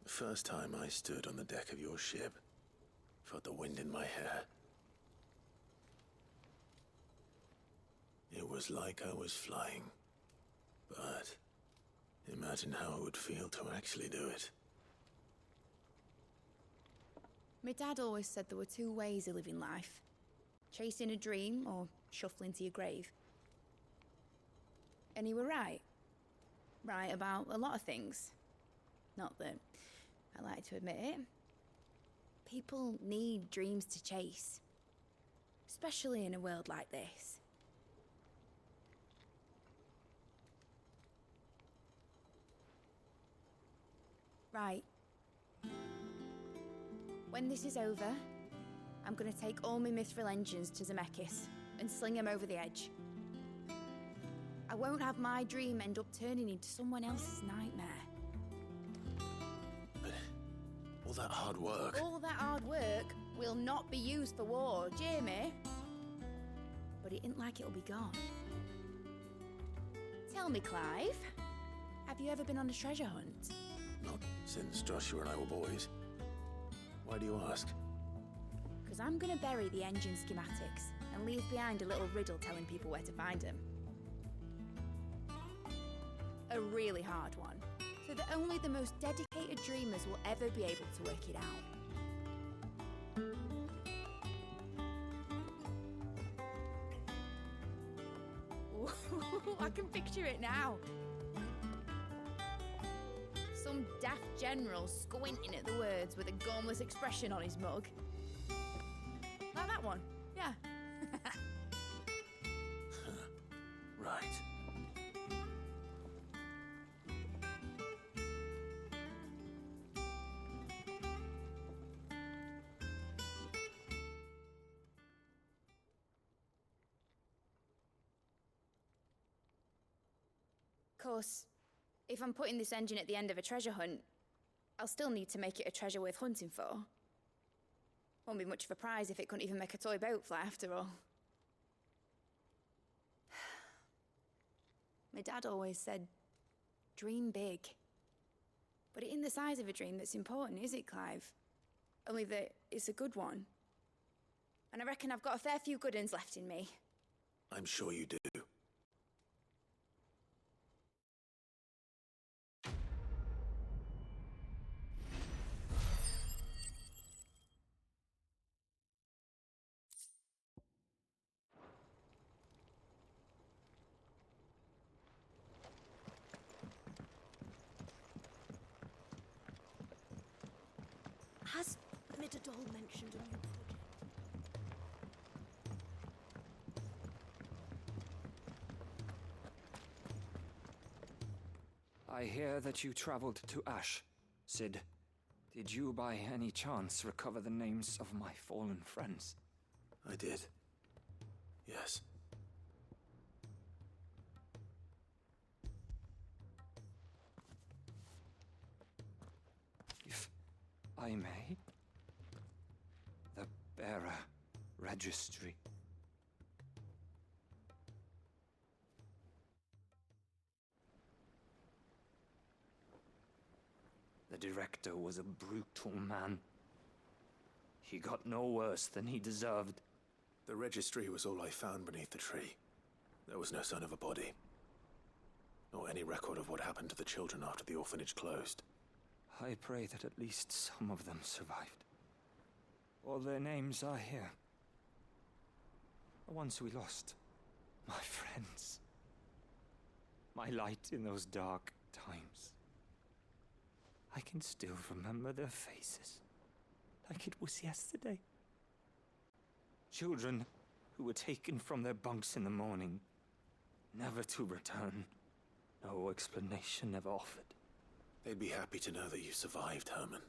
The first time I stood on the deck of your ship, felt the wind in my hair. It was like I was flying. But imagine how it would feel to actually do it. My dad always said there were two ways of living life. Chasing a dream or shuffling to your grave. And he were right. Right about a lot of things. Not that I like to admit it. People need dreams to chase. Especially in a world like this. Right. When this is over, I'm gonna take all my Mithril engines to Zemeckis and sling them over the edge. I won't have my dream end up turning into someone else's nightmare. But all that hard work... All that hard work will not be used for war, Jamie. But it ain't like it'll be gone. Tell me, Clive, have you ever been on a treasure hunt? Not since Joshua and I were boys. Why do you ask? Because I'm gonna bury the engine schematics and leave behind a little riddle telling people where to find them. A really hard one, so that only the most dedicated dreamers will ever be able to work it out. Ooh, I can picture it now. Some daft general squinting at the words with a gormless expression on his mug. Like that one, yeah. Right. Of course, if I'm putting this engine at the end of a treasure hunt, I'll still need to make it a treasure worth hunting for. Won't be much of a prize if it couldn't even make a toy boat fly after all. My dad always said, dream big. But it ain't the size of a dream that's important, is it, Clive? Only that it's a good one. And I reckon I've got a fair few good uns left in me. I'm sure you do. Has Mitadol mentioned a new project? I hear that you traveled to Ash, Sid. Did you by any chance recover the names of my fallen friends? I did. Yes. If I may? The bearer registry. The director was a brutal man. He got no worse than he deserved. The registry was all I found beneath the tree. There was no sign of a body. Or any record of what happened to the children after the orphanage closed. I pray that at least some of them survived. All their names are here. The ones we lost. My friends. My light in those dark times. I can still remember their faces, like it was yesterday. Children who were taken from their bunks in the morning, never to return. No explanation ever offered. They'd be happy to know that you survived, Herman.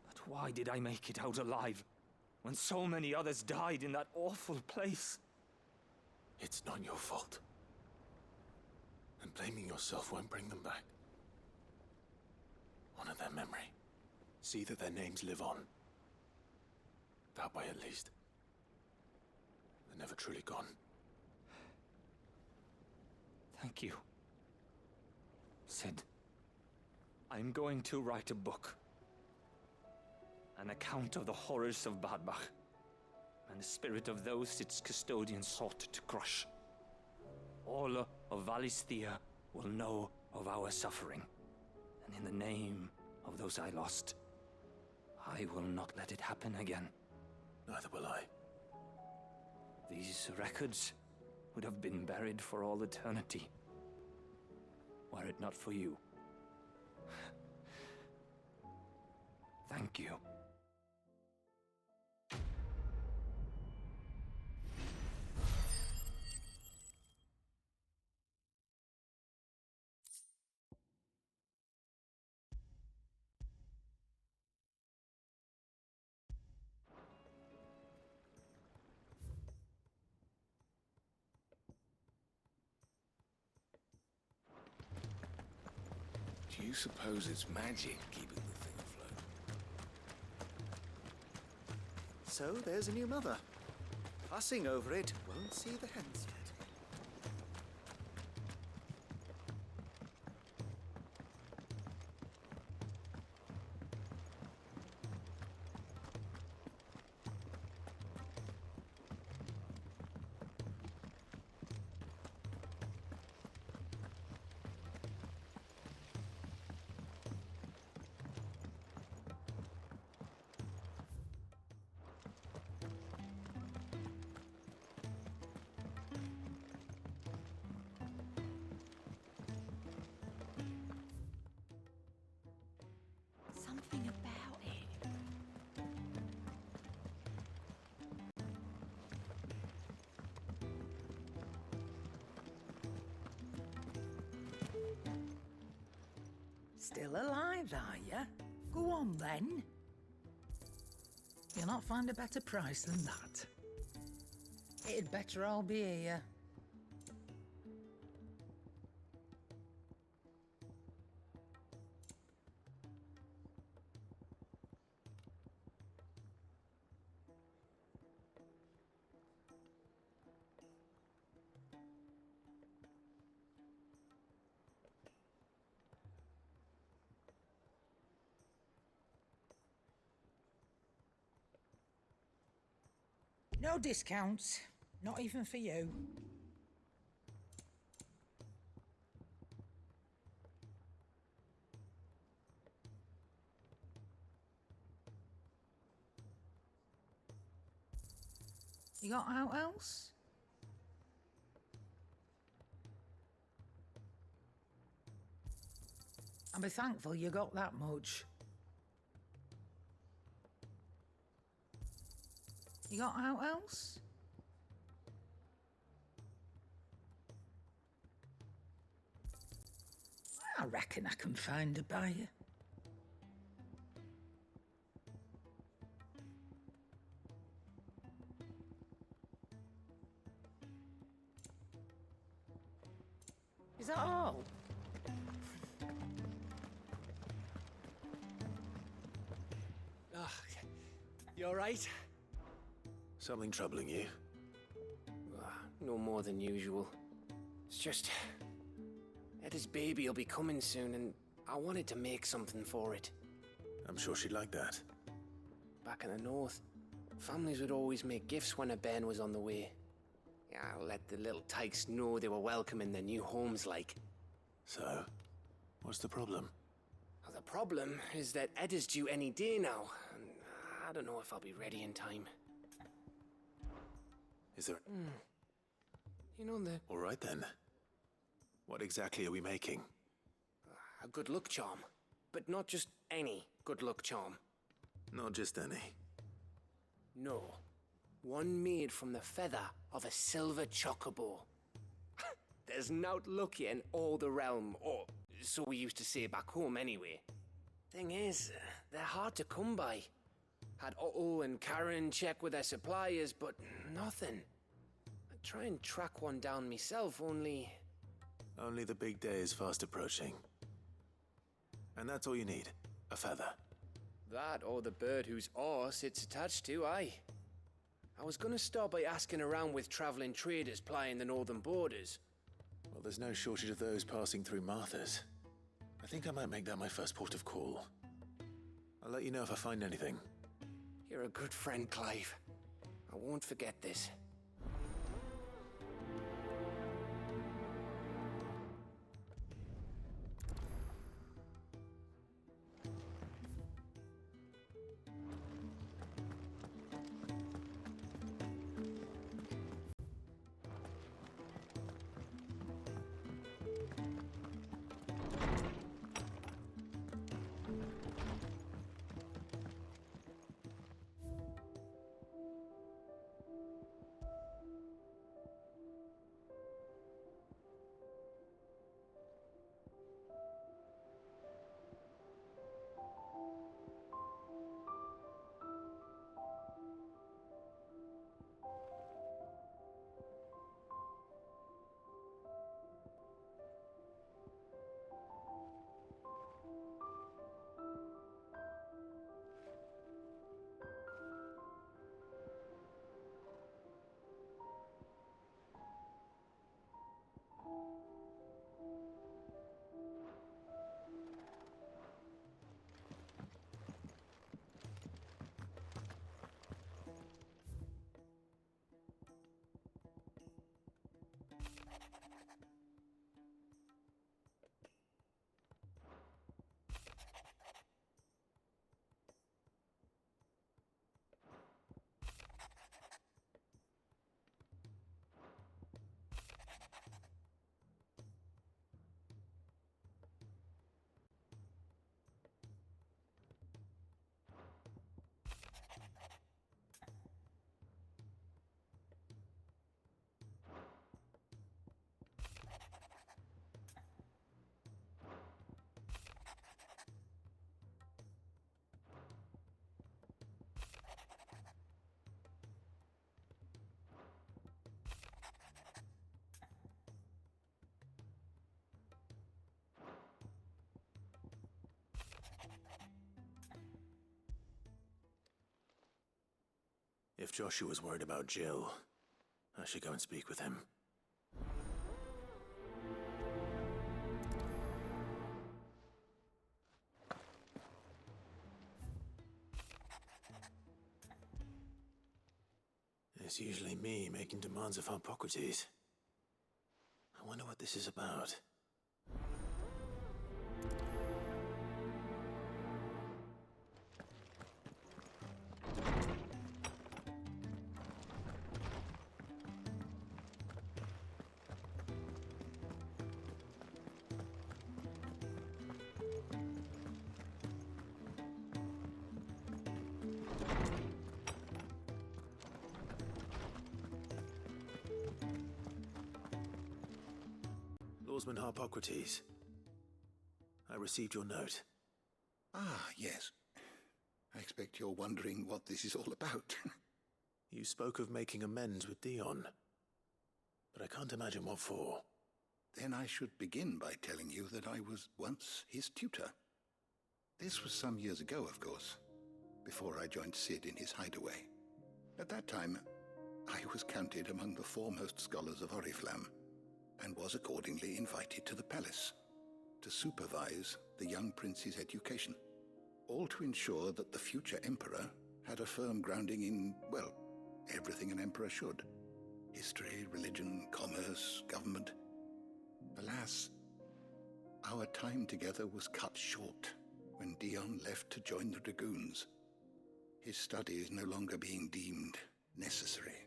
But why did I make it out alive, when so many others died in that awful place? It's not your fault. And blaming yourself won't bring them back. Honor their memory. See that their names live on. That way, at least. They're never truly gone. Thank you, Sid. I'm going to write a book. An account of the horrors of Badbach, and the spirit of those its custodians sought to crush. All of Valisthea will know of our suffering. And in the name of those I lost, I will not let it happen again. Neither will I. These records would have been buried for all eternity, were it not for you. Thank you. Do you suppose it's magic keeping the thing afloat? So there's a new mother. Passing over it won't see the hens yet. Something about it. Still alive, are ya? Go on, then. You'll not find a better price than that. It'd better all be here. No discounts. Not even for you. You got out else? I'll be thankful you got that much. You got out else? I reckon I can find a buyer. Is that all? You alright? Something troubling you? No more than usual. It's just... Etta's baby will be coming soon, and I wanted to make something for it. I'm sure she'd like that. Back in the north, families would always make gifts when a bairn was on the way. Yeah, let the little tykes know they were welcome in their new homes, like. So, what's the problem? Well, the problem is that Etta's due any day now, and I don't know if I'll be ready in time. Is there... You know the... All right, then. What exactly are we making? A good luck charm. But not just any good luck charm. Not just any. No. One made from the feather of a silver chocobo. There's naught lucky in all the realm, or so we used to say back home anyway. Thing is, they're hard to come by. Had Otto and Karen check with their suppliers, but nothing. I'd try and track one down myself, only... Only the big day is fast approaching. And that's all you need, a feather. That or the bird whose oar sits attached to, aye. I was gonna start by asking around with traveling traders plying the northern borders. Well, there's no shortage of those passing through Martha's. I think I might make that my first port of call. I'll let you know if I find anything. You're a good friend, Clive. I won't forget this. If Joshua's worried about Jill, I should go and speak with him. It's usually me making demands of Harpocrates. I wonder what this is about. Lawsman Harpocrates, I received your note. Ah, yes. I expect you're wondering what this is all about. You spoke of making amends with Dion, but I can't imagine what for. Then I should begin by telling you that I was once his tutor. This was some years ago, of course, before I joined Sid in his hideaway. At that time, I was counted among the foremost scholars of Oriflamme, and was accordingly invited to the palace to supervise the young prince's education, all to ensure that the future emperor had a firm grounding in, well, everything an emperor should. History, religion, commerce, government. Alas, our time together was cut short when Dion left to join the Dragoons, his studies no longer being deemed necessary.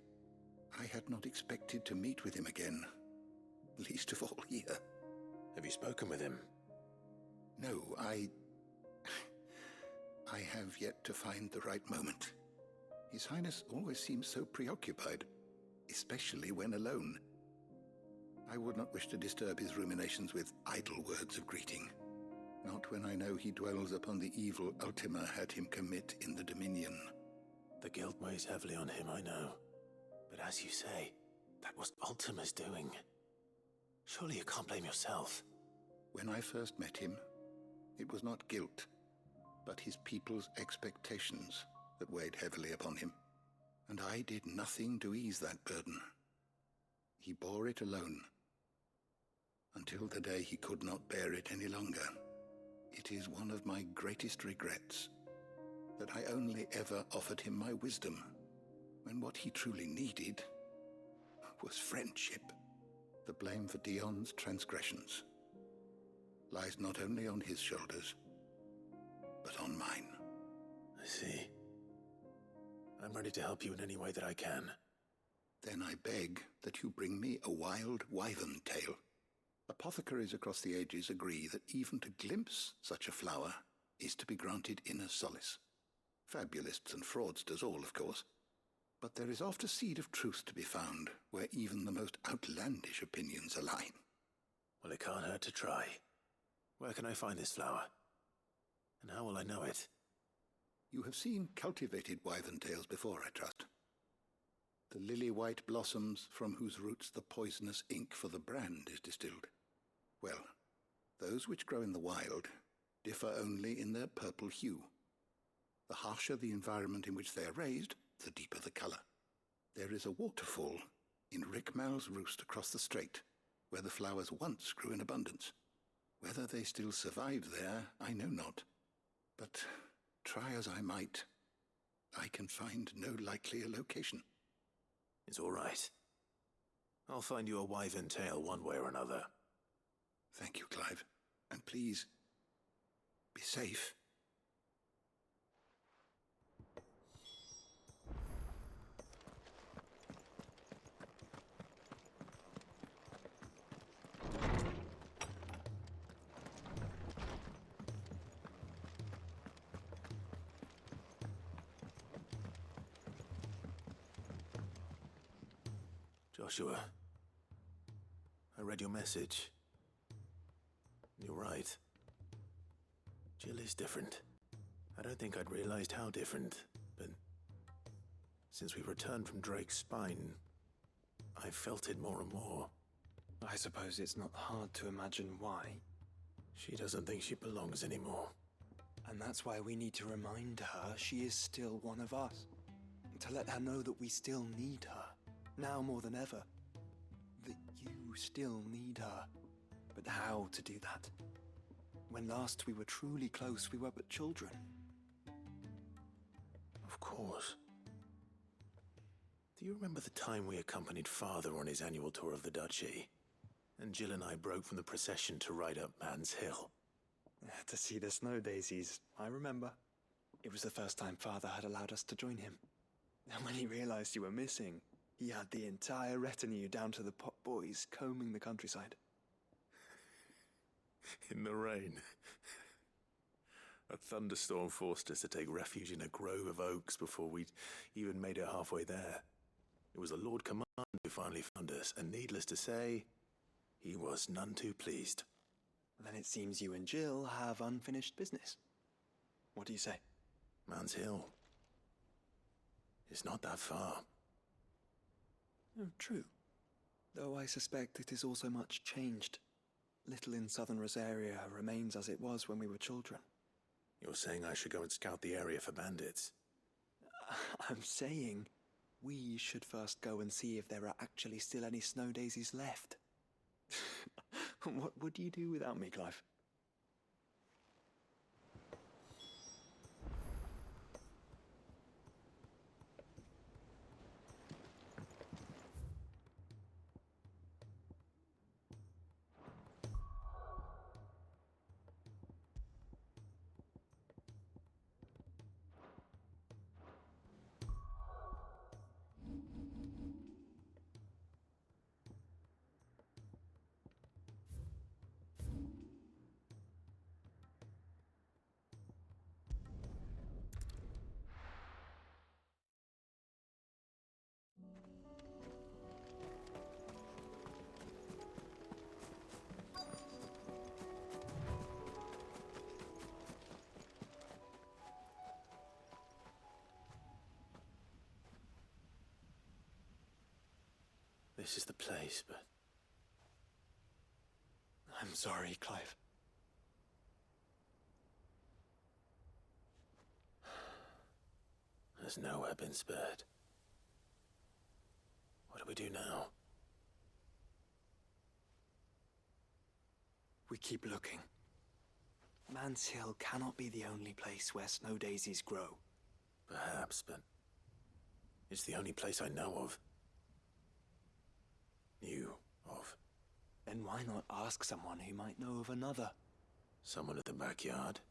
I had not expected to meet with him again, least of all here. Have you spoken with him? No, I have yet to find the right moment. His Highness always seems so preoccupied, especially when alone. I would not wish to disturb his ruminations with idle words of greeting, not when I know he dwells upon the evil Ultima had him commit in the Dominion. The guilt weighs heavily on him, I know. But as you say, that was Ultima's doing. Surely you can't blame yourself. When I first met him, it was not guilt, but his people's expectations that weighed heavily upon him, and I did nothing to ease that burden. He bore it alone, until the day he could not bear it any longer. It is one of my greatest regrets that I only ever offered him my wisdom, when what he truly needed was friendship. The blame for Dion's transgressions lies not only on his shoulders, but on mine. I see. I'm ready to help you in any way that I can. Then I beg that you bring me a wild wyvern tail. Apothecaries across the ages agree that even to glimpse such a flower is to be granted inner solace. Fabulists and fraudsters all, of course. But there is oft a seed of truth to be found where even the most outlandish opinions align. Well, it can't hurt to try. Where can I find this flower? And how will I know it? You have seen cultivated wyvern tails before, I trust. The lily-white blossoms from whose roots the poisonous ink for the brand is distilled. Well, those which grow in the wild differ only in their purple hue. The harsher the environment in which they are raised, the deeper the colour. There is a waterfall in Rickmal's roost across the strait, where the flowers once grew in abundance. Whether they still survive there, I know not. But try as I might, I can find no likelier location. It's all right. I'll find you a wyvern tail one way or another. Thank you, Clive. And please, be safe. Joshua, I read your message. You're right. Jill is different. I don't think I'd realized how different, but since we returned from Drake's spine, I've felt it more and more. I suppose it's not hard to imagine why. She doesn't think she belongs anymore. And that's why we need to remind her she is still one of us. To let her know that we still need her. Now more than ever. That you still need her. But how to do that? When last we were truly close, we were but children. Of course. Do you remember the time we accompanied Father on his annual tour of the Duchy? And Jill and I broke from the procession to ride up Man's Hill. To see the snow daisies, I remember. It was the first time Father had allowed us to join him. And when he realized you were missing, he had the entire retinue down to the pot boys combing the countryside. In the rain. A thunderstorm forced us to take refuge in a grove of oaks before we'd even made it halfway there. It was the Lord Commander who finally found us, and needless to say, he was none too pleased. Then it seems you and Jill have unfinished business. What do you say? Man's Hill. It's not that far. Oh, true. Though I suspect it is also much changed. Little in Southern Rosaria remains as it was when we were children. You're saying I should go and scout the area for bandits? I'm saying we should first go and see if there are actually still any snow daisies left. What would you do without me, Clive? This is the place, but... I'm sorry, Clive. There's nowhere been spared. What do we do now? We keep looking. Man's Hill cannot be the only place where snow daisies grow. Perhaps, but it's the only place I know of. Knew of. Then why not ask someone who might know of another? Someone at the backyard?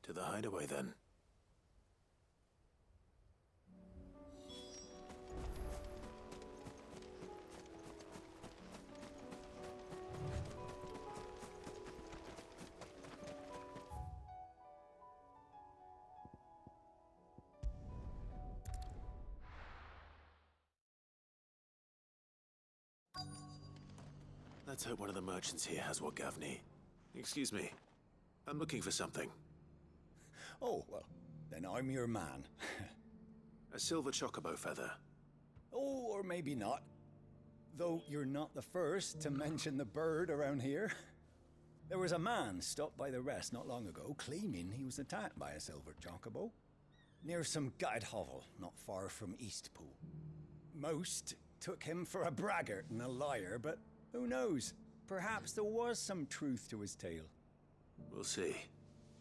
To the hideaway, then. Let's hope one of the merchants here has what Gav need. Excuse me. I'm looking for something. Oh, well, then I'm your man. A silver chocobo feather. Oh, or maybe not. Though you're not the first to mention the bird around here. There was a man stopped by the rest not long ago claiming he was attacked by a silver chocobo. Near some gutted hovel not far from Eastpool. Most took him for a braggart and a liar, but who knows? Perhaps there was some truth to his tale. We'll see.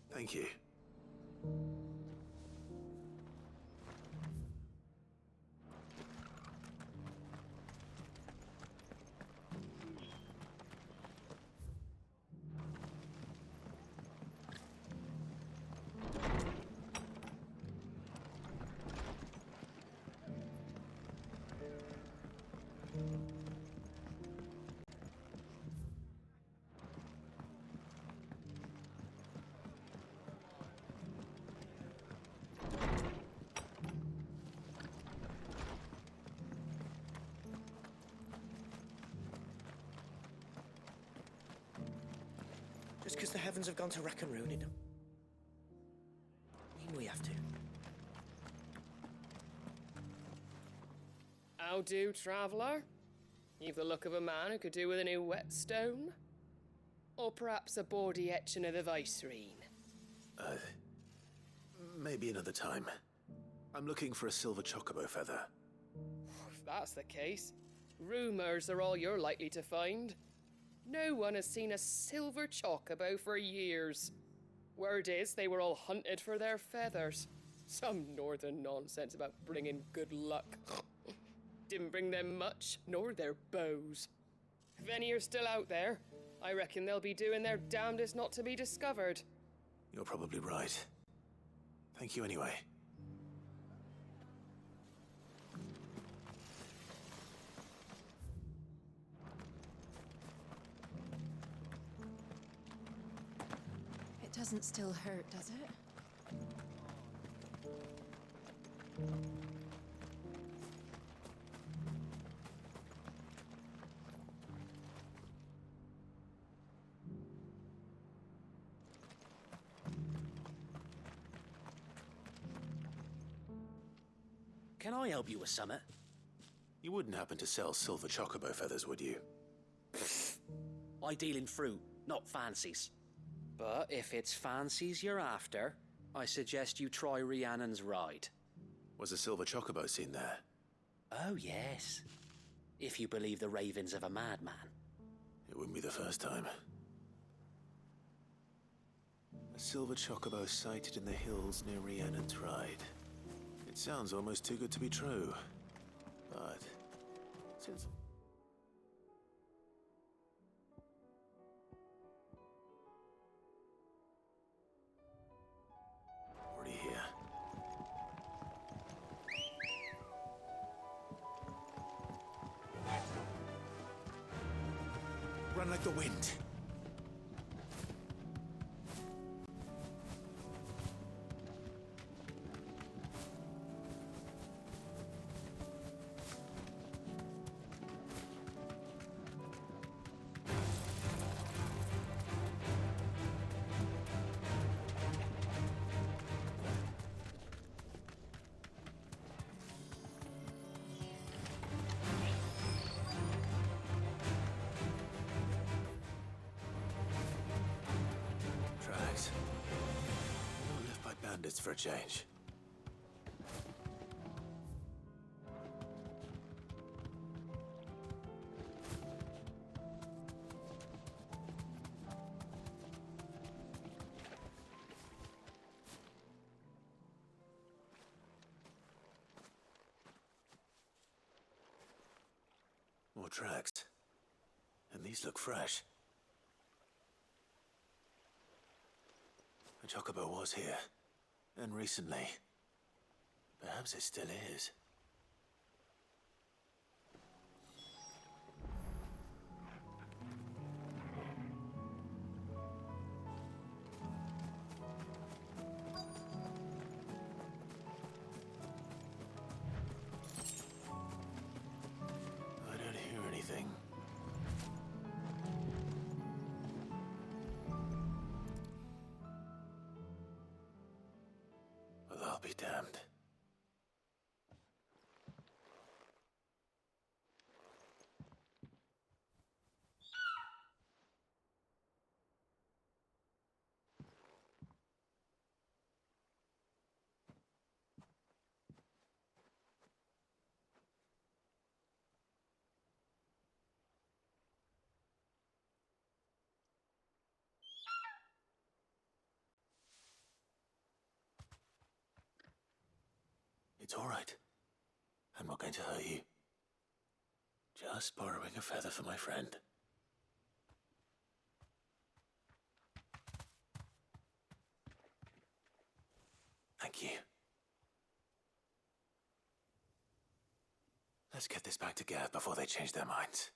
Thank you. Just because the heavens have gone to rack and ruin, it don't mean we have to. How do, traveller? You've the look of a man who could do with a new whetstone? Or perhaps a bawdy etching of the Vicereine? Maybe another time. I'm looking for a silver chocobo feather. If that's the case, rumours are all you're likely to find. No one has seen a silver chocobo for years. Word is they were all hunted for their feathers. Some northern nonsense about bringing good luck. Didn't bring them much, nor their bows. If any are still out there, I reckon they'll be doing their damnedest not to be discovered. You're probably right. Thank you anyway. It doesn't still hurt, does it? Can I help you with something? You wouldn't happen to sell silver chocobo feathers, would you? I deal in fruit, not fancies. But if it's fancies you're after, I suggest you try Rhiannon's ride. Was a silver chocobo seen there? Oh, yes. If you believe the ravings of a madman. It wouldn't be the first time. A silver chocobo sighted in the hills near Rhiannon's ride. It sounds almost too good to be true. But since... Already here. Run like the wind. Tracks. Not left by bandits for a change. More tracks. And these look fresh. A chocobo was here. And recently. Perhaps it still is. I don't hear anything. Well, I'll be damned. It's all right. I'm not going to hurt you. Just borrowing a feather for my friend. Thank you. Let's get this back to Gareth before they change their minds.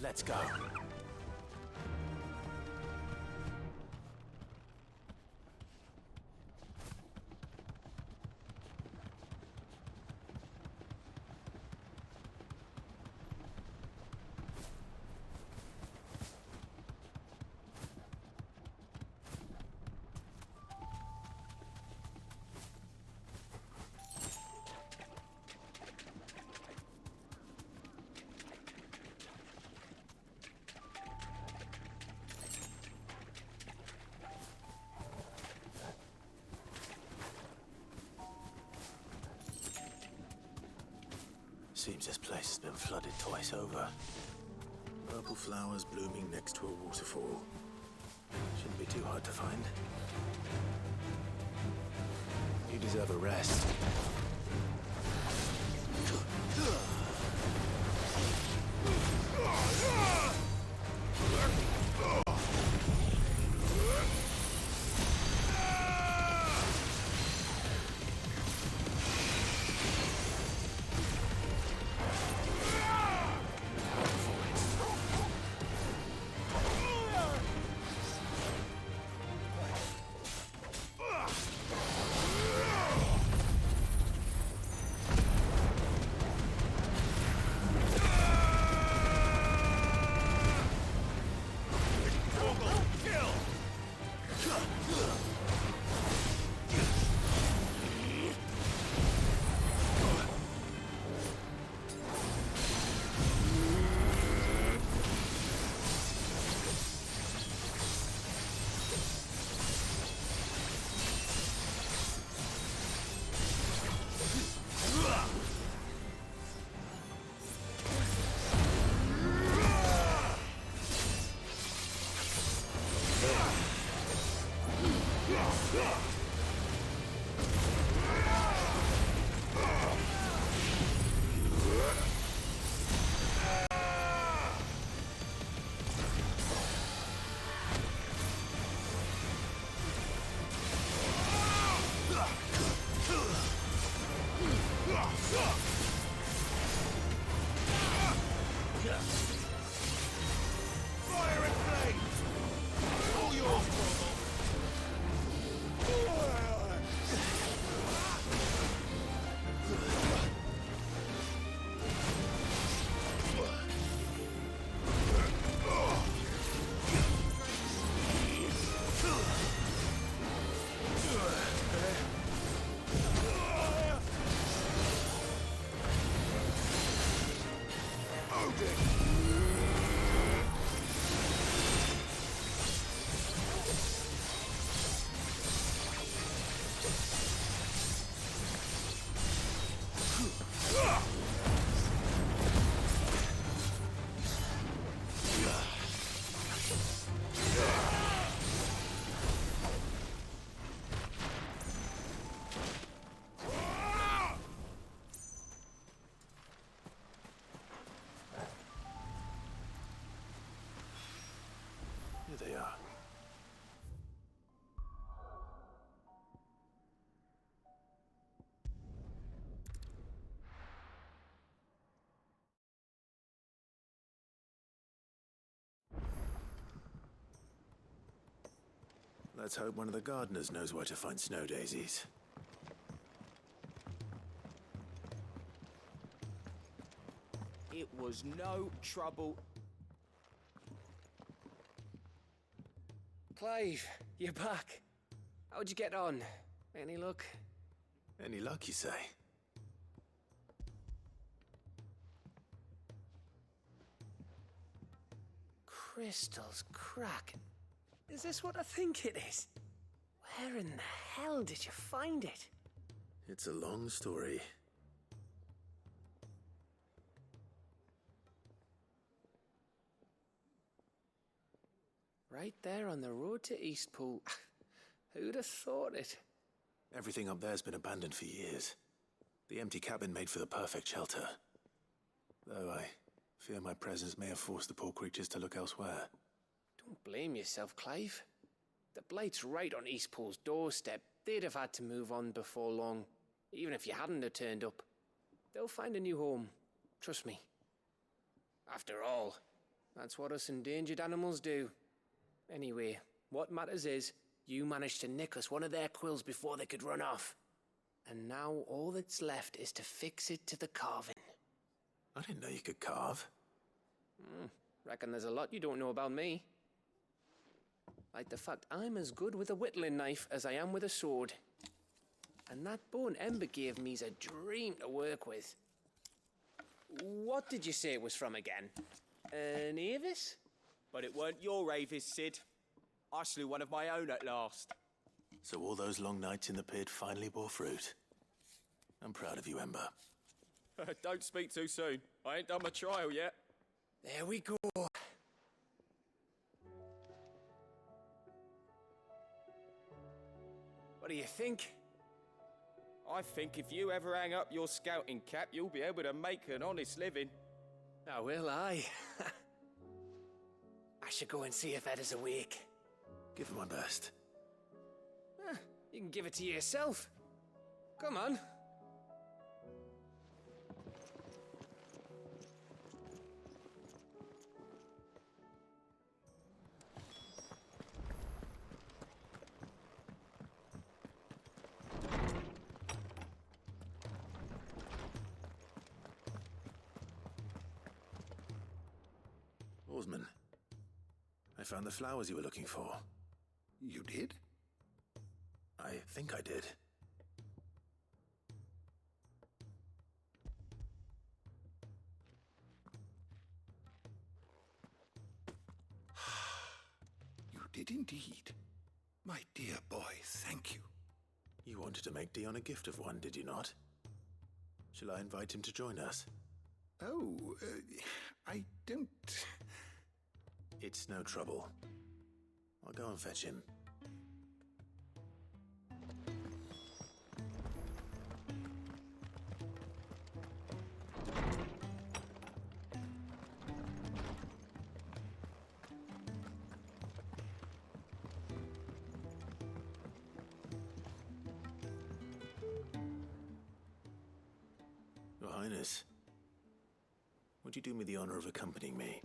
Let's go. Seems this place has been flooded twice over. Purple flowers blooming next to a waterfall. Shouldn't be too hard to find. You deserve a rest. They are. Let's hope one of the gardeners knows where to find snow daisies. It was no trouble. Clive, you're back. How'd you get on? Any luck? Any luck, you say? Crystals cracking. Is this what I think it is? Where in the hell did you find it? It's a long story. Right there on the road to Eastpool. Who'd have thought it? Everything up there's been abandoned for years. The empty cabin made for the perfect shelter. Though I fear my presence may have forced the poor creatures to look elsewhere. Don't blame yourself, Clive. The Blight's right on Eastpool's doorstep. They'd have had to move on before long, even if you hadn't have turned up. They'll find a new home. Trust me. After all, That's what us endangered animals do. Anyway, what matters is, you managed to nick us one of their quills before they could run off. And now all that's left is to fix it to the carving. I didn't know you could carve. Reckon there's a lot you don't know about me. Like the fact I'm as good with a whittling knife as I am with a sword. And that bone Ember gave me's a dream to work with. What did you say it was from again? An Avis? But it weren't your Avis, Sid. I slew one of my own at last. So all those long nights in the pit finally bore fruit. I'm proud of you, Ember. Don't speak too soon. I ain't done my trial yet. There we go. What do you think? I think if you ever hang up your scouting cap, you'll be able to make an honest living. Oh, will I? I should go and see if Ed is awake. Give it my best. You can give it to yourself. Come on. Oarsman, I found the flowers you were looking for. You did? I think I did. You did indeed. My dear boy, thank you. You wanted to make Dion a gift of one, did you not? Shall I invite him to join us? Oh, I don't... It's no trouble. I'll go and fetch him. Your Highness, would you do me the honor of accompanying me?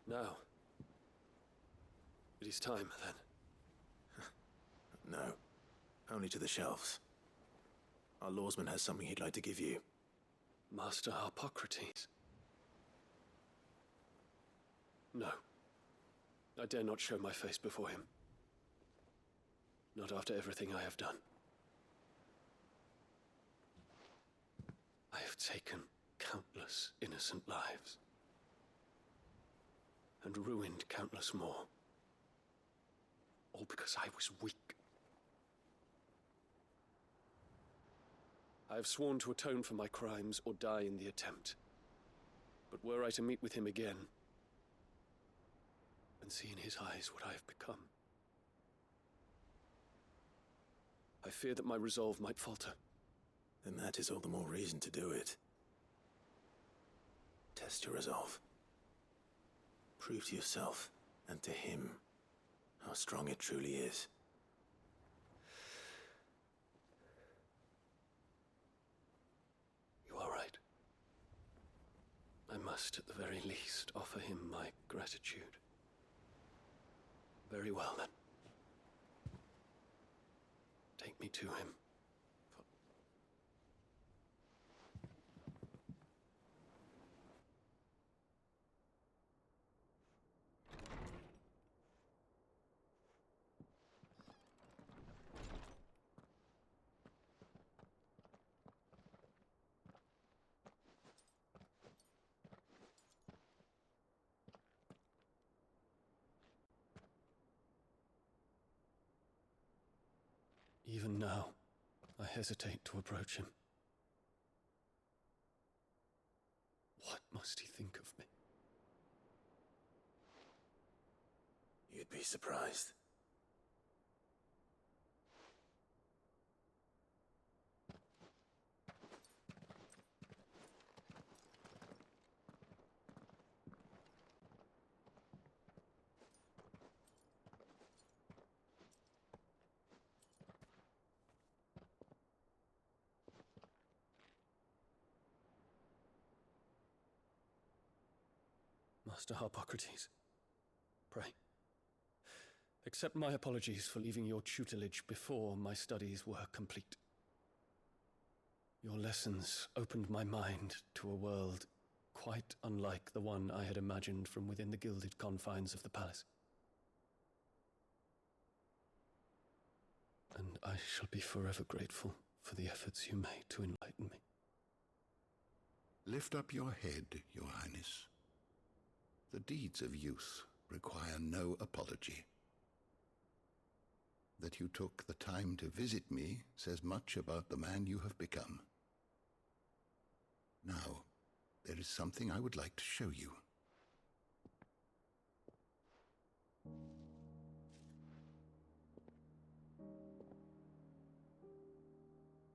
No. It is time, then. No. Only to the shelves. Our lawsman has something he'd like to give you. Master Harpocrates. No. I dare not show my face before him. Not after everything I have done. I have taken countless innocent lives. And ruined countless more. All because I was weak. I have sworn to atone for my crimes or die in the attempt. But were I to meet with him again, and see in his eyes what I have become, I fear that my resolve might falter. Then that is all the more reason to do it. Test your resolve. Prove to yourself and to him how strong it truly is. You are right. I must, at the very least, offer him my gratitude. Very well, then. Take me to him. Even now, I hesitate to approach him. What must he think of me? You'd be surprised. Master Harpocrates, pray, accept my apologies for leaving your tutelage before my studies were complete. Your lessons opened my mind to a world quite unlike the one I had imagined from within the gilded confines of the palace. And I shall be forever grateful for the efforts you made to enlighten me. Lift up your head, Your Highness. The deeds of youth require no apology. That you took the time to visit me says much about the man you have become. Now, there is something I would like to show you.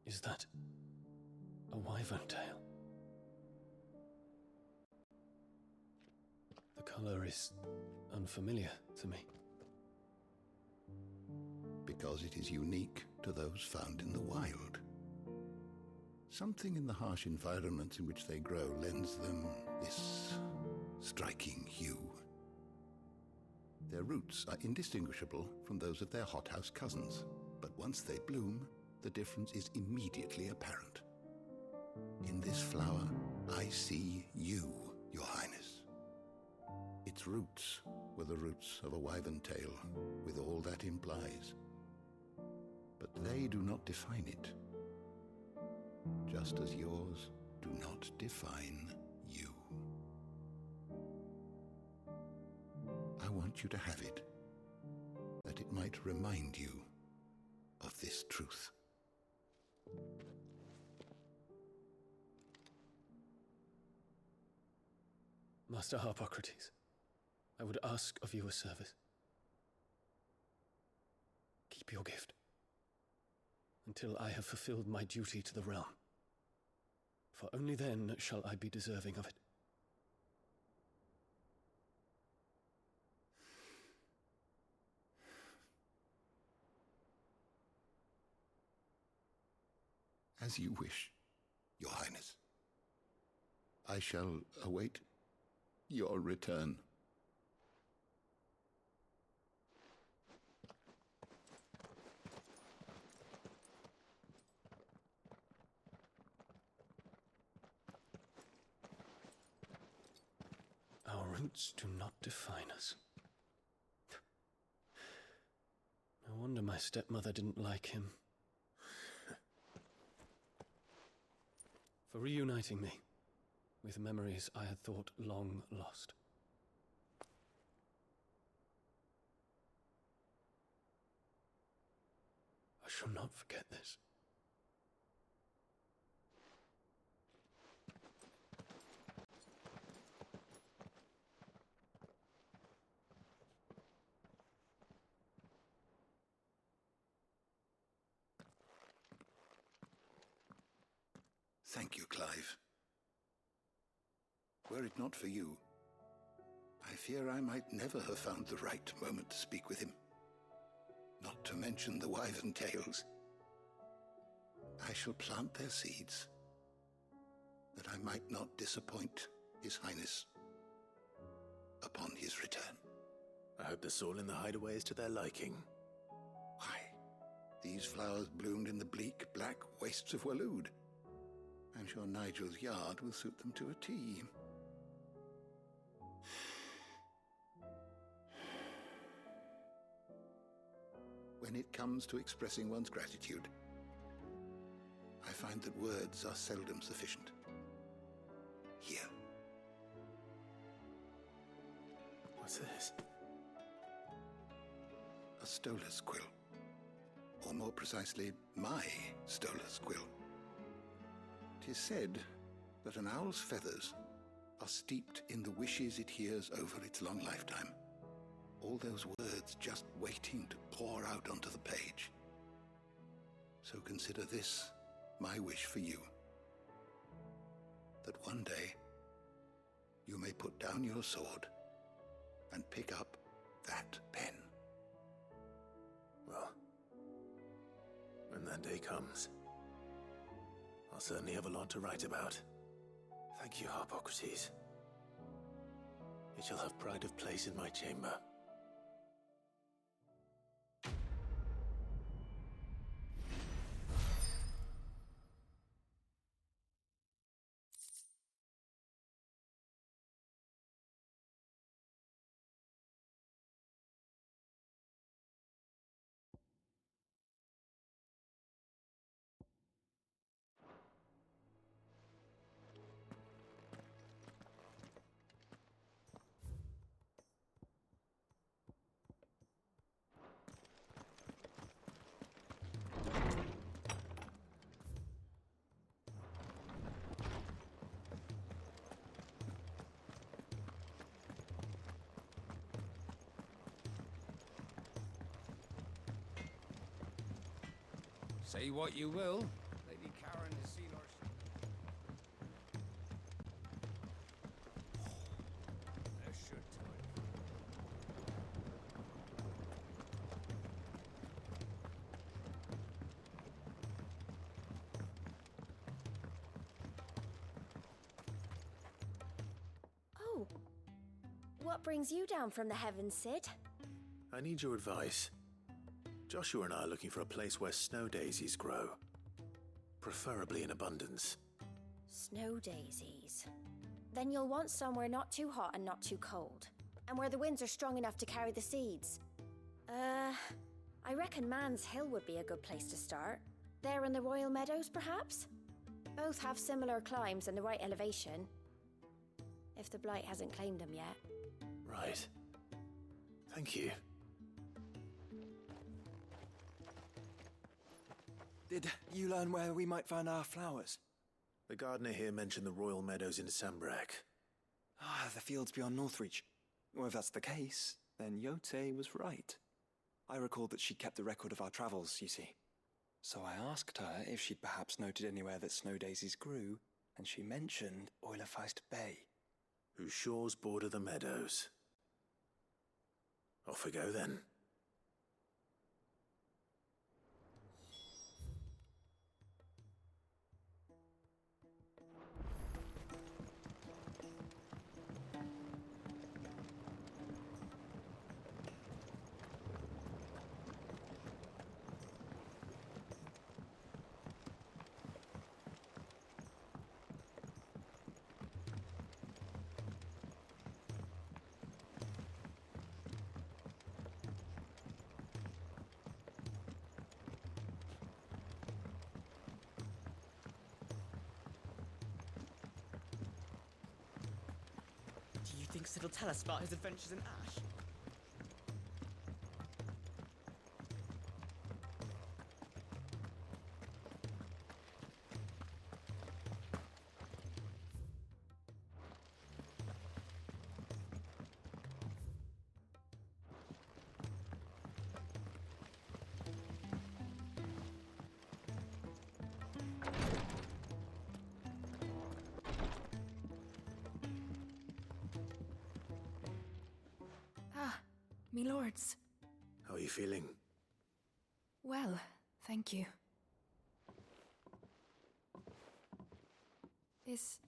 Is that a wyvern tail? The color is unfamiliar to me. Because it is unique to those found in the wild. Something in the harsh environments in which they grow lends them this striking hue. Their roots are indistinguishable from those of their hothouse cousins, but once they bloom, the difference is immediately apparent. In this flower, I see you, Your Highness. Its roots were the roots of a wyvern tail, with all that implies. But they do not define it, just as yours do not define you. I want you to have it, that it might remind you of this truth. Master Harpocrates, I would ask of you a service. Keep your gift until I have fulfilled my duty to the realm, for only then shall I be deserving of it. As you wish, Your Highness. I shall await your return. Our roots do not define us. No wonder my stepmother didn't like him. For reuniting me with memories I had thought long lost. I shall not forget this. Thank you, Clive. Were it not for you, I fear I might never have found the right moment to speak with him. Not to mention the wyvern tails. I shall plant their seeds, that I might not disappoint His Highness upon his return. I hope the soil in the hideaway is to their liking. Why, these flowers bloomed in the bleak, black wastes of Waloed. I'm sure Nigel's yard will suit them to a T. When it comes to expressing one's gratitude, I find that words are seldom sufficient. Here. What's this? A stolas quill. Or more precisely, my stolas quill. 'Tis said that an owl's feathers are steeped in the wishes it hears over its long lifetime. All those words just waiting to pour out onto the page. So consider this my wish for you. That one day you may put down your sword and pick up that pen. Well, when that day comes, I'll certainly have a lot to write about. Thank you, Harpocrates. It shall have pride of place in my chamber. Say what you will, Lady Karen de Sealor. There should time. Oh. What brings you down from the heavens, Sid? I need your advice. Joshua and I are looking for a place where snow daisies grow. Preferably in abundance. Snow daisies. Then you'll want somewhere not too hot and not too cold. And where the winds are strong enough to carry the seeds. I reckon Man's Hill would be a good place to start. There in the Royal Meadows, perhaps? Both have similar climbs and the right elevation. If the Blight hasn't claimed them yet. Right. Thank you. Did you learn where we might find our flowers? The gardener here mentioned the Royal Meadows in Sambrak. Ah, the fields beyond Northreach. Well, if that's the case, then Yote was right. I recalled that she kept a record of our travels, you see. So I asked her if she'd perhaps noted anywhere that snow daisies grew, and she mentioned Oilerfeist Bay. Whose shores border the meadows. Off we go then. Do you think Sid will tell us about his adventures in Ash? Me lords. How are you feeling? Well, thank you. Is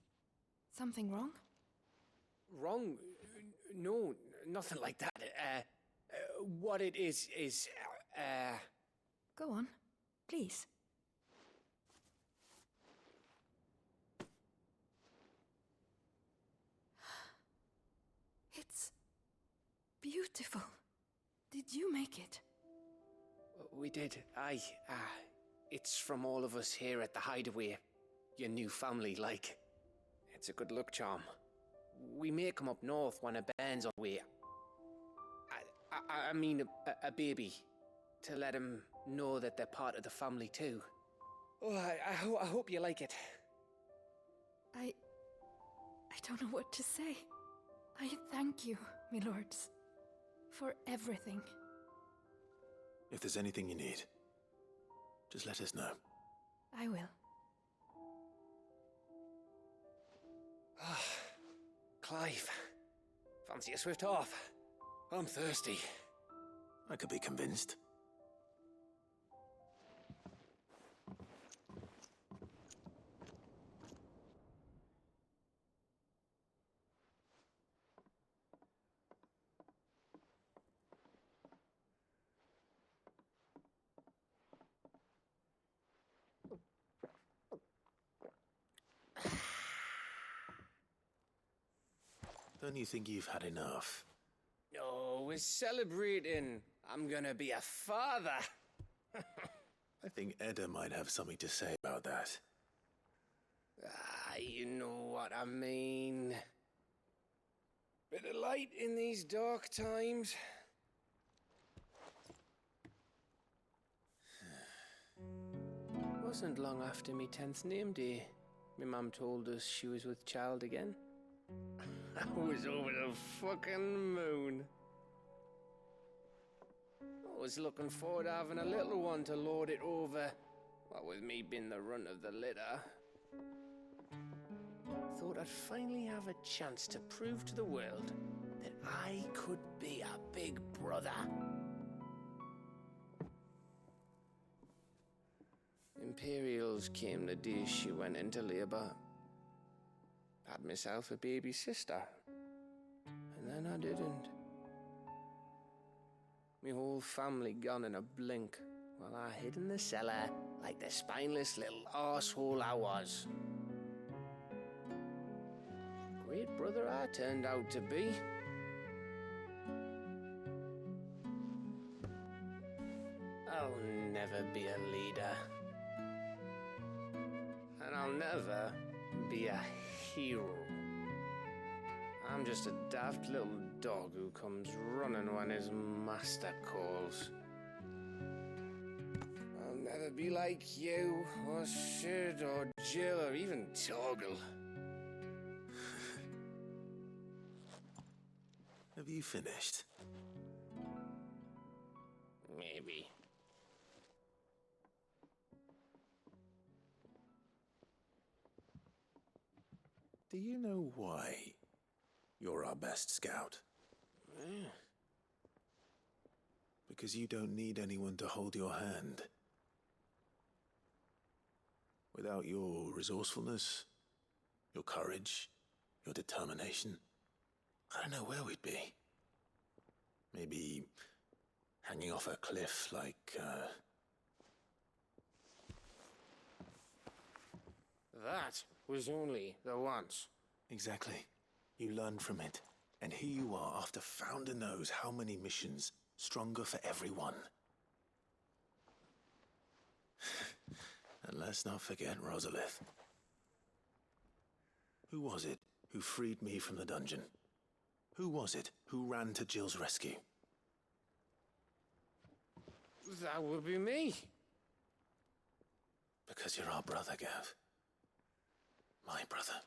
something wrong? Wrong? No, nothing like that. What it is... Go on, please. It's beautiful. Did you make it? We did, aye. It's from all of us here at the Hideaway. Your new family, like. It's a good luck charm. We may come up north when a band's on the way. I mean a baby. To let him know that they're part of the family too. Oh, I hope you like it. I don't know what to say. I thank you, me lords, for everything. If there's anything you need, just let us know. I will. Clive, fancy a swift off? I'm thirsty. I could be convinced. Don't you think you've had enough? No, we're celebrating. I'm gonna be a father. I think Edda might have something to say about that. Ah, you know what I mean. Bit of light in these dark times. Wasn't long after me 10th name day, my mum told us she was with child again. I was over the fucking moon. I was looking forward to having a little one to lord it over, what with me being the runt of the litter. Thought I'd finally have a chance to prove to the world that I could be a big brother. Imperials came the day she went into labour. Had myself a baby sister. And then I didn't. Me whole family gone in a blink, while I hid in the cellar like the spineless little arsehole I was. Great brother I turned out to be. I'll never be a leader. And I'll never be a hero. I'm just a daft little dog who comes running when his master calls. I'll never be like you, or Sid, or Jill, or even Torgal. Have you finished? Maybe. Do you know why you're our best scout? Because you don't need anyone to hold your hand. Without your resourcefulness, your courage, your determination, I don't know where we'd be. Maybe hanging off a cliff like, That was only the once. Exactly. You learned from it. And here you are after Founder knows how many missions, stronger for everyone. And let's not forget Rosalith. Who was it who freed me from the dungeon? Who was it who ran to Jill's rescue? That would be me. Because you're our brother, Gav. My brother.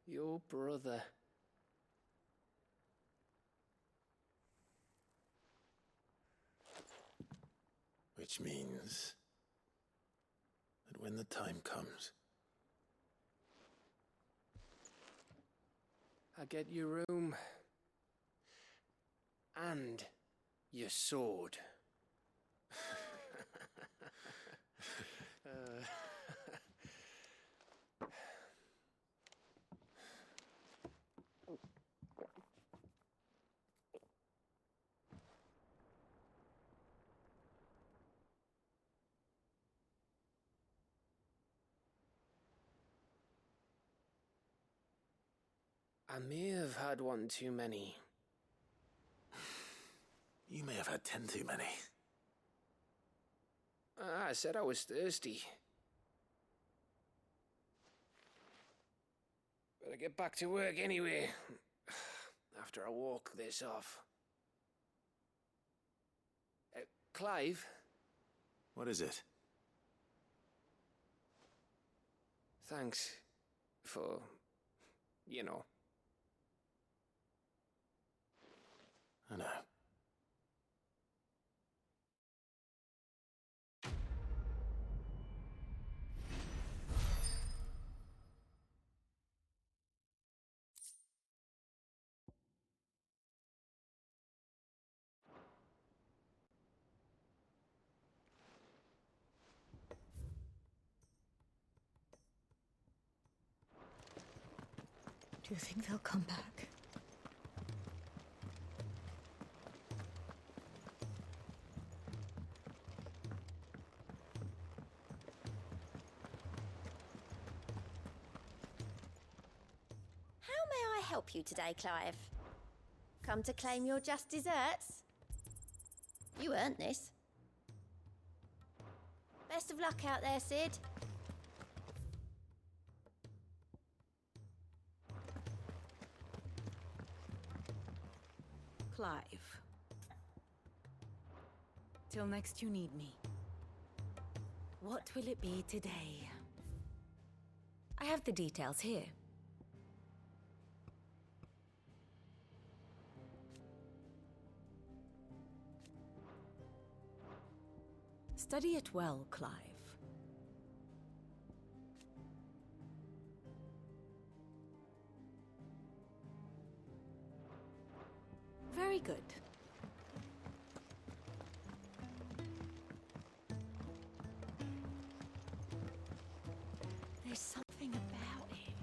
Your brother. Which means that when the time comes, I get your room. And your sword. I may have had one too many. You may have had 10 too many. I said I was thirsty. Better get back to work anyway. After I walk this off. Clive? What is it? Thanks for, you know. I know. Do you think they'll come back? may I help you today, Clive? Come to claim your just desserts? You earned this. Best of luck out there, Sid. Clive. Till next you need me. What will it be today? I have the details here. Study it well, Clive. Very good. There's something about him.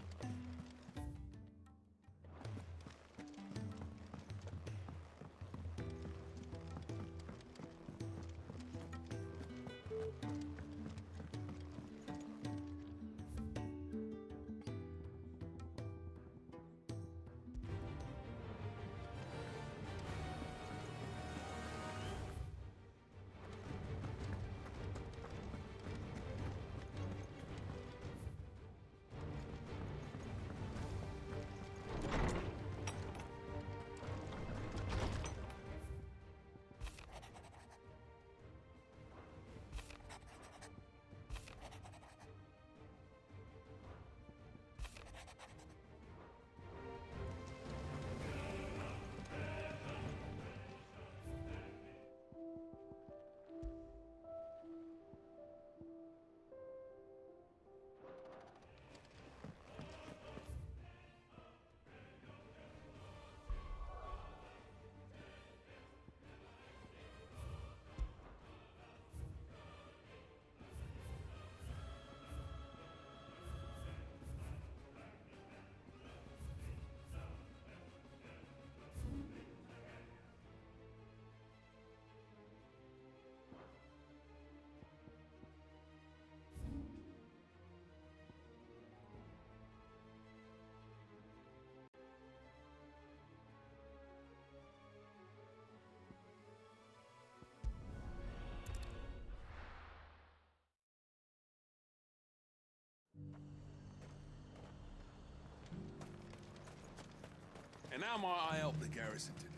And how might I help the garrison today?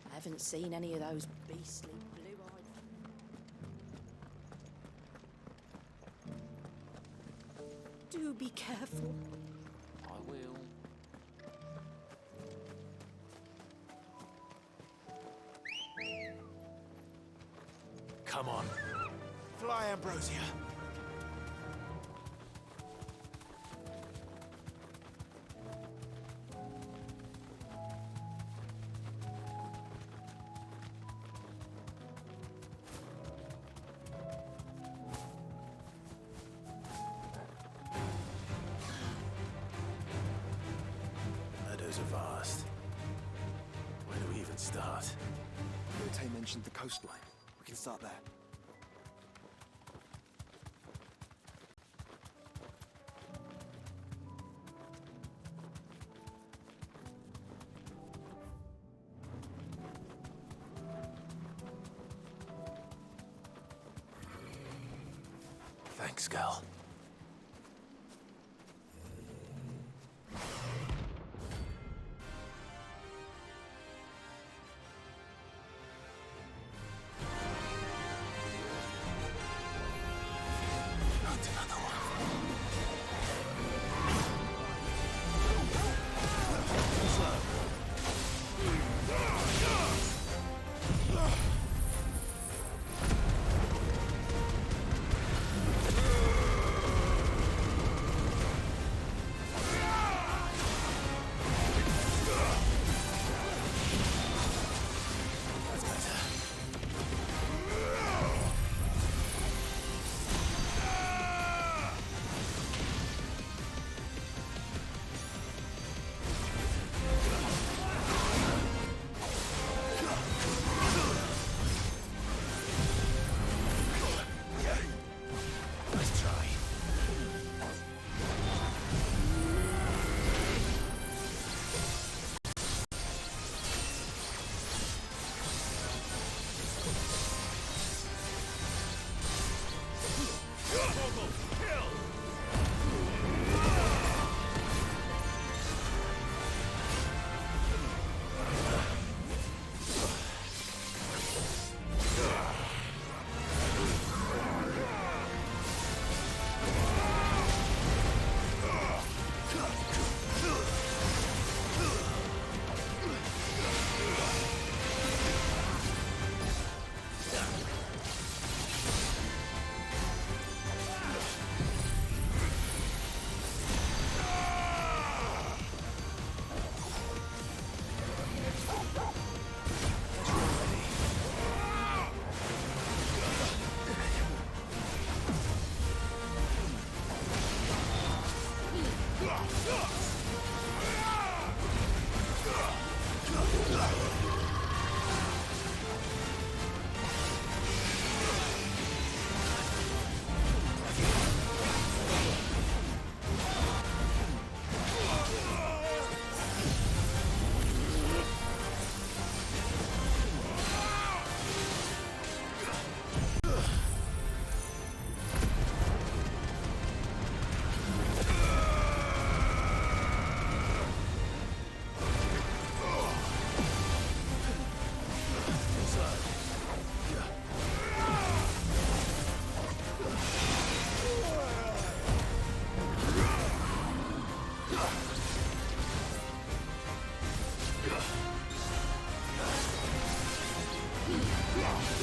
I haven't seen any of those beastly blue-eyed... Do be careful. I will. Come on. Fly, Ambrosia. Meadows are vast. Where do we even start? Rote mentioned the coastline. We can start there. Thanks, Gal.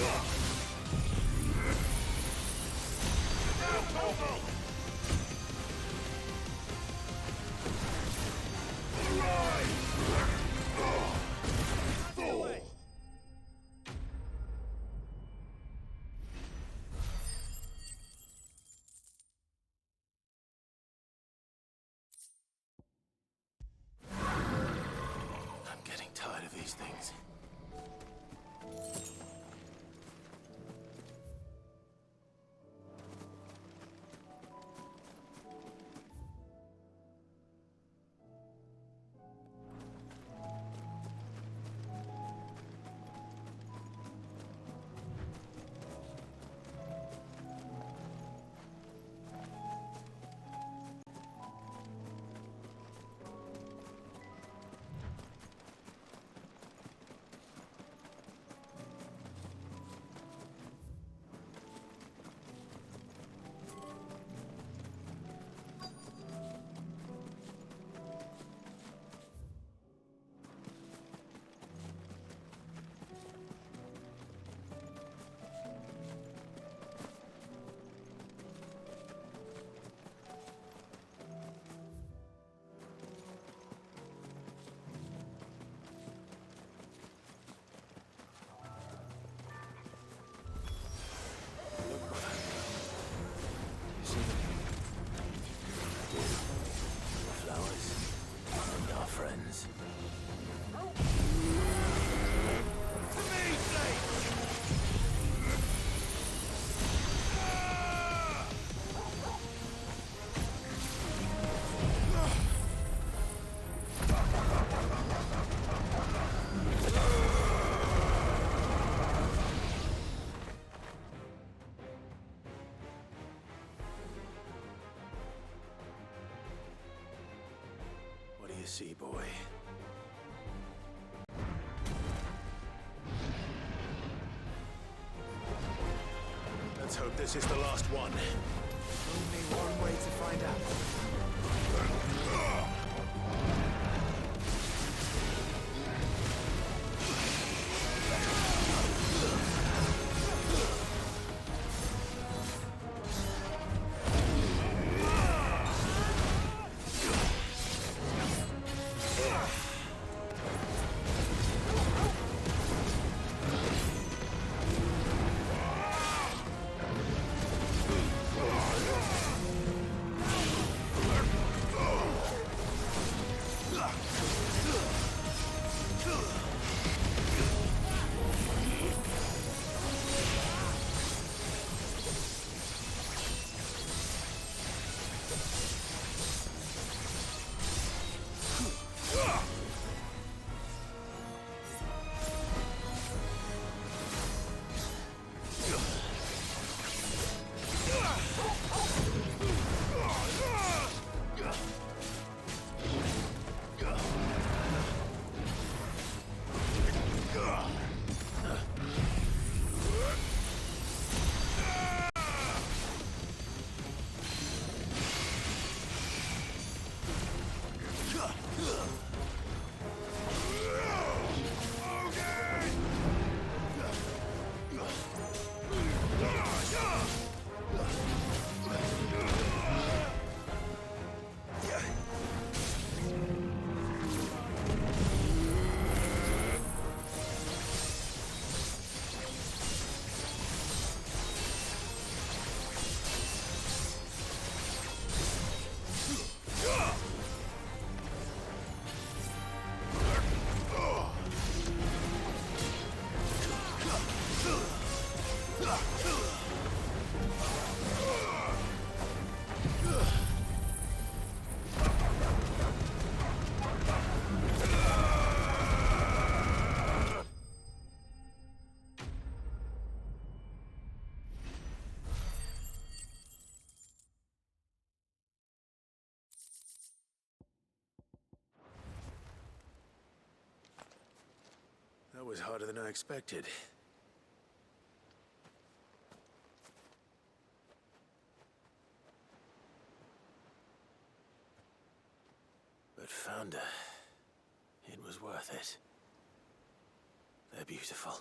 I'm getting tired of these things. You see, boy. Let's hope this is the last one. Only one way to find out. That was harder than I expected. But found her. It was worth it. They're beautiful.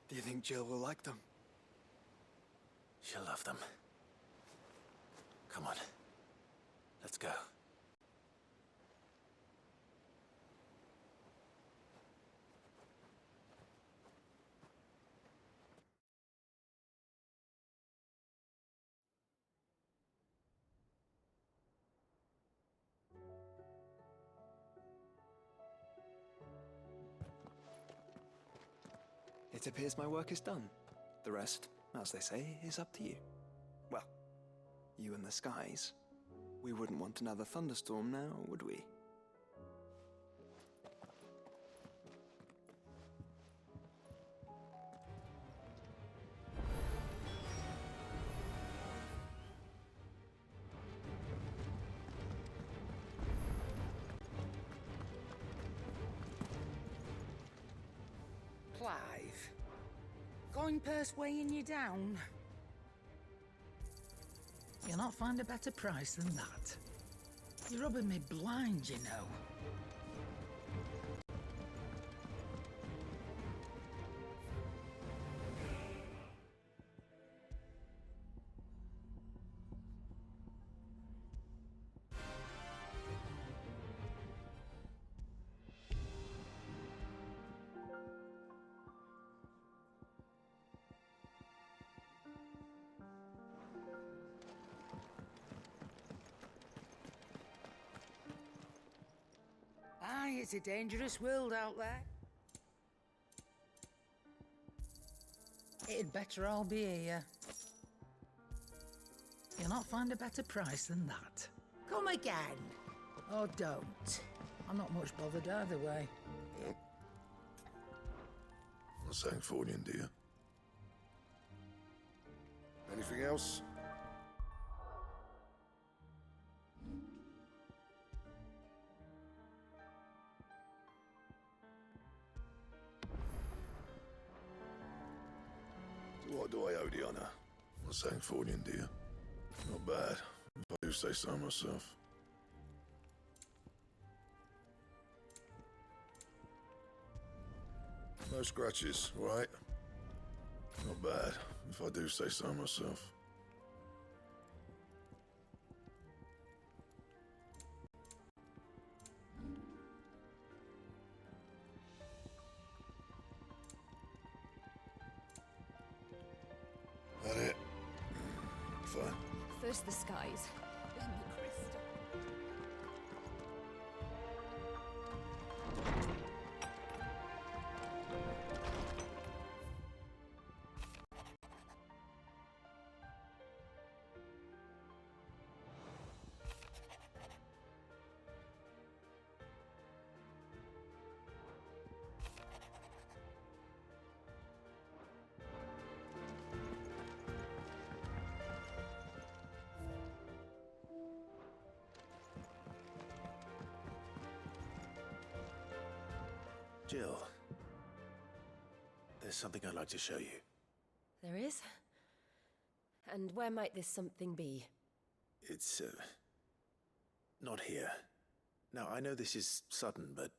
Do you think Jill will like them? She'll love them. Come on. Let's go. It appears my work is done. The rest, as they say, is up to you. Well, you and the skies. We wouldn't want another thunderstorm now, would we? Clive. Coin purse weighing you down? You'll not find a better price than that. You're rubbing me blind, you know. Aye, it's a dangerous world out there. It'd better all be here. You'll not find a better price than that. Come again. Or don't. I'm not much bothered either way. Not saying Fornian, do you? Anything else? What do I owe the honour? Not saying Fornian, do you? Not bad, if I do say so myself. No scratches, right? Not bad, if I do say so myself. That it? Fine. First the skies, then the crystal. Jill, there's something I'd like to show you. There is? And where might this something be? It's, not here. Now, I know this is sudden, but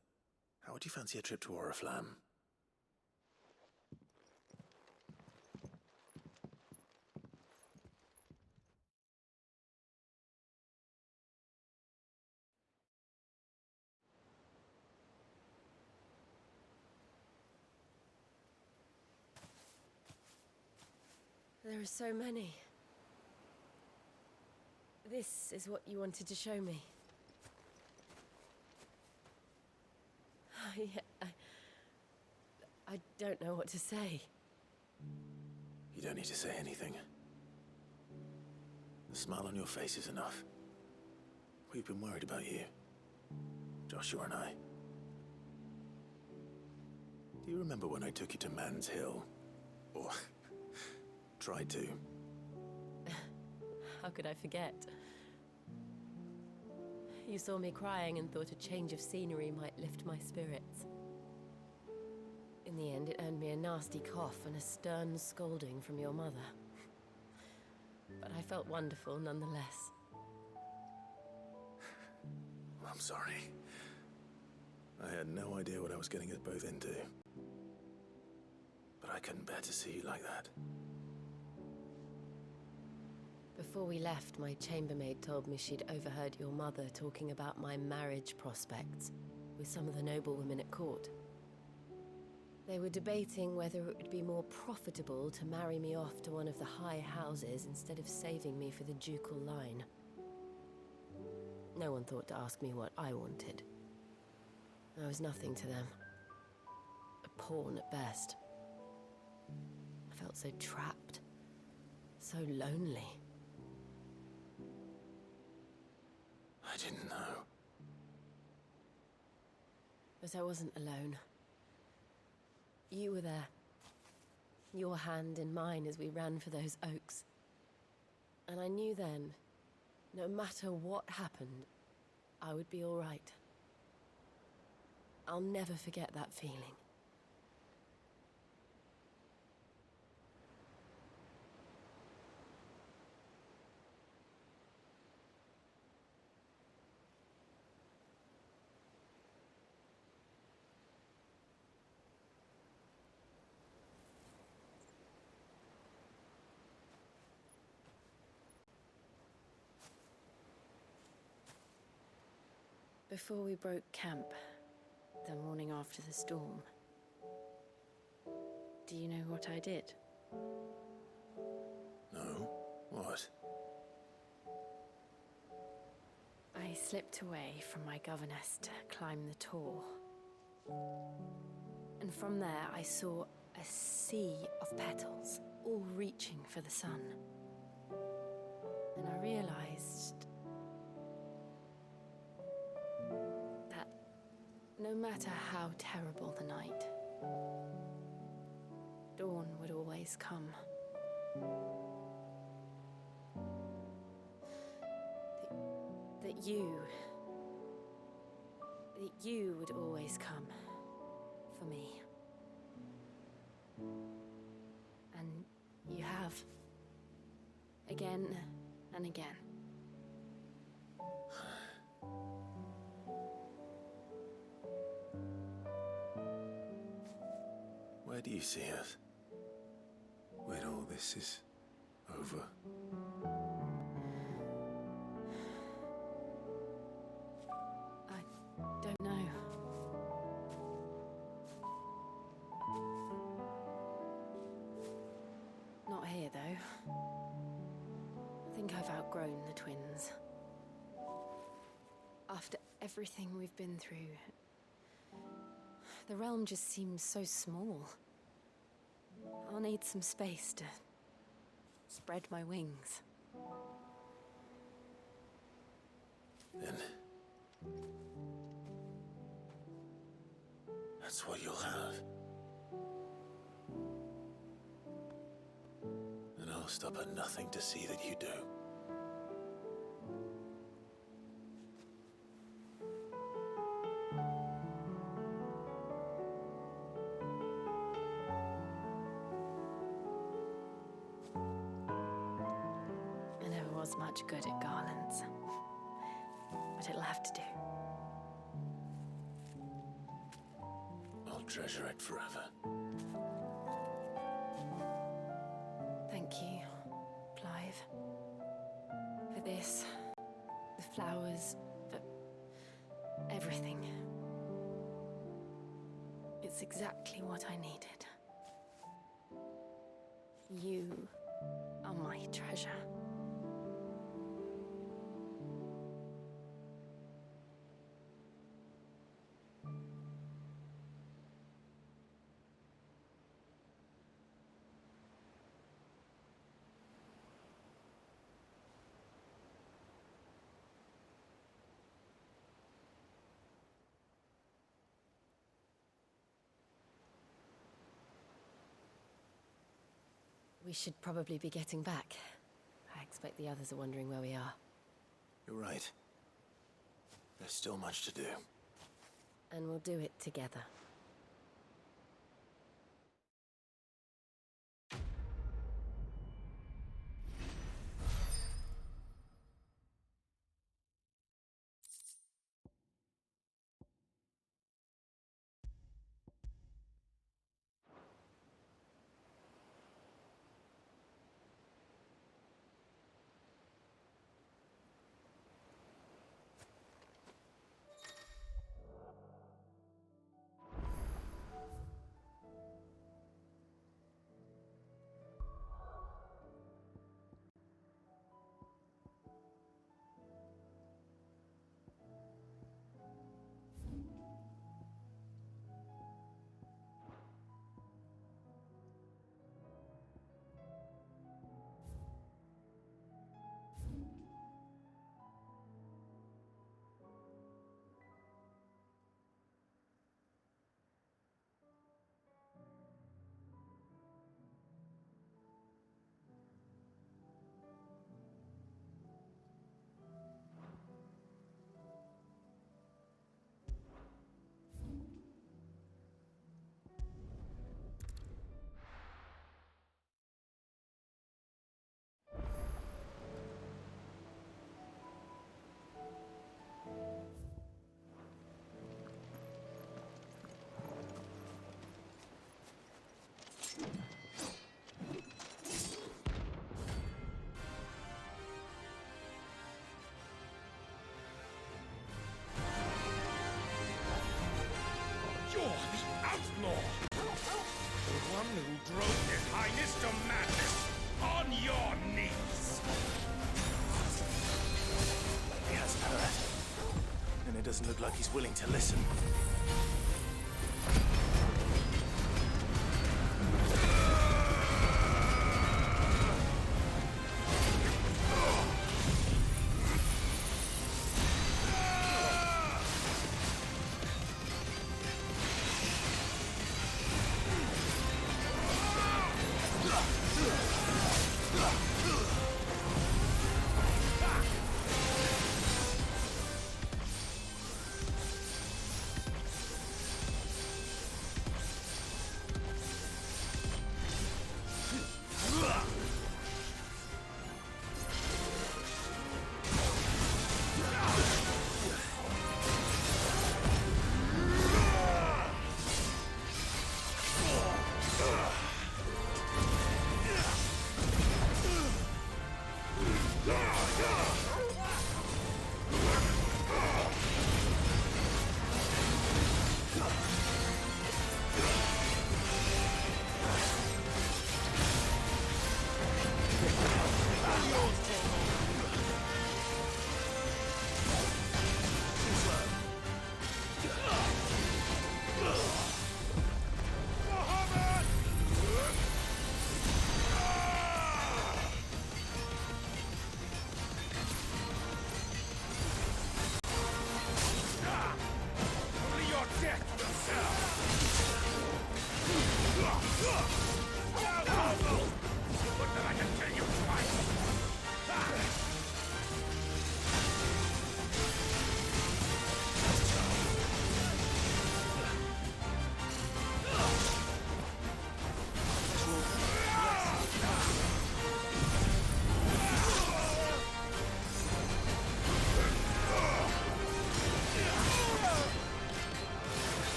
how would you fancy a trip to Oriflamme? There are so many. This is what you wanted to show me. I don't know what to say. You don't need to say anything. The smile on your face is enough. We've been worried about you, Joshua and I. Do you remember when I took you to Man's Hill? Or tried to? How could I forget? You saw me crying and thought a change of scenery might lift my spirits. In the end, it earned me a nasty cough and a stern scolding from your mother. But I felt wonderful nonetheless. I'm sorry. I had no idea what I was getting us both into. But but I couldn't bear to see you like that. Before we left, my chambermaid told me she'd overheard your mother talking about my marriage prospects with some of the noblewomen at court. They were debating whether it would be more profitable to marry me off to one of the high houses instead of saving me for the ducal line. No one thought to ask me what I wanted. I was nothing to them. A pawn at best. I felt so trapped, so lonely. I didn't know. But I wasn't alone. You were there. Your hand in mine as we ran for those oaks. And I knew then, no matter what happened, I would be all right. I'll never forget that feeling. Before we broke camp, the morning after the storm, do you know what I did? No? What? I slipped away from my governess to climb the tor. And from there I saw a sea of petals, all reaching for the sun. And I realized that no matter how terrible the night, dawn would always come. That you would always come for me. And you have. Again and again. Where do you see us? When all this is over? I don't know. Not here, though. I think I've outgrown the twins. After everything we've been through, the realm just seems so small. I'll need some space to spread my wings. Then that's what you'll have. And I'll stop at nothing to see that you do. I never was much good at garlands, but it'll have to do. I'll treasure it forever. Thank you, Clive. For this, the flowers, for everything. It's exactly what I needed. You are my treasure. We should probably be getting back. I expect the others are wondering where we are. You're right. There's still much to do. And we'll do it together. You're the outlaw! The one who drove His Highness to madness! On your knees! He hasn't heard. And it doesn't look like he's willing to listen.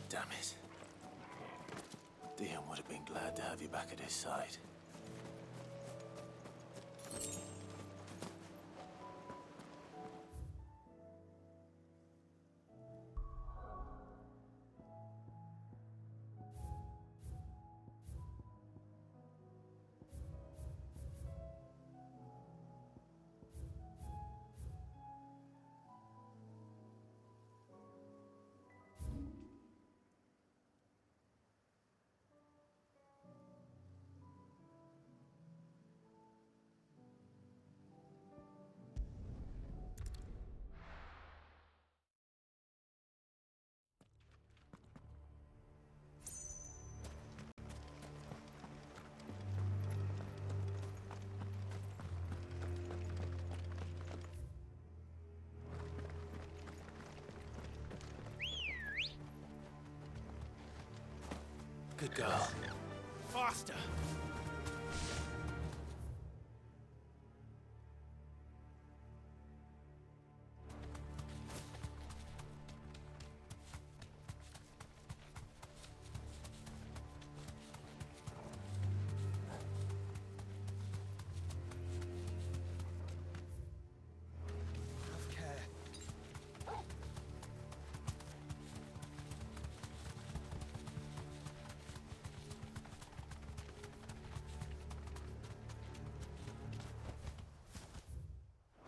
Damn it. Dion would have been glad to have you back at his side. Good girl. Faster!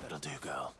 That'll do, girl.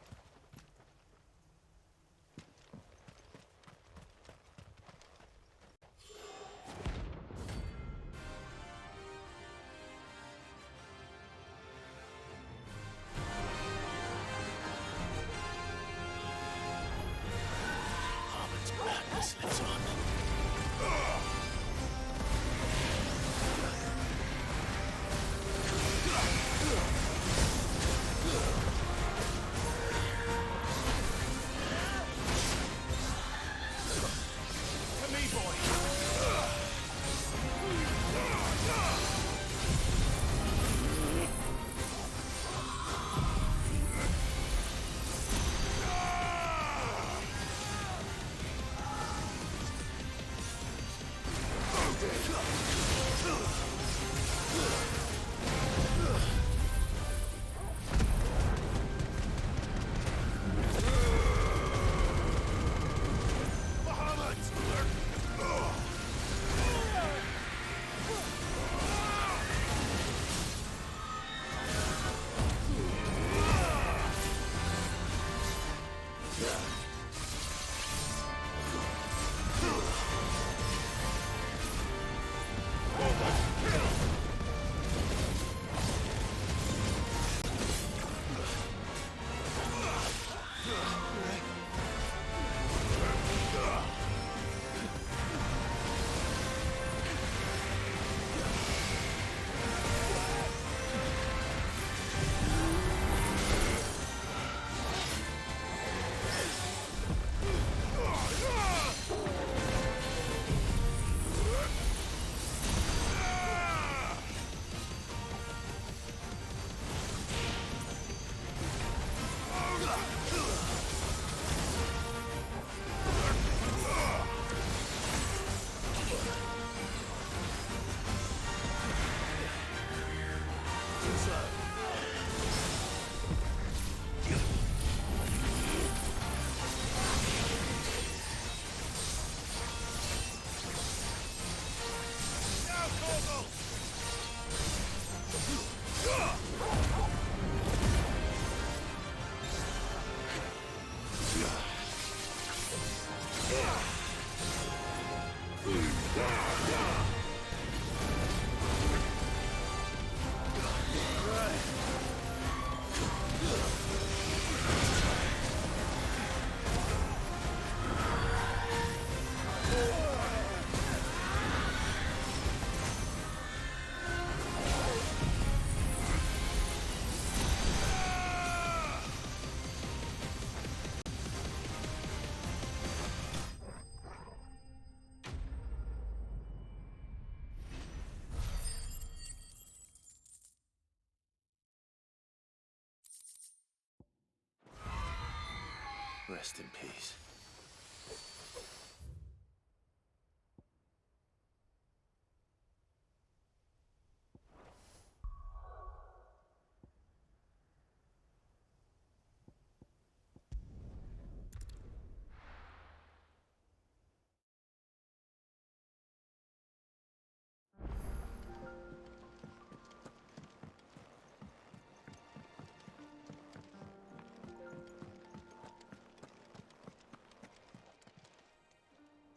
Rest in peace.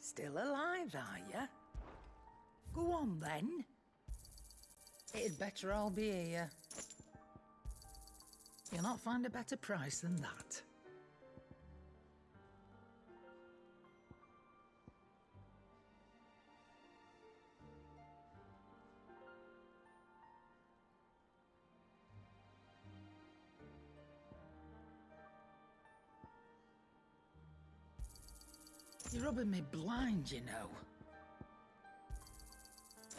Still alive, are you? Go on, then. It'd better all be here. You'll not find a better price than that. You're rubbing me blind, you know.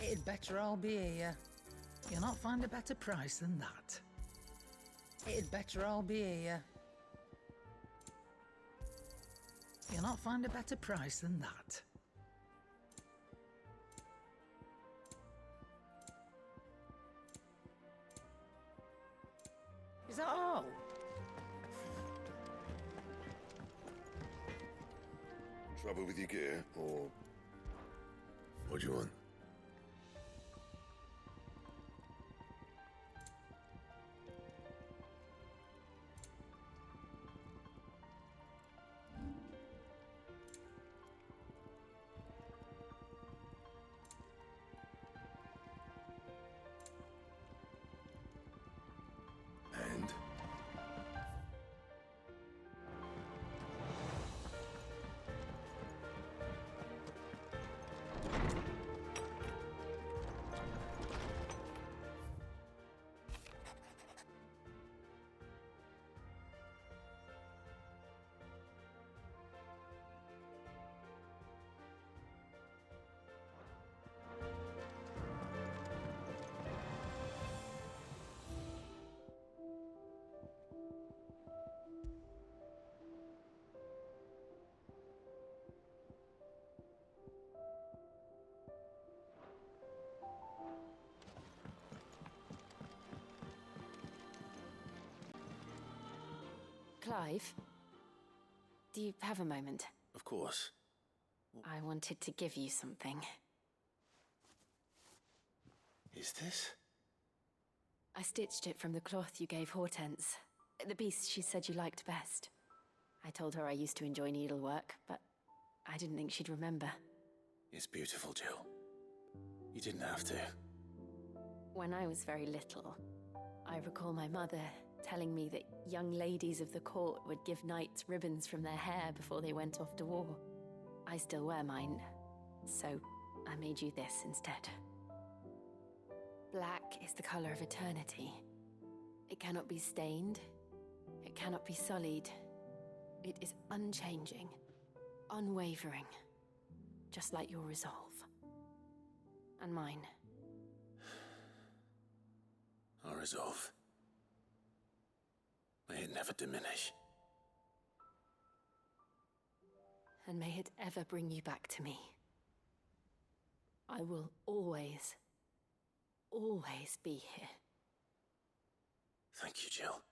It'd better all be here. You'll not find a better price than that. It'd better all be here. You'll not find a better price than that. Is that all? Trouble with your gear, or what do you want? And? Clive, do you have a moment? Of course. I wanted to give you something. Is this? I stitched it from the cloth you gave Hortense. The piece she said you liked best. I told her I used to enjoy needlework, but I didn't think she'd remember. It's beautiful, Jill. You didn't have to. When I was very little, I recall my mother telling me that young ladies of the court would give knights ribbons from their hair before they went off to war. I still wear mine, so I made you this instead. Black is the color of eternity. It cannot be stained. It cannot be sullied. It is unchanging, unwavering, just like your resolve. And mine. Our resolve. May it never diminish. And may it ever bring you back to me. I will always, always be here. Thank you, Jill.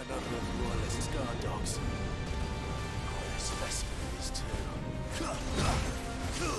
Another of the Royalist guard dogs. Quite a specimen of these two. Kill!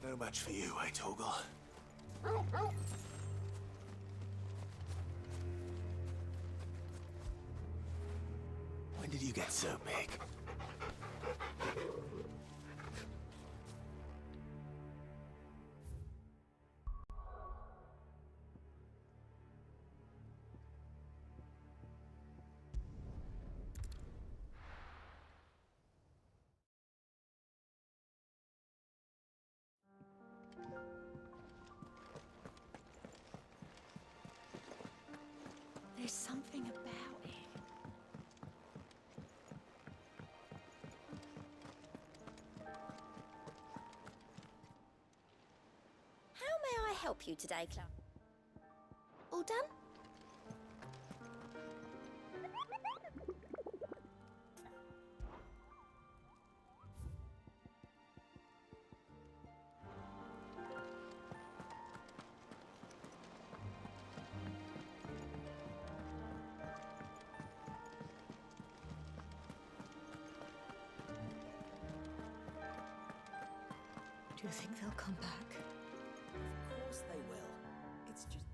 No match for you, eh, Torgal? When did you get so big? There's something about it. How may I help you today, Clara? All done? Do you think they'll come back? Of course they will. It's just...